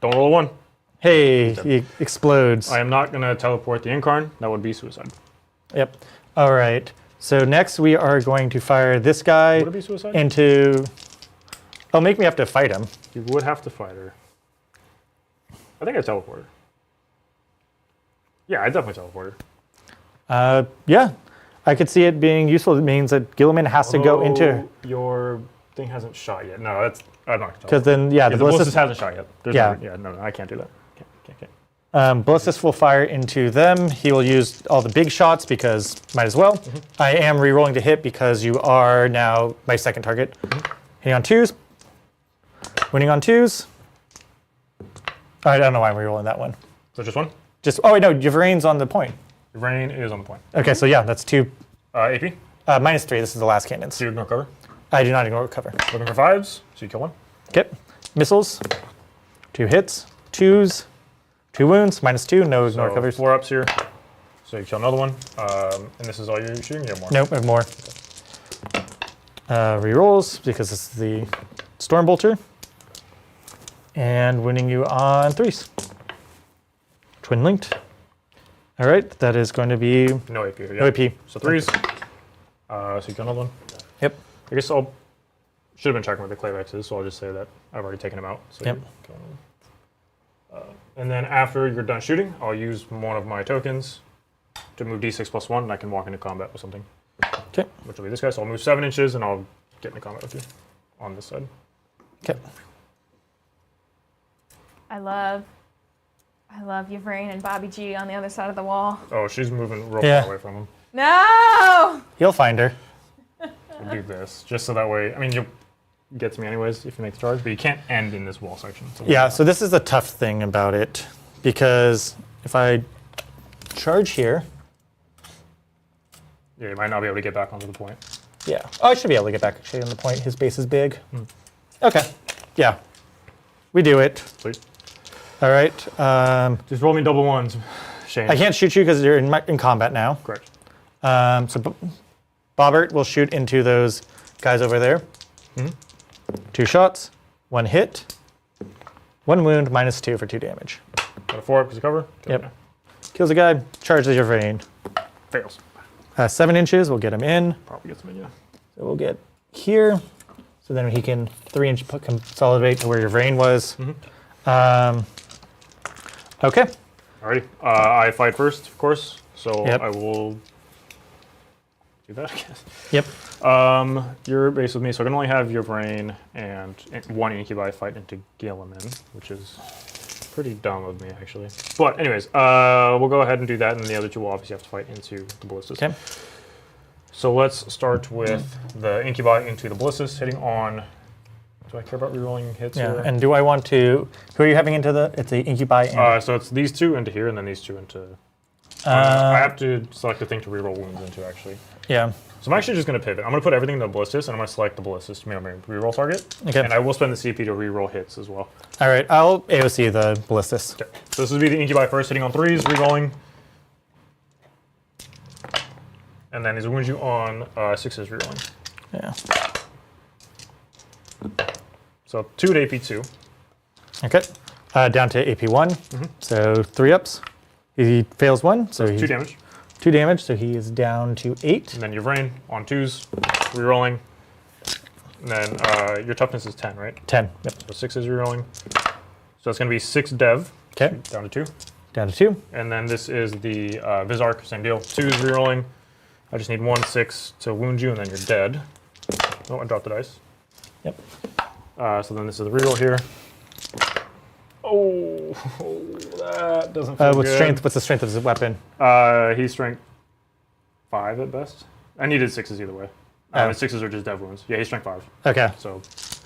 Don't roll a 1. Hey, he explodes. I am not gonna teleport the Incarn. That would be suicide. Yep. All right. So next we are going to fire this guy Would it be suicide? into. Oh, make me have to fight him. You would have to fight her. I think I teleport her. Yeah, I definitely teleport her. Yeah, I could see it being useful. It means that Gilliman has to go into. Oh, your thing hasn't shot yet. No, that's I'm not gonna Because teleport. then, yeah, Yeah, the the ballistas, ballistas hasn't shot yet. There's Yeah. no, I can't do that. Can't. ballistas will fire into them. He will use all the big shots because might as well. I am re-rolling to hit because you are now my second target. Hitting on 2s, winning on 2s. I don't know why I'm re-rolling that one. So just one. Oh wait, no, Javrain's on the point. Rain is on the point. Okay, so yeah, that's 2. AP. -3, this is the last cannons. So you ignore cover. I do not ignore cover. Looking for 5s. So you kill one. Okay, missiles, 2 hits, 2s, 2 wounds, -2, no ignore So covers. 4-ups here. So you kill another one. And this is all you're shooting. You have more. Nope, I have more. Rerolls because this is the Stormbolter. And winning you on 3s. Twin linked. All right, that is going to be No AP here. no AP. So 3s. So you got another one? Yep. I guess I'll should have been checking with the Clayvex is, so I'll just say that I've already taken him out. So Yep. And then after you're done shooting, I'll use one of my tokens to move d6 plus 1, and I can walk into combat with something. Okay. Which will be this guy. So I'll move 7 inches, and I'll get into combat with you on this side. Okay. I love Yvrain and Bobby G on the other side of the wall. Oh, she's moving real Yeah. far away from him. No! He'll find her. We'll do this, just so that way, I mean, you'll get to me anyways if you make the charge, but you can't end in this wall section. So Yeah, so this is the tough thing about it, because if I charge here, yeah, you might not be able to get back onto the point. yeah. Oh, I should be able to get back actually on the point. His base is big. Okay, yeah. We do it. Please. All right. Just roll me double ones, Shane. I can't shoot you because you're in combat now. Correct. So Bobbert will shoot into those guys over there. 2 shots, 1 hit, 1 wound, -2 for 2 damage. Got a 4 because of cover. Yep. Kills a guy, charges your vein. Fails. 7 inches, we'll get him in. Probably gets me, yeah. So we'll get here. So then he can 3-inch consolidate to where your vein was. Okay. Alrighty. I fight first, of course. So Yep. I will do that, I guess. Yep. You're base with me, so I can only have your brain and 1 incubi fight into Gilliman, which is pretty dumb of me, actually. But anyways, we'll go ahead and do that, and the other 2 will obviously have to fight into the ballistas. Okay. So let's start with the incubi into the ballistas, hitting on. Do I care about rerolling hits? Yeah. Here? And do I want to? Who are you having into the? It's the incubi. And, So it's these 2 into here, and then these 2 into. I have to select a thing to reroll wounds into, actually. yeah. So I'm actually just going to pivot. I'm going to put everything in the ballistas, and I'm going to select the ballistas to be my reroll target. Okay. And I will spend the CP to reroll hits as well. All right. I'll AOC the ballistas. Okay. So this would be the incubi first, hitting on 3s, rerolling. And then these wounds you on 6s, rerolling. Yeah. So 2 at AP2. Okay. Down to AP1. So 3 ups. He fails 1, so he's 2 damage. 2 damage, so he is down to 8. And then your brain on 2s, rerolling. And then your toughness is 10, right? 10. Yep. So 6 is rerolling. So it's going to be 6 dev. Okay. Down to 2. Down to 2. And then this is the Vizark, same deal. 2 is rerolling. I just need 1 6 to wound you, and then you're dead. Oh, I dropped the dice. Yep. So then this is the reroll here. Oh, that doesn't feel good. Strength? What's the strength of his weapon? He's strength 5 at best. I needed 6s either way. Oh. 6s are just dev wounds. Yeah, he's strength 5. Okay. So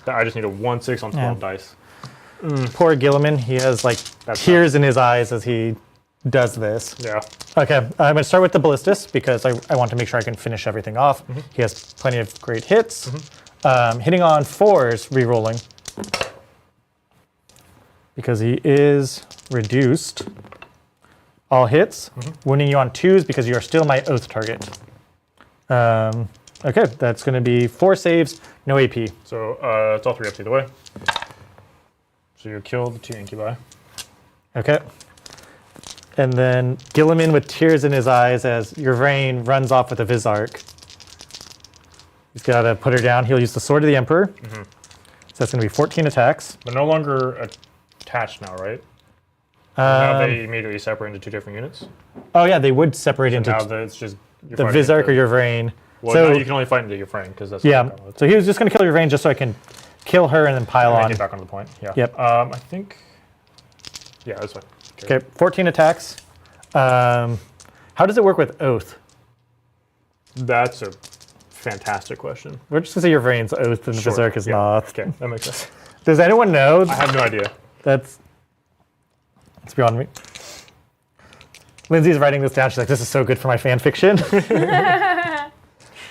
I just need a 1 6 on 12 dice. Poor Gilliman. He has like tears in his eyes as he does this. Yeah. Okay. I'm going to start with the ballistas because I want to make sure I can finish everything off. He has plenty of great hits. Hitting on 4s, rerolling. Because he is reduced. All hits. Wounding you on 2s because you are still my oath target. Okay, that's going to be 4 saves, no AP. So it's all 3 ups either way. So you kill the 2 incubi. Okay. And then Gilliman with tears in his eyes as Yvrain runs off with a Vizark. He's got to put her down. He'll use the Sword of the Emperor. So that's going to be 14 attacks. They're no longer attached now, right? Now they immediately separate into 2 different units. Oh yeah, they would separate into Now it's just the Vizark or Yvrain. Well, so now you can only fight into your frame because that's yeah. So he was just going to kill Yvrain just so I can kill her and then pile on. Get back on the point. Yeah. Yep. I think. Yeah, that's fine. Okay, 14 attacks. How does it work with Oath? That's a fantastic question. We're just going to say Yvrain's Oath and Sure, Vizark is yeah. not. Okay, that makes sense. Does anyone know? I have no idea. That's beyond me. Lindsay's writing this down. She's like, this is so good for my fan fiction.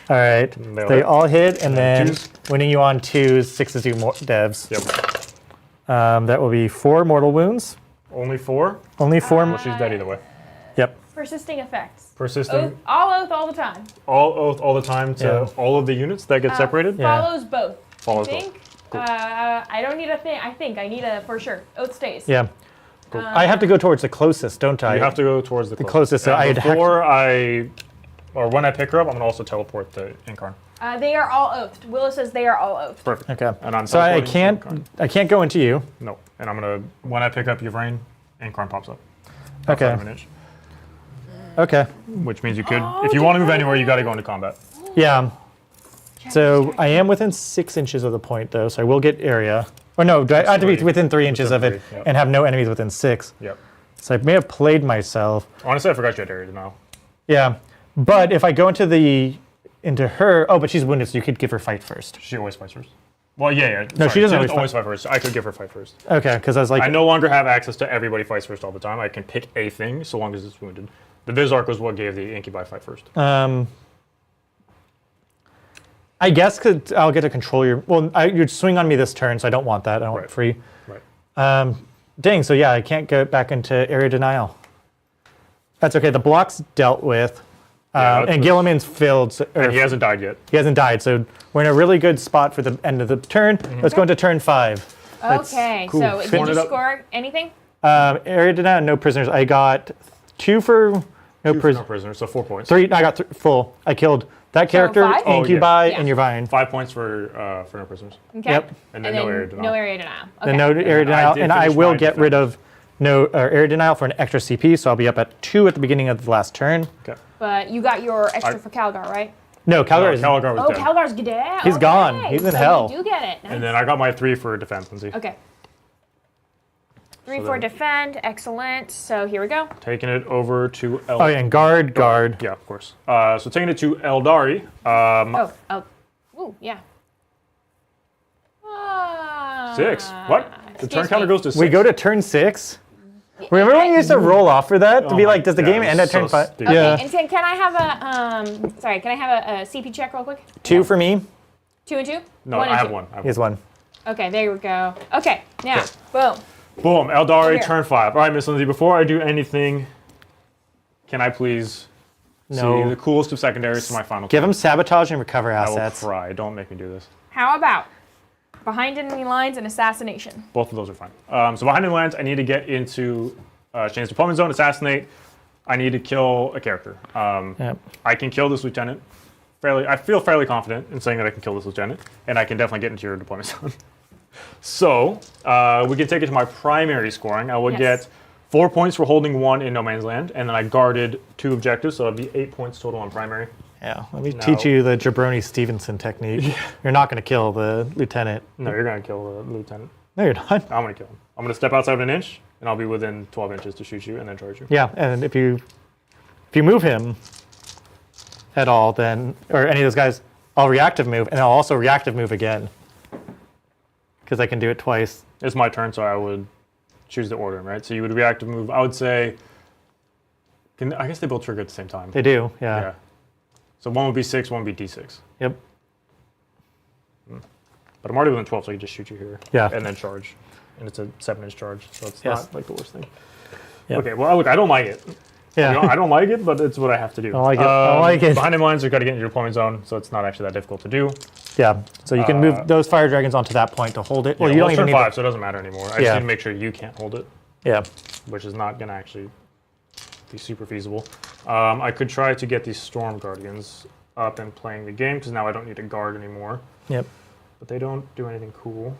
All right. They all hit, and then twos. winning you on 2s, 6s do more devs. Yep. That will be 4 mortal wounds. Only 4? Only 4. Well, she's dead either way. Yep. Persisting effects. Persisting. All oath all the time. All oath all the time to all of the units that get separated? Yeah. Follows both. Follows I think. both. Cool. I don't need a thing. I think I need a for sure. Oath stays. Yeah. I have to go towards the closest, don't I? You have to go towards the closest, so And I'd have before I or when I pick her up, I'm gonna also teleport the Incarn. They are all oathed. Willow says they are all oathed. Perfect. Okay. And I'm so I teleporting can't go into you. No. And I'm gonna when I pick up Ynnari, Incarn pops up. Okay. Outside of an inch, Okay. which means you could, if you want to move anywhere, you got to go into combat. Yeah. So I am within 6 inches of the point, though, so I will get area. Or no, I have to be 3. within 3 inches of it Yep. and have no enemies within 6. Yep. So I may have played myself. Honestly, I forgot you had area denial. Yeah. But if I go into her, oh, but she's wounded, so you could give her fight first. She always fights first. Well, yeah. No, she doesn't always fight first. I could give her fight first. Okay, because I was like, I no longer have access to everybody fights first all the time. I can pick a thing so long as it's wounded. The Vizark was what gave the Incubi fight first. I guess cause I'll get to control your. Well, you'd swing on me this turn, so I don't want that. I don't want it free. Right. Dang, so yeah, I can't get back into area denial. That's okay. The block's dealt with. And Gilliman's filled. And he hasn't died yet. He hasn't died, so we're in a really good spot for the end of the turn. Let's go into turn 5. Okay, cool. so Finish did it you up. score anything? Area denial, no prisoners. I got 2 for no No prisoners. prisoners, so 4 points. 3. I got full. I killed that character, 5? Oh, Incubi, yeah. and your vine. 5 points for no prisoners. Okay. Yep. And then no area denial. No area denial. Okay. Then no area then I denial, did and I finish will my get rid of no area denial for an extra CP, so I'll be up at 2 at the beginning of the last turn. Okay. But you got your extra for Calgar, right? No, Calgar is. Calgar was Oh, dead. Calgar's dead. He's gone. He's in so hell. You do get it. Nice. And then I got my 3 for defense, Lindsay. Okay. 3 So for then- defend. Excellent. So here we go. Taking it over to Eldari. Oh, yeah, and guard. Yeah, of course. So taking it to Aeldari. Ooh, yeah. Ah, 6. What? The turn excuse counter me. goes to 6. We go to turn 6. Remember when you used to roll off for that to Oh be my like, does the God, game end it at was turn so 5? stupid. Okay, Yeah. and can I have a CP check real quick? 2 for me. 2 and 2? No, 1 I and have 2. 1. Here's 1. Okay, there we go. Okay, now, Okay. boom. Boom, Aeldari, Here. turn 5. All right, Miss Lindsay, before I do anything, can I please see the coolest of secondaries for my final Give turn? him sabotage and recover I will assets. cry. Don't make me do this. How about behind enemy lines and assassination? Both of those are fine. So behind the lines, I need to get into Shane's deployment zone, assassinate. I need to kill a character. Yep. I can kill this lieutenant. I feel fairly confident in saying that I can kill this lieutenant, and I can definitely get into your deployment zone. So we can take it to my primary scoring. I would Yes. get 4 points for holding 1 in no man's land, and then I guarded 2 objectives, so that'd be 8 points total on primary. Yeah, let me teach you the Jabroni Stevenson technique. You're not going to kill the lieutenant. No, you're gonna kill the lieutenant. No, you're not. I'm gonna kill him. I'm gonna step outside of an inch, and I'll be within 12 inches to shoot you and then charge you. Yeah, and if you move him at all, then or any of those guys, I'll reactive move, and I'll also reactive move again because I can do it twice. It's my turn, so I would choose the order, right? So you would reactive move. I would say. I guess they both trigger at the same time. They do, yeah. Yeah. So one would be 6, one would be D6. Yep. But I'm already within 12, so I can just shoot you here. Yeah. And then charge. And it's a 7-inch charge, so it's Yes. not like the worst thing. Yep. Okay, well, look, I don't like it. Yeah. I don't like it, but it's what I have to do. I like it. I like it. Behind the lines, you've got to get into your deployment zone, so it's not actually that difficult to do. Yeah. So you can move those fire dragons onto that point to hold it. Well, Yeah, you well, don't it's even turn need 5, so it doesn't matter anymore. I just Yeah. need to make sure you can't hold it, Yeah. which is not going to actually be super feasible. I could try to get these Storm Guardians up and playing the game, because now I don't need to guard anymore. Yep. But they don't do anything cool.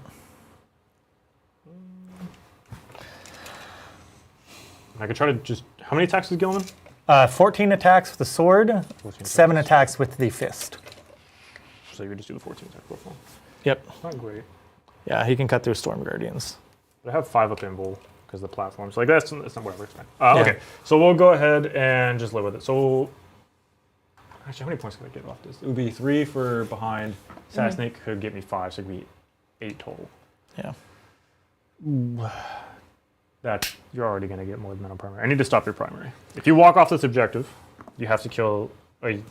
I could try to just... How many attacks is Gilliman? 14 attacks with the sword, 7 attacks with the fist. So you would just do the 14 attack profile. Yep. Not great. Yeah, he can cut through Storm Guardians. But I have 5 up invul because the platforms. Like that's not whatever. It's fine. Yeah. Okay, so we'll go ahead and just live with it. So actually, how many points can I get off this? It would be 3 for behind. Assassinate could get me 5, so it'd be 8 total. Yeah. That you're already going to get more than that on primary. I need to stop your primary. If you walk off this objective, you have to kill an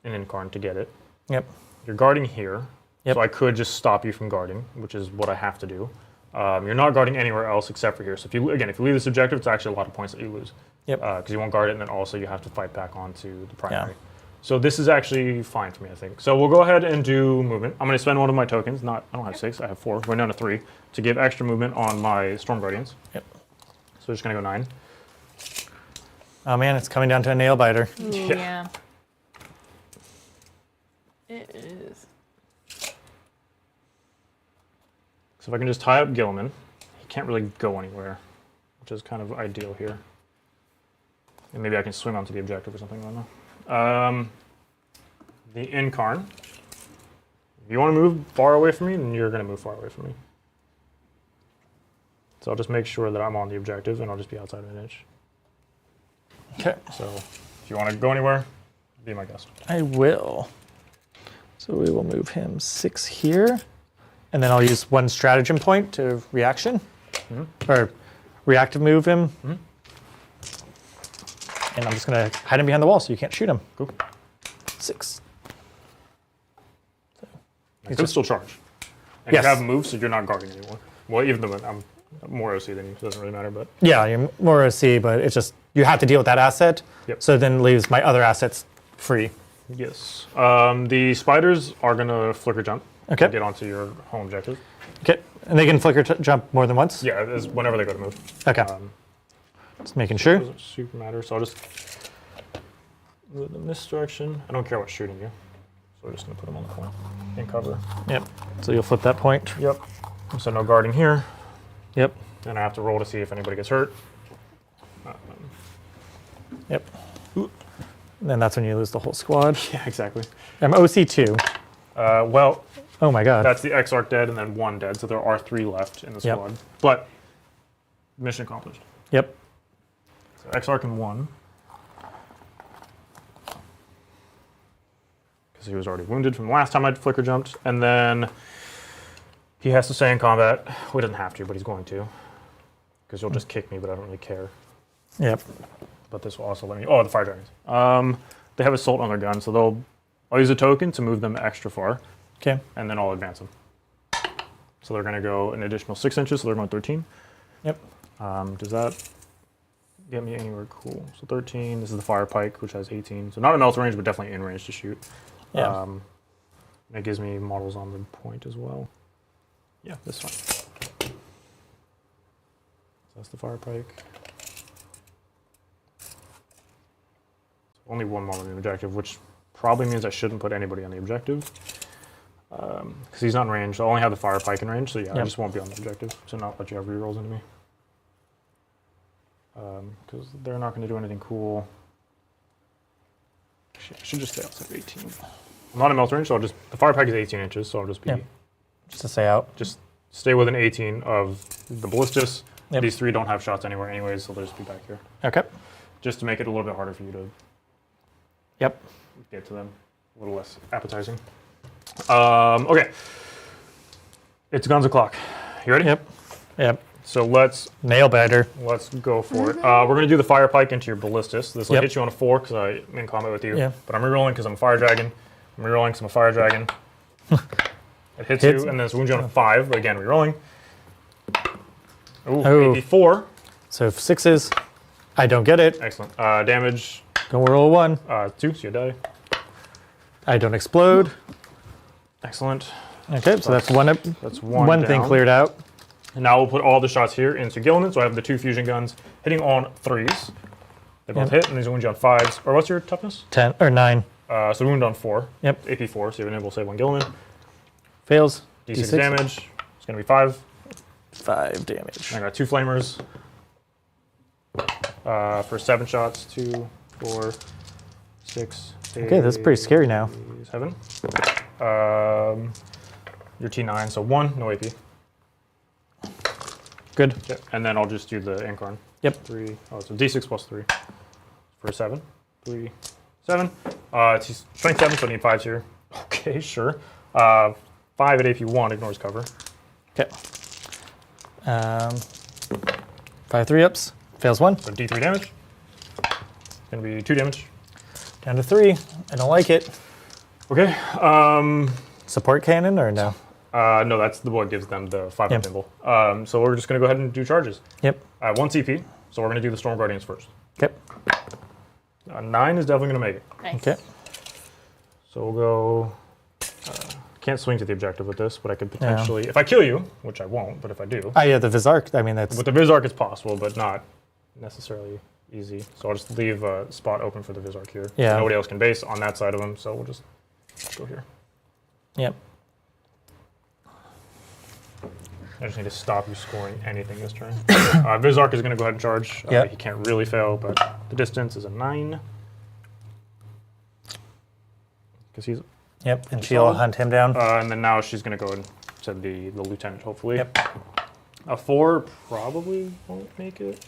Incarn to get it. Yep. You're guarding here, Yep. so I could just stop you from guarding, which is what I have to do. You're not guarding anywhere else except for here. So if you leave this objective, it's actually a lot of points that you lose. Yep. Because you won't guard it, and then also you have to fight back onto the primary. So this is actually fine for me, I think. So we'll go ahead and do movement. I'm going to spend one of my tokens. I don't have 6, I have 4. We're down to 3 to give extra movement on my Storm Guardians. Yep. So we're just going to go 9. Oh man, it's coming down to a nail biter. Ooh, yeah. So if I can just tie up Gilliman, he can't really go anywhere, which is kind of ideal here. And maybe I can swim onto the objective or something, I don't know. The Incarn. If you want to move far away from me, then you're going to move far away from me. So I'll just make sure that I'm on the objective, and I'll just be outside of an inch. Okay. So if you want to go anywhere, be my guest. I will. So we will move him 6 here, and then I'll use 1 stratagem point to reaction, or reactive move him. And I'm just going to hide him behind the wall so you can't shoot him. Cool. 6. I could still charge. And Yes. you have moves, so you're not guarding anymore. Well, even though I'm more OC than you, so it doesn't really matter, but... Yeah, you're more OC, but it's just, you have to deal with that asset. Yep. So then leaves my other assets free. Yes. The spiders are going to flicker jump Okay. to get onto your home objective. Okay. And they can flicker jump more than once? Yeah, it's whenever they go to move. Okay. Just making sure. Doesn't super matter, so I'll just move them this direction. I don't care what's shooting you, so we're just going to put them on the point in cover. Yep. So you'll flip that point. Yep. So no guarding here. Yep. Then I have to roll to see if anybody gets hurt. Yep. And then that's when you lose the whole squad. Yeah, exactly. I'm OC2. Well, Oh my god. that's the Exarch dead and then 1 dead, so there are 3 left in the Yep. squad. But mission accomplished. Yep. So Exarch and 1. Because he was already wounded from the last time I flicker jumped. And then he has to stay in combat. Well, he doesn't have to, but he's going to. Because you'll just kick me, but I don't really care. Yep. But this will also let me... Oh, the fire dragons. They have assault on their gun, so I'll use a token to move them extra far. Okay. And then I'll advance them. So they're going to go an additional 6 inches, so they're going 13. Yep. Does that get me anywhere cool? So 13, this is the fire pike, which has 18. So not in melt range, but definitely in range to shoot. Yeah. It gives me models on the point as well. Yeah, this one. So that's the fire pike. Only 1 model on the objective, which probably means I shouldn't put anybody on the objective. Because he's not in range. So I only have the fire pike in range, so yeah, I just won't be on the objective. So not let you have rerolls into me. Because they're not going to do anything cool. Actually, I should just stay outside of 18. I'm not in melt range, so the fire pike is 18 inches, so I'll just be... Yeah. Just to stay out. Just stay within 18 of the ballistas. Yep. These 3 don't have shots anywhere anyways, so they'll just be back here. Okay. Just to make it a little bit harder for you to Yep. get to them. A little less appetizing. Okay. It's guns o'clock. You ready? Yep. Yep. So let's Nail biter. go for it. We're going to do the fire pike into your ballistas. This will Yep. hit you on a 4 because I'm in combat with you. Yeah. But I'm rerolling because I'm a fire dragon. I'm rerolling because I'm a fire dragon. It hits you, and then it's wounds you on a 5. But again, rerolling. Ooh, Oh. AP 4. So 6s. I don't get it. Excellent. Damage Don't roll a 1. 2, so you die. I don't explode. Excellent. Okay, so that's one That's one thing down. cleared out. And now we'll put all the shots here into Gilliman. So I have the 2 fusion guns hitting on 3s. They both hit, and these wound you on 5s. Or what's your toughness? 10 or 9. So wound on 4. Yep. AP 4, so you enable save 1 Gilliman. Fails. D6 damage. It's going to be 5. 5 damage. I got 2 flamers. For 7 shots. 2, 4, 6, 8. Okay, that's pretty scary now. 7. Your T9, so 1, no AP. Good. Yep. And then I'll just do the Incarn. Yep. 3. Oh, so D6 plus 3 for 7. 3, 7. It's strength 7, so I need 5s here. Okay, sure. 5 at AP 1 ignores cover. Okay. 5 3-ups. Fails 1. So D3 damage. It's going to be 2 damage. Down to 3. I don't like it. Okay. Support cannon or no? No, that's the what gives them the 5 Yep. thimble. So we're just going to go ahead and do charges. Yep. 1 CP, so we're going to do the Storm Guardians first. Okay. 9 is definitely going to make it. Nice. Okay. So we'll go... can't swing to the objective with this, but I could potentially... If I kill you, which I won't, but if I do... Yeah, the Vizark. I mean, that's... With the Vizark, it's possible, but not necessarily easy. So I'll just leave a spot open for the Vizark here. Yeah. Nobody else can base on that side of him, so we'll just go here. Yep. I just need to stop you scoring anything this turn. Vizark is going to go ahead and charge. Yep. He can't really fail, but the distance is a 9. Because he's... Yep, and she'll hunt him down. And then now she's going to go and send the lieutenant, hopefully. Yep. A 4 probably won't make it.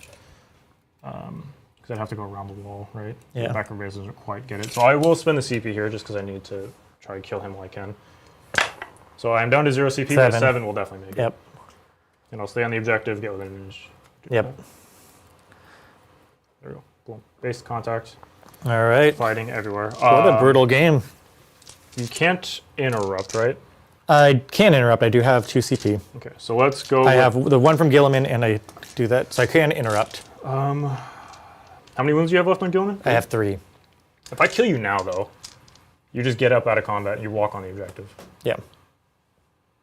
Because I'd have to go around the wall, right? Yeah. The back of base doesn't quite get it. So I will spend the CP here just because I need to try to kill him while I can. So I'm down to 0 CP, but 7 will definitely make it. Yep. And I'll stay on the objective, get within an inch. Yep. There we go. Boom. Base contact. All right. Fighting everywhere. What a brutal game. You can't interrupt, right? I can interrupt. I do have 2 CP. Okay, so let's go. I have the one from Gilliman, and I do that, so I can interrupt. How many wounds do you have left on Gilman? I have 3. If I kill you now, though, you just get up out of combat and you walk on the objective. Yeah.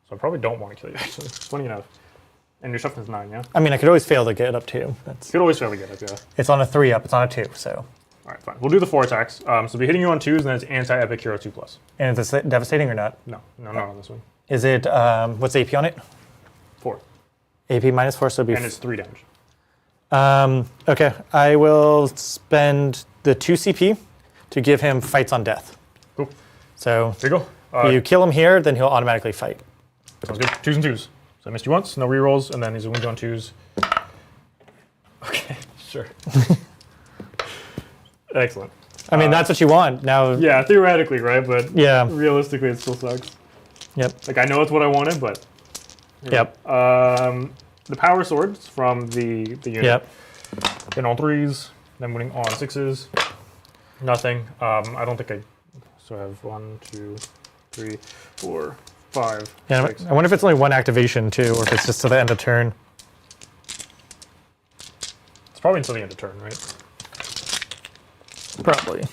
So I probably don't want to kill you, actually. It's funny enough. And your toughness is 9, yeah? I mean, I could always fail to get up 2. You could always fail to get up, yeah. It's on a 3 up. It's on a 2, so. All right, fine. We'll do the 4 attacks. So it'll be hitting you on 2s, and then it's anti-epic hero 2+. And is it devastating or not? No, not on this one. Is it, what's the AP on it? 4. AP minus 4, so it'll be... And it's 3 damage. Okay, I will spend the 2 CP to give him fights on death. Cool. So There you go. you kill him here, then he'll automatically fight. Sounds good. 2s and 2s. So I missed you once, no rerolls, and then he's a wound on 2s. Okay, sure. Excellent. I mean, that's what you want. Now, Yeah, theoretically, right? But yeah, realistically, it still sucks. yep, Like, I know it's what I wanted, but... yep, The power swords from the unit. yep. Then on 3s, then winning on 6s. Nothing. I don't think I... So I have 1, 2, 3, 4, 5, Yeah, 6. I wonder if it's only 1 activation too, or if it's just to the end of turn. It's probably until the end of turn, right? Probably.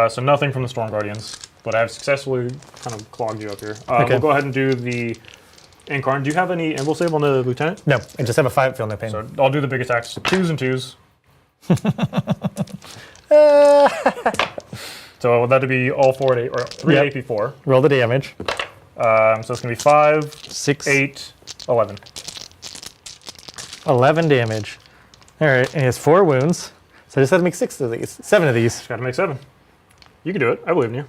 So nothing from the Storm Guardians, but I've successfully kind of clogged you up here. Okay. We'll go ahead and do the Incarn. Do you have any Invul Save on the Lieutenant? No, I just have a 5, feel no pain. So I'll do the big attacks. 2s and 2s. So that'd be all 4 at 8, or 3 Yep. AP 4. Roll the damage. So it's going to be 5, 6, 8, 11. 11 damage. All right, and he has 4 wounds. So I just have to make 6 of these, 7 of these. Just got to make 7. You can do it. I believe in you.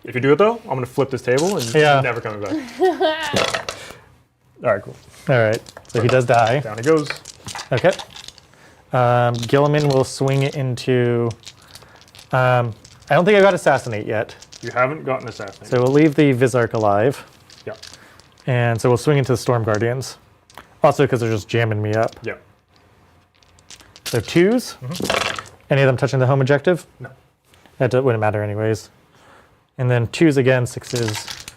If you do it, though, I'm going to flip this table and Yeah. never coming back. All right, cool. All right, so he does die. Down he goes. Okay. Gilliman will swing it into... I don't think I got Assassinate yet. You haven't gotten Assassinate. So we'll leave the Vizark alive. Yeah. And so we'll swing into the Storm Guardians. Also because they're just jamming me up. Yeah. So 2s. Any of them touching the home objective? No. That wouldn't matter anyways. And then 2s again, 6s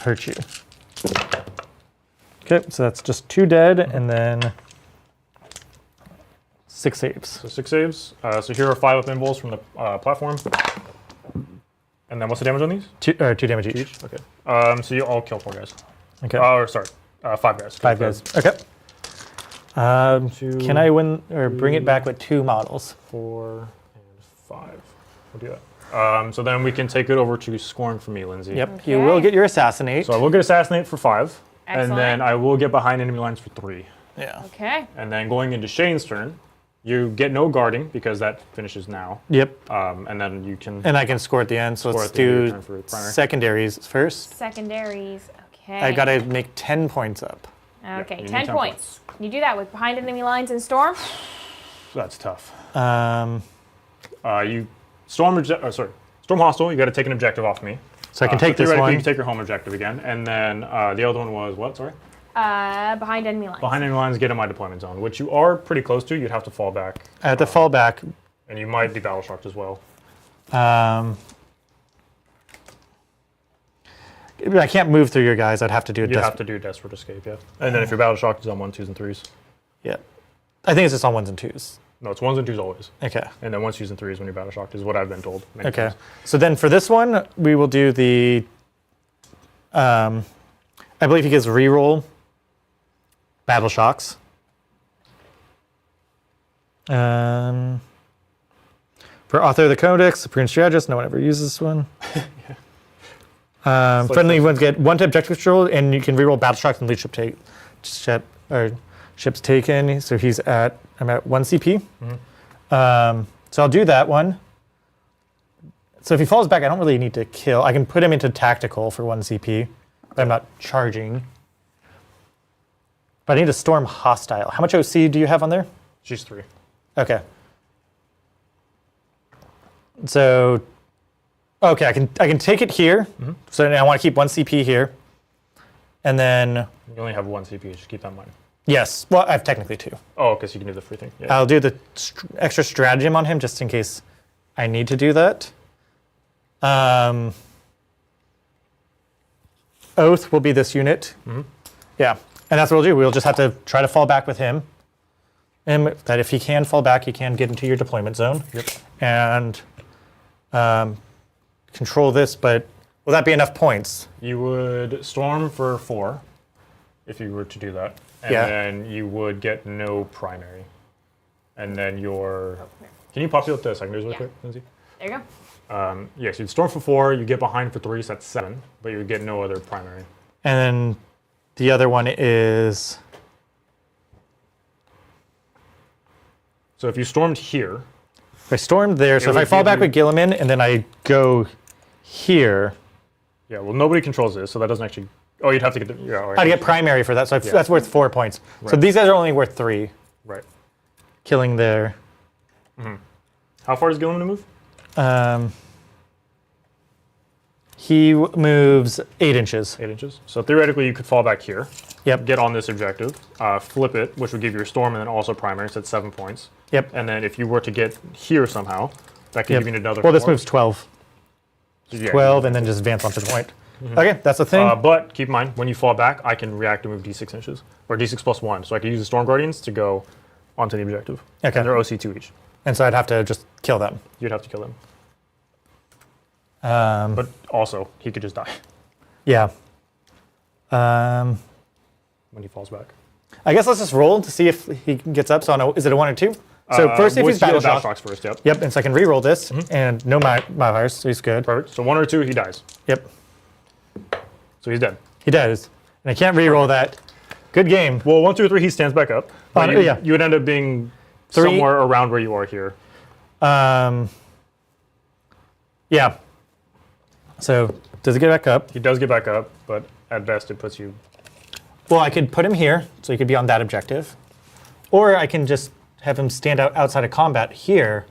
hurt you. Okay, so that's just 2 dead, and then 6 saves. So 6 saves. So here are 5 up invuls from the platform. And then what's the damage on these? 2 damage each. Okay. So you all kill 4 guys. Okay. Or sorry, 5 guys. 5 guys. Okay. Can I win or bring it back with 2 models? 4 and 5. We'll do that. So then we can take it over to scoring for me, Lindsay. Yep. Okay. You will get your Assassinate. So I will get Assassinate for 5. Excellent. And then I will get behind enemy lines for 3. Yeah. Okay. And then going into Shane's turn, you get no guarding because that finishes now. Yep. And then you can... And I can score at the end. So Score let's at the end of your do turn for primary. secondaries first. Secondaries. Okay. I gotta make 10 points up. Okay, you need 10 10 points. Can you do that with behind enemy lines and storm? That's tough. So Storm hostile, you got to take an objective off me. I can take this theoretically, one. you can take your home objective again. And then the other one was what, sorry? Behind enemy lines. Behind enemy lines, get in my deployment zone, which you are pretty close to. You'd have to fall back. I have to fall back. And you might be battle shocked as well. I can't move through your guys. I'd have to do a You'd have to do desperate escape, yeah. And then if you're battle shocked, it's on 1s, 2s, and 3s. Yeah. I think it's just on 1s and 2s. No, it's 1s and 2s always. Okay. And then 1s, 2s, and 3s when you're battle shocked is what I've been told. Many Okay. times. So then for this one, we will do the. I believe he gets reroll battle shocks. For author of the Codex, Supreme Strategist, no one ever uses this one. Friendly ones get 1 to objective control, and you can reroll battle shocks and leadership or ships taken. So I'm at 1 CP. So I'll do that one. So if he falls back, I don't really need to kill. I can put him into tactical for 1 CP, but I'm not charging. But I need to storm hostile. How much OC do you have on there? She's 3. Okay. So, okay, I can take it here. So I want to keep 1 CP here. And then... You only have 1 CP, just keep that in mind. Yes, well, I have technically 2. Oh, because you can do the free thing. Yeah. I'll do the extra stratagem on him just in case I need to do that. Oath will be this unit. Yeah, and that's what we'll do. We'll just have to try to fall back with him. And that if he can fall back, he can get into your deployment zone. Yep. And control this, but will that be enough points? You would storm for 4 if you were to do that. And then you would get no primary. And then your... Can you populate the secondaries real quick, Lindsay? There you go. Yes, you'd storm for 4, you get behind for 3, so that's 7, but you would get no other primary. And then the other one is... So if you stormed here... If I stormed there, so if I fall back with Gilliman and then I go here... Yeah, well, nobody controls this, so that doesn't actually... Oh, you'd have to get the... Yeah, I'd get primary for that, so that's worth 4 points. Right. So these guys are only worth 3. Right. Killing there. How far does Gilliman move? He moves 8 inches. 8 inches. So theoretically, you could fall back here. Yep. Get on this objective, flip it, which would give you a storm and then also primary, so that's 7 points. Yep. And then if you were to get here somehow, that could give you another 4. Well, this moves 12. So, yeah, 12 and then just advance onto the point. Okay, that's the thing. But keep in mind, when you fall back, I can react to move d6 inches, or d6 plus 1. So I can use the Storm Guardians to go onto the objective. Okay. And they're OC 2 each. And so I'd have to just kill them. You'd have to kill them. But also, he could just die Yeah. when he falls back. I guess let's just roll to see if he gets up. So is it a 1 or 2? So first, if he's battle shock. Shocks first, yep. Yep, and so I can re-roll this, and no modifiers, so he's good. Perfect. So 1 or 2, he dies. Yep. So he's dead. He does. And I can't re-roll that. Good game. Well, 1, 2, or 3, he stands back up. But you would end up being 3. somewhere around where you are here. Yeah. So does he get back up? He does get back up, but at best it puts you... Well, I could put him here, so he could be on that objective. Or I can just have him stand outside of combat here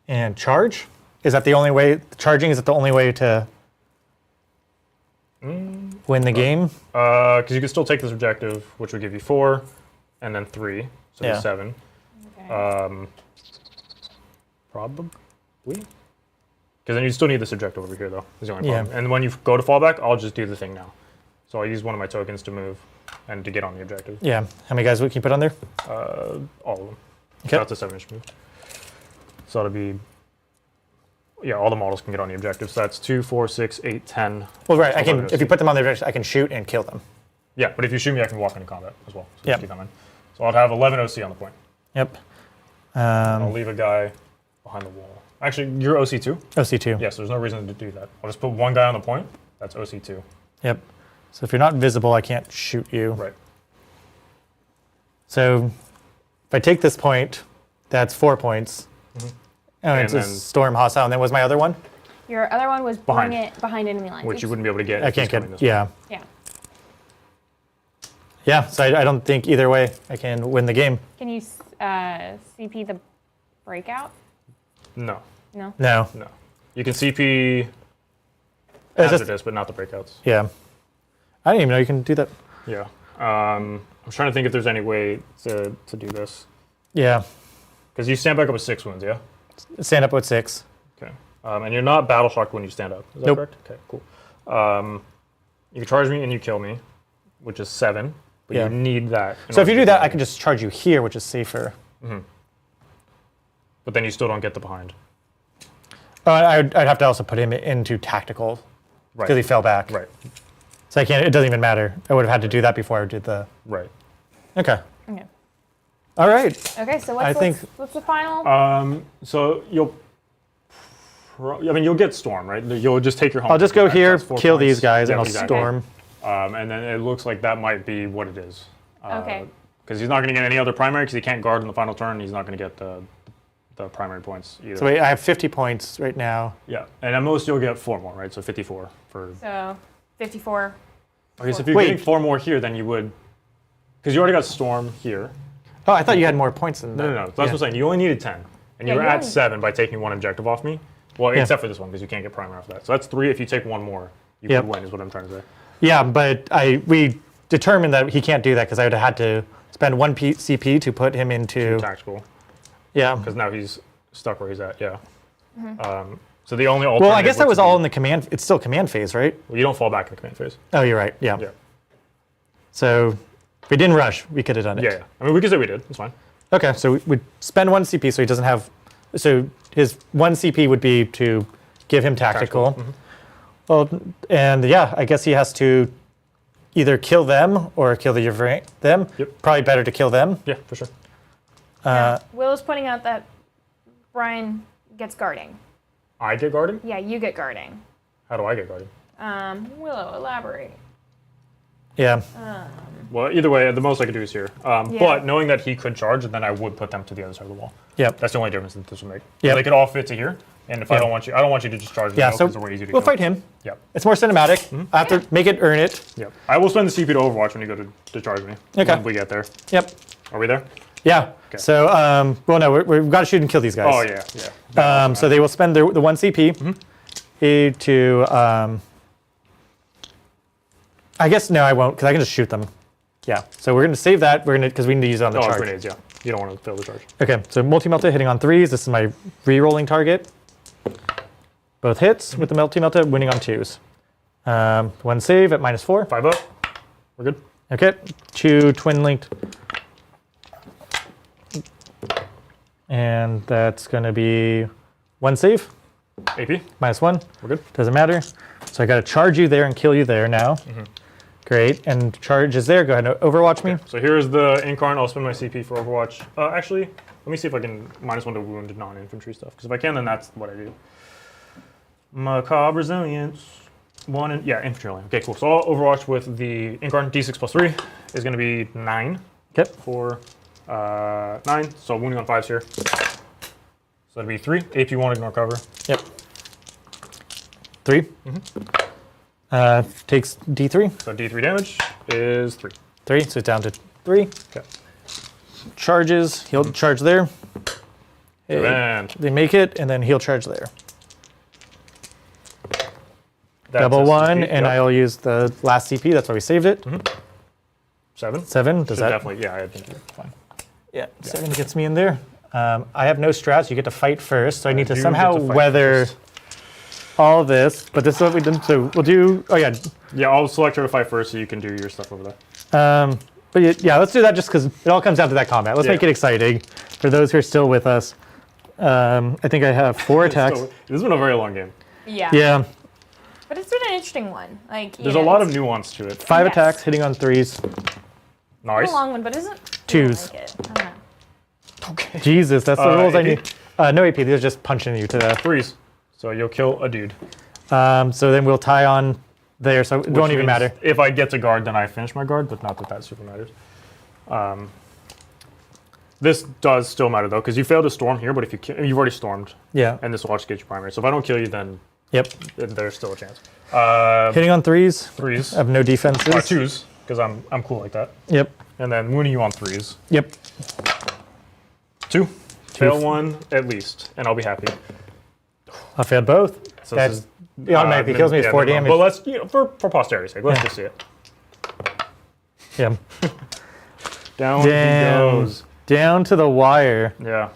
and charge. Is that the only way? Charging, is it the only way to win the game? Because you can still take this objective, which would give you 4, and then 3, so Yeah. 7. Okay. Probably. Because then you still need this objective over here, though. Is the only Yeah. problem. And when you go to fallback, I'll just do the thing now. So I'll use one of my tokens to move and to get on the objective. Yeah. How many guys can you put on there? All of them. Okay. That's a 7-inch move. So that'll be... Yeah, all the models can get on the objective. So that's 2, 4, 6, 8, 10. Well, right. I can. If you put them on the objective, I can shoot and kill them. Yeah, but if you shoot me, I can walk into combat as well. So Yep. just keep that in mind. So I'll have 11 OC on the point. Yep. I'll leave a guy behind the wall. Actually, you're OC2? OC2. Yes, there's no reason to do that. I'll just put one guy on the point. That's OC2. Yep. So if you're not visible, I can't shoot you. Right. So if I take this point, that's 4 points. And it's then- a storm hostile. And then was my other one? Your other one was Behind. bring it behind enemy lines. Which you wouldn't be able to get. I if he's can't coming get. this way. Yeah. Yeah. Yeah. So I don't think either way I can win the game. Can you CP the breakout? No, No. No. no. You can CP It's just- hazardous, but not the breakouts. Yeah. I didn't even know you can do that. Yeah. I'm trying to think if there's any way to do this. Yeah. Because you stand back up with 6 wounds, yeah? Stand up with 6. Okay. And you're not battle shocked when you stand up. Is that Nope. correct? Okay, cool. You can charge me and you kill me, which is 7. But Yeah. you need that. So if you do that, I can just charge you here, which is safer. But then you still don't get the behind. I'd have to also put him into tactical Right. because he fell back. Right. So I can't. It doesn't even matter. I would have had to do that before I did the. Right. Okay. Okay. All right. Okay. So I think- what's the final? So you'll... you'll get storm, right? You'll just take your home. I'll just go right? here, That's 4 kill points. these guys, Yeah, and I'll exactly. storm. And then it looks like that might be what it is. Okay. Because he's not going to get any other primary because he can't guard in the final turn. He's not going to get the primary points either. So wait, I have 50 points right now. Yeah, and at most you'll get 4 more, right? So 54 for. So 54. Okay, so if you're getting 4 more here, then you would, because you already got Storm here. Oh, I thought you had more points than that. No. That's what I'm saying. You only needed 10, and you were at 7 by taking 1 objective off me. Well, except for this one because you can't get primary off that. So that's 3. If you take 1 more, you could win. Is what I'm trying to say. Yeah, but we determined that he can't do that because I would have had to spend 1 CP to put him into tactical. Yeah. Because now he's stuck where he's at. Yeah. So the only alternative. Well, I guess that was all in the command. It's still command phase, right? Well, you don't fall back in the command phase. Oh, you're right. Yeah. Yeah. So if we didn't rush, we could have done it. Yeah. I mean, we could say we did. It's fine. Okay, so we'd spend 1 CP so he doesn't have. So his 1 CP would be to give him tactical. Well, and yeah, I guess he has to either kill them or kill them. Yep. Probably better to kill them. Yeah, for sure. Will is pointing out that Brian gets guarding. I get guarding? Yeah, you get guarding. How do I get guarding? Willow, elaborate. Yeah. Well, either way, the most I could do is here. But knowing that he could charge, then I would put them to the other side of the wall. Yep. That's the only difference that this would make. Yep. They could all fit to here, and if I don't want you to just charge. Yeah. So they're easy to we'll kill. fight him. Yep. It's more cinematic. I have to make it earn it. Yep. I will spend the CP to Overwatch when you go to charge me. Okay. When we get there. Yep. Are we there? Yeah. Okay. So well, no, we've got to shoot and kill these guys. Oh yeah. So they will spend the 1 CP to. I guess no, I won't because I can just shoot them. Yeah. So we're gonna save that. We're gonna because we need to use it on the charge. Grenades. Yeah. You don't want to fail the charge. Okay. So multi-melta hitting on 3s. This is my re-rolling target. Both hits with the multi-melta, winning on 2s. 1 save at -4. 5 up. We're good. Okay. 2 twin linked. And that's going to be 1 save, AP. -1. We're good. Doesn't matter. So I got to charge you there and kill you there now. Great. And charge is there. Go ahead and overwatch me. So here's the Incarn. I'll spend my CP for Overwatch. Actually, let me see if I can -1 to wound non-infantry stuff. Because if I can, then that's what I do. Macabre Resilience. 1 and infantry only. Okay, cool. So I'll Overwatch with the Incarn. D6 + 3 is going to be 9. Okay. For 9. So wounding on 5s here. So that'd be 3. AP won't ignore cover. Yep. 3. Takes D3. So D3 damage is 3. 3. So it's down to 3. Okay. Charges. He'll charge there. And They make it, and then he'll charge there. that's Double a 1, CP, and I'll use the last CP. That's why we saved it. 7. 7. Does Should that? definitely, I think you're fine. Yeah. 7 gets me in there. I have no strats. You get to fight first, so I need to do somehow get to fight weather first. all this. But this is what we did. So we'll do. Oh yeah. Yeah, I'll select her to fight first so you can do your stuff over there. But yeah, let's do that just because it all comes down to that combat. Let's make it exciting for those who are still with us. I think I have 4 attacks. So, this has been a very long game. Yeah. Yeah. But it's been an interesting one. Like There's a lot of nuance to it. 5 Yes. attacks, hitting on 3s. Nice. It's a long one, but isn't 2s. like it. I don't know. Okay. Jesus, that's the rules I AP? need. No AP. They're just punching you to death. 3s. So you'll kill a dude. So then we'll tie on there. So it won't even Which means matter. If I get to guard, then I finish my guard, but not that super matters. This does still matter though, because you failed to storm here, but if you've already stormed, Yeah. and this will just get you primary. So if I don't kill you, then Yep. there's still a chance. Hitting on 3s. 3s. I have no defenses. 2s, because I'm cool like that. Yep. And then wounding you on 3s. Yep. 2. Fail 1 at least, and I'll be happy. I failed both. So That's this is it automatically kills me with 4 damage. But let's for posterity's sake, let's just see it. Yeah. Down he goes. Down to the wire. Yeah.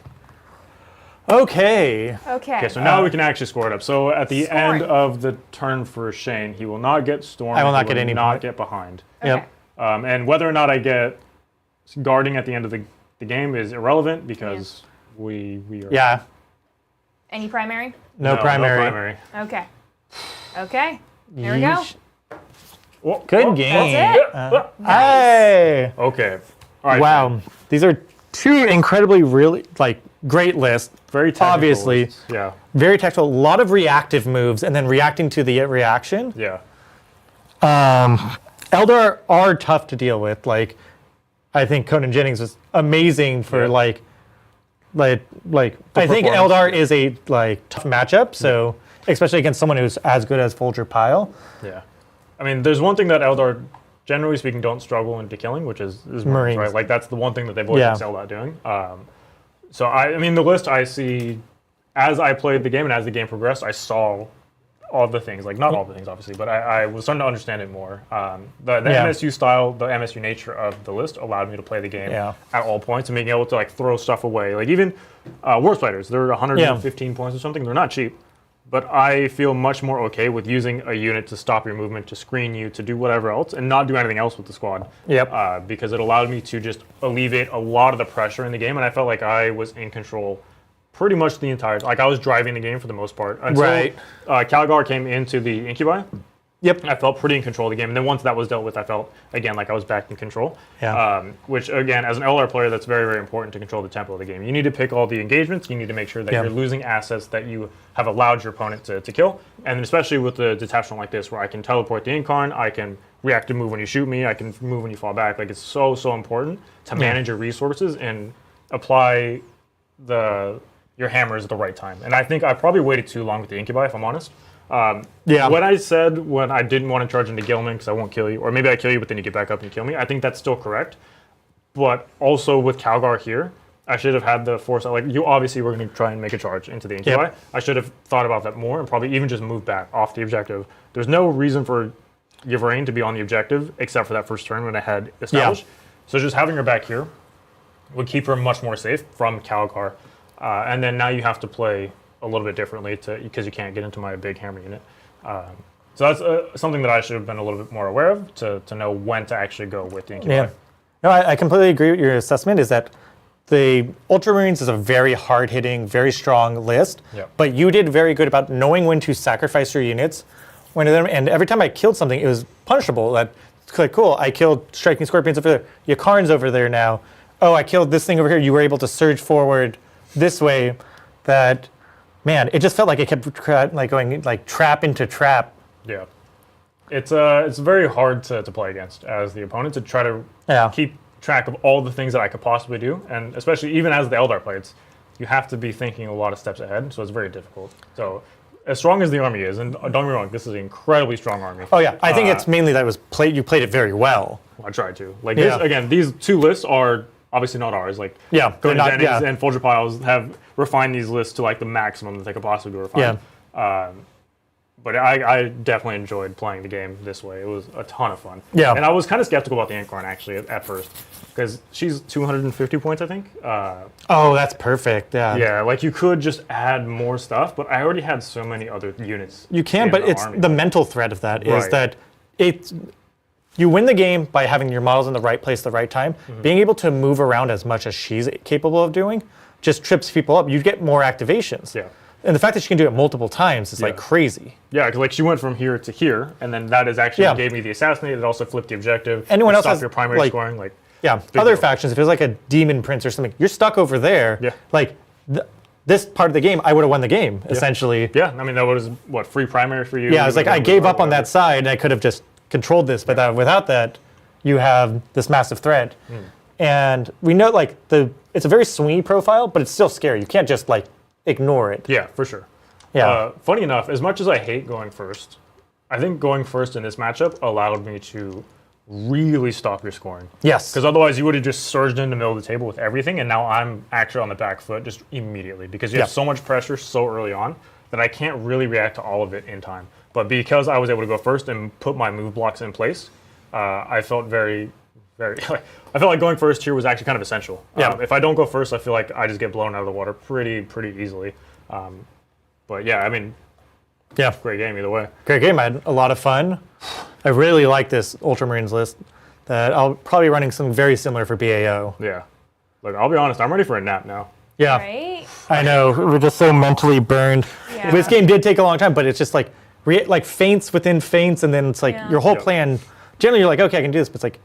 Okay. Okay. Okay, so now we can actually score it up. So at the end Scoring. of the turn for Shane, he will not get stormed. I will not he get any not point. get behind. Yep. And whether or not I get guarding at the end of the game is irrelevant because we are Yeah. Any primary? No primary. No primary. Okay. Okay. There we go. Yeesh. Oh, Good oh, game. oh, yeah. Hey. Okay. All right. Wow. These are 2 incredibly really great lists. Very technical. Obviously. Yeah. Very tactical. A lot of reactive moves and then reacting to the reaction. Yeah. Eldar are tough to deal with. Like I think Conan Jennings was amazing for like I think performance. Aeldari is a tough matchup. So especially against someone who's as good as Folger Pile. Yeah. I mean, there's one thing that Eldar, generally speaking, don't struggle into killing, which is Marines, right? Like, that's the one thing that they've always excelled at doing. So, I mean, the list I see, as I played the game and as the game progressed, I saw all the things. Like, not all the things, obviously, but I was starting to understand it more. The MSU style, the MSU nature of the list allowed me to play the game at all points and being able to, like, throw stuff away. Like, even War Spiders, they're 115 points or something. They're not cheap. But I feel much more okay with using a unit to stop your movement, to screen you, to do whatever else, and not do anything else with the squad. Because it allowed me to just alleviate a lot of the pressure in the game, and I felt like I was in control pretty much the entire time. Like, I was driving the game for the most part. Until Calgar came into the Incubi. I felt pretty in control of the game. And then once that was dealt with, I felt, again, like I was back in control. Which, again, as an LR player, that's very, very important to control the tempo of the game. You need to pick all the engagements. You need to make sure that you're losing assets that you have allowed your opponent to kill. And especially with the detachment like this, where I can teleport the Incarn, I can react to move when you shoot me, I can move when you fall back. Like, it's so, so important to manage your resources and apply your hammers at the right time. And I think I probably waited too long with the Incubi, if I'm honest. When I said when I didn't want to charge into Gilman because I won't kill you, or maybe I kill you but then you get back up and kill me, I think that's still correct. But also with Calgar here, I should have had the foresight. Like, you obviously were going to try and make a charge into the Incubi. I should have thought about that more and probably even just moved back off the objective. There's no reason for Yvraine to be on the objective except for that first turn when I had established. So just having her back here would keep her much more safe from Calgar. And then now you have to play a little bit differently because you can't get into my big hammer unit. So that's something that I should have been a little bit more aware of to know when to actually go with the Incubi. No, I completely agree with your assessment is that the Ultramarines is a very hard-hitting, very strong list, but you did very good about knowing when to sacrifice your units. And every time I killed something, it was punishable. That's like, cool, I killed Striking Scorpions over there. Yakarn's over there now. Oh, I killed this thing over here. You were able to surge forward this way. That, man, it just felt like it kept like going like trap into trap. Yeah. It's very hard to play against as the opponent, to try to keep track of all the things that I could possibly do. And especially even as the Eldar player, you have to be thinking a lot of steps ahead, so it's very difficult. So as strong as the army is, and don't get me wrong, this is an incredibly strong army. Oh yeah, I think it's mainly that you played it very well. I tried to. Like this, again, these two lists are obviously not ours. Like Conan Jennings and Folger Piles have refined these lists to like the maximum that they could possibly refine. But I definitely enjoyed playing the game this way. It was a ton of fun. And I was kind of skeptical about the Incarn actually at first, because she's 250 points, I think. Oh, that's perfect. Yeah, like you could just add more stuff, but I already had so many other units. You can, but it's the mental threat of that is that you win the game by having your models in the right place at the right time. Being able to move around as much as she's capable of doing just trips people up. You get more activations. And the fact that she can do it multiple times is like crazy. Yeah, because like she went from here to here, and then that is actually gave me the assassinate. It also flipped the objective. Anyone else has your primary scoring, like other factions. If it was like a demon prince or something, you're stuck over there. Like this part of the game, I would have won the game essentially. I mean that was what, free primary for you. Yeah, I was like I gave up on that side, and I could have just controlled this, but without that, you have this massive threat. And we know like it's a very swingy profile, but it's still scary. You can't just like ignore it. Yeah, for sure. Funny enough, as much as I hate going first, I think going first in this matchup allowed me to really stop your scoring. Yes. Because otherwise you would have just surged in the middle of the table with everything, and now I'm actually on the back foot just immediately because you have so much pressure so early on that I can't really react to all of it in time. But because I was able to go first and put my move blocks in place, I felt very I felt like going first here was actually kind of essential. If I don't go first, I feel like I just get blown out of the water pretty easily. But yeah, I mean, great game either way. Great game. I had a lot of fun. I really like this Ultramarines list. That I'll probably be running something very similar for BAO. Yeah. Look, I'll be honest, I'm ready for a nap now. Yeah. Right? I know. We're just so mentally burned. This game did take a long time, but it's just like feints within feints, and then it's like your whole plan. Generally, you're like, okay, I can do this, but it's like,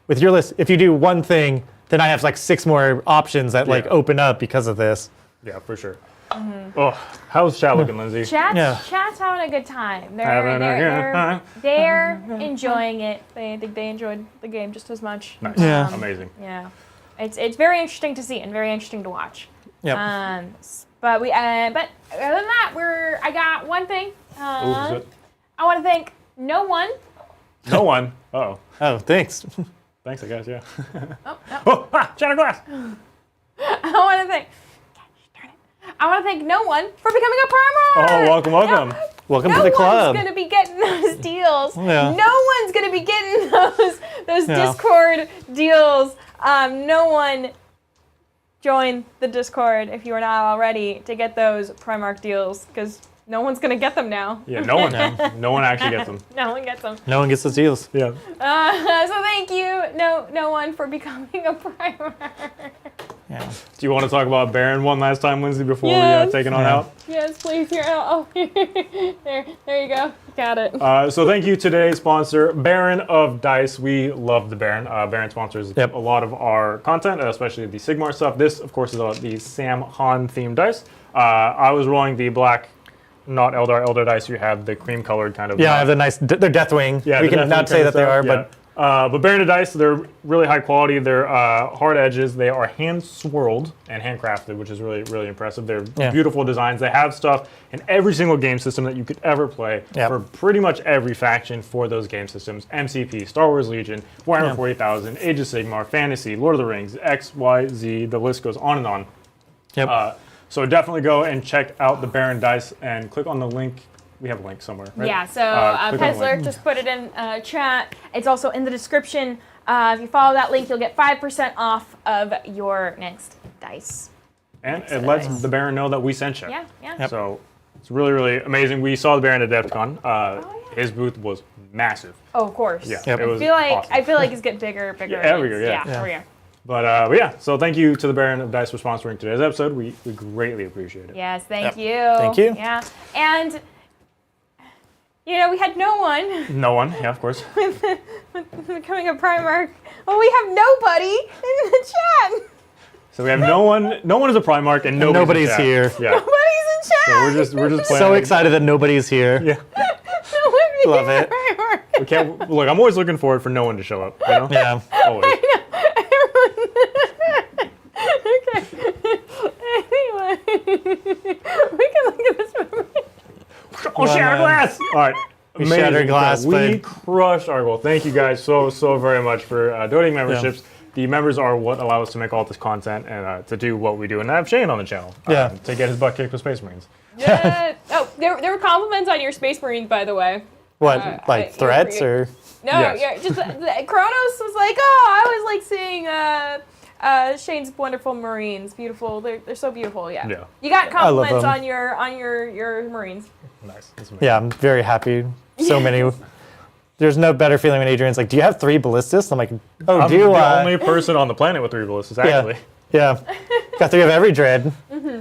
with your list, if you do one thing, then I have like 6 more options that like open up because of this. Yeah, for sure. Oh, how's chat looking, Lindsay? Chat's having a good time. They're enjoying it. They think they enjoyed the game just as much. Nice. Yeah. Amazing. Yeah, it's very interesting to see and very interesting to watch. Yep. But other than that, I got one thing. I want to thank no one. No one. Uh-oh. Oh, thanks. Thanks, I guess. Yeah. Oh, no. Shatter glass. I want to thank no one for becoming a Primarch. Oh, welcome. Welcome to the club. No one's going to be getting those deals. Yeah. No one's going to be getting those Discord deals. No one join the Discord if you are not already to get those Primarch deals, because no one's going to get them now. Yeah, no one. No one actually gets them. No one gets them. No one gets those deals. Yeah. So thank you, no one, for becoming a Primarch. Yeah. Do you want to talk about Baron one last time, Lindsay, before we take it on out? Yes, please. Here. Oh, there you go. Got it. So thank you to today's sponsor, Baron of Dice. We love the Baron. Baron sponsors a lot of our content, especially the Sigmar stuff. This, of course, is the Sam Han themed dice. I was rolling the black, not Eldar dice. You have the cream colored kind of. Yeah, I have the nice. They're Deathwing. Yeah, we can not say that they are, but. But Baron of Dice, they're really high quality. They're hard edges. They are hand swirled and handcrafted, which is really, really impressive. They're beautiful designs. They have stuff in every single game system that you could ever play for pretty much every faction for those game systems. MCP, Star Wars Legion, Warhammer 40,000, Age of Sigmar, Fantasy, Lord of the Rings, X, Y, Z, the list goes on and on. Yep. So definitely go and check out the Baron Dice and click on the link. We have a link somewhere, right? Yeah, so Petzler just put it in chat. It's also in the description. If you follow that link, you'll get 5% off of your next dice. And it lets the Baron know that we sent you. Yeah. Yep. So it's really, really amazing. We saw the Baron at DevCon. His booth was massive. Oh, of course. Yeah, Yep. it was awesome. I feel like it's getting bigger. Every year, yeah. Every year. But yeah, so thank you to the Baron of Dice for sponsoring today's episode. We greatly appreciate it. Yes, thank you. Thank you. Yeah, and we had no one No one, yeah, of course. becoming a Primarch. Well, we have nobody in the chat. So we have no one. No one is a Primarch, and nobody's in here. Yeah. Nobody's in chat. So we're just playing. So excited that nobody's here. Yeah. Love it. We can't look. I'm always looking forward for no one to show up. You know? Yeah. Always. Okay. Anyway, we can look at this movie. Oh, shatter glass! All right. We shattered glass. We crushed our goal. Thank you guys so very much for donating memberships. Yeah. The members are what allow us to make all this content and to do what we do. And I have Shane on the channel to get his butt kicked with Space Marines. Yeah. Oh, there were compliments on your Space Marines, by the way. What, like threats or? No, yes. just Kronos was like, oh, I was like seeing Shane's wonderful Marines, beautiful. They're so beautiful. Yeah. You got compliments on your Marines. Nice. Yeah, I'm very happy. So many. There's no better feeling when Adrian's like, "Do you have 3 ballistas?" I'm like, "Oh, I'm do you?" the only person on the planet with 3 ballistas, actually. Yeah. Got 3 of every dread.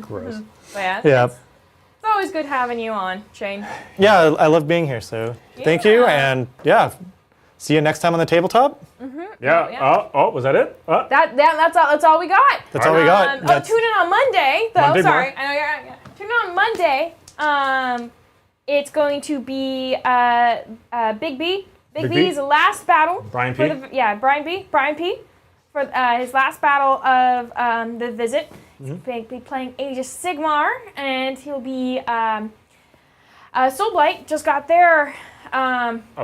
Gross. Yeah. Yeah. It's always good having you on, Shane. Yeah, I love being here. So thank you, and see you next time on the tabletop. Yeah. Oh, was that it? That's all we got. That's all we got. Tune in on Monday, though. Monday Sorry, I know you're. Tune in on Monday. It's going to be Big B. Big B's last battle. Brian P. Brian P. For his last battle of the visit. He's going to be playing Age of Sigmar, and he'll be Soulblight just got their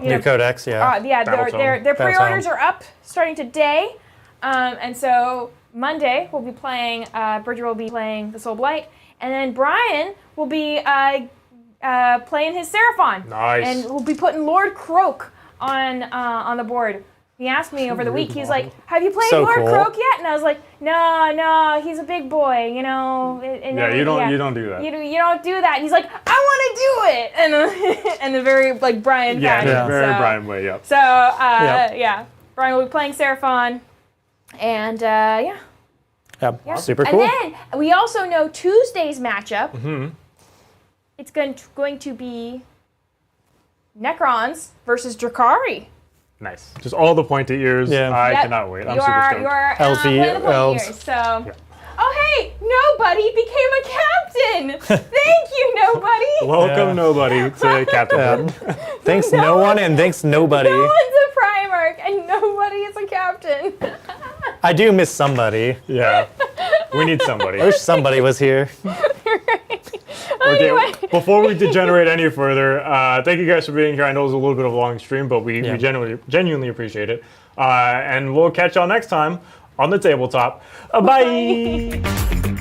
new codex. Their pre-orders are up starting today, and so Monday we'll be playing. Bridger will be playing the Soulblight, and then Brian will be playing his Seraphon. Nice. And we'll be putting Lord Croak on the board. He asked me over the week. He's like, "Have you played Lord Croak yet?" And I was like, "No, he's a big boy, you know." You don't do that. You don't do that. He's like, "I want to do it," and the very like Brian fashion. Very Brian way. Yep. So Brian will be playing Seraphon, and super cool. And then we also know Tuesday's matchup. It's going to be Necrons versus Drakari. Nice. Just all the pointy ears. Yeah. I cannot wait. I'm super stoked. You're playing the pointy ears, so. Yeah. Oh, hey, nobody became a Thank you, nobody. Welcome, nobody, to Captain. Thanks no one and thanks nobody. No one's a Primarch and nobody is a captain. I do miss somebody. Yeah, we need somebody. I wish somebody was here. Okay, Anyway. before we degenerate any further, thank you guys for being here. I know it was a little bit of a long stream, but we genuinely appreciate it. And we'll catch y'all next time on the tabletop. Bye.